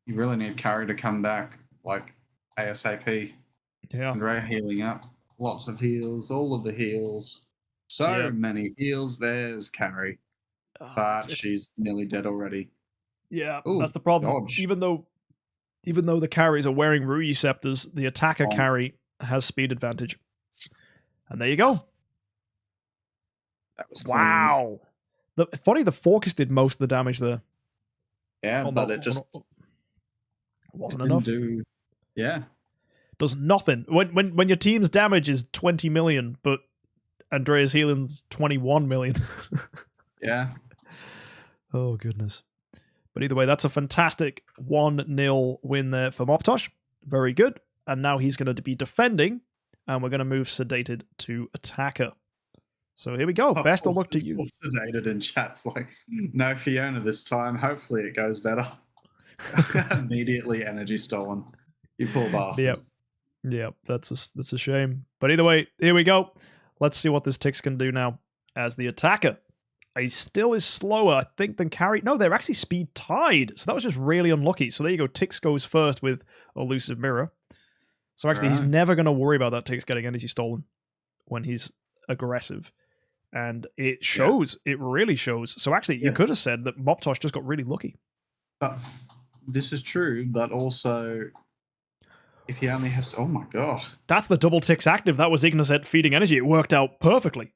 You really need Carry to come back, like, ASAP. Yeah. Andrea healing up. Lots of heals, all of the heals. So many heals. There's Carry. But she's nearly dead already. Yeah, that's the problem. Dodge. Even though the carries are wearing Rui Scepters, the attacker carry has speed advantage. And there you go. That was wow. The Forcus did most of the damage there. Yeah, but it just wasn't enough. Does nothing. When your team's damage is 20 million, but Andrea's healing's 21 million. Yeah. Oh, goodness. But either way, that's a fantastic 1-0 win there for Moptosh. Very good. And now he's going to be defending, and we're going to move Sedated to attacker. So here we go. Best of luck to you. Sedated in chat's like, no Fiona this time. Hopefully it goes better. Immediately energy stolen. You poor bastard. Yep, that's a shame. But either way, here we go. Let's see what this Tix can do now as the attacker. He still is slower, I think, than Carry. No, they're actually speed tied. So that was just really unlucky. So there you go. Tix goes first with Elusive Mirror. So actually, he's never going to worry about that Tix getting energy stolen when he's aggressive. And it shows. Yeah. It really shows. So actually, you could have said that Moptosh just got really lucky. This is true, but also, if he only has to... Oh my god. That's the double Tix active. That was Ignis at feeding energy. It worked out perfectly.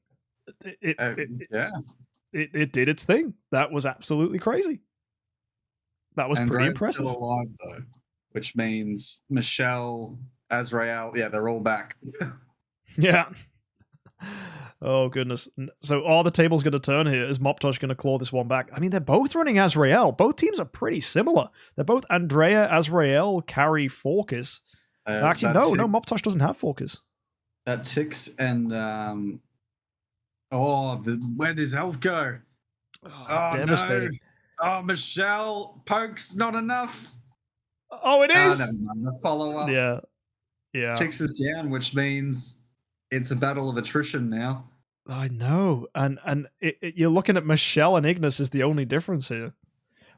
It did its thing. That was absolutely crazy. That was pretty impressive. Still alive, though, which means Michelle, Azrael, they're all back. Yeah. Oh, goodness. So are the tables going to turn here? Is Moptosh going to claw this one back? I mean, they're both running Azrael. Both teams are pretty similar. They're both Andrea, Azrael, Carry, Forcus. Actually, no, Moptosh doesn't have Forcus. That Tix and Oh, where does health go? Oh, Oh, it's devastating. no. Oh, Michelle, pokes not enough. Oh, it is. Never mind. The follow-up. Yeah, yeah. Chicks is down, which means it's a battle of attrition now. I know, and you're looking at Michelle and Ignis is the only difference here.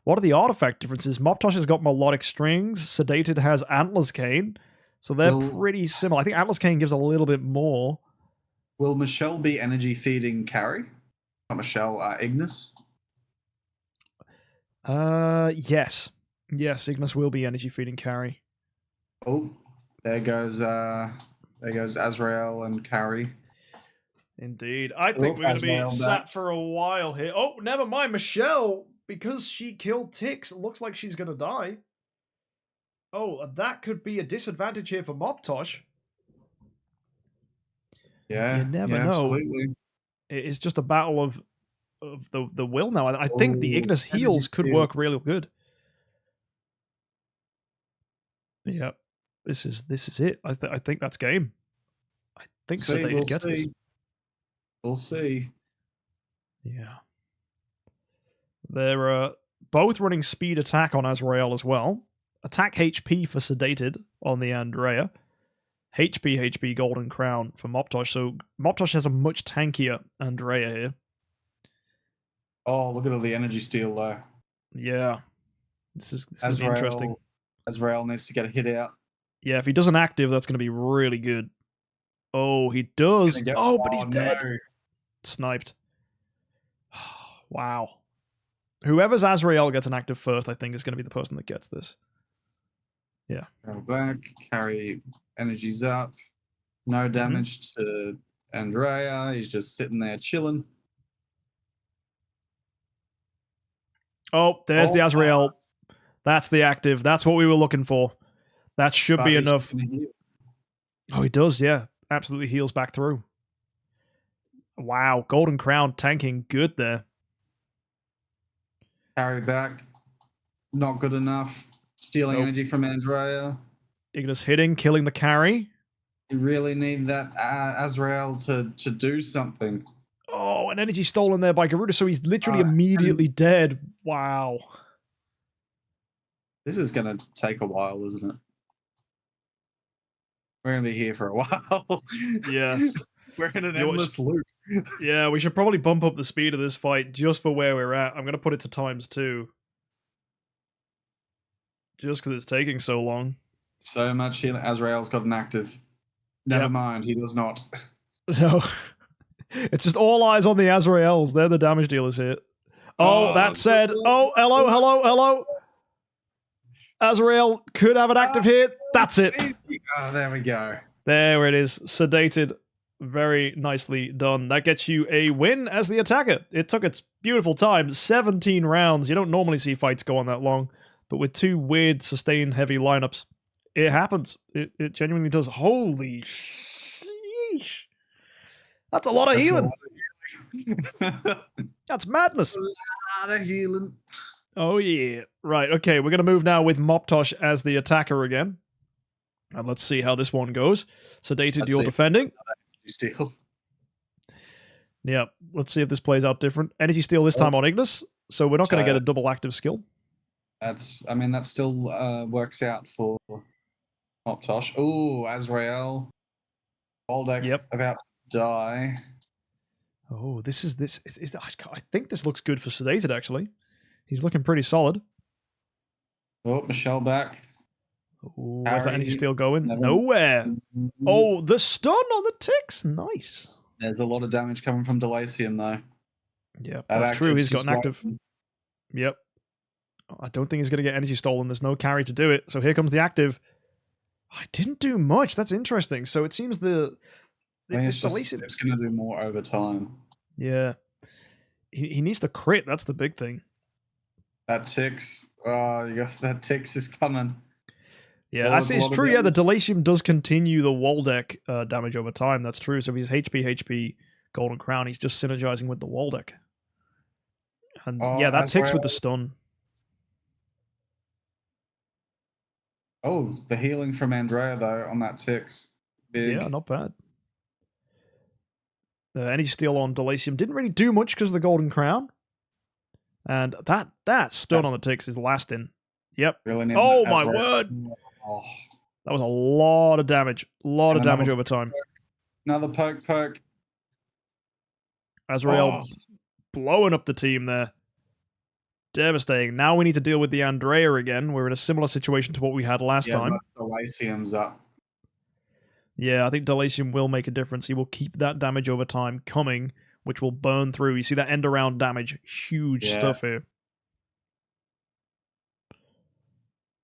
What are the artifact differences? Moptosh has got melodic strings. Sedated has Antler's Cane, so they're pretty similar. I think Antler's Cane gives a little bit more. Will Michelle be energy feeding carry? Not Michelle, Ignis. Yes, Ignis will be energy feeding carry. Oh, there goes Azrael and carry. Indeed. I think we're going to be sat for a while here. Oh, never mind. Michelle, because she killed Tix, it looks like she's going to die. Oh, that could be a disadvantage here for Moptosh. Yeah, you never know. Absolutely. It's just a battle of the will now. I think the Ignis heals could work really good. Yeah, this is it. I think that's game. I think Sedated gets this. We'll see. Yeah. They're both running speed attack on Azrael as well. Attack HP for Sedated on the Andrea. HP Golden Crown for Moptosh. So Moptosh has a much tankier Andrea here. Oh, look at all the energy steal though. Yeah. This is interesting. Azrael needs to get a hit out. Yeah, if he does an active, that's going to be really good. Oh, he does. Oh, but he's dead. No. Sniped. Wow. Whoever's Azrael gets an active first, I think, is going to be the person that gets this. Yeah. Go back, carry energies up. No damage to Andrea. He's just sitting there chilling. Oh, there's the Azrael. That's the active. That's what we were looking for. That should be enough. Oh, he does, yeah. Absolutely heals back through. Wow, Golden Crown tanking good there. Carry back. Not good enough. Stealing energy from Andrea. Ignis hitting, killing the carry. You really need that Azrael to do something. Oh, an energy stolen there by Garuda, so he's literally immediately dead. Wow. This is going to take a while, isn't it? We're going to be here for a while. Yeah. We're in an endless loop. Yeah, we should probably bump up the speed of this fight just for where we're at. I'm going to put it to ×2. Just because it's taking so long. So much healing. Azrael's got an active. Never mind, he does not. No. It's just all eyes on the Azraels. They're the damage dealers here. Oh, that said. Oh, hello. Azrael could have an active here. That's it. Oh, there we go. There it is. Sedated. Very nicely done. That gets you a win as the attacker. It took its beautiful time. 17 rounds. You don't normally see fights go on that long. But with two weird, sustained, heavy lineups, it happens. It genuinely does. Holy sheesh. That's a lot of healing. That's madness. A lot of healing. Oh, yeah. Right, okay. We're going to move now with Moptosh as the attacker again. And let's see how this one goes. Sedated, you're defending. Steal. Yeah, let's see if this plays out different. Energy steal this time on Ignis, so we're not going to get a double active skill. That still works out for Moptosh. Oh, Azrael. Oldek about to die. Oh, I think this looks good for Sedated, actually. He's looking pretty solid. Oh, Michelle back. Ooh, where's that energy steal going? Nowhere. Oh, the stun on the ticks. Nice. There's a lot of damage coming from Delasium, though. Yeah, that's true. He's got an active. Yep. I don't think he's going to get energy stolen. There's no carry to do it. So here comes the active. I didn't do much. That's interesting. So it seems it's going to do more over time. Yeah. He needs to crit. That's the big thing. That ticks. That ticks is coming. Yeah, actually, it's true. Yeah, the Delasium does continue the Waldeck damage over time. That's true. So if he's HP, Golden Crown, he's just synergizing with the Waldeck. And yeah, that ticks with the stun. Oh, the healing from Andrea, though, on that ticks. Big. Yeah, not bad. Energy Steal on Delasium didn't really do much because of the Golden Crown. And that stun on the Ticks is lasting. Yep. Really oh my word! Oh. That was a lot of damage. A lot of damage over time. Another poke. Azrael blowing up the team there. Devastating. Now we need to deal with the Andrea again. We're in a similar situation to what we had last time. Delasium's up. Yeah, I think Delasium will make a difference. He will keep that damage over time coming, which will burn through. You see that end around damage. Huge stuff here.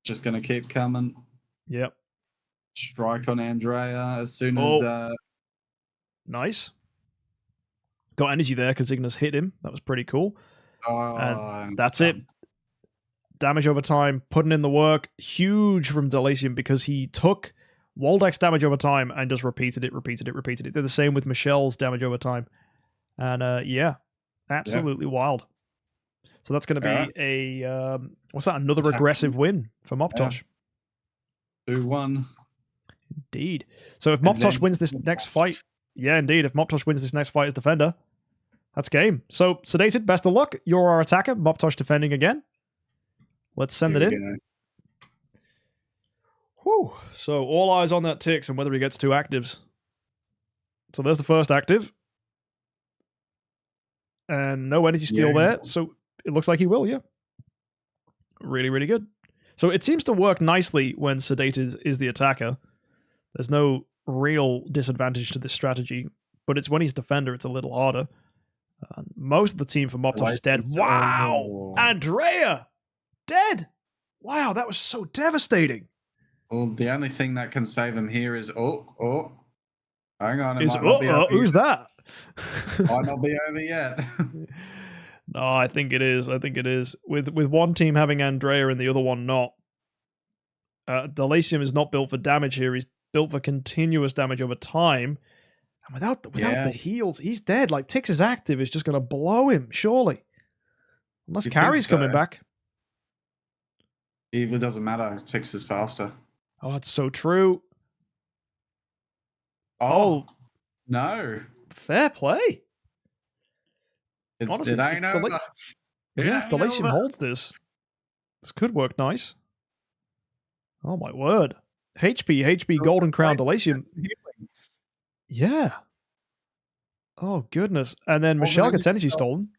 Just going to keep coming. Yep. Strike on Andrea as soon as... Nice. Got energy there because Ignis hit him. That was pretty cool. And that's it. Damage over time, putting in the work. Huge from Delasium because he took Waldeck's damage over time and just repeated it. Did the same with Michelle's damage over time. And yeah, absolutely wild. So that's going to be a... what's that? Another aggressive win for Moptosh. 2-1. Indeed. So if Moptosh wins this next fight... Yeah, indeed. If Moptosh wins this next fight as defender, that's game. So, Sedated, best of luck. You're our attacker. Moptosh defending again. Let's send it in. Whew. So, all eyes on that Ticks and whether he gets 2 actives. So, there's the first active. And no energy steal there. So, it looks like he will, yeah. Really, really good. So, it seems to work nicely when Sedated is the attacker. There's no real disadvantage to this strategy, but it's when he's defender, it's a little harder. Most of the team for Moptosh is dead. Wow! Andrea! Dead! Wow, that was so devastating. Well, the only thing that can save him here is... Hang on, who's that? Might not be over yet. No, I think it is. With one team having Andrea and the other one not. Delasium is not built for damage here. He's built for continuous damage over time. And without the heals, he's dead. Like, Tix's active is just going to blow him, surely. Unless Carrie's coming back. It doesn't matter. Tix is faster. Oh, it's so true. Oh. No. Fair play. Honestly, it ain't over. Yeah, if Delasium holds this could work nice. Oh, my word. HP, Golden Crown, Delasium. Yeah. Oh, goodness. And then Michelle gets energy stolen.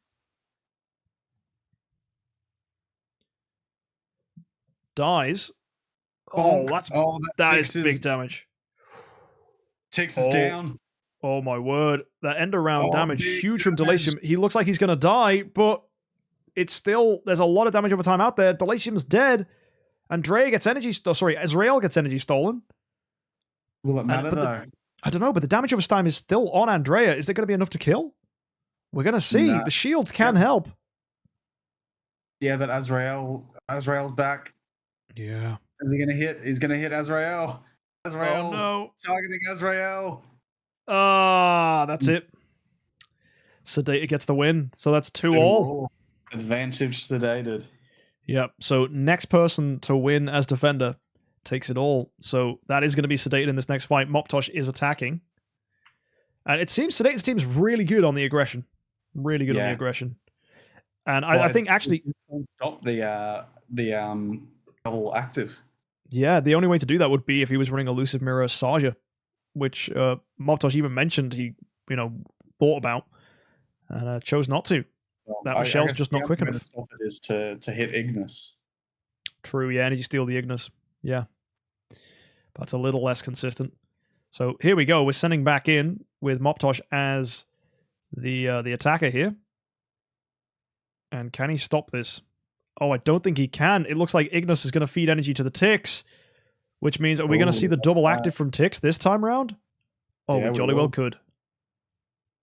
Dies. Oh, that is big damage. Tix is down. Oh, my word. That end around damage. Huge from Delasium. He looks like he's going to die, but it's still... There's a lot of damage over time out there. Delasium's dead. Andrea gets energy... sorry, Azrael gets energy stolen. Will it matter, though? I don't know, but the damage over time is still on Andrea. Is there going to be enough to kill? We're going to see. The shields can help. Yeah, but Azrael's back. Yeah. Is he going to hit? He's going to hit Azrael. Azrael. Oh, no. Targeting Azrael. That's it. Sedated gets the win. So that's 2-all. Advantage Sedated. Yep. So next person to win as defender takes it all. So that is going to be Sedated in this next fight. Moptosh is attacking. And it seems Sedated's team's really good on the aggression. Really good on the aggression. And I think actually... Stop the double active. Yeah, the only way to do that would be if he was running Elusive Mirror Saja, which Moptosh even mentioned he thought about and chose not to. That Michelle's just not quick enough. Stop it is to hit Ignis. True, yeah, energy steal the Ignis. Yeah. That's a little less consistent. So here we go. We're sending back in with Moptosh as the attacker here. And can he stop this? Oh, I don't think he can. It looks like Ignis is going to feed energy to the Tix, which means are we going to see the double active from Tix this time round? Oh, yeah, we jolly well could.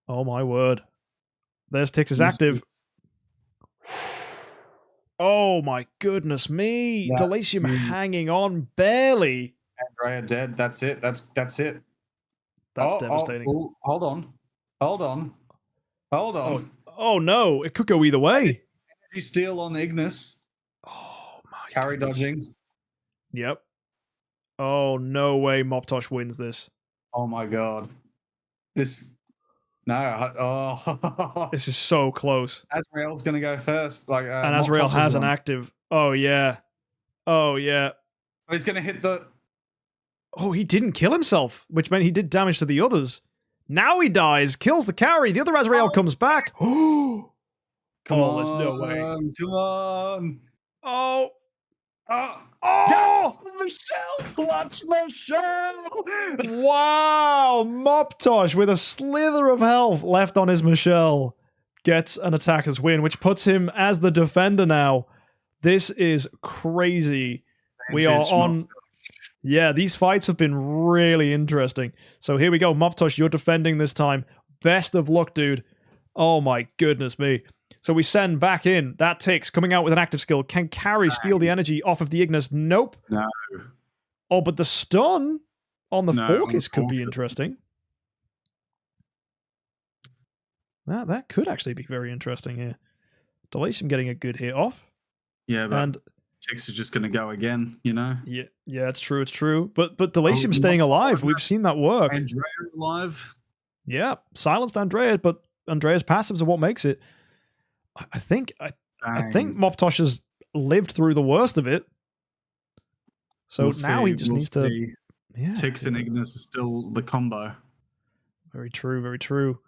Oh, my word. There's Tix's active. Oh, my goodness me. Delasium hanging on barely. Andrea dead. That's it. That's it. That's devastating. Hold on. Oh, no. It could go either way. Energy steal on Ignis. Oh, my Carry dodging. Yep. Oh, no way Moptosh wins this. Oh, my God. This... No. This is so close. Azrael's going to go first. Like, And Azrael has an active. Oh, yeah. Oh, yeah. He's going to hit the... Oh, he didn't kill himself, which meant he did damage to the others. Now he dies, kills the carry. The other Azrael comes back. Oh, there's no way. Come on. Oh. Oh! Michelle! Clutch Michelle! Wow! Moptosh with a slither of health left on his Michelle gets an attacker's win, which puts him as the defender now. This is crazy. We are on... Yeah, these fights have been really interesting. So here we go. Moptosh, you're defending this time. Best of luck, dude. Oh my goodness me. So we send back in. That Tix coming out with an active skill. Can carry steal the energy off of the Ignis? Nope. No. Oh, but the stun on the Forkis could be interesting. That could actually be very interesting here. Delasium getting a good hit off. Yeah, but Tix is just going to go again, you know? Yeah, it's true, it's true. But Delasium staying alive, we've seen that work. Andrea alive. Yeah, silenced Andrea, but Andrea's passives are what makes it. I think Moptosh has lived through the worst of it. So now he just needs to... Yeah, Tix and Ignis is still the combo. Very true, very true.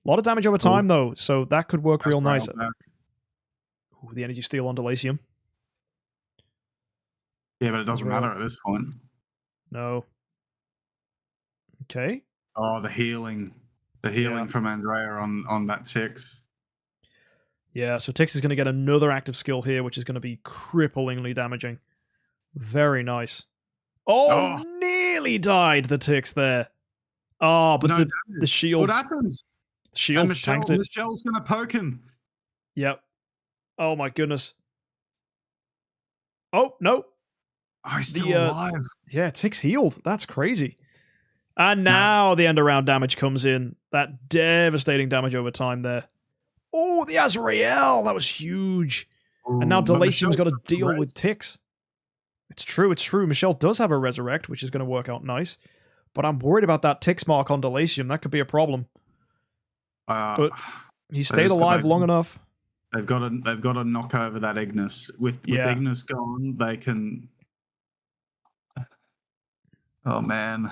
A lot of damage over time, though, so that could work real nice. Ooh, the energy steal on Delasium. Yeah, but it doesn't matter at this point. No. Okay. Oh, the healing. The healing from Andrea on that Tix. Yeah, so Tix is going to get another active skill here, which is going to be cripplingly damaging. Very nice. Oh, nearly died, the Tix there. Oh, but the shields... What happened? Shields tanked it. Michelle's going to poke him. Yep. Oh, my goodness. Oh, no. Oh, he's still alive. Yeah, Tix healed. That's crazy. And now the end around damage comes in. That devastating damage over time there. Oh, the Azrael! That was huge. Ooh, and now Delasium's got to deal with Tix. It's true, it's true. Michelle does have a Resurrect, which is going to work out nice. But I'm worried about that Tix mark on Delasium. That could be a problem. But he stayed alive long enough. They've got to knock over that Ignis. With Ignis gone, they can... Oh, man.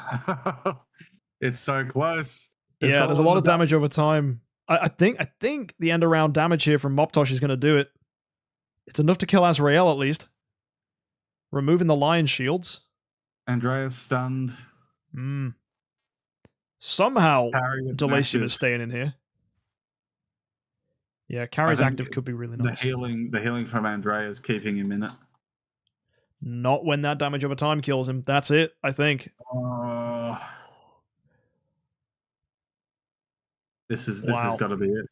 It's so close. Yeah, there's a lot of damage over time. I think the end around damage here from Moptosh is going to do it. It's enough to kill Azrael, at least. Removing the Lion shields. Andrea's stunned. Somehow, Delasium is staying in here. Yeah, Carrie's active could be really nice. The healing from Andrea is keeping him in it. Not when that damage over time kills him. That's it, I think. This has got to be it.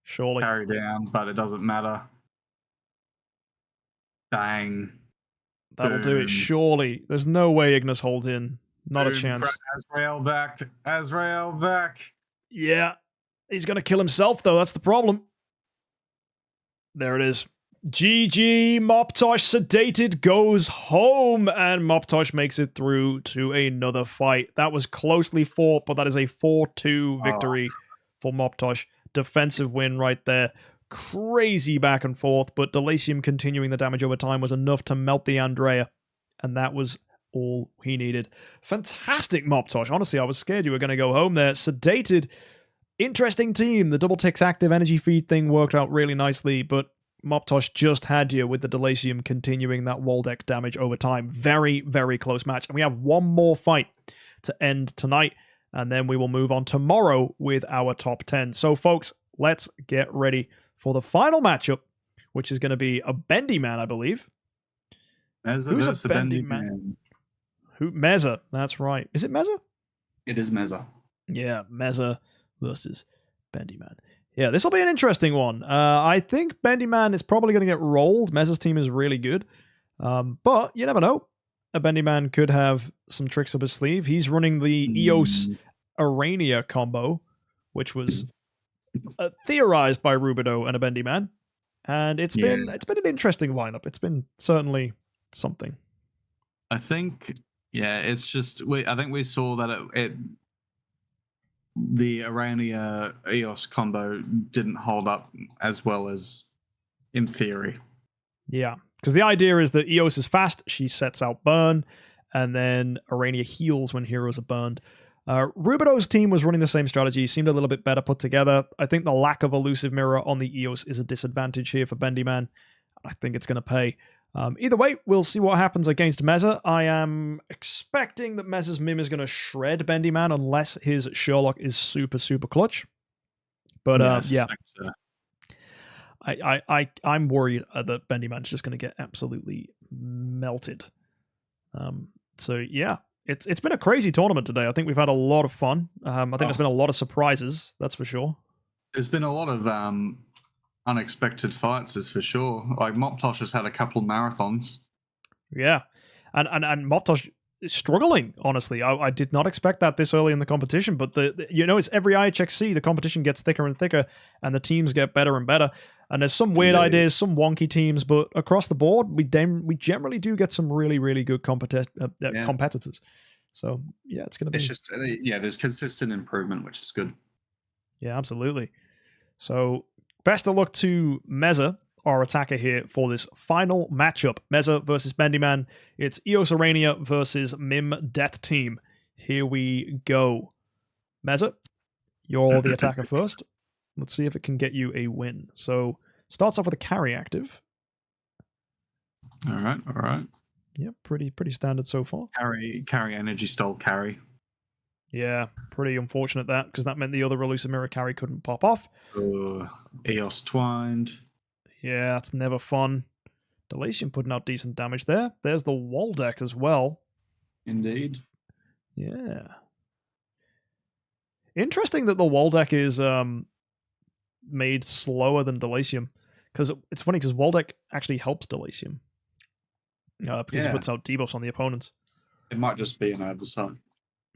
Surely. Carry down, but it doesn't matter. Dang. That'll do it, surely. There's no way Ignis holds in. Not a chance. Azrael back. Azrael back. Yeah. He's going to kill himself, though. That's the problem. There it is. GG. Moptosh sedated goes home, and Moptosh makes it through to another fight. That was closely fought, but that is a 4-2 victory for Moptosh. Defensive win right there. Crazy back and forth, but Delasium continuing the damage over time was enough to melt the Andrea, and that was all he needed. Fantastic Moptosh. Honestly, I was scared you were going to go home there. Sedated. Interesting team. The double Tix active energy feed thing worked out really nicely, but Moptosh just had you with the Delasium continuing that wall deck damage over time. Very, very close match. And we have one more fight to end tonight, and then we will move on tomorrow with our top 10. So, folks, let's get ready for the final matchup, which is going to be a bendy man, I believe. Who's a bendy man? Meza. That's right. Is it Meza? It is Meza. Yeah, Meza versus bendy man. Yeah, this will be an interesting one. I think bendy man is probably going to get rolled. Meza's team is really good. But you never know. A bendy man could have some tricks up his sleeve. He's running the Eos Arania combo, which was theorized by Rubido and a bendy man. And it's been an interesting lineup. It's been certainly something. I think, it's just I think we saw that the Arania EOS combo didn't hold up as well as in theory. Yeah, because the idea is that EOS is fast, she sets out burn, and then Arania heals when heroes are burned. Rubido's team was running the same strategy, seemed a little bit better put together. I think the lack of elusive mirror on the EOS is a disadvantage here for Bendyman. I think it's going to pay. Either way, we'll see what happens against Meza. I am expecting that Meza's Mim is going to shred Bendyman unless his Sherlock is super, super clutch. But yeah. I'm worried that Bendyman's just going to get absolutely melted. So yeah, it's been a crazy tournament today. I think we've had a lot of fun. I think there's been a lot of surprises, that's for sure. There's been a lot of unexpected fights, is for sure. Like Moptosh has had a couple marathons. Yeah, and Moptosh is struggling. Honestly, I did not expect that this early in the competition. But it's every IHXC, the competition gets thicker and thicker, and the teams get better and better. And there's some weird ideas, some wonky teams, but across the board, we generally do get some really, really good competitors. So yeah, it's going to be. It's just there's consistent improvement, which is good. Yeah, absolutely. So best of luck to Meza, our attacker here, for this final matchup. Meza versus Bendyman. It's EOS Arania versus Mim Death Team. Here we go. Meza, you're the attacker first. Let's see if it can get you a win. So, starts off with a carry active. All right. Yep, pretty standard so far. Carry energy stole carry. Yeah, pretty unfortunate that, because that meant the other elusive mirror carry couldn't pop off. EOS twined. Yeah, that's never fun. Delasium putting out decent damage there. There's the wall deck as well. Indeed. Yeah. Interesting that the wall deck is made slower than Delasium, because it's funny because Waldeck actually helps Delasium because it puts out debuffs on the opponents. It might just be an oversight.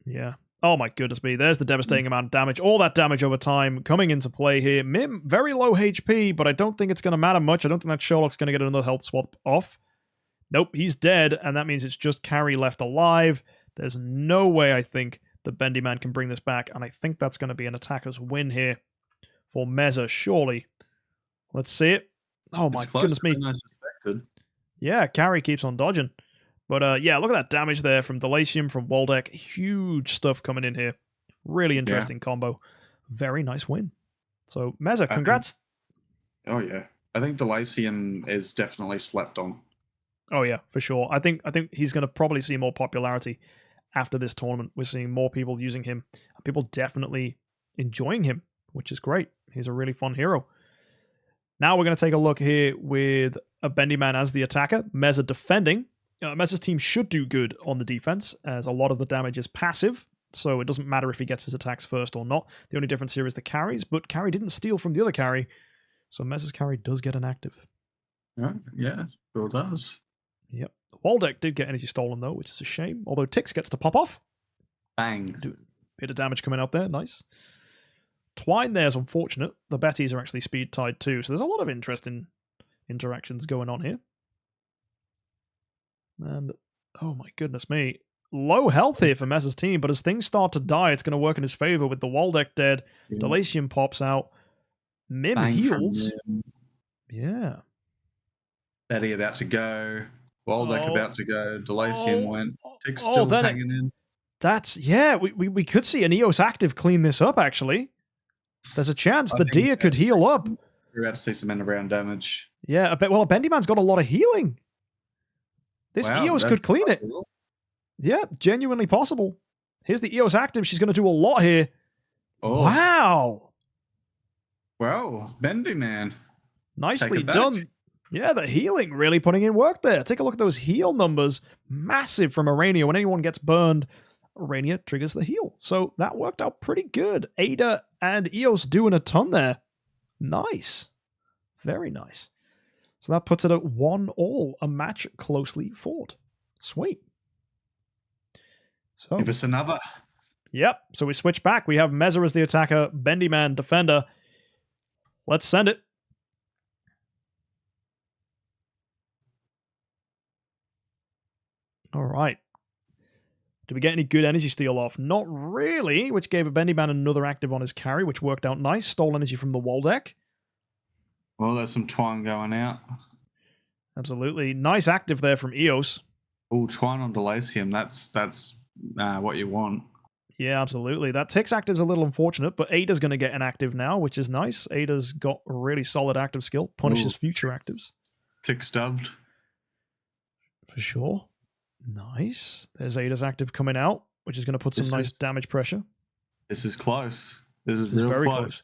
Yeah. Oh my goodness me. There's the devastating amount of damage. All that damage over time coming into play here. Mim, very low HP, but I don't think it's going to matter much. I don't think that Sherlock's going to get another health swap off. Nope, he's dead, and that means it's just Carry left alive. There's no way, I think, that Bendyman can bring this back, and I think that's going to be an attacker's win here for Meza, surely. Let's see it. Oh my goodness me. Yeah, Carry keeps on dodging. But yeah, look at that damage there from Delasium, from Waldeck. Huge stuff coming in here. Really interesting combo. Very nice win. So, Meza, congrats. I think Delasium is definitely slept on. Oh yeah, for sure. I think he's going to probably see more popularity after this tournament. We're seeing more people using him. People definitely enjoying him, which is great. He's a really fun hero. Now we're going to take a look here with a Bendyman as the attacker, Meza defending. Meza's team should do good on the defense, as a lot of the damage is passive, so it doesn't matter if he gets his attacks first or not. The only difference here is the carries, but Carry didn't steal from the other carry, so Meza's carry does get an active. Yeah, sure does. Yep. Waldeck did get energy stolen, though, which is a shame, although Tix gets to pop off. Bang. Bit of damage coming out there, nice. Twine there's unfortunate. The Bettys are actually speed tied too, so there's a lot of interesting interactions going on here. And, oh my goodness me. Low health here for Meza's team, but as things start to die, it's going to work in his favor with the Waldeck dead. Yeah. Delasium pops out. Mim heals. Yeah. Betty about to go. Waldeck about to go. Delasium went. Tick's still hanging in. That's, yeah, we could see an EOS active clean this up, actually. There's a chance the Deer could heal up. We're about to see some end of round damage. Yeah, well, Bendyman's got a lot of healing. This EOS could clean it. Yeah, genuinely possible. Here's the EOS active. She's going to do a lot here. Oh. Wow. Well, Bendyman. Nicely done. Yeah, the healing really putting in work there. Take a look at those heal numbers. Massive from Arania. When anyone gets burned, Arania triggers the heal. So that worked out pretty good. Ada and EOS doing a ton there. Nice. Very nice. So that puts it at 1-1, a match closely fought. Sweet. So, give us another. Yep. So we switch back. We have Meza as the attacker, Bendyman defender. Let's send it. All right. Do we get any good energy steal off? Not really, which gave a Bendy Man another active on his carry, which worked out nice. Stole energy from the wall deck. Well, there's some twine going out. Absolutely. Nice active there from Eos. Oh, twine on Delacium. That's what you want. Yeah, absolutely. That Tix active's a little unfortunate, but Ada's going to get an active now, which is nice. Ada's got a really solid active skill. Punishes future actives. Tick stubbed. For sure. Nice. There's Ada's active coming out, which is going to put some nice damage pressure. This is close. This is real very close.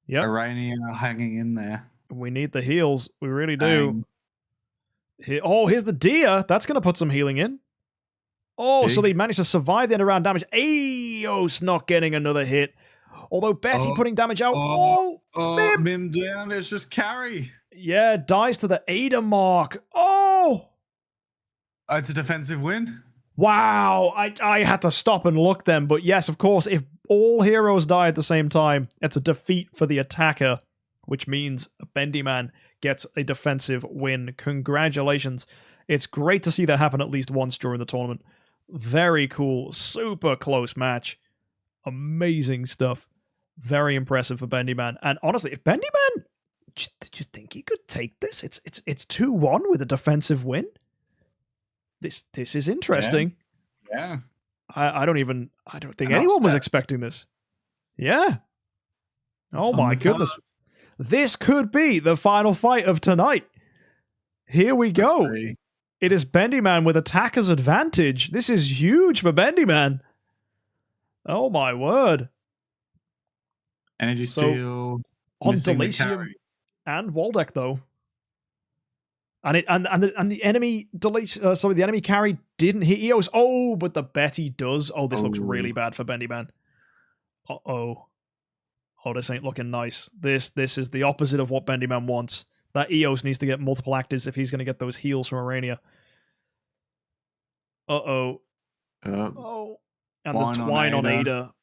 Yep. Irania hanging in there. We need the heals. We really do. Here's the deer. That's going to put some healing in. Oh, Big. So they managed to survive the end of round damage. Eos not getting another hit. Although Betty putting damage out. Mim down. It's just carry. Yeah, dies to the Ada mark. Oh! It's a defensive win. Wow. I had to stop and look then. But yes, of course, if all heroes die at the same time, it's a defeat for the attacker, which means Bendy Man gets a defensive win. Congratulations. It's great to see that happen at least once during the tournament. Very cool. Super close match. Amazing stuff. Very impressive for Bendy Man. And honestly, if Bendy Man, did you think he could take this? It's 2-1 with a defensive win. This is interesting. Yeah. I don't think anyone was expecting this. Yeah. Oh my goodness. This could be the final fight of tonight. Here we go. It is Bendy Man with attacker's advantage. This is huge for Bendy Man. Oh my word. Energy steal on Delacium and Waldeck though. And the enemy the enemy carry didn't hit Eos. Oh, but the Betty does. Oh, this looks really bad for Bendy Man. Uh-oh. Oh, this ain't looking nice. This is the opposite of what Bendy Man wants. That Eos needs to get multiple actives if he's going to get those heals from Arania. Uh-oh. Oh. And there's twine on Ada.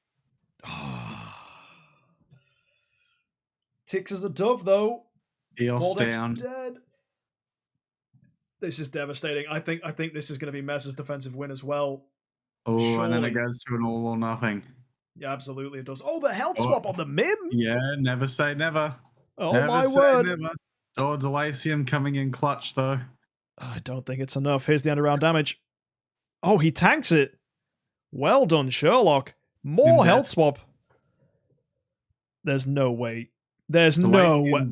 Tix is a dove, though. Eos down. Dead. This is devastating. I think this is going to be Mez's defensive win as well. Oh, surely. And then it goes to an all or nothing. Yeah, absolutely it does. Oh, the health swap on the Mim. Yeah, never say never. Oh, never my say word. Never. Oh, Delacium coming in clutch, though. I don't think it's enough. Here's the end of round damage. Oh, he tanks it. Well done, Sherlock. More health swap. There's no way. There's no way.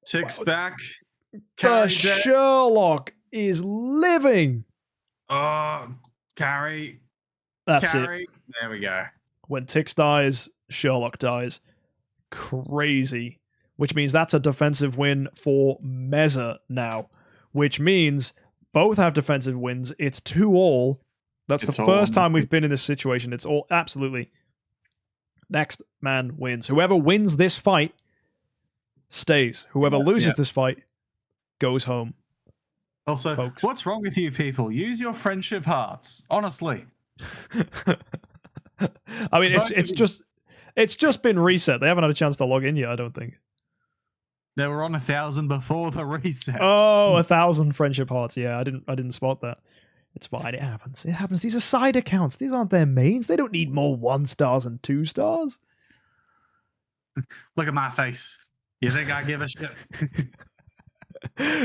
Ticks back. The Sherlock is living. Oh, carry. That's carry. it. There we go. When Tix dies, Sherlock dies. Crazy. Which means that's a defensive win for Meza now. Which means both have defensive wins. It's 2-all. That's the first time we've been in this situation. It's all absolutely. Next man wins. Whoever wins this fight stays. Whoever loses this fight goes home. Also, folks. What's wrong with you people? Use your friendship hearts. Honestly. I mean, it's just been reset. They haven't had a chance to log in yet, I don't think. They were on 1,000 before the reset. Oh, 1,000 friendship hearts. Yeah, I didn't spot that. It's fine. It happens. It happens. These are side accounts. These aren't their mains. They don't need more 1 stars and 2 stars. Look at my face. You think I give a shit?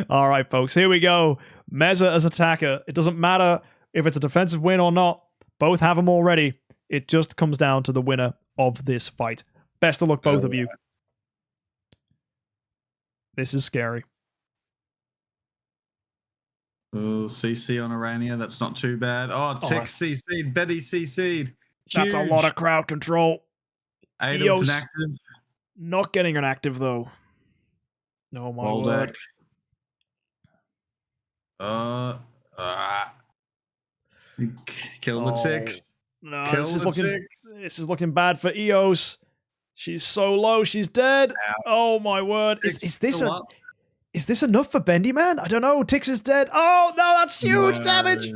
All right, folks. Here we go. Meza as attacker. It doesn't matter if it's a defensive win or not. Both have them already. It just comes down to the winner of this fight. Best of luck, both of you. This is scary. Oh, CC on Arania. That's not too bad. Oh, Tix CC'd. Betty CC'd. That's a lot of crowd control. Eos active. Not getting an active, though. No, my word. Kill the Tix. No, this is looking bad for Eos. She's so low. She's dead. Oh, my word. Is this enough for Bendy Man? I don't know. Tix is dead. Oh, no, that's huge damage.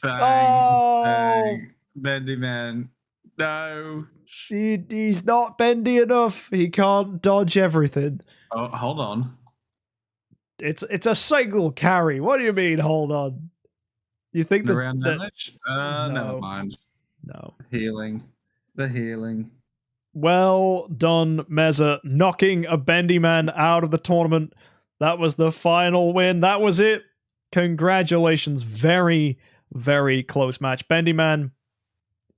Bang, bang. Bendy Man. No. He's not bendy enough. He can't dodge everything. Oh, hold on. It's a single carry. What do you mean, hold on? You think that... Around damage? No. Never mind. No. Healing. The healing. Well done, Meza, knocking a Bendy Man out of the tournament. That was the final win. That was it. Congratulations. Very, very close match. Bendy Man,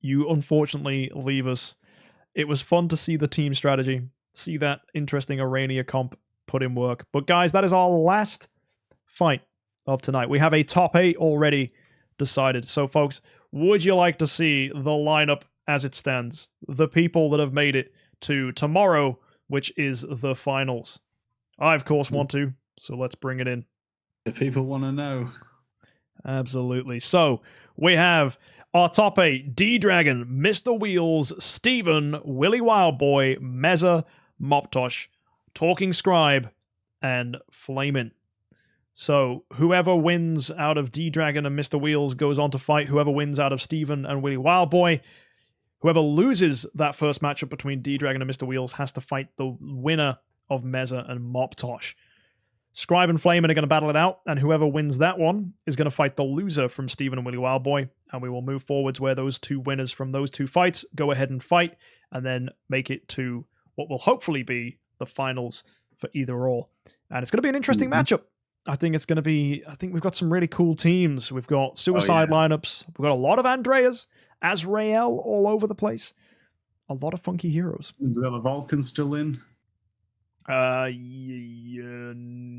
you unfortunately leave us. It was fun to see the team strategy, see that interesting Arania comp put in work. But guys, that is our last fight of tonight. We have a top 8 already decided. So folks, would you like to see the lineup as it stands? The people that have made it to tomorrow, which is the finals. I, of course, want to, so let's bring it in. The people want to know. Absolutely. So, we have our top 8. D-Dragon, Mr. Wheels, Steven, Willy Wildboy, Meza, Moptosh, Talking Scribe, and Flamin'. So, whoever wins out of D-Dragon and Mr. Wheels goes on to fight whoever wins out of Steven and Willy Wildboy. Whoever loses that first matchup between D-Dragon and Mr. Wheels has to fight the winner of Meza and Moptosh. Scribe and Flamin' are going to battle it out, and whoever wins that one is going to fight the loser from Steven and Willy Wildboy, and we will move forwards where those two winners from those two fights go ahead and fight, and then make it to what will hopefully be the finals for either or. And it's going to be an interesting matchup. I think we've got some really cool teams. We've got suicide lineups. We've got a lot of Andreas, Azrael all over the place. A lot of funky heroes. We've got the Vulcan still in.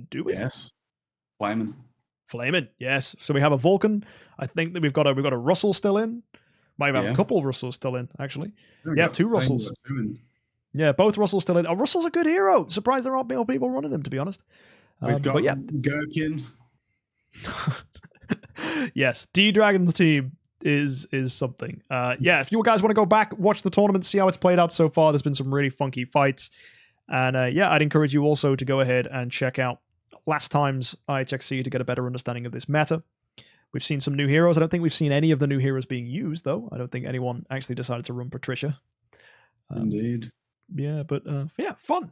Do we? Yes. Flamin', yes. So we have a Vulcan. I think that we've got a Russell still in. Might have a couple Russells still in, actually. Yeah, 2 Russells. Yeah, both Russells still in. Oh, Russell's a good hero. Surprised there aren't more people running him, to be honest. We've got Gherkin. Yes, D-Dragon's team is something. If you guys want to go back, watch the tournament, see how it's played out so far. There's been some really funky fights. And I'd encourage you also to go ahead and check out last time's IHXC to get a better understanding of this meta. We've seen some new heroes. I don't think we've seen any of the new heroes being used, though. I don't think anyone actually decided to run Patricia. Indeed. Yeah, but fun.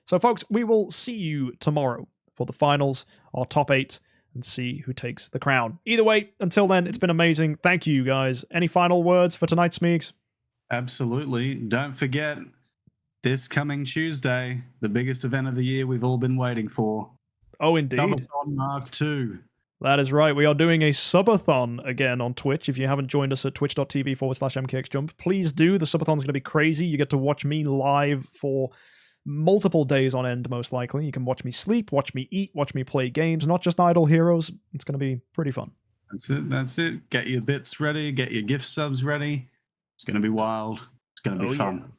So, folks, we will see you tomorrow for the finals, our top 8, and see who takes the crown. Either way, until then, it's been amazing. Thank you, guys. Any final words for tonight, Smeegs? Absolutely. Don't forget, this coming Tuesday, the biggest event of the year we've all been waiting for. Oh, indeed. Subathon Mark II. That is right. We are doing a subathon again on Twitch. If you haven't joined us at twitch.tv/MKxJUMP, please do. The subathon's going to be crazy. You get to watch me live for multiple days on end, most likely. You can watch me sleep, watch me eat, watch me play games, not just Idle Heroes. It's going to be pretty fun. That's it. Get your bits ready. Get your gift subs ready. It's going to be wild. It's going to be fun.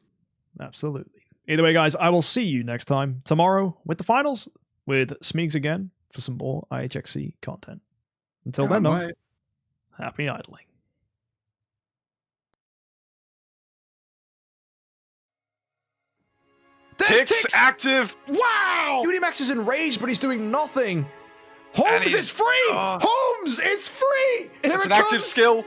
Yeah. Absolutely. Either way, guys, I will see you next time tomorrow with the finals with Smeegs again for some more IHXC content. Until then, though, happy idling. Tix active! Wow! Unimax is enraged, but he's doing nothing. Holmes is free! Holmes is free! And it's an active skill.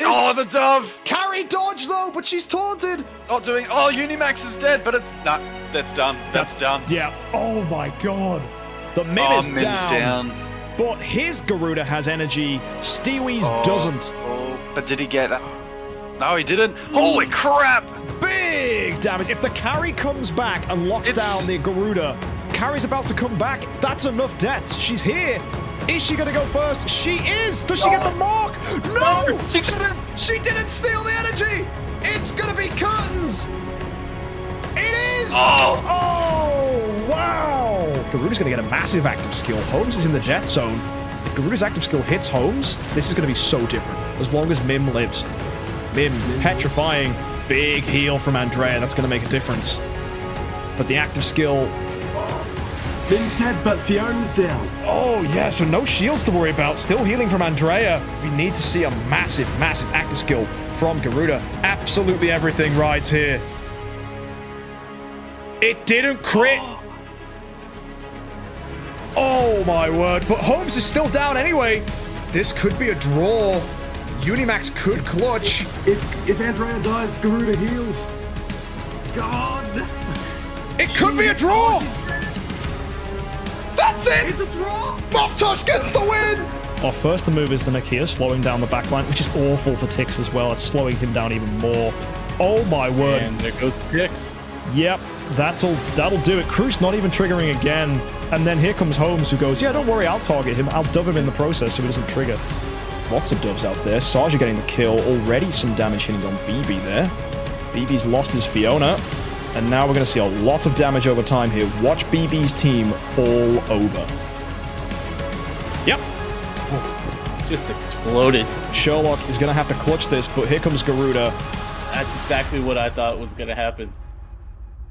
Oh, the dove! Carry dodge, though, but she's taunted. Not doing... Oh, Unimax is dead, but it's... Nah, that's done. That's done. Yeah. Oh, my God. The Mim is down. But his Garuda has energy. Stewie's doesn't. Oh, but did he get... No, he didn't. Holy crap! Big damage. If the carry comes back and locks down the Garuda, carry's about to come back. That's enough deaths. She's here. Is she going to go first? She is! Does she get the mark? No! She didn't! She didn't steal the energy! It's going to be curtains! It is! Oh, wow! Garuda's going to get a massive active skill. Holmes is in the death zone. If Garuda's active skill hits Holmes, this is going to be so different. As long as Mim lives. Mim, petrifying. Big heal from Andrea. That's going to make a difference. But the active skill... Mim's dead, but Fiona's down. Oh, yeah, so no shields to worry about. Still healing from Andrea. We need to see a massive, massive active skill from Garuda. Absolutely everything rides here. It didn't crit. Oh, my word. But Holmes is still down anyway. This could be a draw. Unimax could clutch. If Andrea dies, Garuda heals. God. It could be a draw. That's it! It's a draw! Moptosh gets the win! Our first to move is the Nakia, slowing down the backline, which is awful for Tix as well. It's slowing him down even more. Oh my word. And there goes Tix. Yep, that'll do it. Cruz not even triggering again. And then here comes Holmes, who goes, yeah, don't worry, I'll target him. I'll dub him in the process so he doesn't trigger. Lots of dubs out there. Saja getting the kill. Already some damage hitting on BB there. BB's lost his Fiona. And now we're going to see a lot of damage over time here. Watch BB's team fall over. Yep. Just exploded. Sherlock is going to have to clutch this, but here comes Garuda. That's exactly what I thought was going to happen.